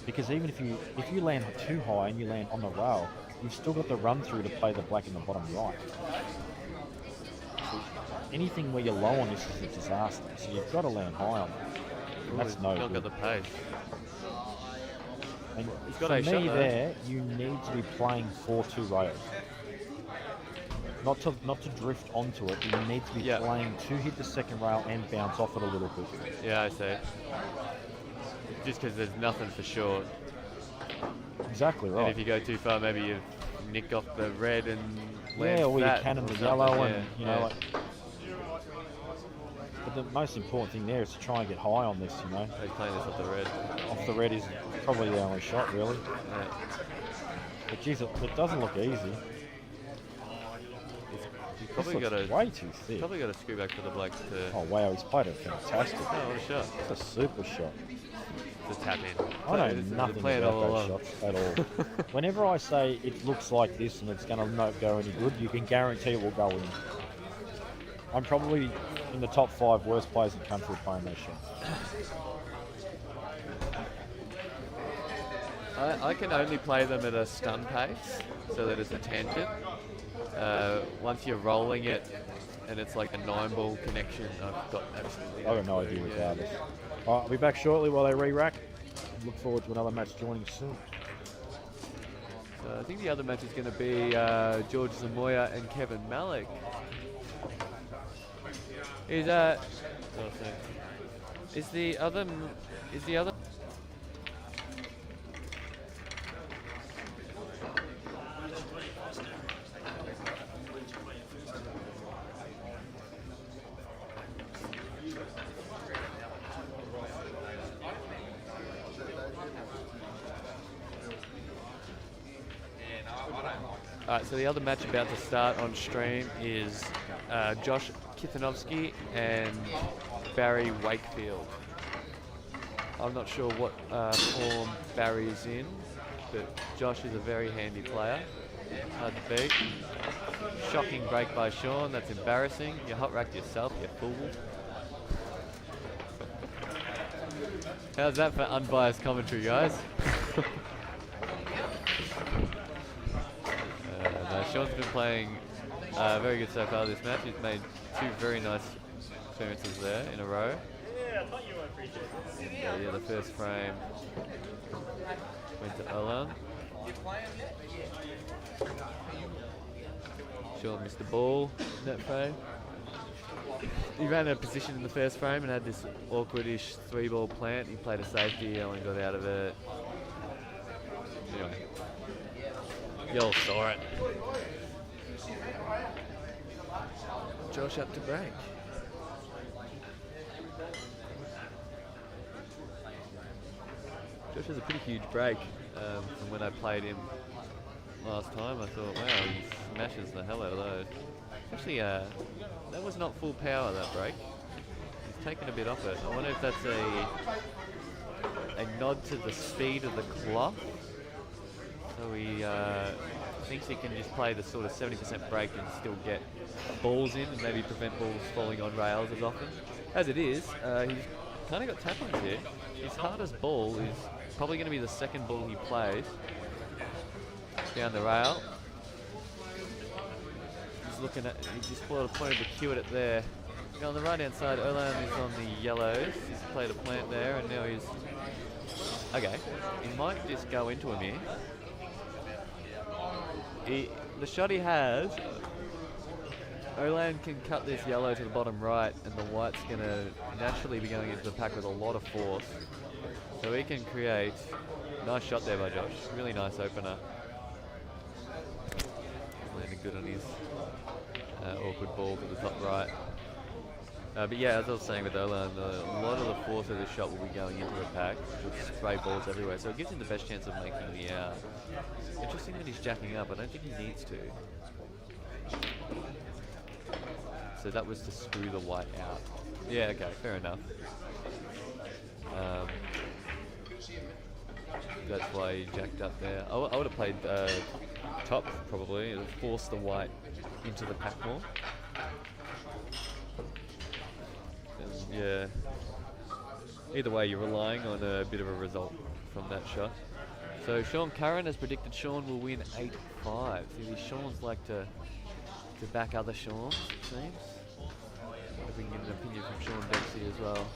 Because even if you land too high and you land on the rail, you've still got the run through to play the black in the bottom right. So anything where you're low on this is a disaster. So you've got to land high on it. That's no Not good. got the pace. And He's got for a shot me though. there, you need to be playing for two rails. Not to drift onto it, but you need to be playing to hit the second rail and bounce off it a little bit. Yeah, I see. Just because there's nothing for short. Exactly right. And if you go too far, maybe you nick off the red and land or you that cannon the or yellow something, and, you know, like... But the most important thing there is to try and get high on this, you know. He's playing this off the red. Off the red is probably the only shot, really. Yeah. But geez, it doesn't look easy. Probably got way too thick. Probably got to screw back to the black to... Oh wow, he's played it fantastic. Oh, what a shot. It's a super shot. It's a tap in. I know It's nothing playing about all those along. shots at all. Whenever I say it looks like this and it's going to not go any good, you can guarantee it will go in. I'm probably in the top 5 worst players in the country playing those shots. I can only play them at a stun pace, so that it's a tangent. Once you're rolling it and it's like a 9-ball connection, I've got absolutely... I've got no idea about it. All right, I'll be back shortly while they re-rack. Look forward to another match joining soon. So I think the other match is going to be George Zamoya and Kevin Malik. Is the other... Alright, so the other match about to start on stream is Josh Kithanovsky and Barry Wakefield. I'm not sure what form Barry is in, but Josh is a very handy player. Hard to beat. Shocking break by Sean, that's embarrassing. You hot racked yourself, you fool. How's that for unbiased commentary, guys? Sean's been playing very good so far this match. He's made 2 very nice clearances there in a row. Yeah, I thought you would appreciate it. And, the first frame went to Alan. Sean missed the ball in that frame. He ran a position in the first frame and had this awkward-ish 3-ball plant. He played a safety, Owen got out of it. Anyway, you all saw it. Josh up to break. Josh has a pretty huge break from when I played him last time. I thought, wow, he smashes the hell out of those. Actually, that was not full power, that break. He's taken a bit off it. I wonder if that's a nod to the speed of the clock. So he thinks he can just play the sort of 70% break and still get balls in and maybe prevent balls falling on rails as often. As it is, he's kind of got tap-ons here. His hardest ball is probably going to be the second ball he plays down the rail. He's looking at, he just pointed the cue at it there. Now on the right hand side, Olan is on the yellows. He's played a plant there and now he's, okay, he might just go into him here. The shot he has, Olan can cut this yellow to the bottom right and the white's going to naturally be going into the pack with a lot of force. So he can create, nice shot there by Josh, really nice opener. Landed good on his awkward ball to the top right. But yeah, as I was saying with Olan, a lot of the force of this shot will be going into the pack with spray balls everywhere, so it gives him the best chance of making the out. Interesting that he's jacking up, I don't think he needs to. So that was to screw the white out. Yeah, okay, fair enough. That's why he jacked up there. I would have played top probably, and forced the white into the pack more. And yeah, either way you're relying on a bit of a result from that shot. So Sean Curran has predicted Sean will win 8-5. See, Sean's like to back other Seans, it seems. If we can get an opinion from Sean Dempsey as well.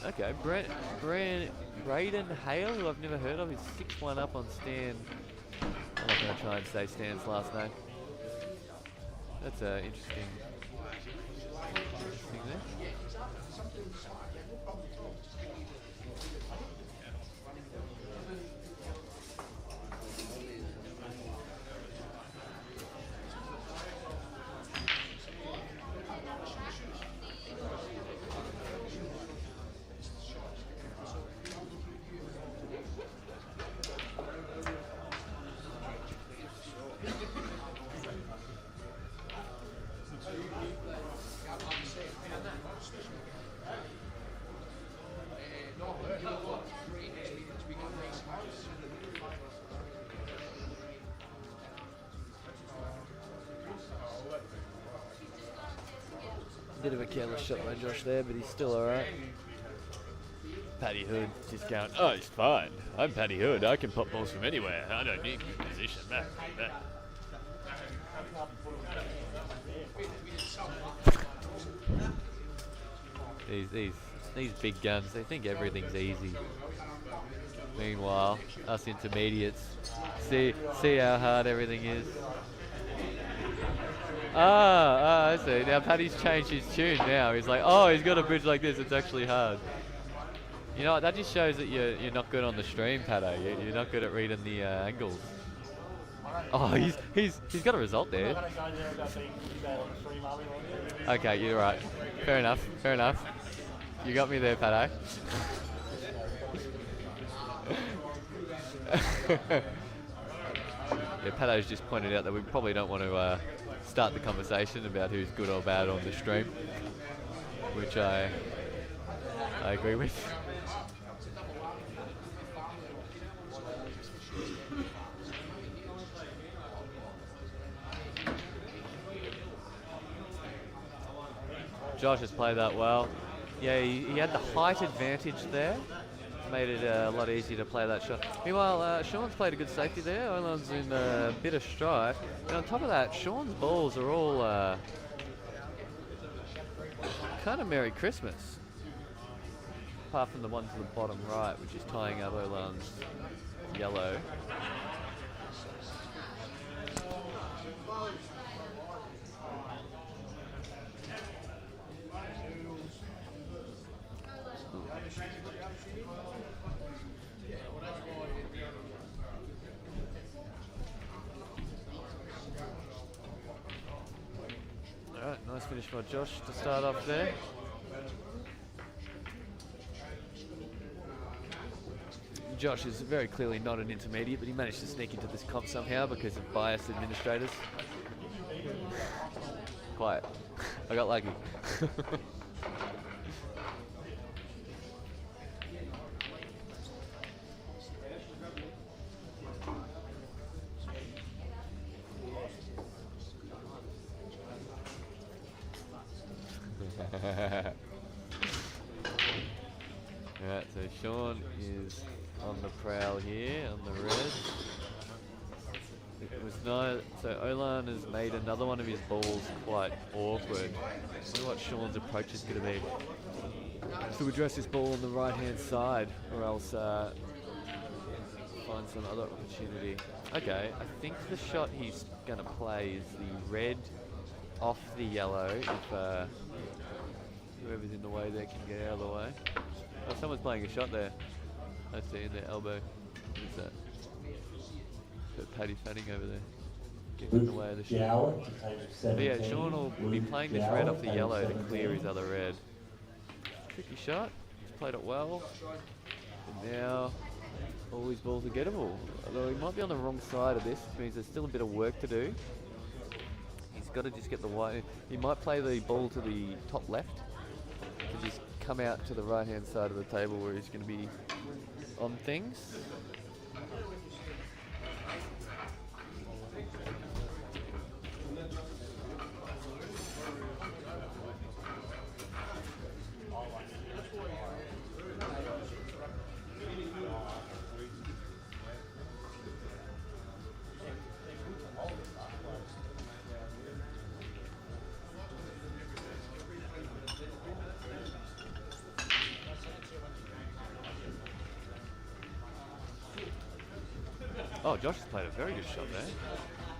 Okay, Braden Hale, who I've never heard of, is 6-1 up on Stan. I'm not going to try and say Stan's last name. That's interesting there. Bit of a careless shot by Josh there, but he's still alright. Paddy Hood just going, oh, he's fine. I'm Paddy Hood. I can pop balls from anywhere. I don't need good position. Back. These big guns, they think everything's easy. Meanwhile, us intermediates, see how hard everything is. I see. Now Paddy's changed his tune now. He's like, oh, he's got a bridge like this. It's actually hard. You know what? That just shows that you're not good on the stream, Paddy. You're not good at reading the angles. Oh, he's got a result there. Okay, you're right. Fair enough. You got me there, Paddy. Yeah, Paddy's just pointed out that we probably don't want to start the conversation about who's good or bad on the stream, which I agree with. Josh has played that well. Yeah, he had the height advantage there. Made it a lot easier to play that shot. Meanwhile, Sean's played a good safety there. Olan's in a bit of strife. And on top of that, Sean's balls are all kind of Merry Christmas. Apart from the one to the bottom right, which is tying up Olan's yellow. Alright, nice finish by Josh to start off there. Josh is very clearly not an intermediate, but he managed to sneak into this comp somehow because of biased administrators. Quiet. I got lucky. Alright, so Sean is on the prowl here, on the red. It was nice. So Olan has made another one of his balls quite awkward. I wonder what Sean's approach is going to be. To address this ball on the right-hand side, or else find some other opportunity. Okay, I think the shot he's going to play is the red off the yellow. If whoever's in the way there can get out of the way. Oh, someone's playing a shot there. I see in their elbow. Who's that? Got Paddy Fanning over there. Getting in the way of the shot. But yeah, Sean will be playing this red off the yellow to clear his other red. Tricky shot. He's played it well. And now all his balls are gettable. Although he might be on the wrong side of this, which means there's still a bit of work to do. He's got to just get the white. He might play the ball to the top left to just come out to the right hand side of the table where he's going to be on things. Oh, Josh has played a very good shot there.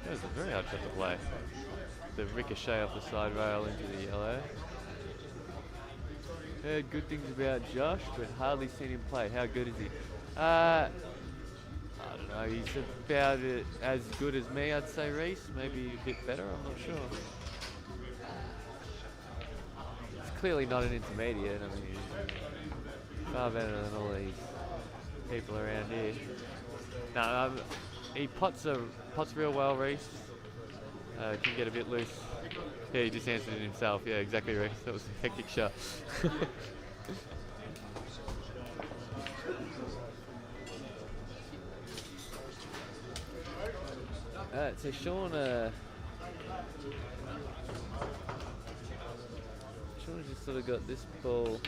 That was a very hard shot to play. The ricochet off the side rail into the yellow. Heard good things about Josh, but hardly seen him play. How good is he? I don't know. He's about as good as me, I'd say, Reese. Maybe a bit better. I'm not sure. He's clearly not an intermediate. I mean, he's far better than all these people around here. No, he pots real well, Reese. Can get a bit loose. Yeah, he just answered it himself. Yeah, exactly, Reese. That was a hectic shot. Alright, so Sean just sort of got this ball.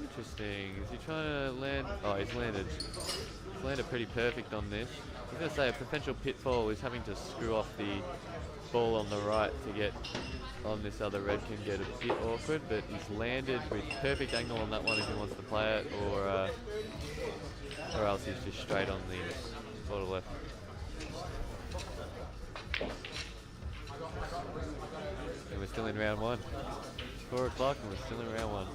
Interesting. Is he trying to land? Oh, he's landed. He's landed pretty perfect on this. I was going to say a potential pitfall is having to screw off the ball on the right to get on this other red can get a bit awkward, but he's landed with perfect angle on that one if he wants to play it, or else he's just straight on the bottom left. And we're still in round one. 4 o'clock and we're still in round one.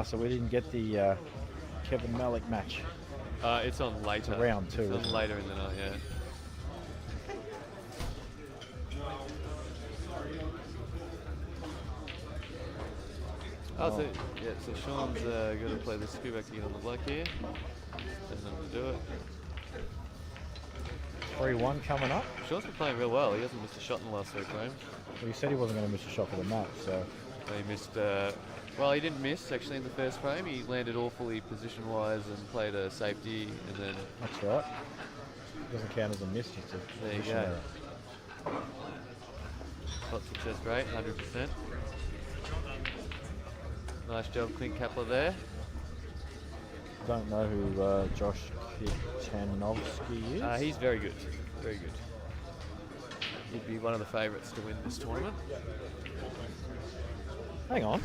So we didn't get the Kevin Malik match. It's on later. It's round 2. It's on later in the night, yeah. So Sean's going to play the scoop back again on the block here. And them to do it. 3-1 coming up. Sean's been playing real well. He hasn't missed a shot in the last 3 frames. Well, he said he wasn't going to miss a shot for the match, so. He missed. Well, he didn't miss actually in the first frame. He landed awfully position-wise and played a safety, and then. That's right. Doesn't count as a miss, just a there you position error. go. Shot success rate, 100%. Nice job, Clint Kapler there. don't know who Josh Kitanovsky is. He's very good. Very good. He'd be one of the favourites to win this tournament. Hang on.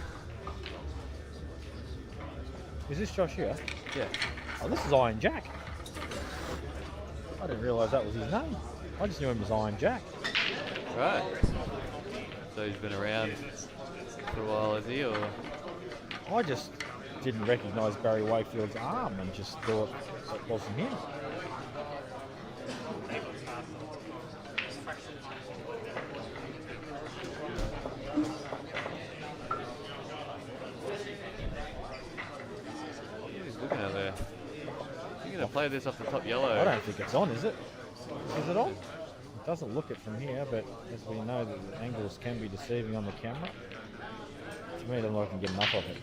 Is this Josh here? Yeah. Oh, this is Iron Jack. I didn't realise that was his name. I just knew him as Iron Jack. Right. So he's been around for a while, has he? Or I just didn't recognise Barry Wakefield's arm and just thought it wasn't him. he's looking at there. You're going to play this off the top yellow. I don't think it's on, is it? Is it on? It doesn't look it from here, but as we know that the angles can be deceiving on the camera. To me, I don't know if I can get enough of it.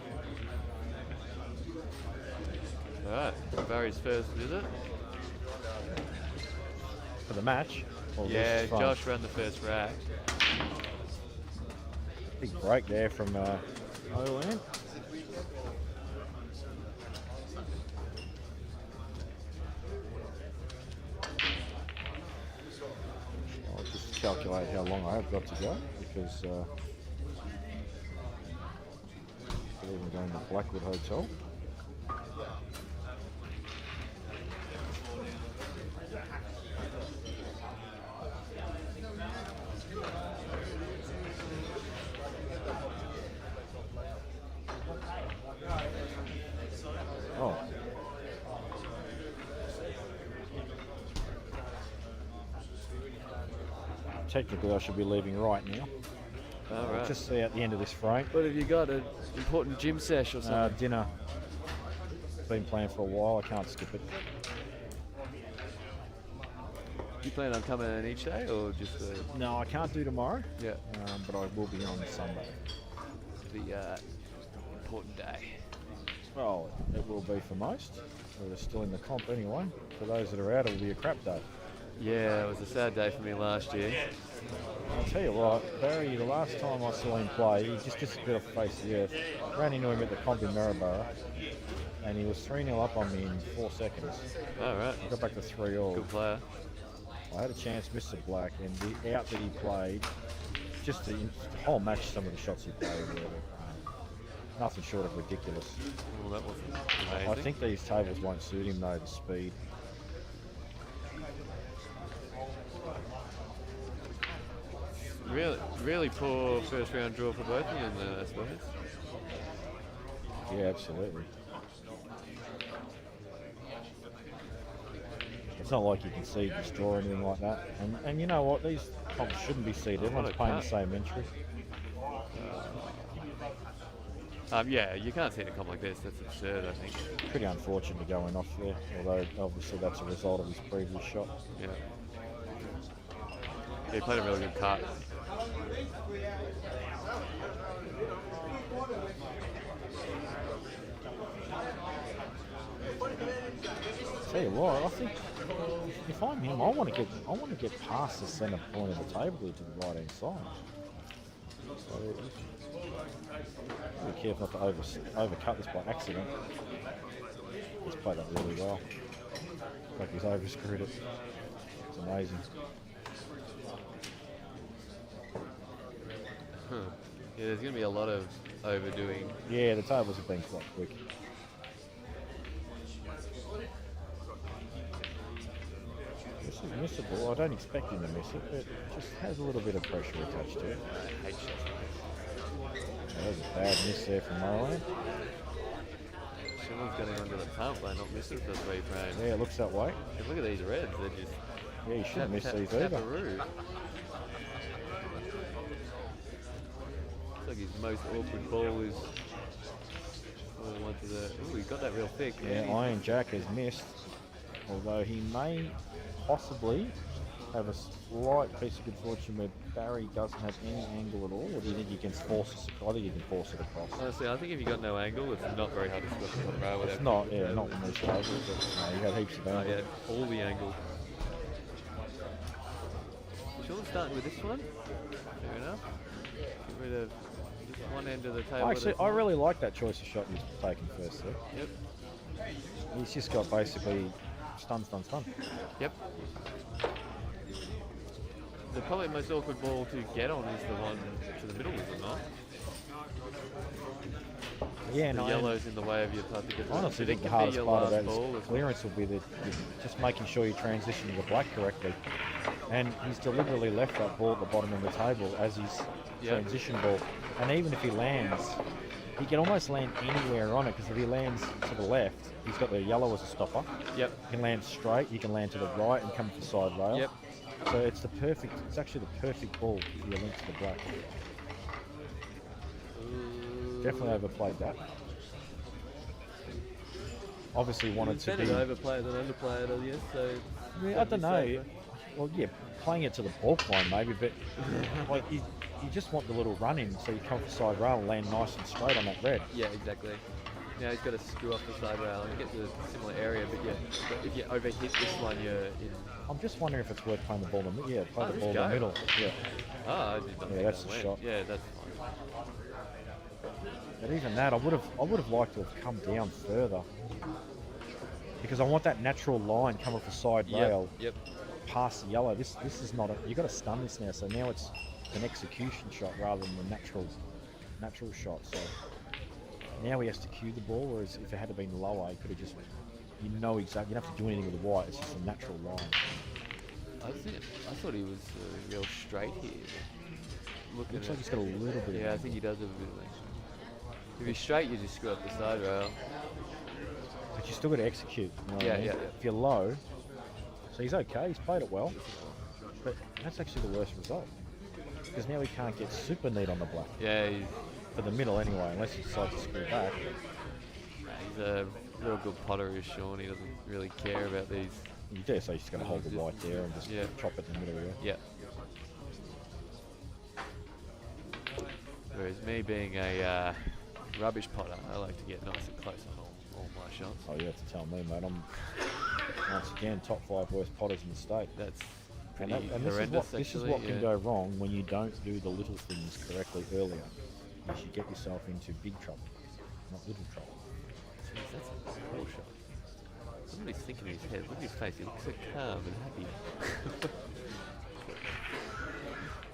Alright, Barry's first visit. For the match? Or Yeah, this is from- Josh ran the first rack. Big break there from Olan. I'll just calculate how long I have got to go because we're even going to Blackwood Hotel. Oh. Technically, I should be leaving right now. Alright. Just see at the end of this frame. What have you got? An important gym sesh or something? Dinner. Been planned for a while. I can't skip it. You plan on coming in each day or just No, I can't do tomorrow. yeah, But I will be on Sunday. the important day? Well, it will be for most. We're still in the comp anyway. For those that are out, it will be a crap day. Yeah, it was a sad day for me last year. I'll tell you what, Barry, the last time I saw him play, he just disappeared off the face of the earth. Ran into him at the comp in Maryborough, and he was 3-0 up on me in 4 seconds. Alright, I got back to 3-all. good player. I had a chance, missed it black, and the out that he played, just the whole match, some of the shots he played were nothing short of ridiculous. Well, that wasn't I amazing. think these tables won't suit him though, the speed. Really poor first round draw for both of you, then, I suppose. Yeah, absolutely. It's not like you can seed this draw or anything like that. And you know what? These comps shouldn't be seeded. Everyone's paying the same entry. Yeah, you can't see a comp like this. That's absurd, I think. Pretty unfortunate going off there, although obviously that's a result of his previous shot. Yeah. He played a really good cut. Tell you what, I think if I'm him, I want to get past the centre point of the table here to the right hand side. So be careful not to overcut this by accident. He's played that really well. Like he's overscrewed it. It's amazing. Yeah, there's going to be a lot of overdoing. Yeah, the tables have been quite quick. This is missable. I don't expect him to miss it, but it just has a little bit of pressure attached to it. I hate shots. That was a bad miss there from Moran. Someone's going under the pump by not missing for 3 frames. Yeah, it looks that way. And look at these reds. They're just Yeah, you shouldn't miss these either. taparoo. Looks like his most awkward ball is one to the. Ooh, he got that real thick. Yeah, Iron Jack has missed, although he may possibly have a slight piece of good fortune where Barry doesn't have any angle at all. Or do you think you can force it? I think you can force it across. Honestly, I think if you got no angle, it's not very hard to score the top row. It's not, yeah, not in these tables, but you have heaps of Oh, angle. yeah, all the angle. Sean's starting with this one. Fair enough. Get rid of this one end of the table. Actually, I really like that choice of shot he's taken first there. Yep. He's just got basically stun. Yep. The probably most awkward ball to get on is the one to the middle, is it not? Yeah, The no. yellow's in the way of your putt to get the Honestly, I think the can be hardest your part of last that ball is as clearance will be that you're just making sure you transition to the black correctly. And he's deliberately left that ball at the bottom of the table as his transition ball. And even if he lands, he can almost land anywhere on it, because if he lands to the left, he's got the yellow as a stopper. Yep. He can land straight, he can land to the right and come to the side rail. Yep. So it's actually the perfect ball for your link to the black. Definitely overplayed that. Obviously wanted to be... Better to overplay it than underplay it, I guess. So I don't know. Well, yeah, playing it to the ball line maybe, but like you just want the little run in so you come for side rail and land nice and straight on that red. Yeah, exactly. Now he's got to screw off the side rail and get to a similar area, but yeah, if you overhit this one, you're in. I'm just wondering if it's worth playing the ball in the middle. Yeah, play the just ball in go. the middle. Yeah. Oh, I did not think that's that the went. shot. Yeah, that's fine. But even that, I would have liked to have come down further, because I want that natural line come off the side rail. Yep. Past the yellow. This is not a. You got to stun this now. So now it's an execution shot rather than the natural shot. So now he has to cue the ball. Whereas if it had been lower, he could have just. You know exactly. You don't have to do anything with the white. It's just a natural line. I thought he was real straight here. Looking Looks at like he's got a little bit. Yeah, I of think he does have a bit of action. If you're straight, you just screw up the side rail. But you still got to execute. You know what I mean? Yeah. If you're low, so he's okay. He's played it well. But that's actually the worst result, because now he can't get super neat on the black. Yeah, For the middle anyway, unless he decides to screw back. he's a real good potter, is Sean. He doesn't really care about these. You dare say he's just going to hold the white there and just Yeah. chop it in the middle there. Yeah. Whereas me being a rubbish potter, I like to get nice and close on all my shots. Oh, you have to tell me, mate. I'm once again top 5 worst potters in the state. That's And, pretty this horrendous, is actually. what can go wrong when you don't do the little things correctly earlier. You should get yourself into big trouble, not little trouble. Jeez, that's a poor shot. Somebody's thinking in his head. Look at his face. He looks so calm and happy.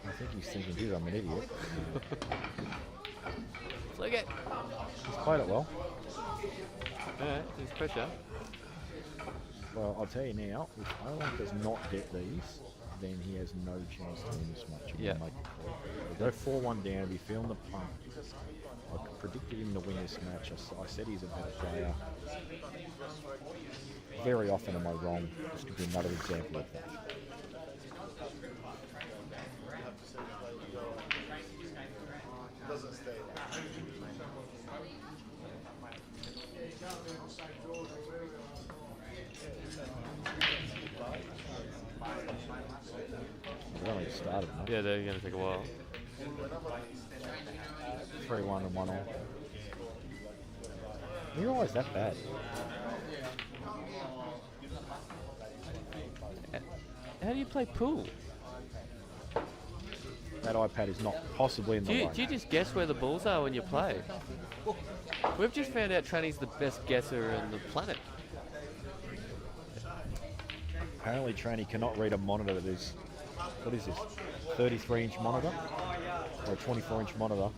I think he's thinking, dude, I'm an idiot. Look at. He's played it well. Alright, there's pressure. Well, I'll tell you now, if Owen does not get these, then he has no chance to win this match. Yeah. Make it call. He'll go 4-1 down, he'll be feeling the pump. I predicted him to win this match. I said he's a better player. Very often am I wrong. This could be another example of that. We've only started, no? Yeah, they're going to take a while. 3-1 and 1 all. You're always that bad. How do you play pool? That iPad is not possibly in the way. Do you just guess where the balls are when you play? We've just found out Tranny's the best guesser on the planet. Apparently Tranny cannot read a monitor that is, what is this, 33-inch monitor? Or a 24-inch monitor.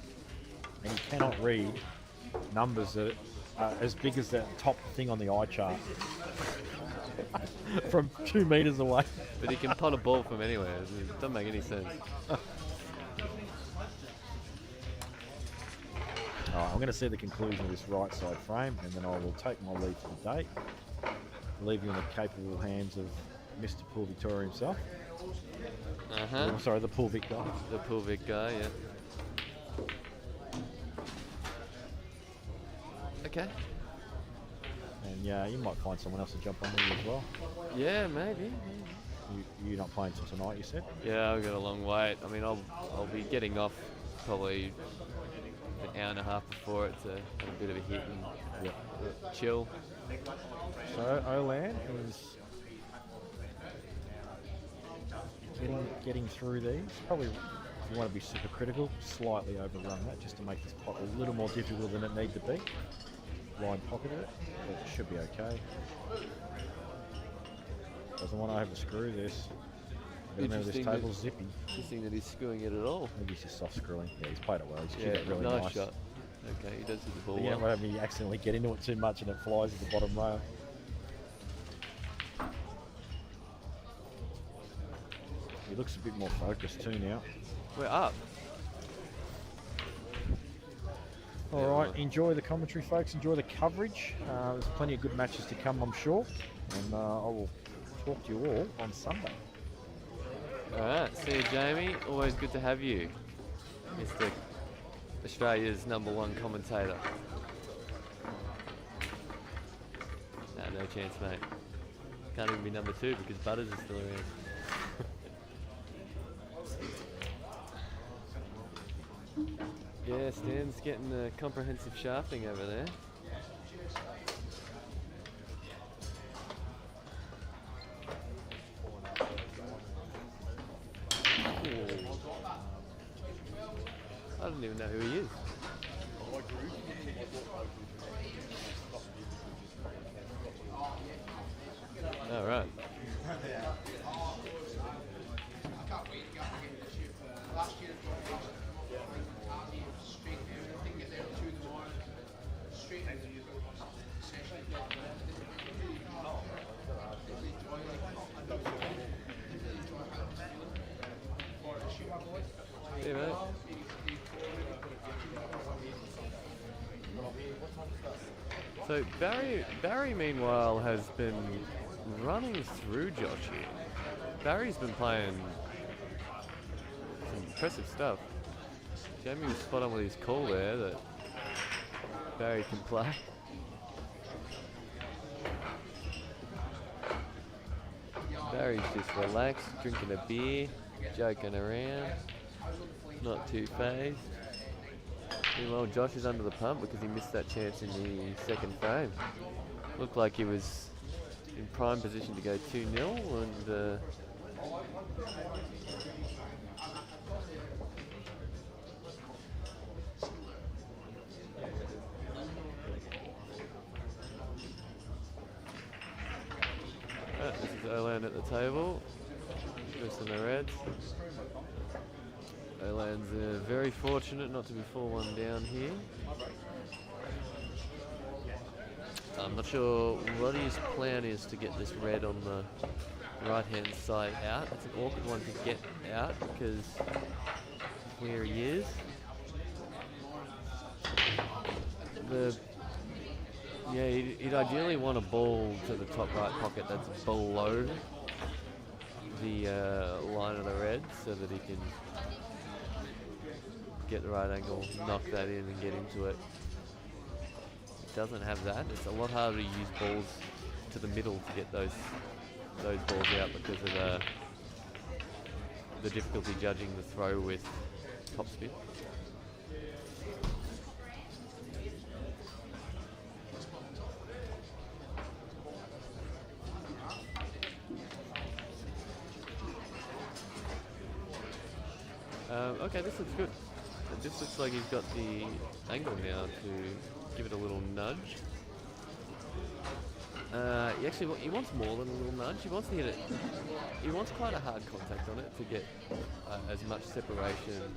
And he cannot read numbers that are as big as that top thing on the eye chart. From 2 meters away. But he can pot a ball from anywhere. It doesn't make any sense. Alright, I'm going to see the conclusion of this right side frame, and then I will take my leave for the day. Leave you in the capable hands of Mr. Pool Victoria himself. I'm sorry, the Pool Vic guy. The Pool Vic guy, yeah. Okay. And yeah, you might find someone else to jump on with you as well. Yeah, maybe. You're not playing till tonight, you said? Yeah, I've got a long wait. I mean, I'll be getting off probably an hour and a half before it to have a bit of a hit and chill. So Olan is getting through these. Probably, if you want to be super critical, slightly overrun that just to make this pot a little more difficult than it needs to be. line pocketed it, but it should be okay. Doesn't want to overscrew this. Remember, this Interesting table's zippy. Interesting that he's screwing it at all. Maybe he's just soft screwing. Yeah, he's played it well. He's Yeah, kicked it really nice nice. shot. Okay, he does hit the ball But you don't well. want me accidentally get into it too much and it flies at the bottom rail. He looks a bit more focused too now. We're up. All right, enjoy the commentary, folks. Enjoy the coverage. There's plenty of good matches to come, I'm sure. And I will talk to you all on Sunday. All right, see you, Jamie. Always good to have you, Mr. Australia's #1 commentator. Nah, no chance, mate. Can't even be #2 because Butters is still around. Yeah, Stan's getting a comprehensive shafting over there. Ooh. I don't even know who he is. All right. Yeah, mate. So Barry meanwhile has been running through Josh here. Barry's been playing some impressive stuff. Jamie was spot on with his call there that Barry can play. Barry's just relaxed, drinking a beer, joking around, not too phased. Meanwhile, Josh is under the pump because he missed that chance in the second frame. Looked like he was in prime position to go 2-0 and this is Olan at the table, just in the reds. Olan's very fortunate not to be 4-1 down here. I'm not sure what his plan is to get this red on the right-hand side out. It's an awkward one to get out because where he is. He'd ideally want a ball to the top right pocket that's below the line of the red so that he can get the right angle, knock that in and get into it. It doesn't have that. It's a lot harder to use balls to the middle to get those balls out because of the difficulty judging the throw with topspin. Okay, this looks good. This looks like he's got the angle now to give it a little nudge. He wants more than a little nudge. He wants to hit it. He wants quite a hard contact on it to get as much separation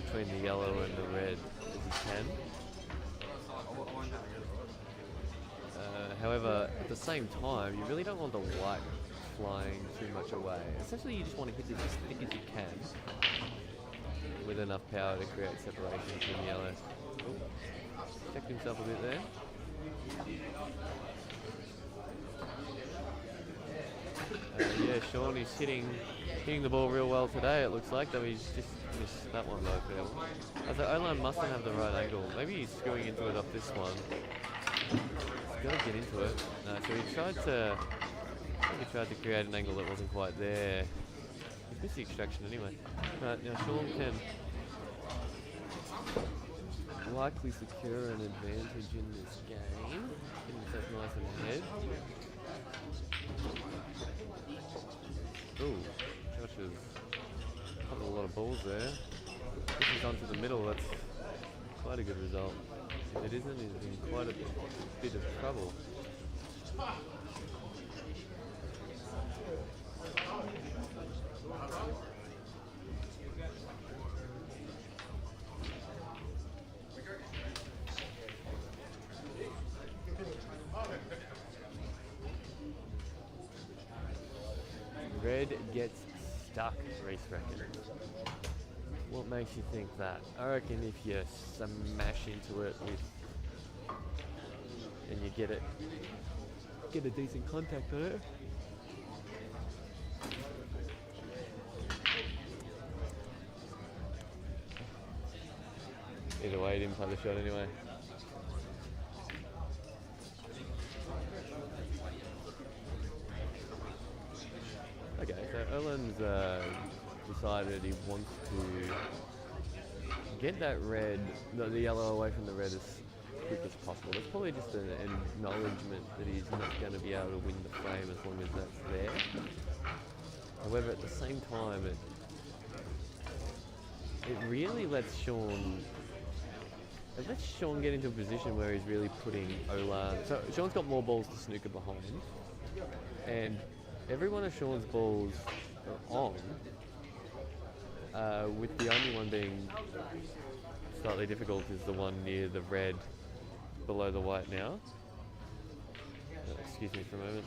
between the yellow and the red as he can. However, at the same time, you really don't want the white flying too much away. Essentially, you just want to hit it as thick as you can with enough power to create separation between the yellow. Oh, checked himself a bit there. Yeah, Sean is hitting the ball real well today, it looks like, though he's just missed that one though. I thought Olan mustn't have the right angle. Maybe he's screwing into it off this one. He's got to get into it. No, so he tried to create an angle that wasn't quite there. He's missed the extraction anyway. Right, now Sean can likely secure an advantage in this game. Getting himself nice and ahead. Ooh, Josh has covered a lot of balls there. This is onto the middle, that's quite a good result. If it isn't, he's in quite a bit of trouble. Red gets stuck, Reese reckons. What makes you think that? I reckon if you smash into it with, and you get a decent contact on it. Either way, he didn't play the shot anyway. Okay, so Erlen's decided he wants to get that red, the yellow away from the red as quick as possible. That's probably just an acknowledgement that he's not going to be able to win the frame as long as that's there. However, at the same time, it really lets Sean get into a position where he's really putting Olan. So Sean's got more balls to snooker behind, and every one of Sean's balls are on, with the only one being slightly difficult is the one near the red below the white now. Excuse me for a moment.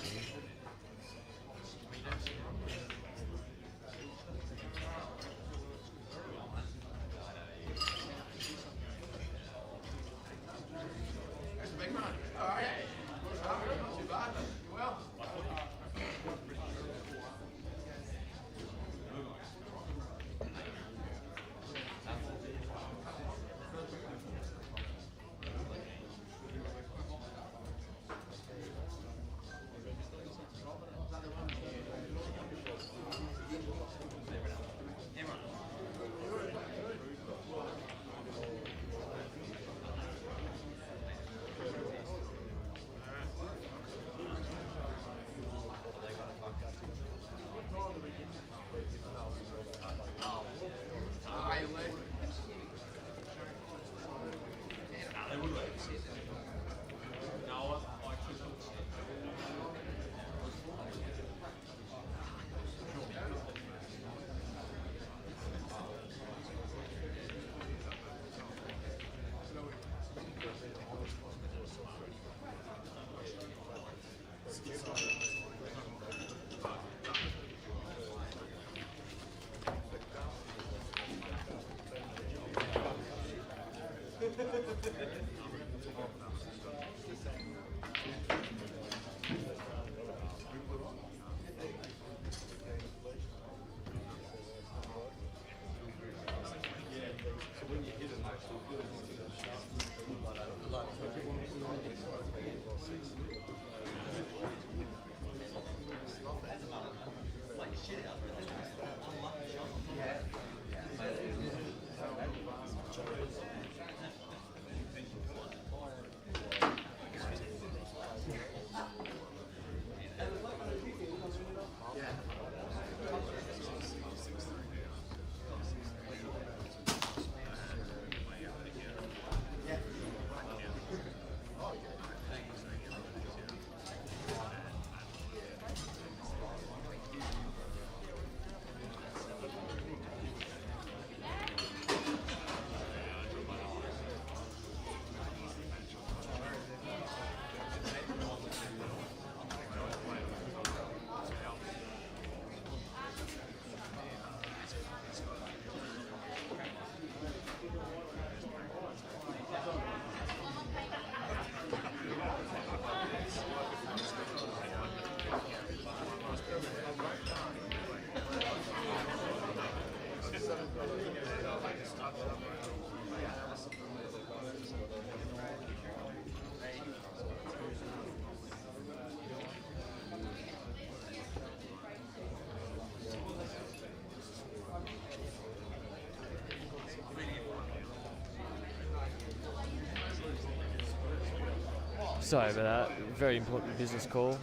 Sorry about that. Very important business call.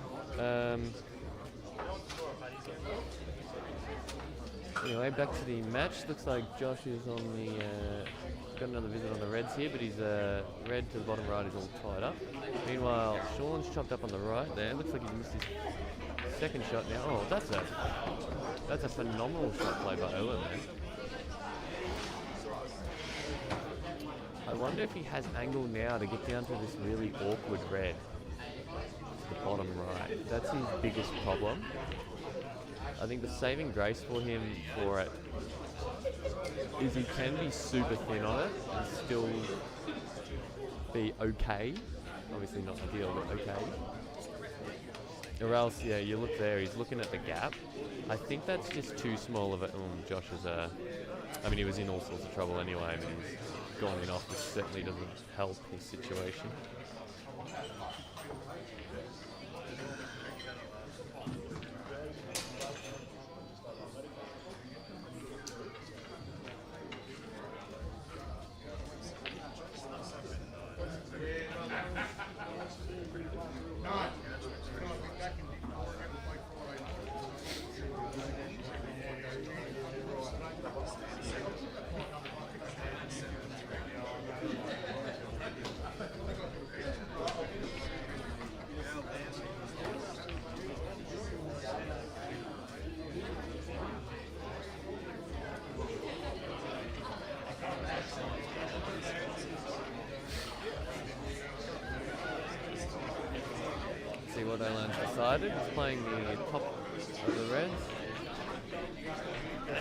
Anyway, back to the match. Looks like Josh is on the got another visit on the Reds here, but his red to the bottom right is all tied up. Meanwhile, Sean's chopped up on the right there. Looks like he's missed his second shot now. Oh, that's a phenomenal shot play by Owen there. I wonder if he has angle now to get down to this really awkward red to the bottom right. That's his biggest problem. I think the saving grace for him for it is he can be super thin on it and still be okay. Obviously not ideal, but okay. Or else, yeah, you look there, he's looking at the gap. I think that's just too small of a... Josh is I mean, he was in all sorts of trouble anyway, but he's gone in off, which certainly doesn't help his situation. See what Olan's decided. He's playing the top of the Reds.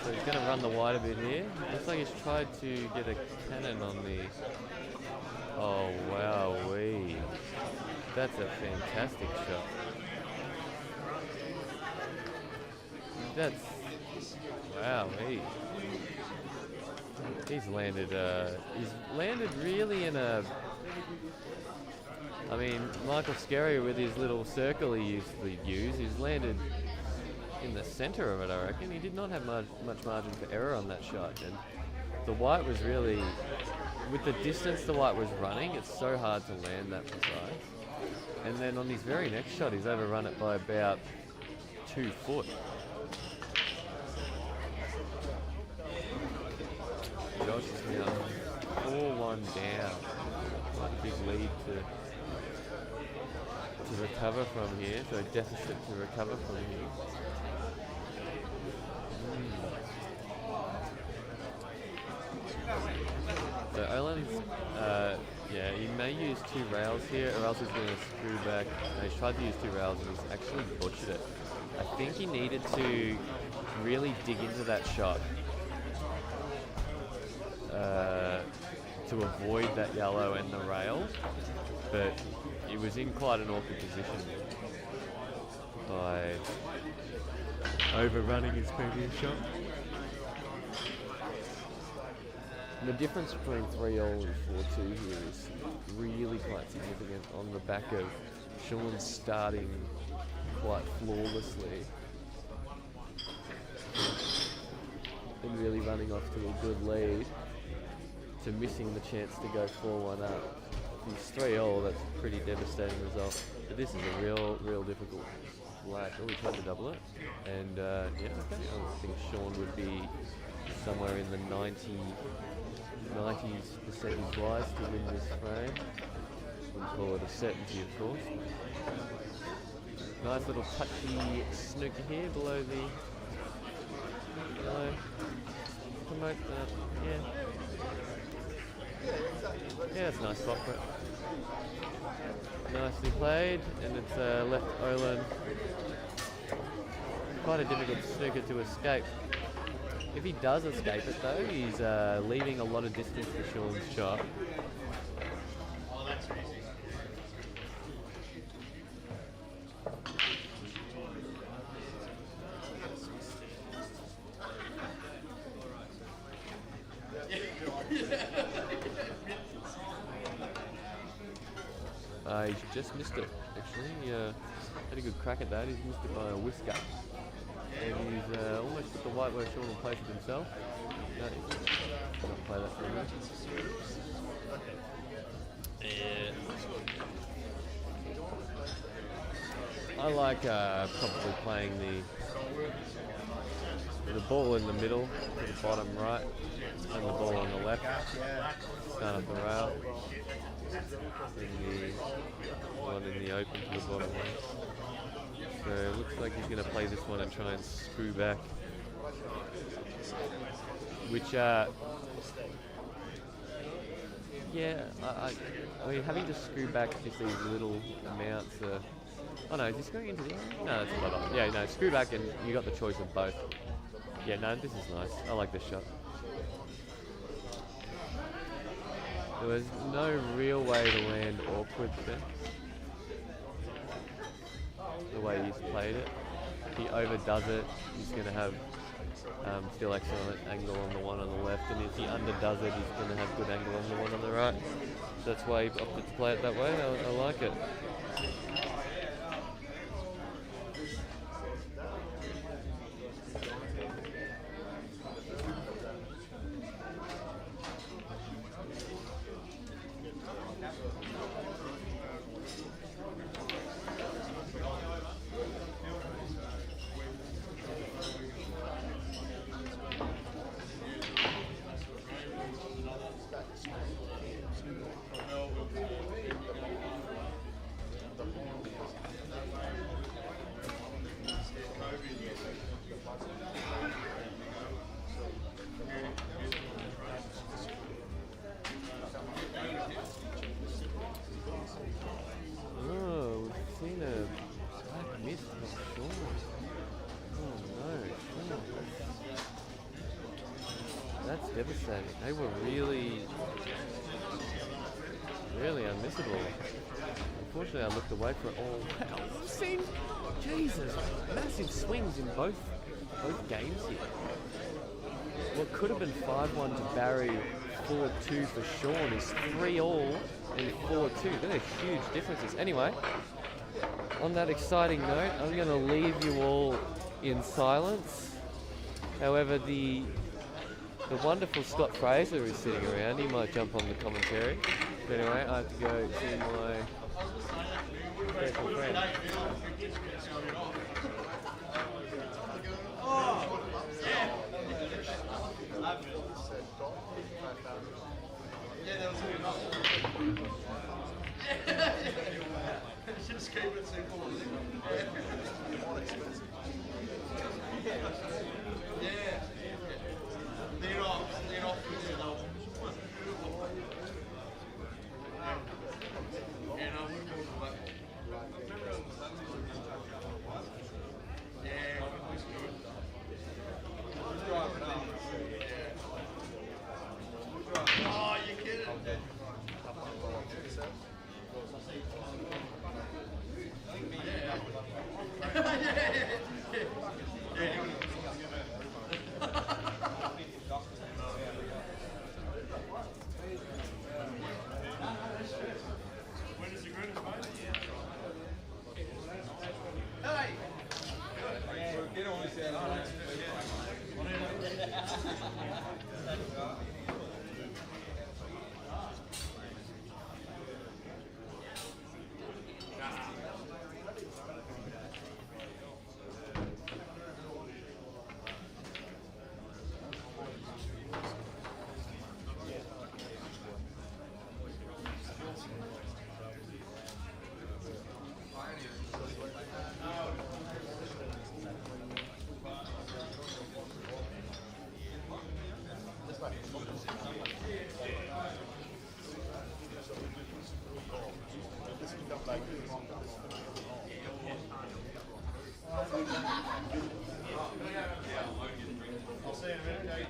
So he's going to run the wide a bit here. Looks like he's tried to get a cannon on the... Oh, wow-wee. That's a fantastic shot. That's... Wow-wee. He's landed really in a... I mean, Michael Scarry with his little circle he used to use, he's landed in the centre of it, I reckon. He did not have much margin for error on that shot. And the white was really, with the distance the white was running, it's so hard to land that precise. And then on his very next shot, he's overrun it by about 2 foot. Josh is now 4-1 down. Quite a big lead to recover from here, so a deficit to recover from here. So Olan's, yeah, he may use 2 rails here, or else he's going to screw back. No, he's tried to use 2 rails and he's actually butchered it. I think he needed to really dig into that shot to avoid that yellow and the rail, but he was in quite an awkward position by overrunning his previous shot. The difference between 3-all and 4-2 here is really quite significant on the back of Sean starting quite flawlessly and really running off to a good lead to missing the chance to go 4-1 up. If he's 3-all, that's a pretty devastating result. But this is a real difficult flat. Oh, we tried to double it. And yeah, okay. I think Sean would be somewhere in the 90s percentage wise to win this frame. Wouldn't call it a certainty, of course. Nice little touchy snooker here below the yellow. Promote that, yeah. Yeah, it's a nice spot for it. Nicely played, and it's left Olan quite a difficult snooker to escape. If he does escape it though, he's leaving a lot of distance for Sean's shot. He's just missed it, actually. He had a good crack at that. He's missed it by a whisker. And he's almost put the white where Sean will place it himself. No, he's not play that for a minute. Yeah. I like probably playing the ball in the middle to the bottom right, and the ball on the left, start up the rail, and the one in the open to the bottom left. So it looks like he's going to play this one and try and screw back, which, yeah, I mean, having to screw back just these little amounts. Oh no, is this going into the? No, that's a lot off. Yeah, no, screw back and you got the choice of both. Yeah, no, this is nice. I like this shot. There was no real way to land awkward there. The way he's played it. If he overdoes it, he's going to have still excellent angle on the one on the left, and if he underdoes it, he's going to have good angle on the one on the right. So that's why he opted to play it that way. I like it. That's devastating. They were really unmissable. Unfortunately, I looked away for it. Oh, wow. We've seen, Jesus, massive swings in both games here. What could have been 5-1 to Barry, 4-2 for Sean is 3-all and 4-2. They're huge differences. Anyway, on that exciting note, I'm going to leave you all in silence. However, the wonderful Scott Fraser is sitting around. He might jump on the commentary. But anyway, I have to go see my special friend. Just keep it simple. Yeah. Lead off. Oh, you kidding? I'll see you in a minute, Kate.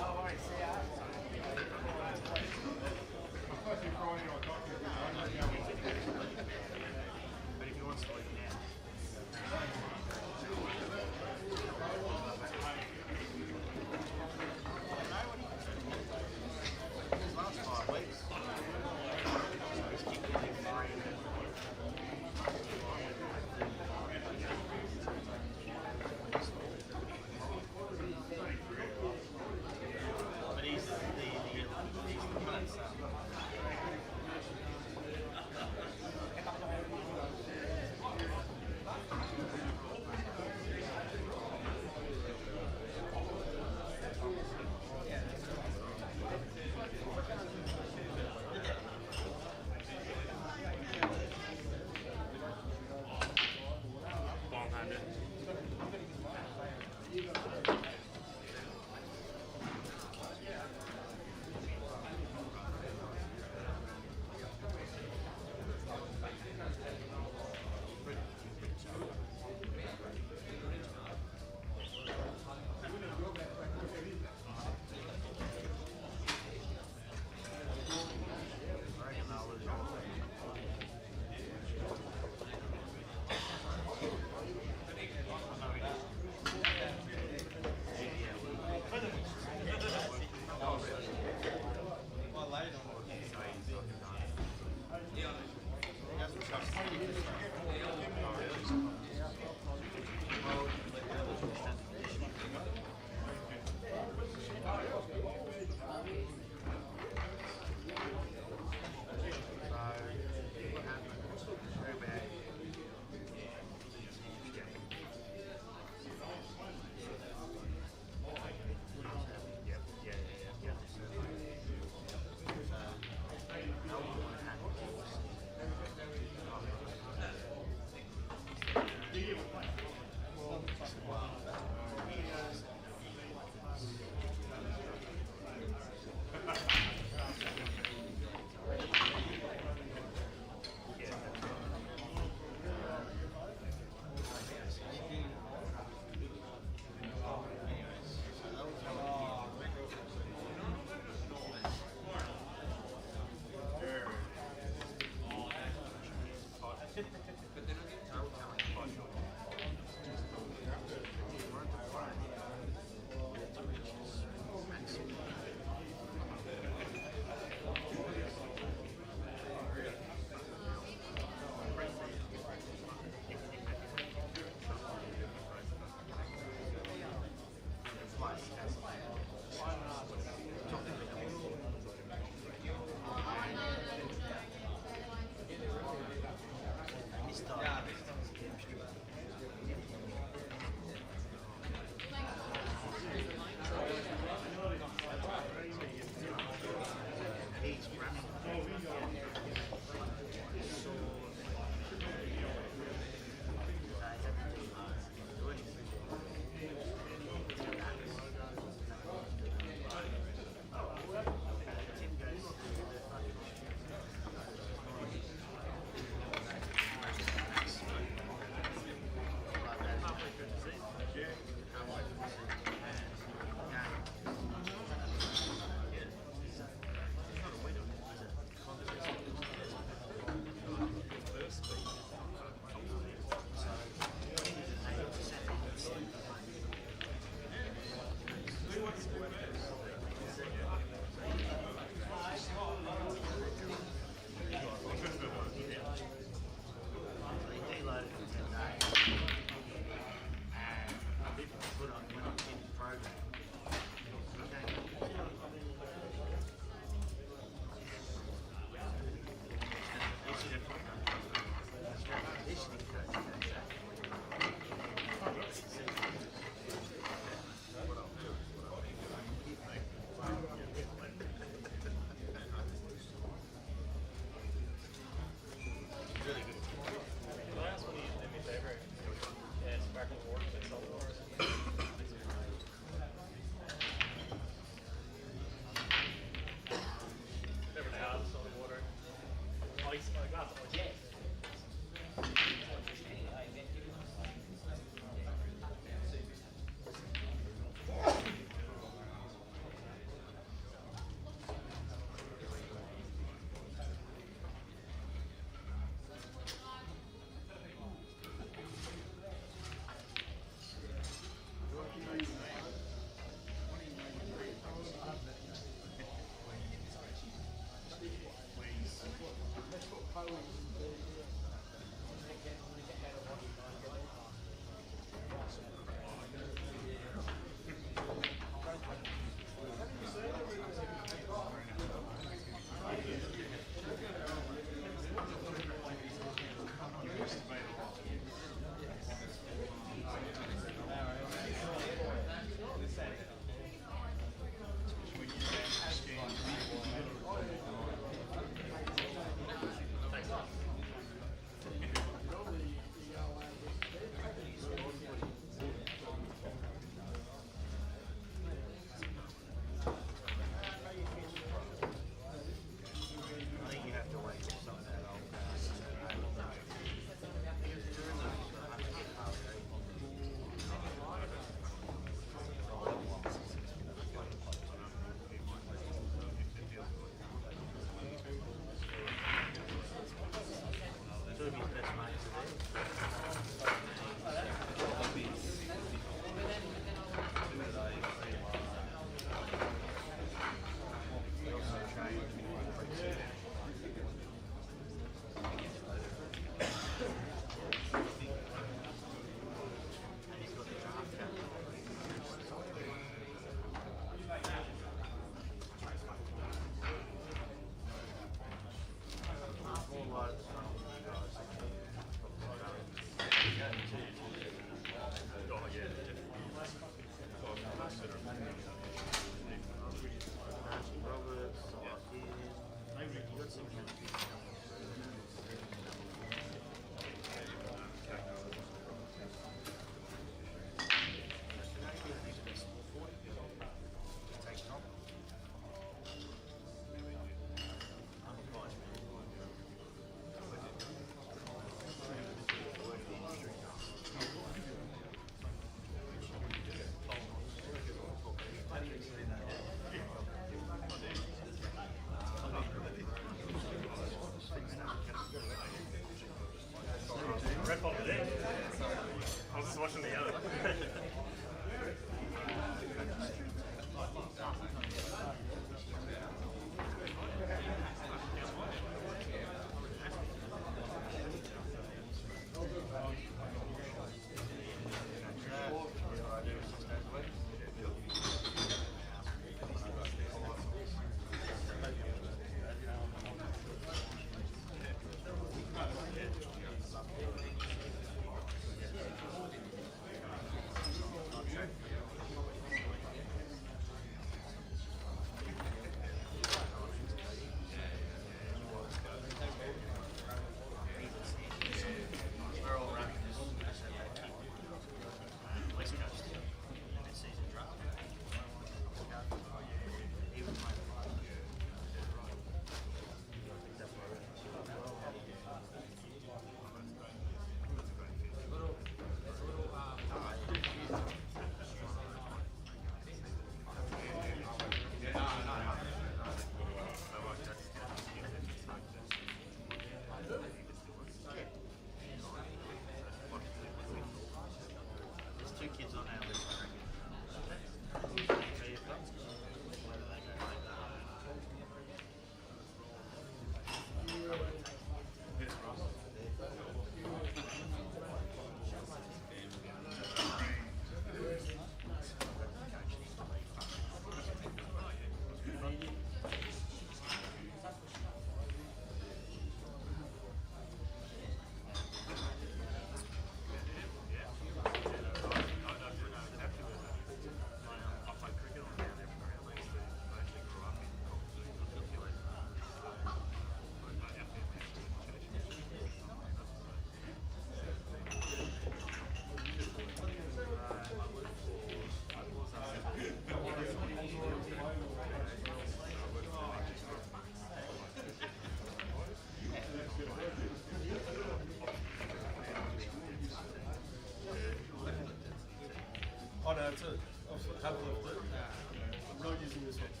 this one.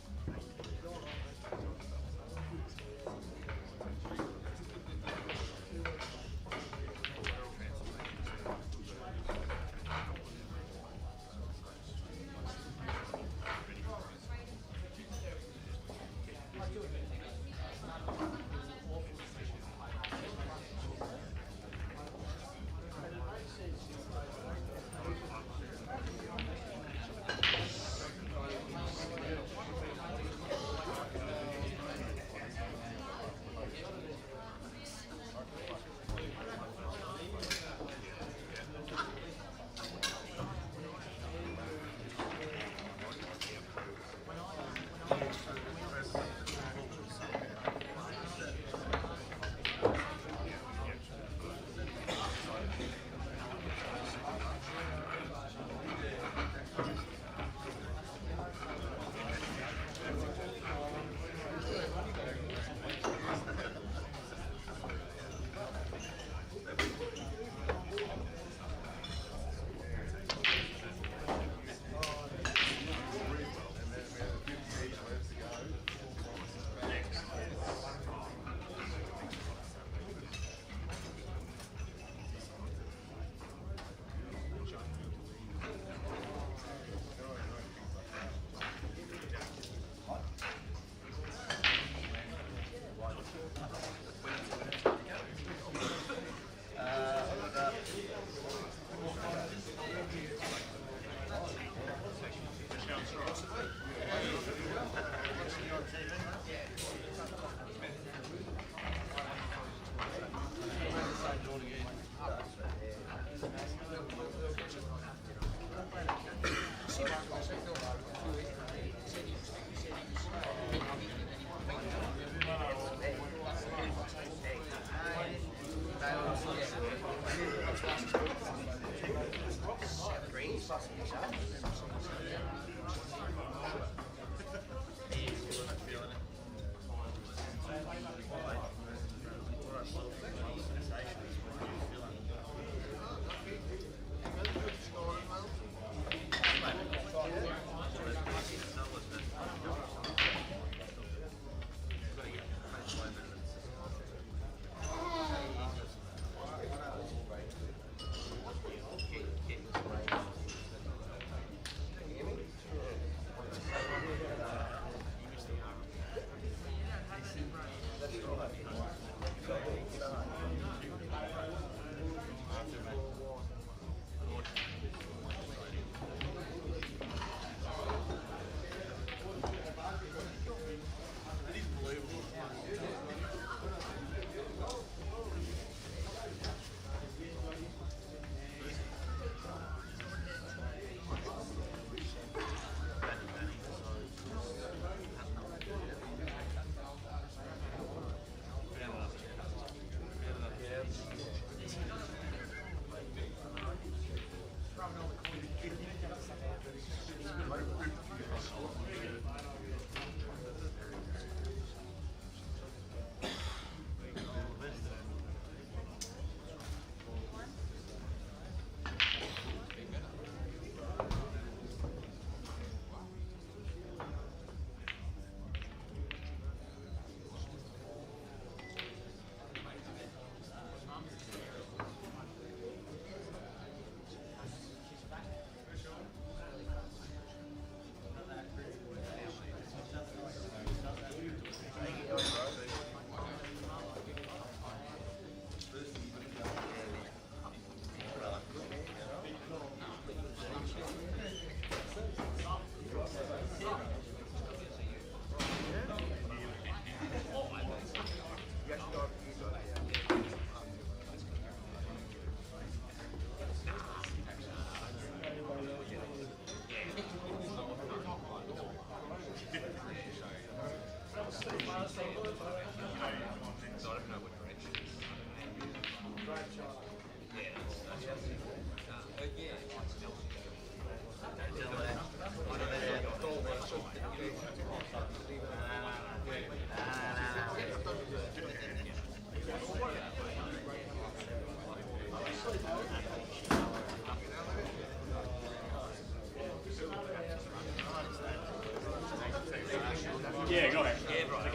Yeah, go ahead. Yeah, right.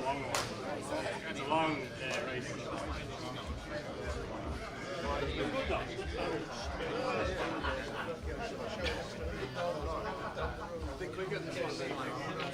Long one. It's a long race. I think we got this one.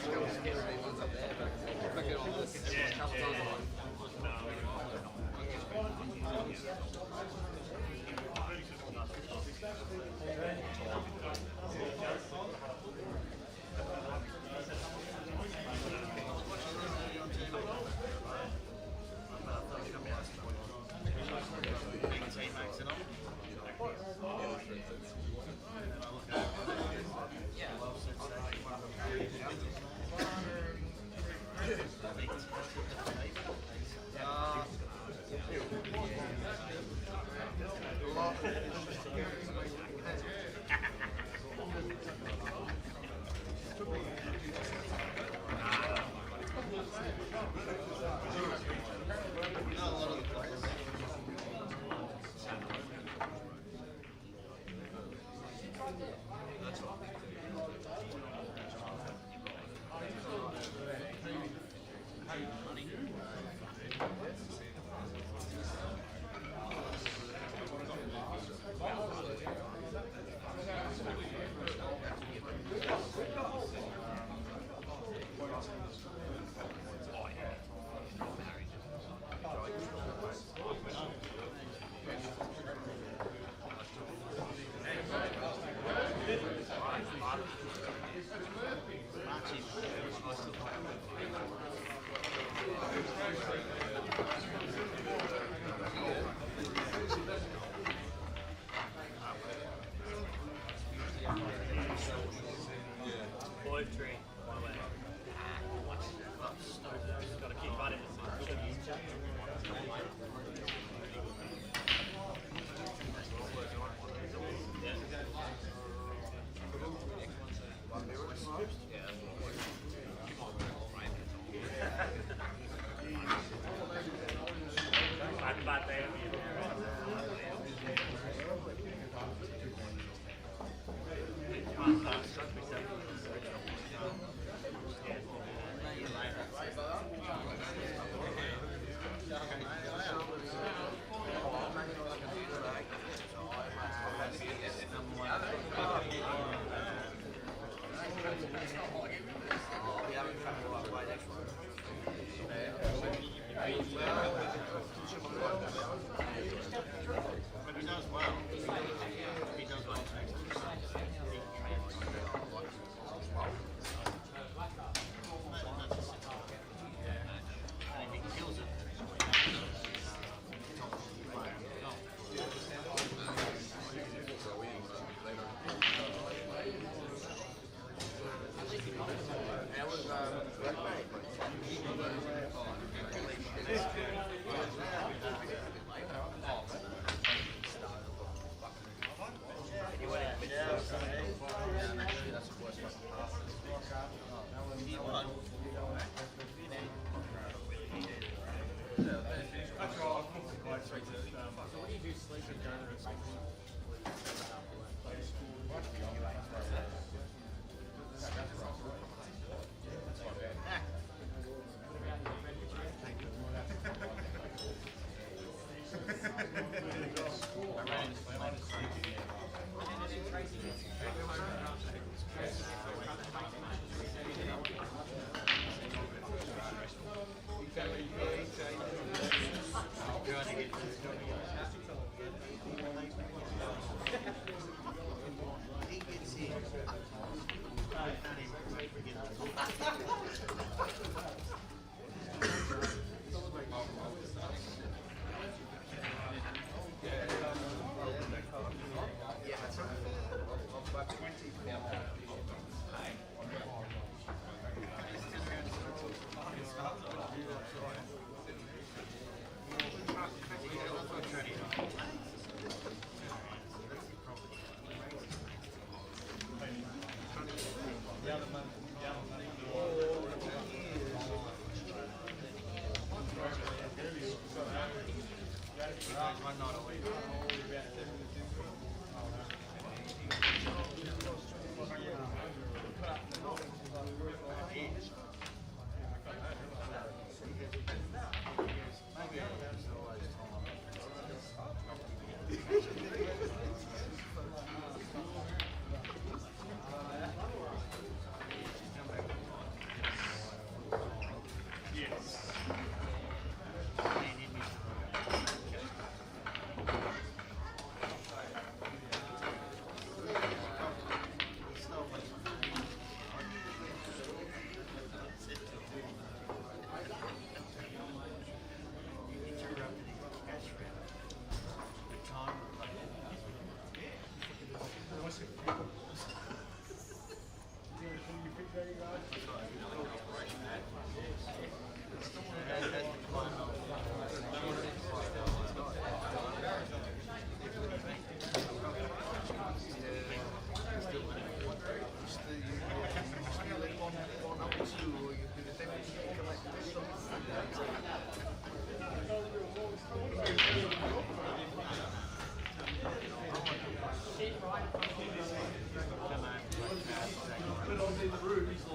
Hi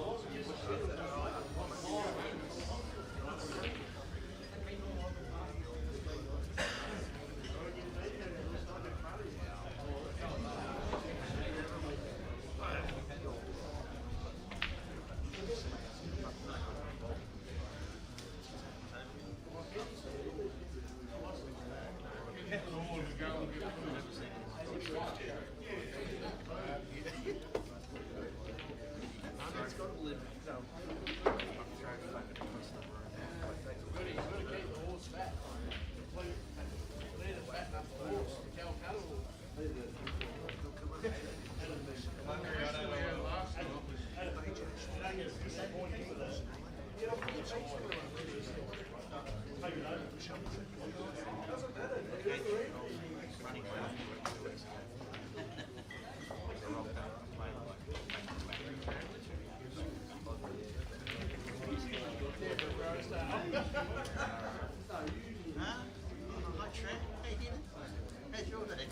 Trent, how you doing? How's your day?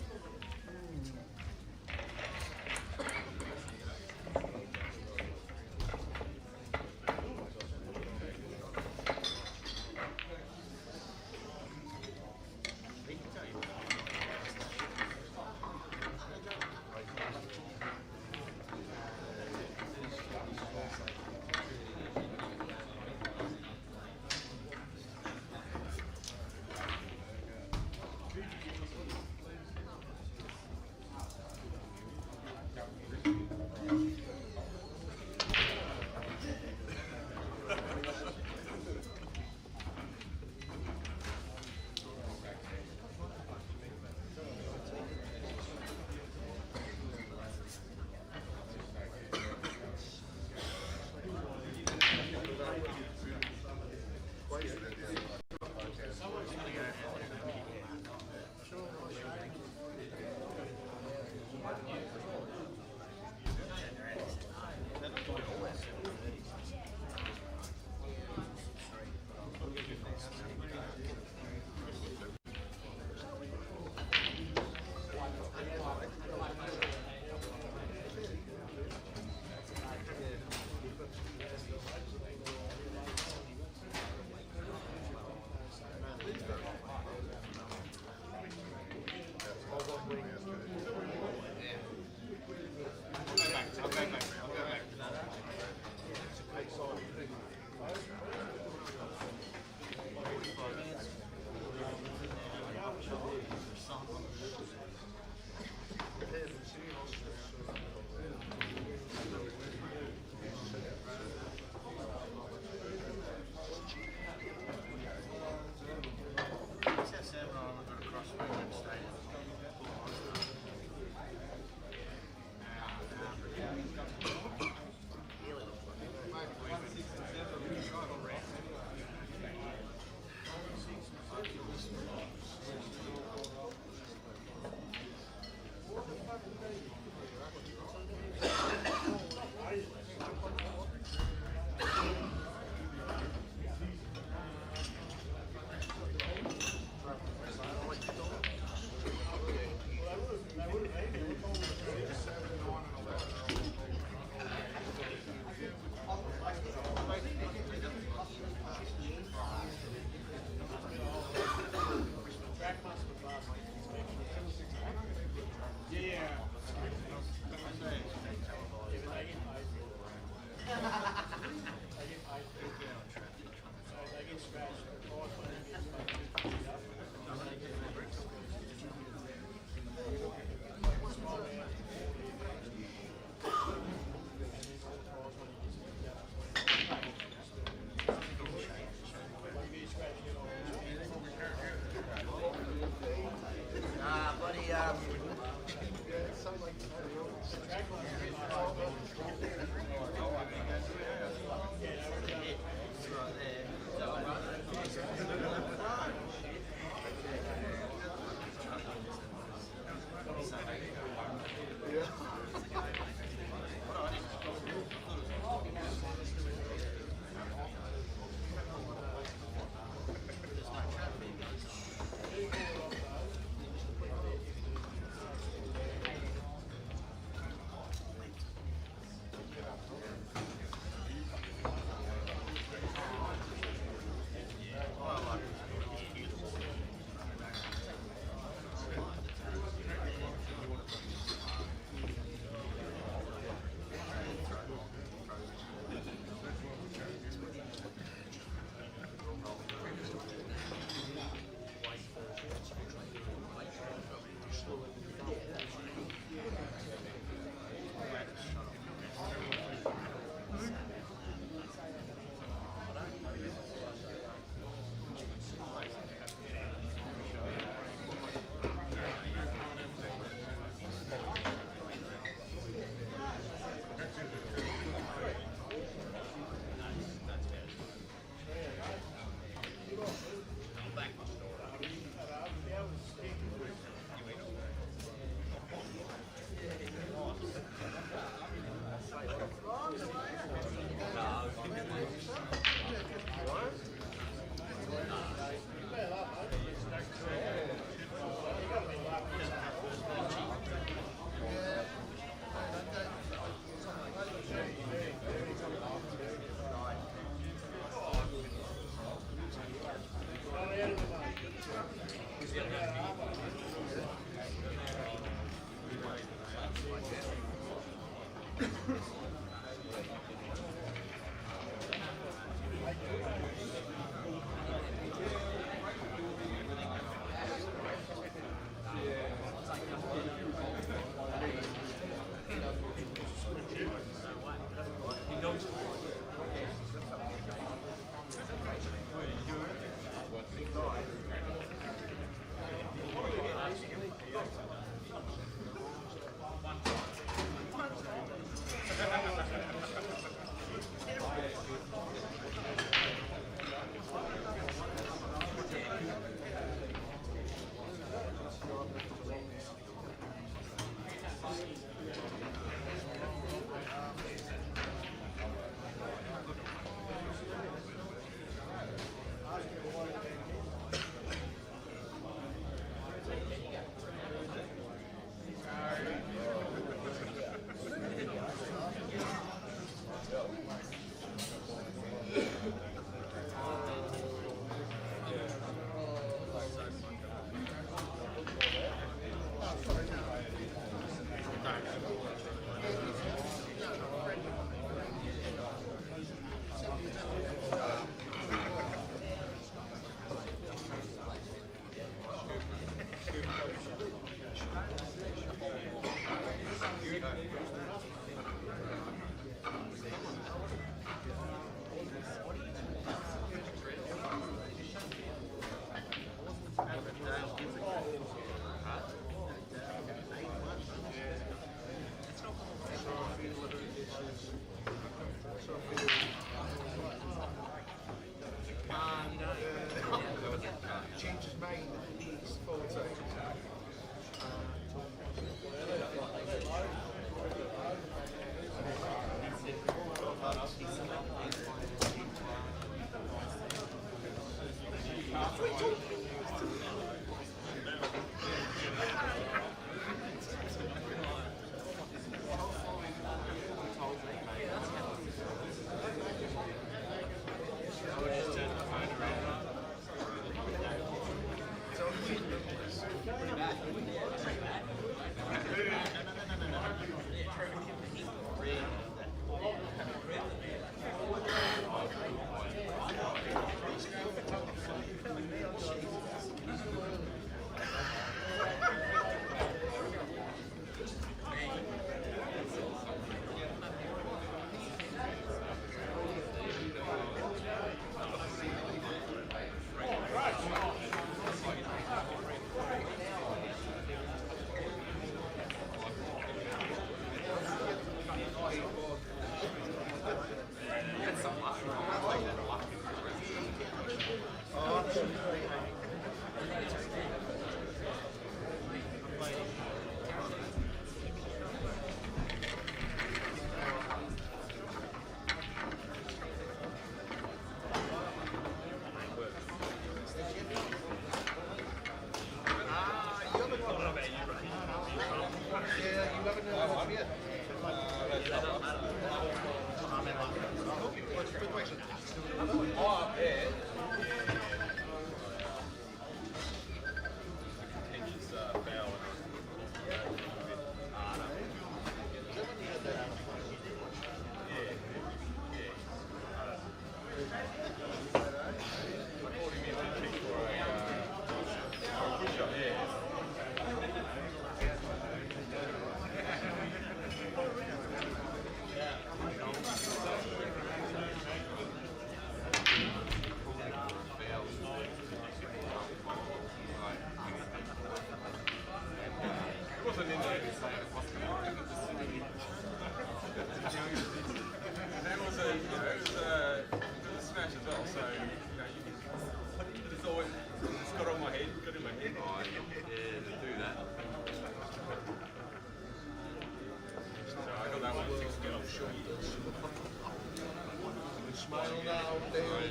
Smile now, down.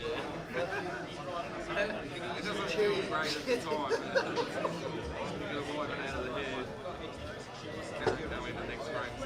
It doesn't feel great at the time. You're going to wipe it out of the head. And you know in the next frame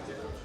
still.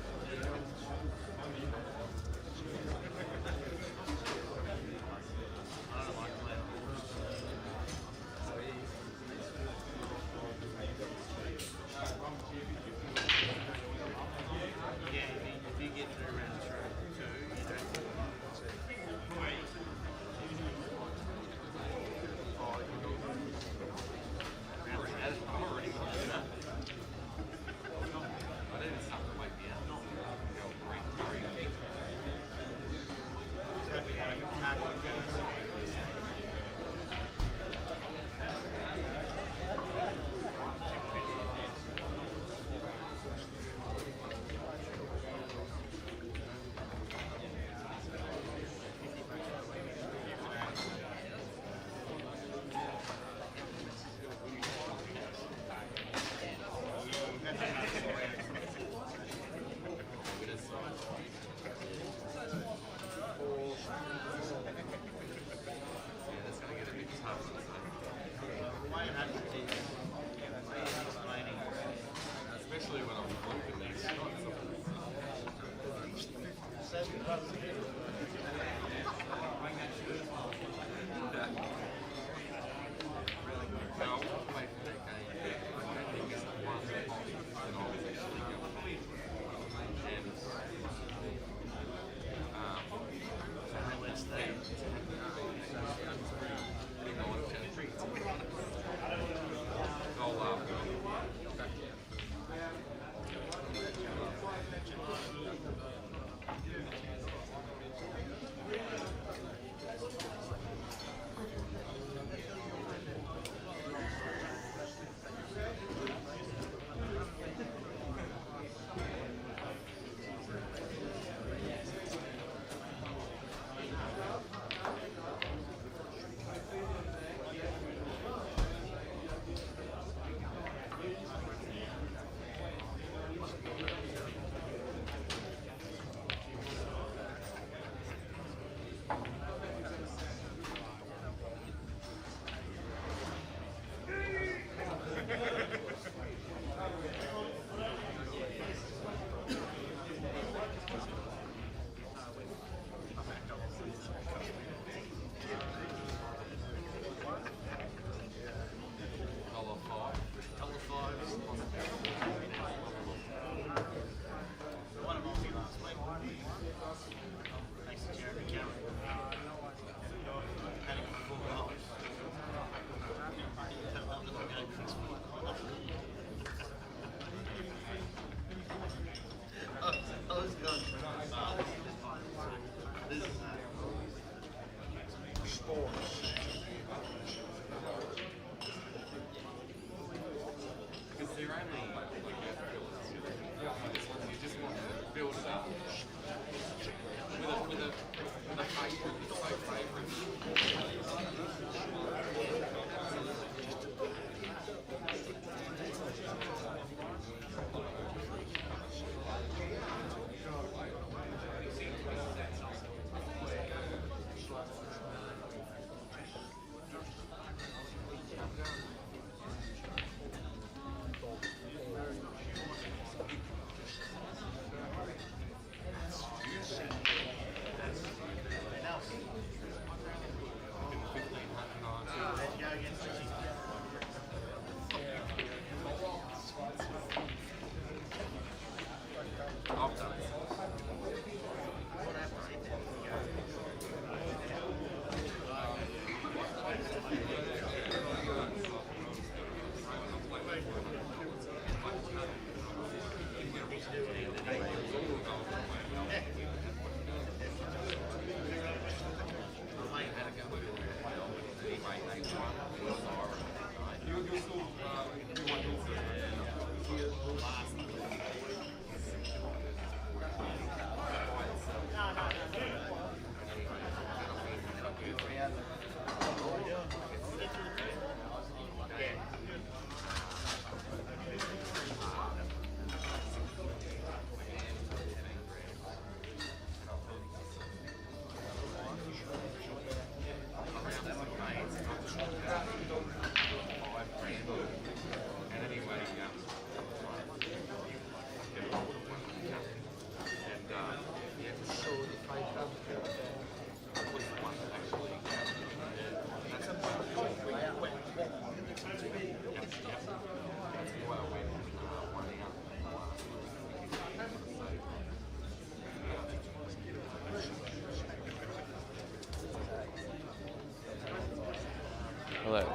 Hello.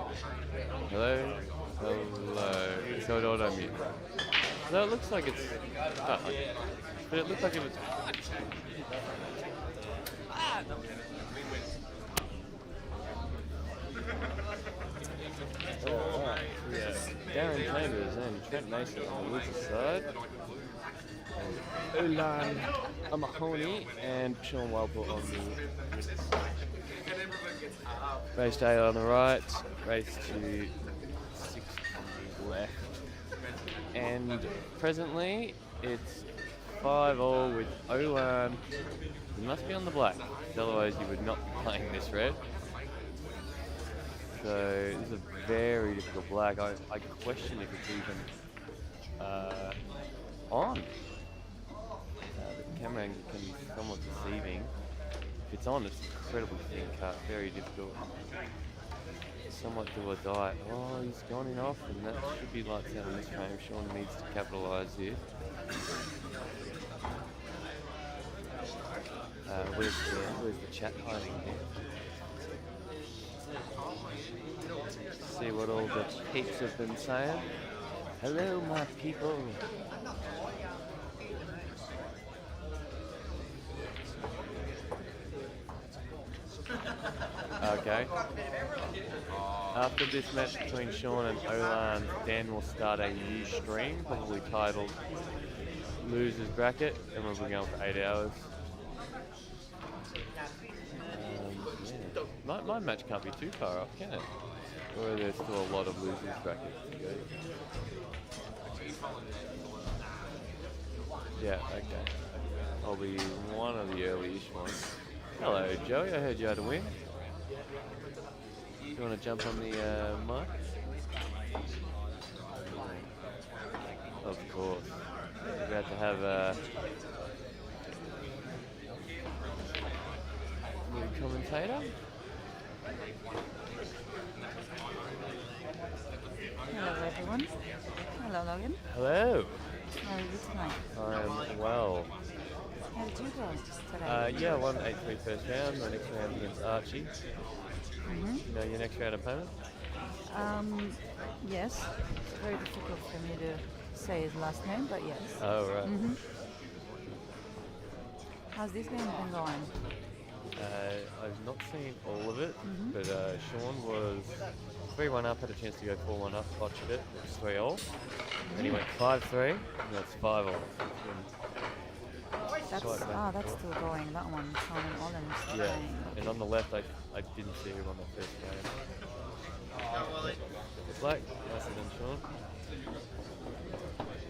Hello. Hello. So it auto mute. No, it looks like it's. Oh, okay. But it looks like it was. Alright, yeah. Darren Chambers and Trent Mason on the Woods side. Ulan Amahoni and Sean Walpole on the Woods side. Race 8 on the right, race to 6 on the left. And presently it's 5-all with Olan. You must be on the black, otherwise you would not be playing this red. So this is a very difficult black. I question if it's even on. The camera angle can be somewhat deceiving. If it's on, it's incredibly thin cut, very difficult. Somewhat do or die. Oh, he's gone in off, and that should be lights out on this frame. Sean needs to capitalise here. Where's the chat hiding here? See what all the peeps have been saying. Hello, my people. Okay. After this match between Sean and Olan, Dan will start a new stream, probably titled Losers Bracket, and we'll be going for 8 hours. Yeah. My match can't be too far off, can it? Or there's still a lot of losers brackets to go. Yeah, okay. I'll be one of the early-ish ones. Hello, Joey. I heard you had a win. You want to jump on the mic? Of course. We're about to have a new commentator. Hello everyone. Hello Logan. Hello. How are you tonight? I'm well. How did you go today? Yeah, I won 8-3 first round. My next round against Archie. Mm-hmm. You know your next round opponent? Yes. It's very difficult for me to say his last name, but yes. Oh, right. Mm-hmm. How's this game been going? I've not seen all of it, but Sean was 3-1 up, had a chance to go 4-1 up, botched it, it was 3-all. And he went 5-3, and that's 5-all. That's still going, that one, Sean and Olan is still Yeah, playing. and on the left, I didn't see him on the first game. It's like, nicer than Sean.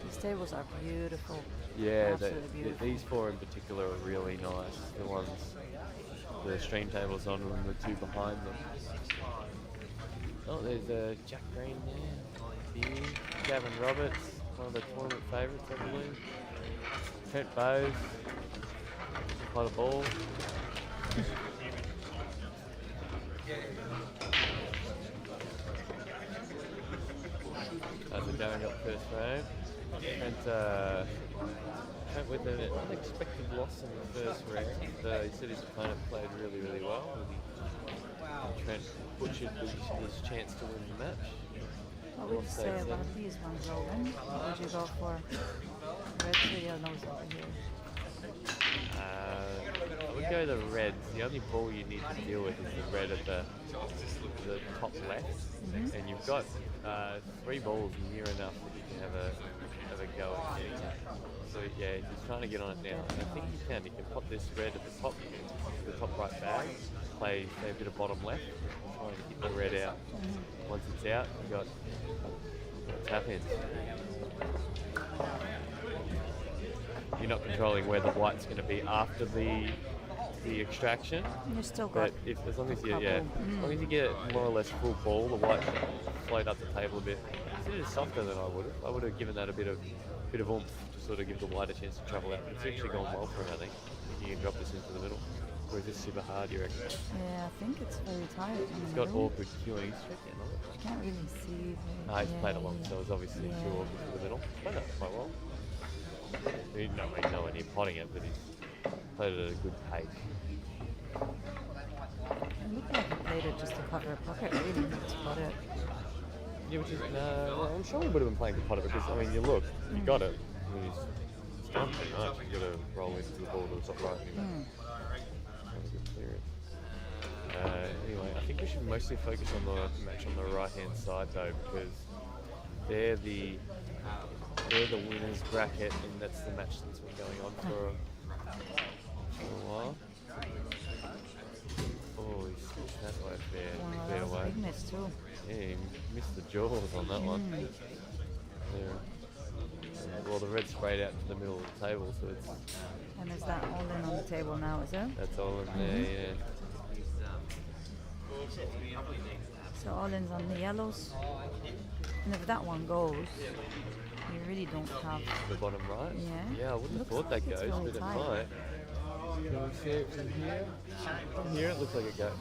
These tables are beautiful. Yeah, Absolutely beautiful. these four in particular are really nice. The ones, the stream tables on them, the two behind them. Oh, there's Jack Green there. Gavin Roberts, one of the tournament favourites, I believe. Trent Bowes, by the ball. That's a going up first frame. Trent with an unexpected loss in the first round. He said his opponent played really, really well. And Trent butchered his chance to win the match. What would you say about these ones, Logan? What would you go for? Red cereal nose over here. I would go the reds. The only ball you need to deal with is the red at the top left. And you've got 3 balls near enough that you can have a go at getting it. So yeah, he's trying to get on it now. And I think he can. He can pop this red at the top right bag, play say a bit of bottom left, trying to hit the red out. Once it's out, you've got tap ins. You're not controlling where the white's going to be after the extraction. You still got as long as you get more or less full ball, the white can float up the table a bit. It is softer than I would have. I would have given that a bit of oomph to sort of give the white a chance to travel out. It's actually gone well for him, I think. You can drop this into the middle. Or is this super hard, you reckon? Yeah, I think it's very tight. It's got awkward queuing. You can't really see. He's played along, so it's obviously too awkward to the middle. Played that quite well. He's nowhere near potting it, but he's played it at a good pace. It looked like he played it just to cover a pocket, really. That's about it. Yeah, which is, well, I'm sure he would have been playing to putt it because, I mean, you look, you got it. I mean, he's done pretty much. You got to roll into the ball to the top right. Have a good clearance. Anyway, I think we should mostly focus on the match on the right-hand side though, because they're the winners bracket, and that's the match that's been going on for a while. Oh, he's switched that way fair That's a away. big miss too. Yeah, he missed the jaws on that one. There. Well, the red sprayed out to the middle of the table, so it's. And is that all in on the table now, is it? That's all in there, yeah. So all in's on the yellows. And if that one goes, you really don't have... The bottom right? Yeah. Yeah, I wouldn't have thought like that it's goes, really but it tight. might. Can we see it from here? From here it looks like it goes.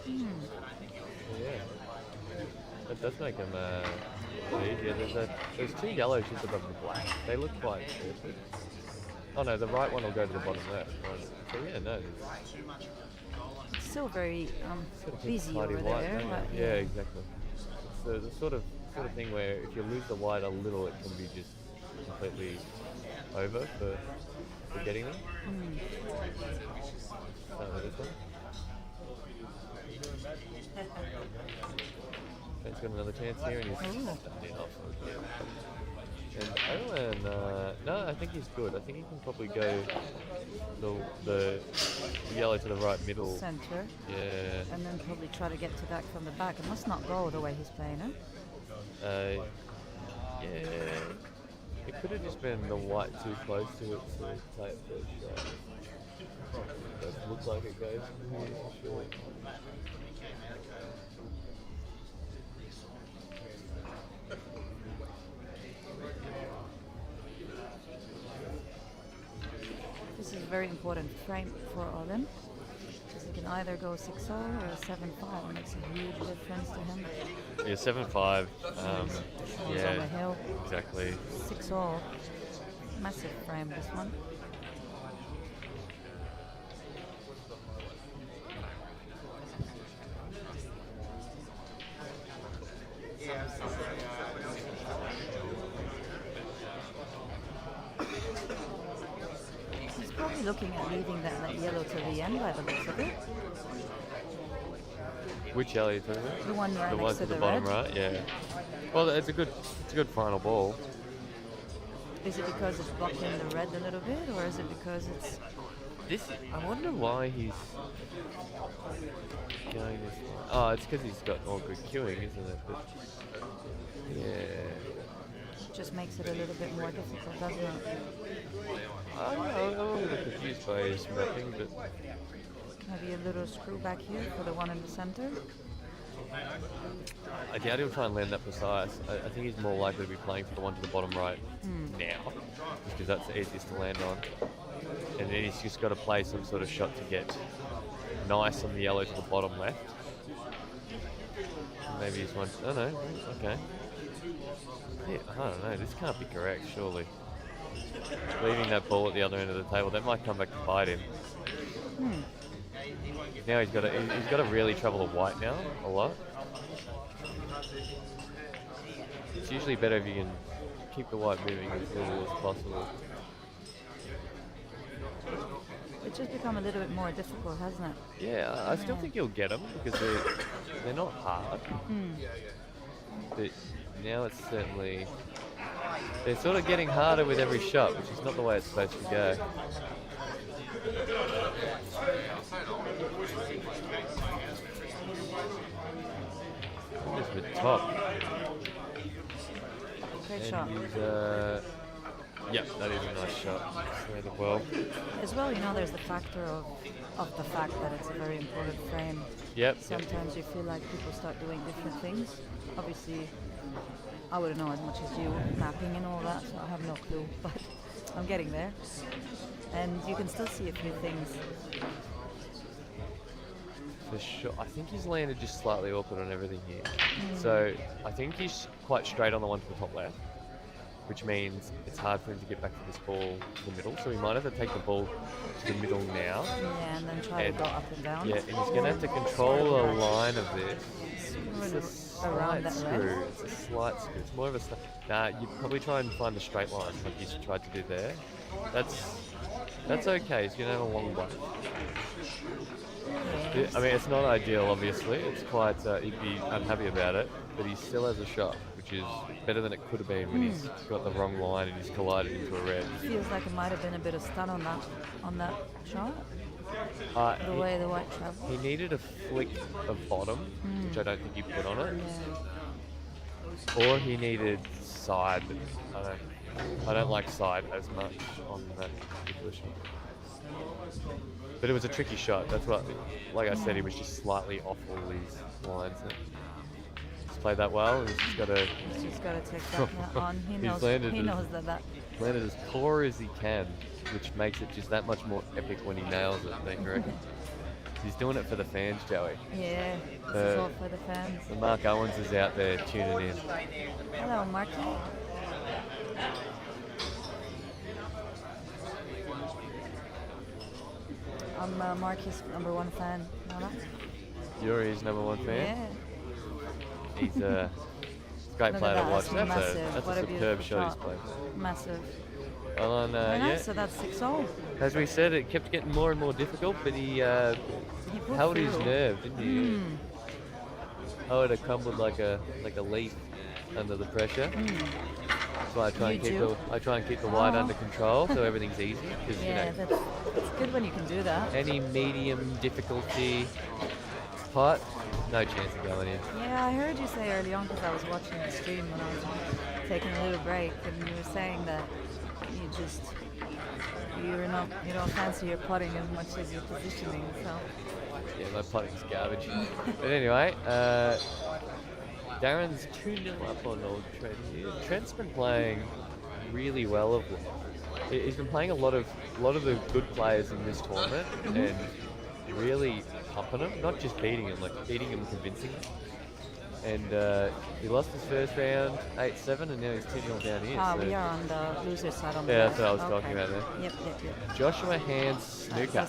Yeah. That does make them easier. There's two yellows just above the black. They look quite perfect. Oh no, the right one will go to the bottom left. Right. So yeah, no. It's still very Sort of busy tidy over white, there. don't But it? Yeah, exactly. It's the sort of thing where if you lose the white a little, it can be just completely over for getting them. Start with this one. Ben's got another chance here, and he's stuffed in off. And Owen, no, I think he's good. I think he can probably go the yellow to the right middle. Centre. Yeah. And then probably try to get to that from the back. It must not go the way he's playing it. Yeah. It could have just been the white too close to it to take the shot. It looks like it goes from here for sure. This is a very important frame for Olin. Because he can either go 6-0 or 7-5. It makes a huge difference to him. Yeah, 7-5. He's on the hill. Exactly. 6-0. Massive frame, this one. He's probably looking at leaving that yellow to the end by the looks of it. Which yellow are you talking about? The one right the next one to to the the bottom red. right, yeah. Well, it's a good final ball. Is it because it's blocking the red a little bit, or is it because it's... I wonder why he's going this way. Oh, it's because he's got all good queuing, isn't it? But yeah. just makes it a little bit more difficult, doesn't it? I don't know, I'm a little confused by his mapping, but... Maybe a little screw back here for the one in the center. I doubt he'll try and land that precise. I think he's more likely to be playing for the one to the bottom right now, just because that's the easiest to land on. And then he's just got to play some sort of shot to get nice on the yellow to the bottom left. Maybe he's one. Oh no, okay. Yeah, I don't know. This can't be correct, surely. Leaving that ball at the other end of the table, that might come back to bite him. Now he's got to really trouble the white now a lot. It's usually better if you can keep the white moving as little as possible. It's just become a little bit more difficult, hasn't it? Yeah, I still think he'll get them because they're not hard. But now it's certainly... They're sort of getting harder with every shot, which is not the way it's supposed to go. Just the top. Great And shot. Yeah, that is a nice shot. Rather well. As well, you know, there's the factor of the fact that it's a very important frame. Yep. Sometimes you feel like people start doing different things. Obviously, I wouldn't know as much as you, mapping and all that, so I have no clue, but I'm getting there. And you can still see a few things. For sure. I think he's landed just slightly awkward on everything here. So I think he's quite straight on the one to the top left. which means it's hard for him to get back to this ball to the middle. So he might have to take the ball to the middle now. Yeah, and then try to go up and down. Yeah, and he's going to have to control a line of this. It's a around that slight screw. It's a slight screw. It's more of a... Nah, you'd probably try and find a straight line like you tried to do there. That's okay. He's going to have a long way. I mean, it's not ideal, obviously. It's quite... he'd be unhappy about it, but he still has a shot, which is better than it could have been when he's got the wrong line and he's collided into a red. Feels like it might have been a bit of stun on that shot. The way the white travelled. He needed a flick of bottom, which I don't think he put on it. Yeah. Or he needed side. I don't like side as much on that particular shot. But it was a tricky shot. That's what, like I said, he was just slightly off all these lines. He's played that well. And he's just got to take that on. He knows that. Landed as poor as he can, which makes it just that much more epic when he nails it, don't you reckon? He's doing it for the fans, Joey. Yeah, this is all for the fans. So Mark Owens is out there tuning in. Hello, Marky. I'm Marky's #1 fan. Nana. You're his #1 fan? Yeah. He's a great player to watch. That's a superb shot he's played. Massive. Well, on, yeah. So that's 6-0. As we said, it kept getting more and more difficult, but he held his nerve, didn't he? Oh, it crumbled like a leaf under the pressure. That's why I try and keep the white under control, so everything's easy. Yeah, that's good when you can do that. Any medium difficulty pot, no chance of going in. Yeah, I heard you say early on, because I was watching the stream when I was taking a little break, and you were saying that you don't fancy your putting as much as your positioning. So yeah, my putting's garbage. But anyway, Darren's 2-0 up on Old Trent here. Trent's been playing really well of late. He's been playing a lot of the good players in this tournament and really pumping them, not just beating them, like beating them convincingly. And he lost his first round 8-7, and now he's 2-0 down here. So we are on the loser side on the yeah, that's what I was talking about there. Yep. Joshua Hand snooker.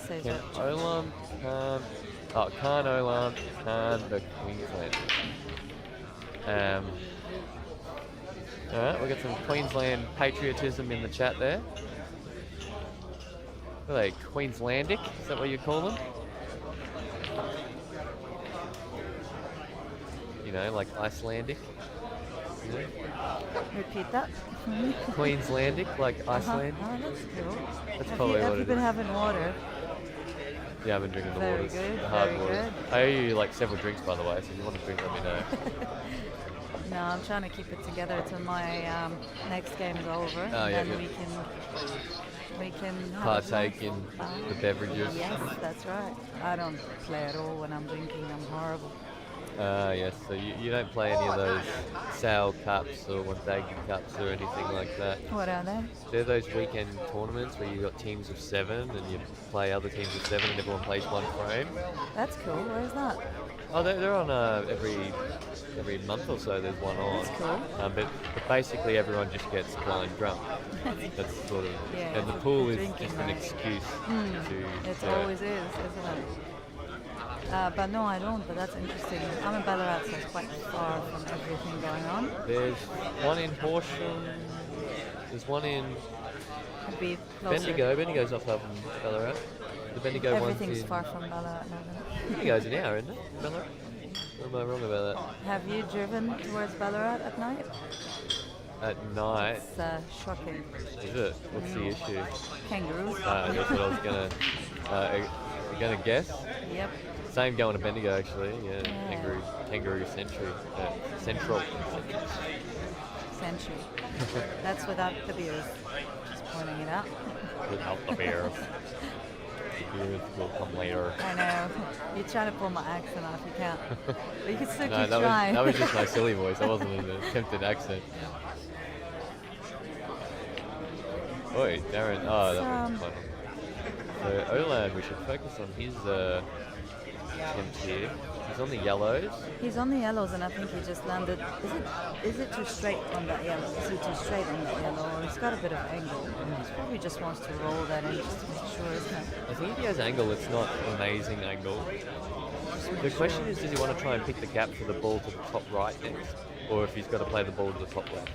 Khan Olam, Khan the Queensland. Alright, we've got some Queensland patriotism in the chat there. What are they, Queenslandic? Is that what you call them? You know, like Icelandic. Yeah. Repeat that. Queenslandic, like Iceland. Oh, that's cool. That's probably what have you been having water? Yeah, I've been drinking the waters. Good. The hard Very waters. good. I owe you like several drinks, by the way, so if you want to drink, let me know. No, I'm trying to keep it together till my next game's over. And we can partake in the beverages. Yes, that's right. I don't play at all when I'm drinking. I'm horrible. Yes, so you don't play any of those Sal Cups or Wandagi Cups or anything like that. What are they? They're those weekend tournaments where you've got teams of 7 and you play other teams of 7 and everyone plays one frame. That's cool. Where's that? Oh, they're on every month or so. There's one on. That's cool. But basically everyone just gets blind drunk. That's sort of, and the pool is just an excuse to. It always is, isn't it? But no, I don't. But that's interesting. I'm in Ballarat, so it's quite far from everything going on. There's one in Horsham. There's one in Bendigo. Bendigo's not far from Ballarat. The Bendigo Everything's far from Ballarat now. Bendigo's an hour, isn't it? Ballarat? Or am I wrong about that? Have you driven towards Ballarat at night? At night? It's shocking. Is it? What's the issue? Kangaroos. That's what I was gonna guess. Yep. Same going to Bendigo actually. Yeah. Kangaroo Century. Central. Century. That's without the beers. Just pointing it out. Without the beers. Beers will come later. I know. You're trying to pull my accent off. You can't. But you can still keep that trying. That was just my silly voice. That wasn't an attempted accent. Oi, Darren. Oh, that was fun. So Olan, we should focus on his attempt here. He's on the yellows. He's on the yellows, and I think he just landed. Is it too straight on that yellow? Is he too straight on that yellow? Or he's got a bit of angle. He probably just wants to roll that in just to make sure, isn't it? I think if he has angle, it's not amazing angle. The question is, does he want to try and pick the gap for the ball to the top right next? Or if he's got to play the ball to the top left?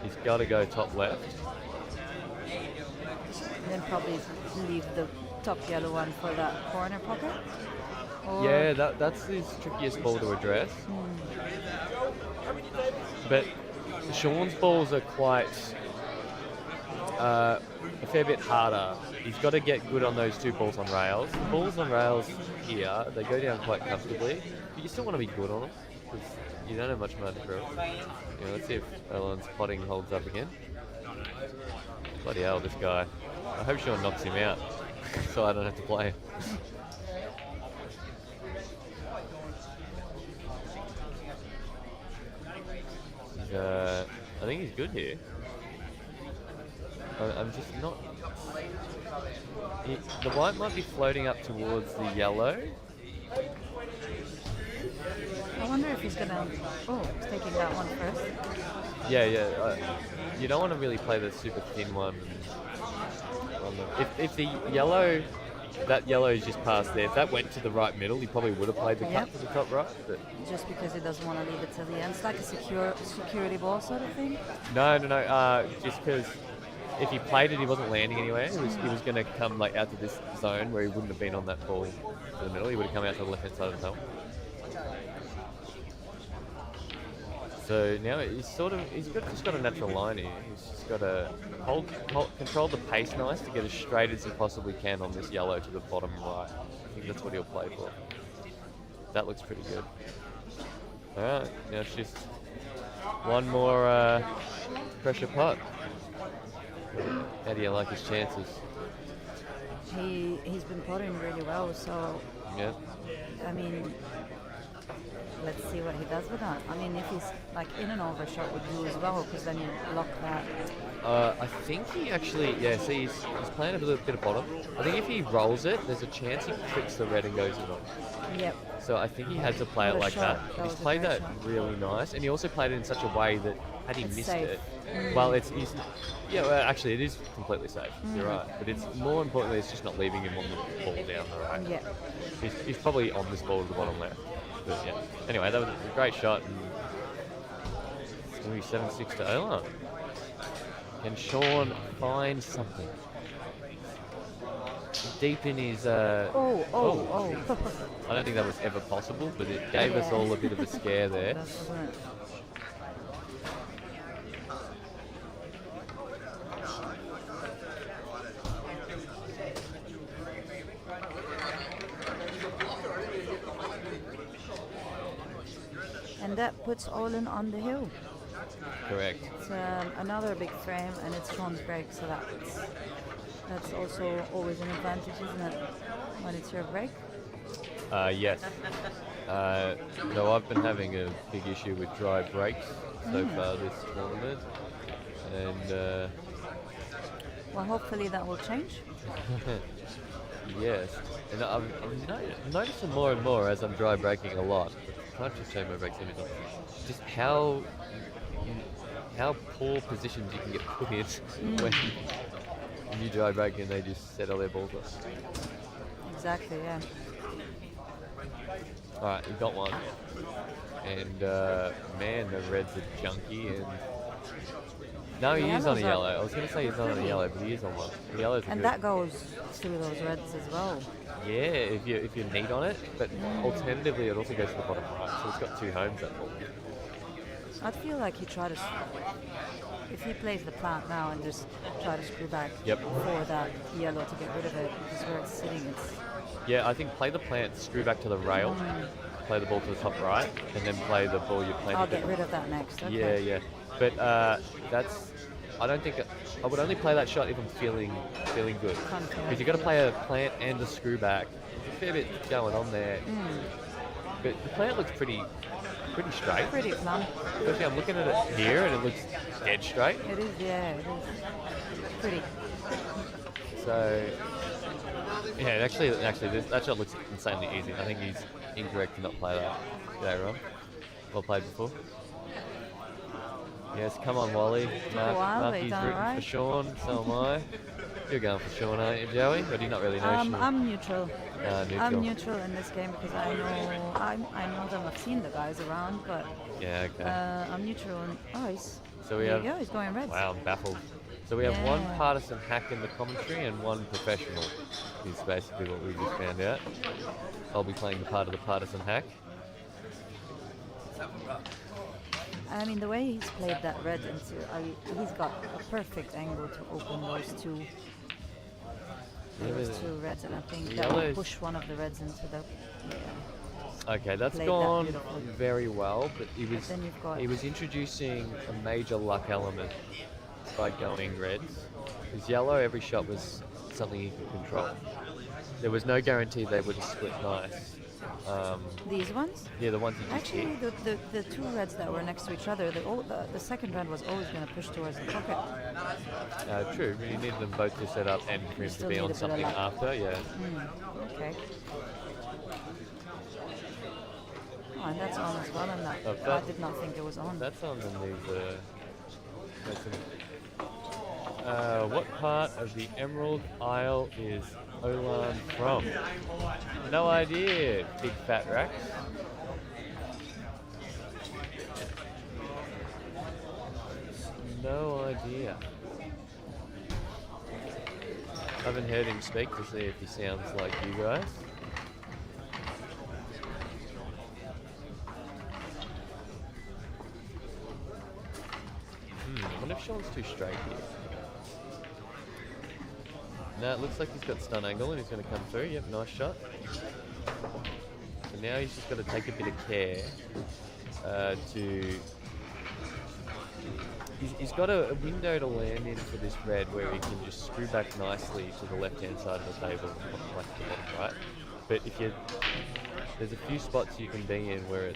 He's got to go top left. And then probably leave the top yellow one for that corner pocket. Or Yeah, that's his trickiest ball to address. But Sean's balls are quite a fair bit harder. He's got to get good on those two balls on rails. The balls on rails here, they go down quite comfortably, but you still want to be good on them because you don't have much mud for it. You know, let's see if Elon's potting holds up again. Bloody hell, this guy. I hope Sean knocks him out so I don't have to play him. I think he's good here. I'm just not... The white might be floating up towards the yellow. I wonder if he's gonna. Oh, he's taking that one first. Yeah. You don't want to really play the super thin one. If the yellow... That yellow is just past there. If that went to the right middle, he probably would have played the cut to the top right. But Just because he doesn't want to leave it till the end. It's like a security ball sort of thing. No. Just because if he played it, he wasn't landing anywhere. He was going to come like out to this zone where he wouldn't have been on that ball to the middle. He would have come out to the left-hand side of the zone. So now he's just got a natural line here. He's just got to control the pace nice to get as straight as he possibly can on this yellow to the bottom right. I think that's what he'll play for. That looks pretty good. Alright, now it's just one more pressure putt. How do you like his chances? He's been putting really well, so Yeah. I mean, let's see what he does with that. I mean, if he's like in an overshot would do as well, because then you lock that. I think he actually, see, he's playing a little bit of bottom. I think if he rolls it, there's a chance he tricks the red and goes in on. Yep. So I think he had to play it like that. He's played that really nice, and he also played it in such a way that had he missed it, well, actually, it is completely safe. You're right, but it's more importantly, it's just not leaving him on the ball down the right. Yeah. He's probably on this ball to the bottom left. But yeah. Anyway, that was a great shot. And it's going to be 7-6 to Elon. Can Sean find something? Deep in his... I don't think that was ever possible, but it gave us all a bit of a scare there. And that puts Olin on the hill. Correct. It's another big frame, and it's Sean's break, so that's also always an advantage, isn't it, when it's your break? Yes. No, I've been having a big issue with dry breaks so far this tournament, and well, hopefully that will change. Yes, and I'm noticing more and more as I'm dry breaking a lot. I can't just show my breaks image. Just how poor positions you can get put in when you dry break and they just settle their balls up. Exactly, yeah. Alright, we got one. And man, the red's a junkie. And no, he is on a yellow. I was going to say he's not on a yellow, but he is on one. The yellows are and good. that goes through those reds as well. Yeah, if you're neat on it, but alternatively it also goes to the bottom right, so it's got two homes that ball. I'd feel like he tried to, if he plays the plant now and just try to screw back for that yellow to get rid of it, because where it's sitting, it's... Yeah, I think play the plant, screw back to the rail, play the ball to the top right, and then play the ball you're playing. I'll get rid of that next, okay. Yeah. But I don't think, I would only play that shot if I'm feeling good. Because you've got to play a plant and a screw back. There's a fair bit going on there. But the plant looks pretty straight. Pretty plump. Especially I'm looking at it here and it looks dead straight. It is, yeah, it is. Pretty. So, Yeah, actually, that shot looks insanely easy. I think he's incorrect to not play that. Yeah, Rob. Well played before. Yes, come on, Wally. Marky's rooting for Sean, so am I. You're going for Sean, aren't you, Joey? Or do you not really know Sean? I'm neutral. Neutral. I'm neutral in this game because I know them. I've seen the guys around, but yeah, okay. I'm neutral. And he's going reds. Wow, I'm baffled. So we have one partisan hack in the commentary and one professional. Is basically what we just found out. I'll be playing the part of the partisan hack. I mean, the way he's played that red he's got a perfect angle to open those two reds, and I think that will push one of the reds into the. Yeah. Okay, that's gone very well, but he was introducing a major luck element by going reds. His yellow, every shot was something he could control. There was no guarantee they would split nice. These ones? Yeah, the ones you just actually, the two reds that were next to each other, the second red was always going to push towards the pocket. True, but you needed them both to set up and for him to be on something after, yeah. Okay. Oh, and that's on as well, and I did not think it was on. That's on, and what part of the Emerald Isle is Olan from? No idea, big fat rack. No idea. I haven't heard him speak to see if he sounds like you guys. I wonder if Sean's too straight here. No, it looks like he's got stun angle and he's going to come through. Yep, nice shot. So now he's just got to take a bit of care He's got a window to land in for this red where he can just screw back nicely to the left-hand side of the table, left to bottom right. But there's a few spots you can be in where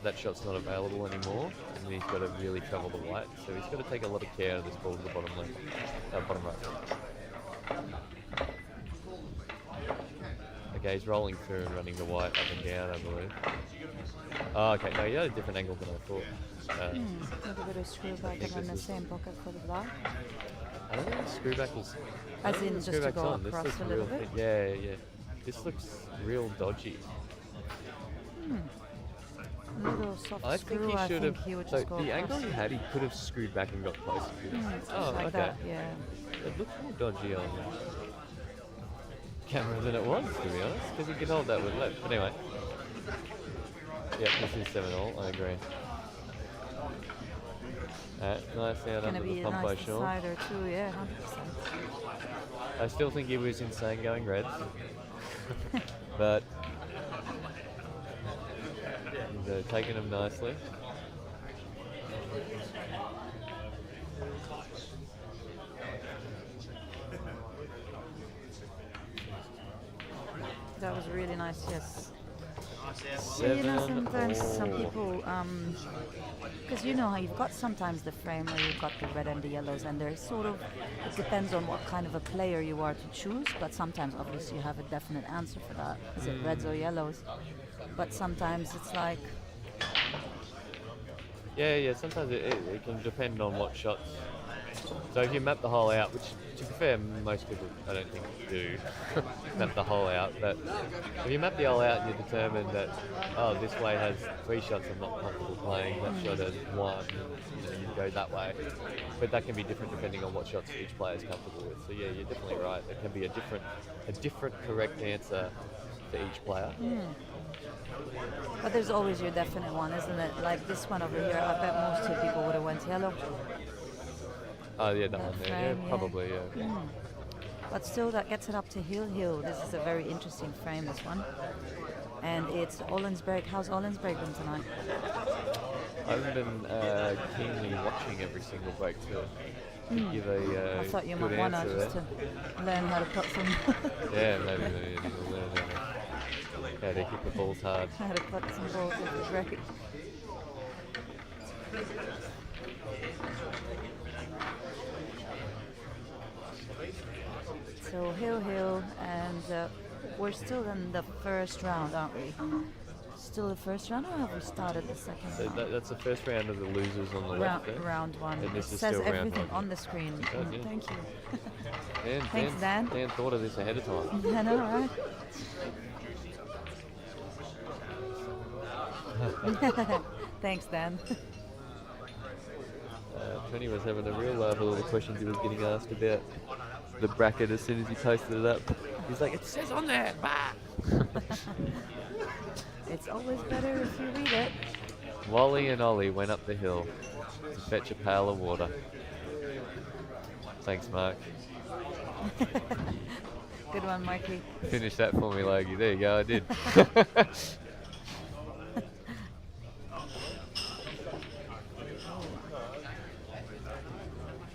that shot's not available anymore, and he's got to really travel the white. So he's got to take a lot of care of this ball to the bottom left, bottom right. Okay, he's rolling through and running the white up and down, I believe. Oh, okay, no, you had a different angle than I thought. Maybe a bit of screw back and in the same pocket for the black. I don't think the screw back is... As in just to go across a little bit? Yeah. This looks real dodgy. A little soft I screw, think he should have... he would just go the across. angle he had, he could have screwed back and got closer to it. Like that, yeah. It looks more dodgy on camera than it was, to be honest, because he could hold that with left. But anyway. Yep, this is 7-all, I agree. Nice out under the pump by Sean. Decider too, yeah, 100%. I still think he was insane going reds, but he's taking him nicely. That was really nice, yes. 7-all. Sometimes some people, because you know how you've got sometimes the frame where you've got the red and the yellows, and they're sort of, it depends on what kind of a player you are to choose, but sometimes obviously you have a definite answer for that. Is it reds or yellows? But sometimes it's like... Yeah, sometimes it can depend on what shots. So if you map the hole out, which to be fair, most people I don't think do map the hole out, but if you map the hole out and you determine that, this way has 3 shots I'm not comfortable playing, that shot has 1, and you go that way. But that can be different depending on what shots each player is comfortable with. So yeah, you're definitely right. There can be a different correct answer for each player. But there's always your definite one, isn't it? Like this one over here, I bet most people would have went yellow. Oh yeah, that one there. Yeah, probably, yeah. But still, that gets it up to Hill. This is a very interesting frame, this one. And it's Ollensberg. How's Ollensberg been tonight? I haven't been keenly watching every single break to give a I thought you good might want to answer just to learn how to put some... yeah, maybe you'll learn how to hit the balls hard. How to put some balls in the break. So hill, and we're still in the first round, aren't we? Still the first round, or have we started the second So round? that's the first round of the losers on the left there. Round one. And this It is says still round everything one. on the screen. does, yeah. Thank you. Dan, Thanks, Dan. Dan thought of this ahead of time. I know, right? Thanks, Dan. Tony was having a real laugh at all the questions he was getting asked about the bracket as soon as he posted it up. He's like, it says on there, bah! It's always better if you read it. Wally and Ollie went up the hill to fetch a pail of water. Thanks, Mark. Good one, Mikey. Finish that for me, Logie. There you go, I did.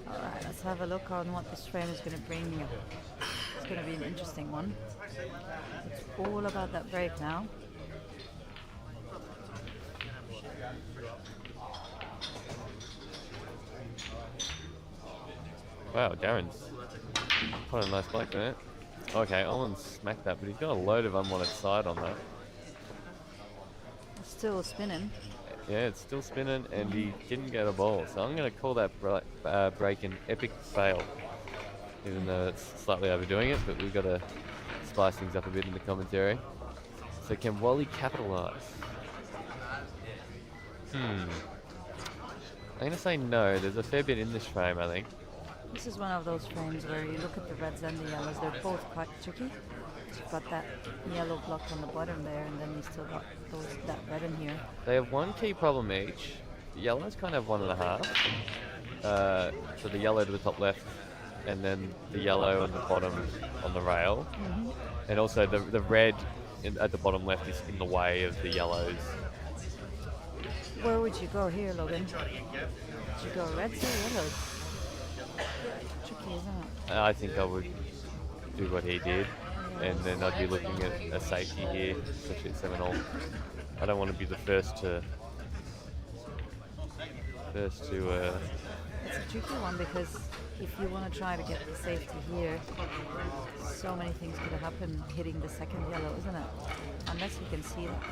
Alright, let's have a look on what this frame is going to bring you. It's going to be an interesting one. It's all about that break now. Wow, Darren's put a nice block there. Okay, Owen smacked that, but he's got a load of unwanted side on that. It's still spinning. Yeah, it's still spinning, and he didn't get a ball. So I'm going to call that break an epic fail. Even though it's slightly overdoing it, but we've got to spice things up a bit in the commentary. So can Wally capitalise? I'm going to say no. There's a fair bit in this frame, I think. This is one of those frames where you look at the reds and the yellows. They're both quite tricky. You've got that yellow block on the bottom there, and then you still got that red in here. They have one key problem each. The yellows kind of have 1.5. So the yellow to the top left, and then the yellow on the bottom on the rail. And also the red at the bottom left is in the way of the yellows. Where would you go here, Logan? Would you go reds or yellows? Tricky, isn't it? I think I would do what he did, and then I'd be looking at a safety here, especially at 7-all. I don't want to be the first to. It's a tricky one because if you want to try to get the safety here, so many things could happen hitting the second yellow, isn't it? Unless you can see that.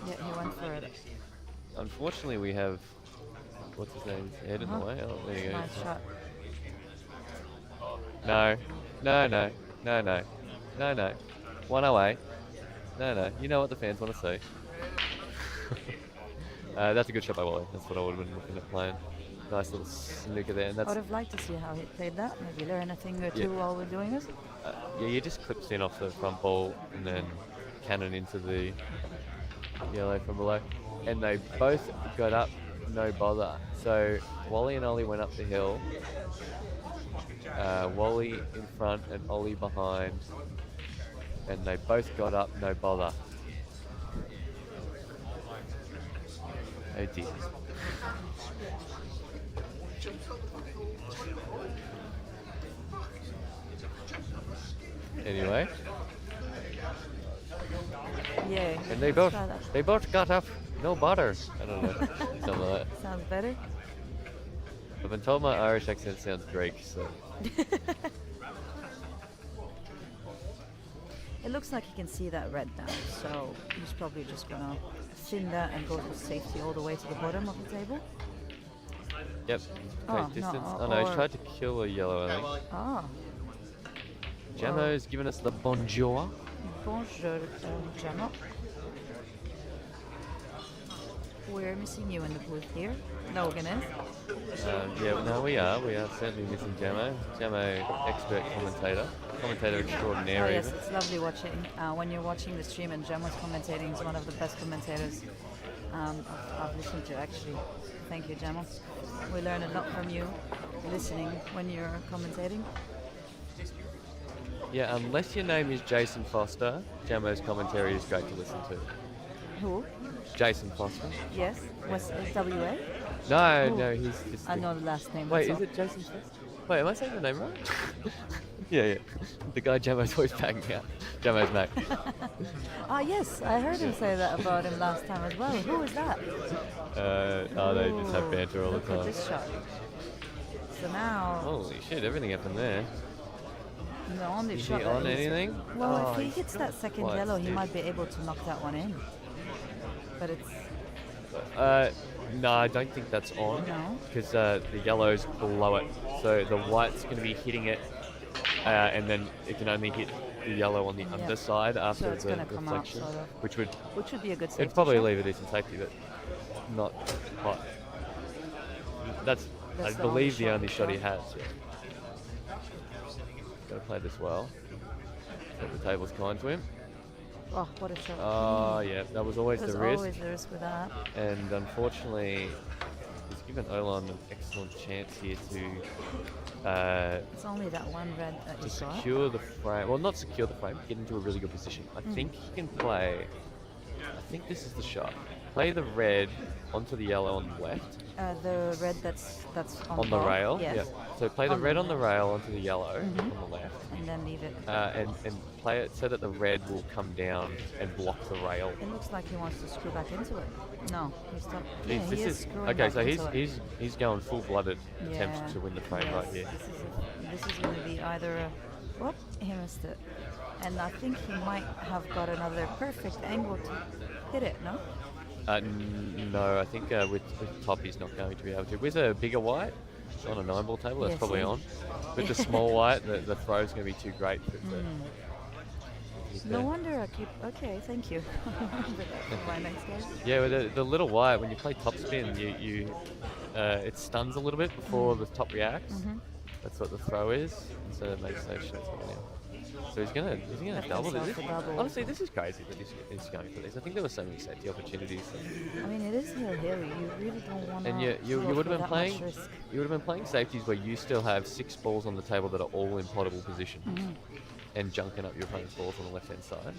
Yeah, he went for it. Unfortunately, we have what's his name? Head in the way. Oh, there you go. Nice shot. No. 108. No. You know what the fans want to see. That's a good shot by Wally. That's what I would have been looking at playing. Nice little snooker there. And I that's would have liked to see how he played that. Maybe learn a thing or two while we're doing this. yeah, you just clip in off the front ball and then cannon into the yellow from below. And they both got up, no bother. So Wally and Ollie went up the hill. Wally in front and Ollie behind. And they both got up, no bother. Oh dear. Anyway. Yeah. And they both got up, no bother. I don't know. Something like that. Sounds better. I've been told my Irish accent sounds Greek, so. It looks like you can see that red now, so he's probably just gonna thin that and go for safety all the way to the bottom of the table. Yep. Okay, distance. Oh no, he's tried to kill a yellow, I think. Ah. Jamo's given us the bonjour. Bonjour, Jamo. We're missing you in the booth here. Logan is. Yeah, no, we are certainly missing Jamo. Jamo, expert commentator extraordinaire. Oh yes, even. it's lovely watching. When you're watching the stream and Jamo's commentating, he's one of the best commentators I've listened to actually. Thank you, Jamo. We learn a lot from you listening when you're commentating. Yeah, unless your name is Jason Foster, Jamo's commentary is great to listen to. Who? Jason Foster. Yes. Was it WA? No, he's just. I know the last name. Wait, that's is it Jason Foster? Wait, am I saying the name right? yeah. The guy Jamo's always banging out. Jamo's mate. Ah, yes, I heard him say that about him last time as well. Who is that? They just have banter all the Look at time. this shot. So now, Holy shit, everything happened there. the only Is shot he that on he's- anything? Well, Oh, if he he's hits that second quite yellow, he stiff. might be able to knock that one in. But it's No, I don't think that's on. No. Because the yellow's below it. So the white's going to be hitting it, and then it can only hit the yellow on the underside after it's the gonna come out, reflection, sort of. which would be a good safety it'd probably shot. leave a decent safety, but not quite. That's I That's the believe only the shot only he's shot he got. has. Yeah. Got to play this well. Hope the table's kind to him. Oh, what a shot. Oh, yeah, that was always There's the risk. always the risk with that. And unfortunately, he's given Olan an excellent chance here to It's only that one red that he's got. secure the frame. Well, not secure the frame, get into a really good position. I think he can play. I think this is the shot. Play the red onto the yellow on the left. The red that's on, On the ball. rail. Yes. Yeah. So play the On red the on the rail onto the yellow Mhm. on the left. And then leave it. And play it so that the red will come down and block the rail. It looks like he wants to screw back into it. No, he's not. He's- Yeah, this he is is screwing okay. back So into it. he's going full-blooded attempt Yeah, to win the frame yes, right here. This is going to be either a. Whoop, he missed it. And I think he might have got another perfect angle to hit it, no? No, I think with top he's not going to be able to. With a bigger white on a 9-ball table, that's Yes, probably yeah. on. With the small white, the throw's going to be too great for it to hit No there. wonder I keep. Okay, thank you. Remember that for my next game. Yeah, with the little white, when you play top spin, it stuns a little bit before the top reacts. Mhm. That's what the throw is, and so it makes those shots happen now. So is he gonna Left double himself this? a double. Honestly, this is crazy that he's going for this. I think there were so many safety opportunities. I mean, it is hilly. You really don't want to. And you would have been playing safeties where you still have 6 balls on the table that are all in potable position, and junking up your opponent's balls on the left hand side.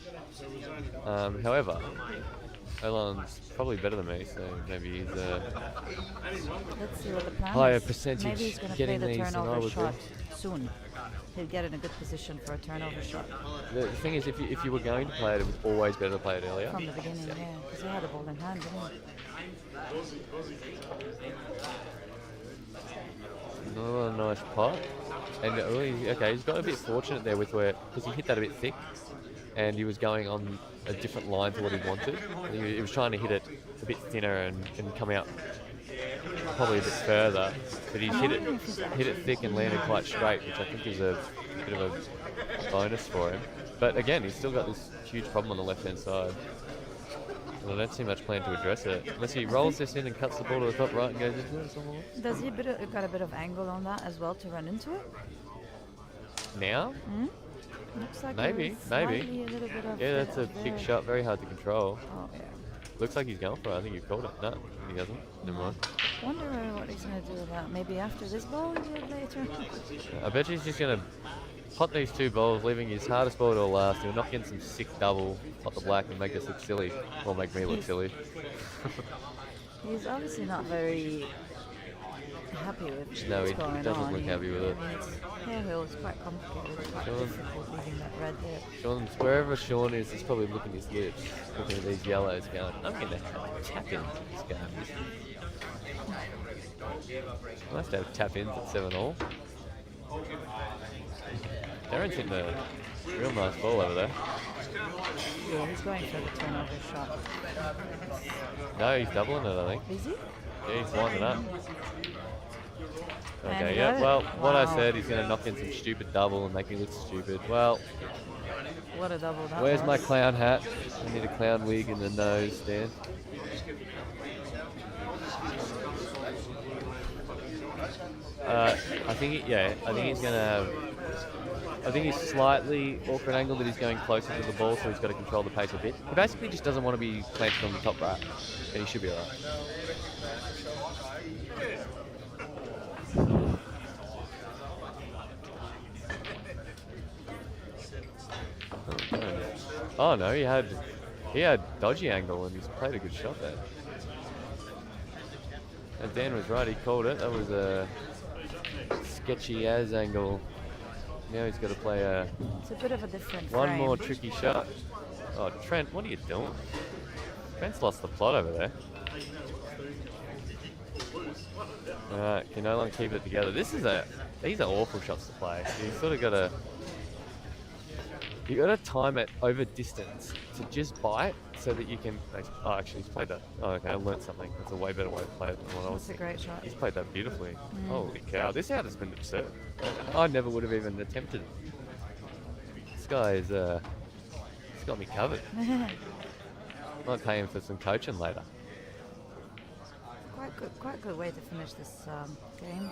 However, Olan's probably better than me, so maybe he's Let's see what the plan higher is. percentage Maybe he's going to play getting the these than I turnover would shot be. soon. He'll get in a good position for a turnover shot The thing is, if you were going to play it, it was always better to play it earlier. from the beginning. Yeah, because he had a ball in hand, didn't he? Another nice pot. And he's got a bit fortunate there with because he hit that a bit thick, and he was going on a different line to what he wanted. He was trying to hit it a bit thinner and come out probably a bit further, but he's hit it thick and landed quite straight, which I think is a bit of a bonus for him. But again, he's still got this huge problem on the left-hand side. And I don't see much plan to address it, unless he rolls this in and cuts the ball to the top right and goes into it somewhere. Does he got a bit of angle on that as well to run into it? Now? Looks like Maybe. a little bit of Yeah, that's a there. big shot, very hard to control. Oh yeah. Looks like he's going for it. I think you called it. No, he hasn't. Never mind. Wonder what he's going to do with that. Maybe after this ball, later. I bet he's just going to pot these 2 balls, leaving his hardest ball to last. He'll knock in some sick double, pot the black, and make us look silly. Or make me look silly. He's obviously not very happy with what's No, he going on. doesn't look happy with it. I mean, it's quite complicated. It's quite difficult leaving that red there. Wherever Sean is, he's probably looking at his lips, looking at these yellows, going, I'm going to have tap ins this game. Nice to have tap ins at 7-all. Darren's hitting a real nice ball over there. Yeah, he's going for the turnover shot. No, he's doubling it, I think. Is he? Yeah, he's winding up. And Okay, he yeah, got it? well, what I Wow. said, he's going to knock in some stupid double and make me look stupid. Well, What a double that where's was. my clown hat? I need a clown wig and a nose stand. I think he's going to have. I think he's slightly awkward angle that he's going closer to the ball, so he's got to control the pace a bit. He basically just doesn't want to be planted on the top right, and he should be alright. Oh no, he had dodgy angle and he's played a good shot there. And Dan was right, he called it. That was a sketchy as angle. Now he's got to play It's a bit of a different one frame. more tricky shot. Oh, Trent, what are you doing? Trent's lost the plot over there. Alright, can no longer keep it together. These are awful shots to play. You sort of gotta time it over distance to just bite so that you can. Oh, actually, he's played that. Oh, okay, I learned something. That's a way better way to play it than what I was That's a thinking. great shot. He's played that beautifully. Holy cow! This out has been absurd. I never would have even attempted. This guy's he's got me covered. Might pay him for some coaching later. Quite good way to finish this game.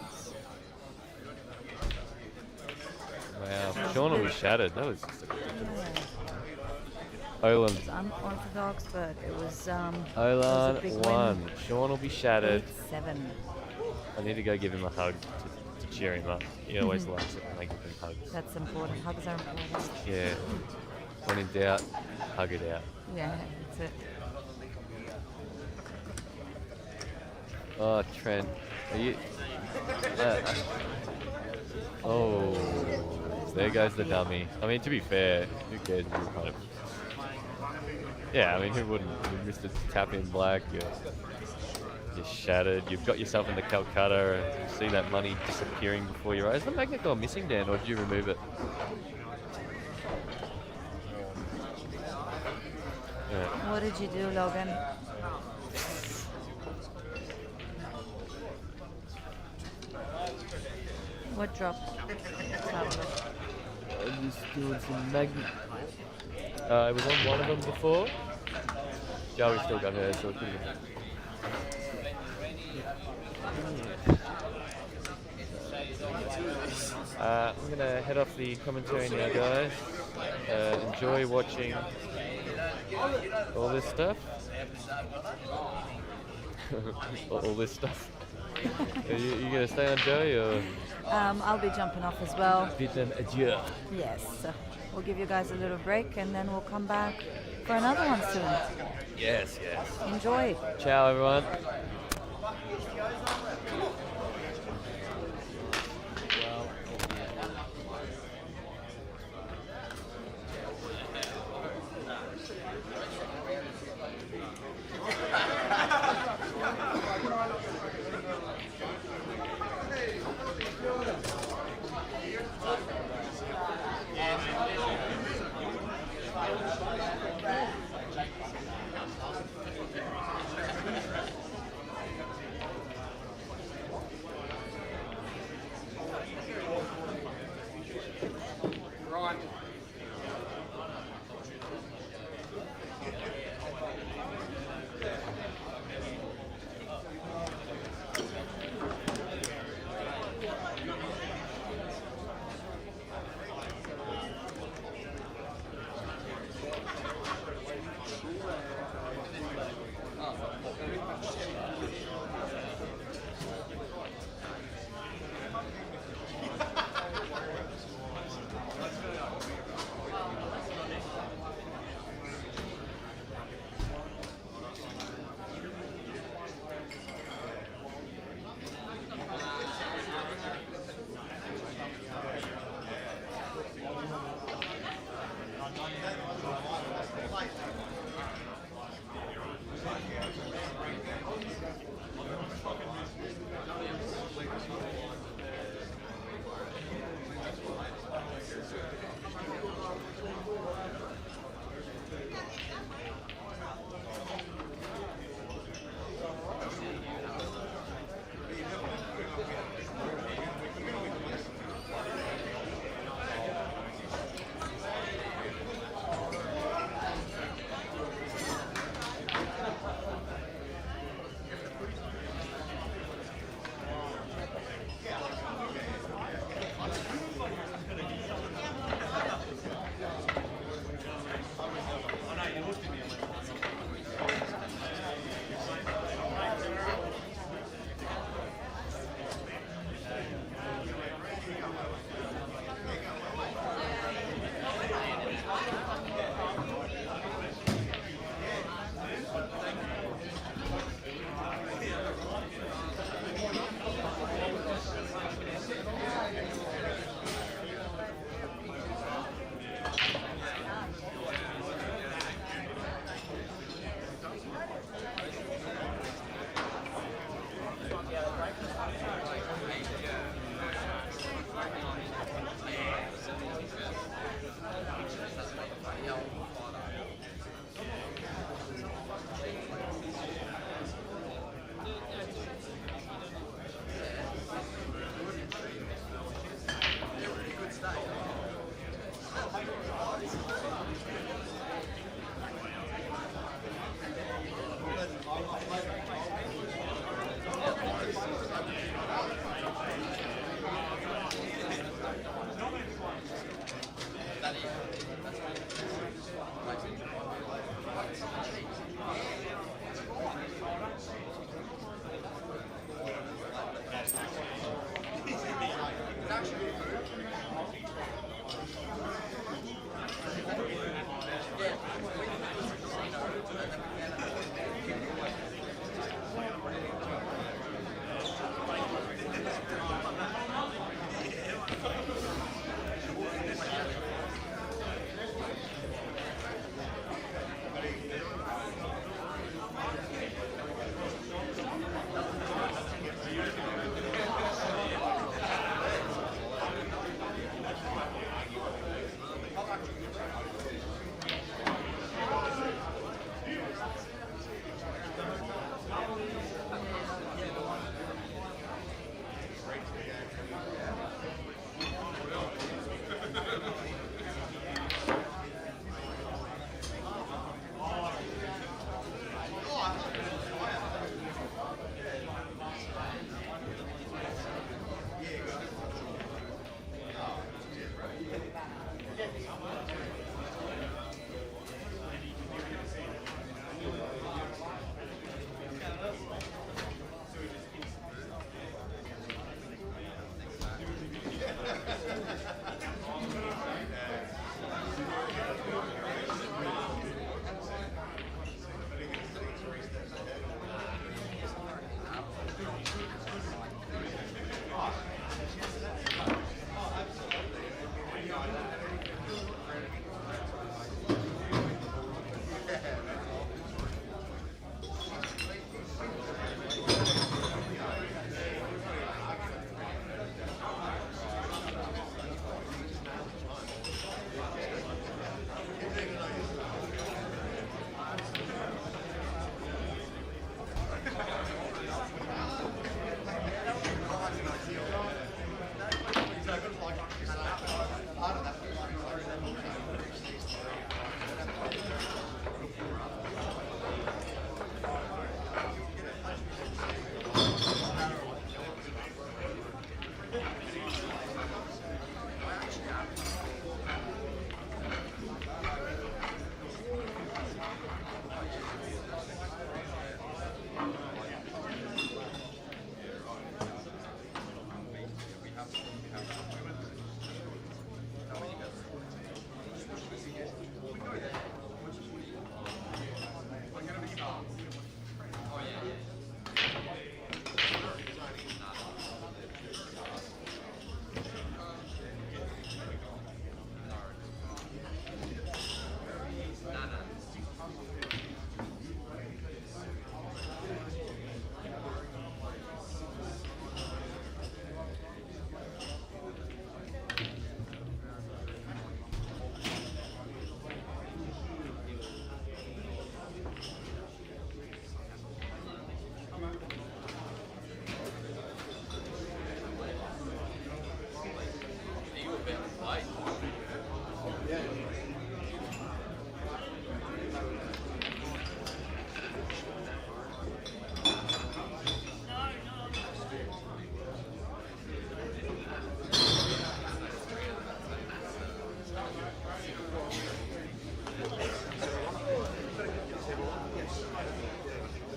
Wow, Sean will be shattered. That was just Olan. It's unorthodox, but it was a Olan big won. win. Sean will be shattered. 8-7. I need to go give him a hug to cheer him up. He always likes it when I give him hugs. That's important. Hugs are important. Yeah. When in doubt, hug it out. Yeah, that's it. Oh, Trent. Are you... oh, there goes the dummy. I mean, to be fair, who cares if you kind of... Yeah, I mean, who wouldn't? You missed a tap in black, you're shattered, you've got yourself in the Calcutta, and you see that money disappearing before your eyes. Is the magnet gone missing, Dan, or did you remove it? Yeah. What did you do, Logan? What dropped? Let's have a look. I'm just doing some magnet. It was on one of them before. Joey still got hers, so it couldn't have. I'm going to head off the commentary now, guys. Enjoy watching all this stuff. all this stuff. Are you going to stay on, Joey, or...? I'll be jumping off as well. Bid them adieu. Yes. We'll give you guys a little break and then we'll come back for another one soon. Yes, yes. Enjoy. Ciao, everyone.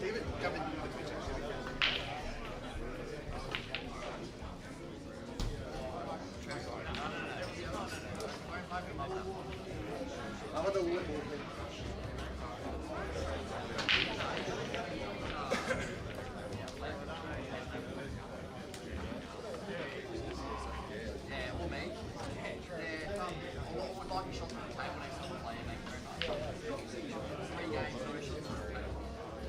David, come in. I want to look. Yeah, or me. Yeah, I would like a shot to the table next time we play, thank you very much. 3 games, no shots to the table.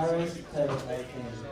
Harris, table 18.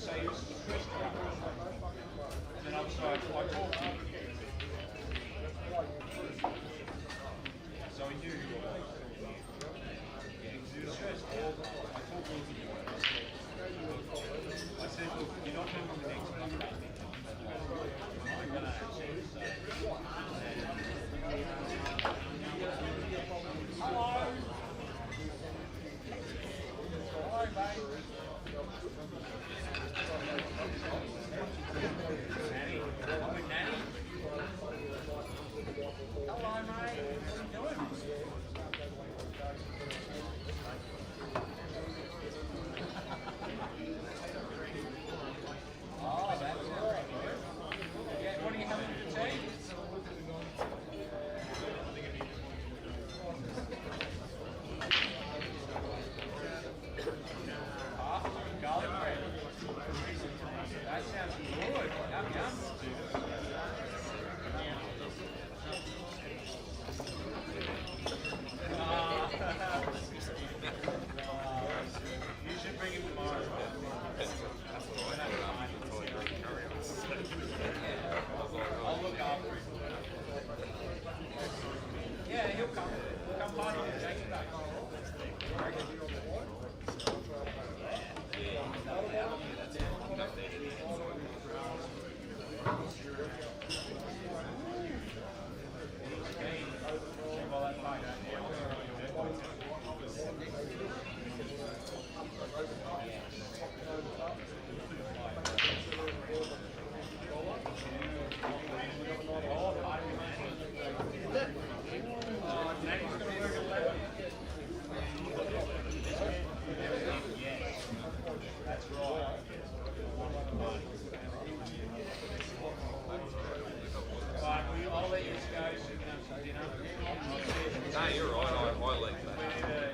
So No, you're right. I like that.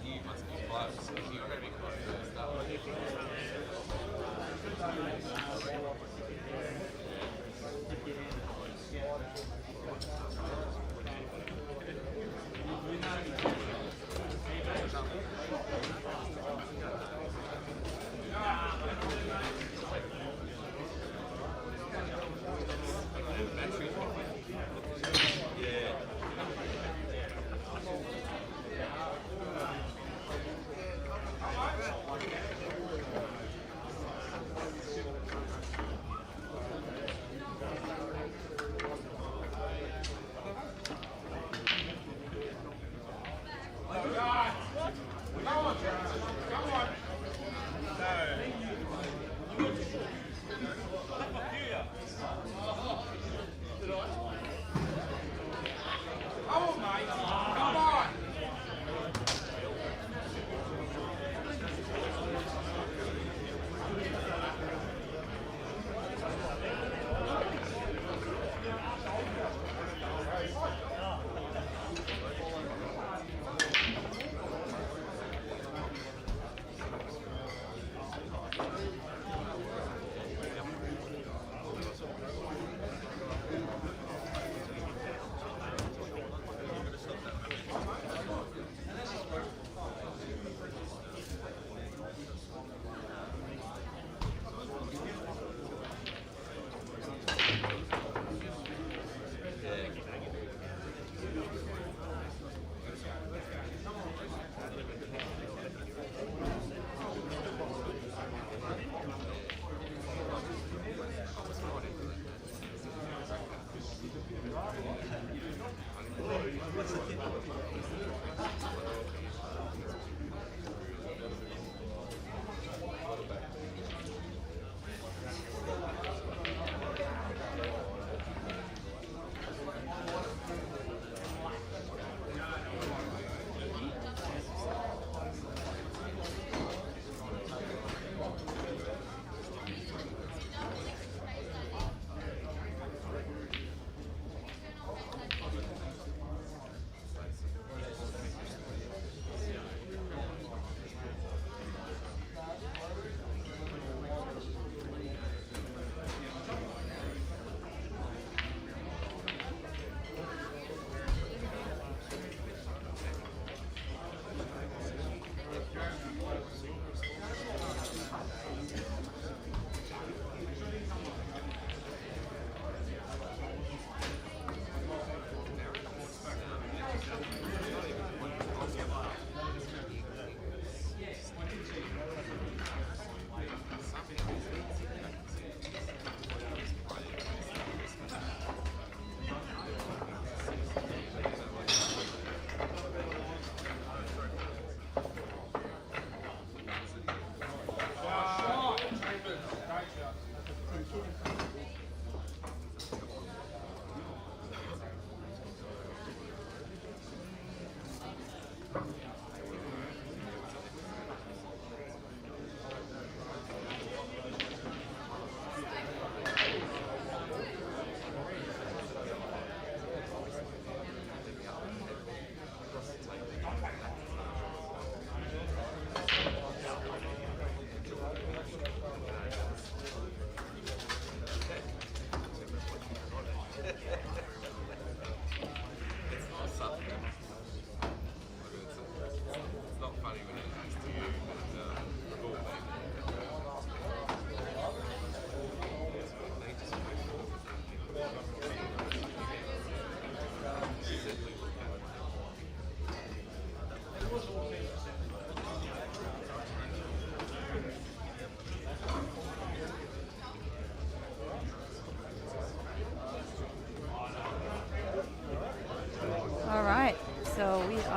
You must be close. You're very close.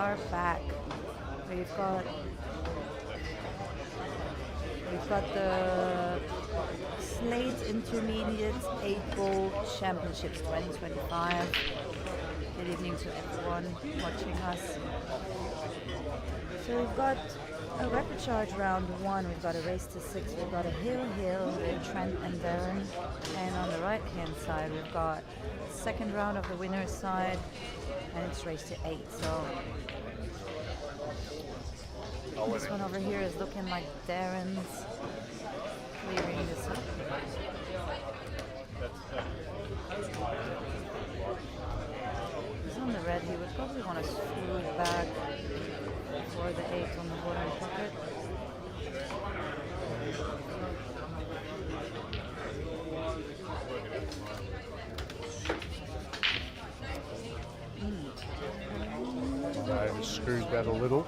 are back. We've got the Slate Intermediate 8-Ball Championships 2025. Good evening to everyone watching us. So we've got a rapid charge round 1. We've got a race to 6. We've got a hill with Trent and Darren. And on the right hand side we've got second round of the winner's side, and it's race to 8. So this one over here is looking like Darren's clearing this up. He's on the red. He would probably want to smooth back for the 8 on the bottom pocket. Screws that a little.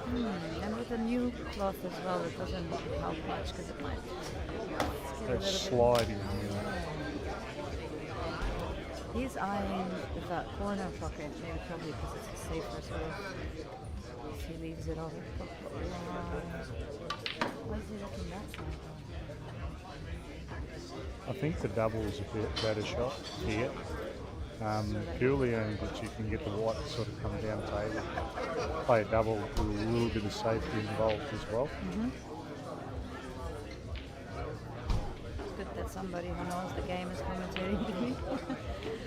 And with a new cloth as well, it doesn't help much because it might That's sliding. He's eyeing that corner pocket, maybe probably because it's safer sort of. If he leaves it over. Why is he looking that side though? I think the double is a bit better shot here. Purely only that you can get the white to sort of come down table. Play a double with a little bit of safety involved as well. It's good that somebody who knows the game is commentating to me.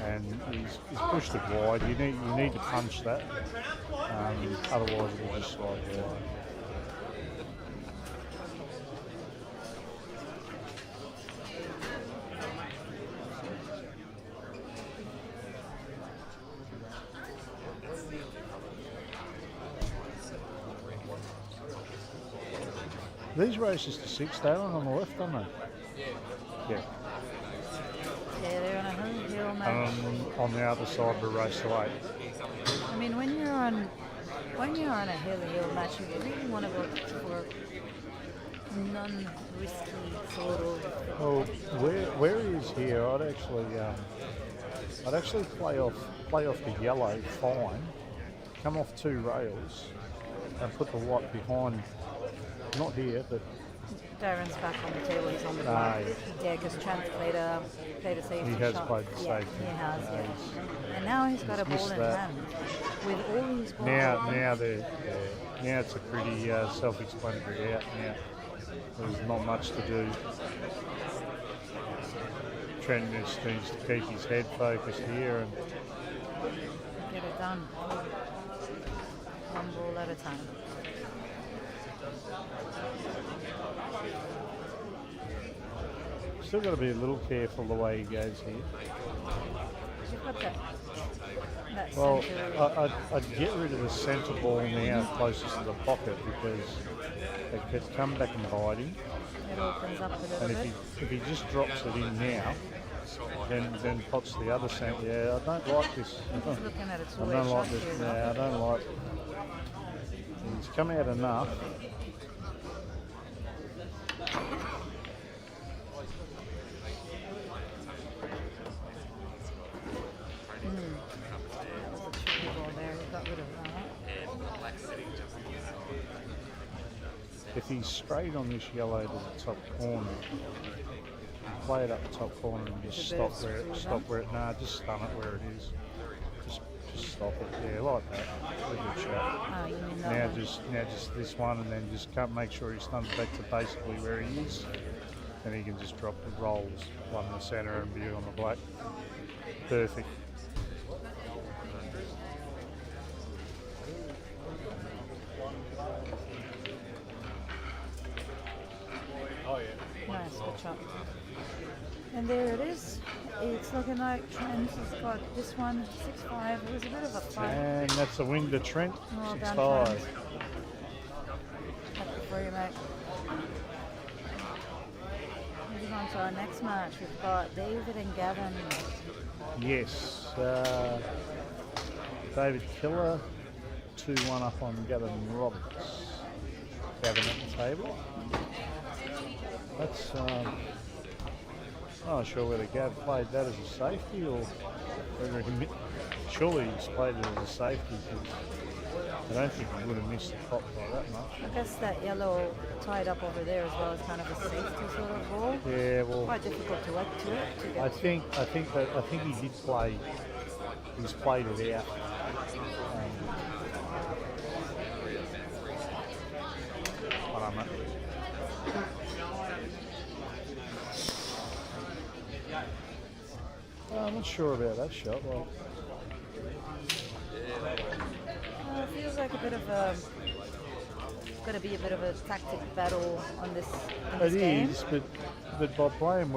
And he's pushed it wide. You need to punch that. Otherwise it will just slide wide. These races to 6, they're on the left, aren't they? Yeah. Yeah, they're on a hill match. And on the other side of the race to 8. I mean, when you're on a hill match, you really want to go for non-risky sort of. Well, where he is here, I'd actually play off the yellow fine, come off 2 rails, and put the white behind. Not here, but Darren's back on the table. He's on the block. Yeah, because Trent played a safety he has shot. played the safety. He has, yeah. And now he's got a ball in hand. With all these balls. Now it's a pretty self-explanatory out. Now there's not much to do. Trent just needs to keep his head focused here and get it done. One ball at a time. Still got to be a little careful the way he goes here. You've got that well, I'd get rid of the centre ball now closest to the pocket because they could come back and bite him. It opens up a little and bit. if he just drops it in now, then pots the other centre. Yeah, I don't like this. He's looking at a I two-way don't like shot this. here, Yeah, I don't like. He's come out enough. If he's straight on this yellow to the top corner, play it up the top corner and just stop where it. Just stun it where it is. Just stop it. Yeah, like that. Really good shot. Now just this one, and then just make sure he stuns back to basically where he is, and he can just drop the rolls, one in the centre and be on the black. Perfect. Nice, good shot. And there it is. It's looking like Trent has got this one, 6-5. It was a bit of a fight. And that's a win to Trent, Well 6-5. done, Trent. Happy for you, mate. Moving on to our next match, we've got David and Gavin. Yes. David Killer, 2-1 up on Gavin Roberts. Gavin at the table. That's, I'm not sure whether Gav played that as a safety or whether surely he's played it as a safety. I don't think he would have missed the pop by that much. I guess that yellow tied up over there as well is kind of a safety sort of ball. Yeah, well, Quite difficult to get to. I think he did play. He's played it out. I don't know. I'm not sure about that shot. Like, it feels like a bit of a going to be a bit of a tactic battle on this. In this it game. is, but by playing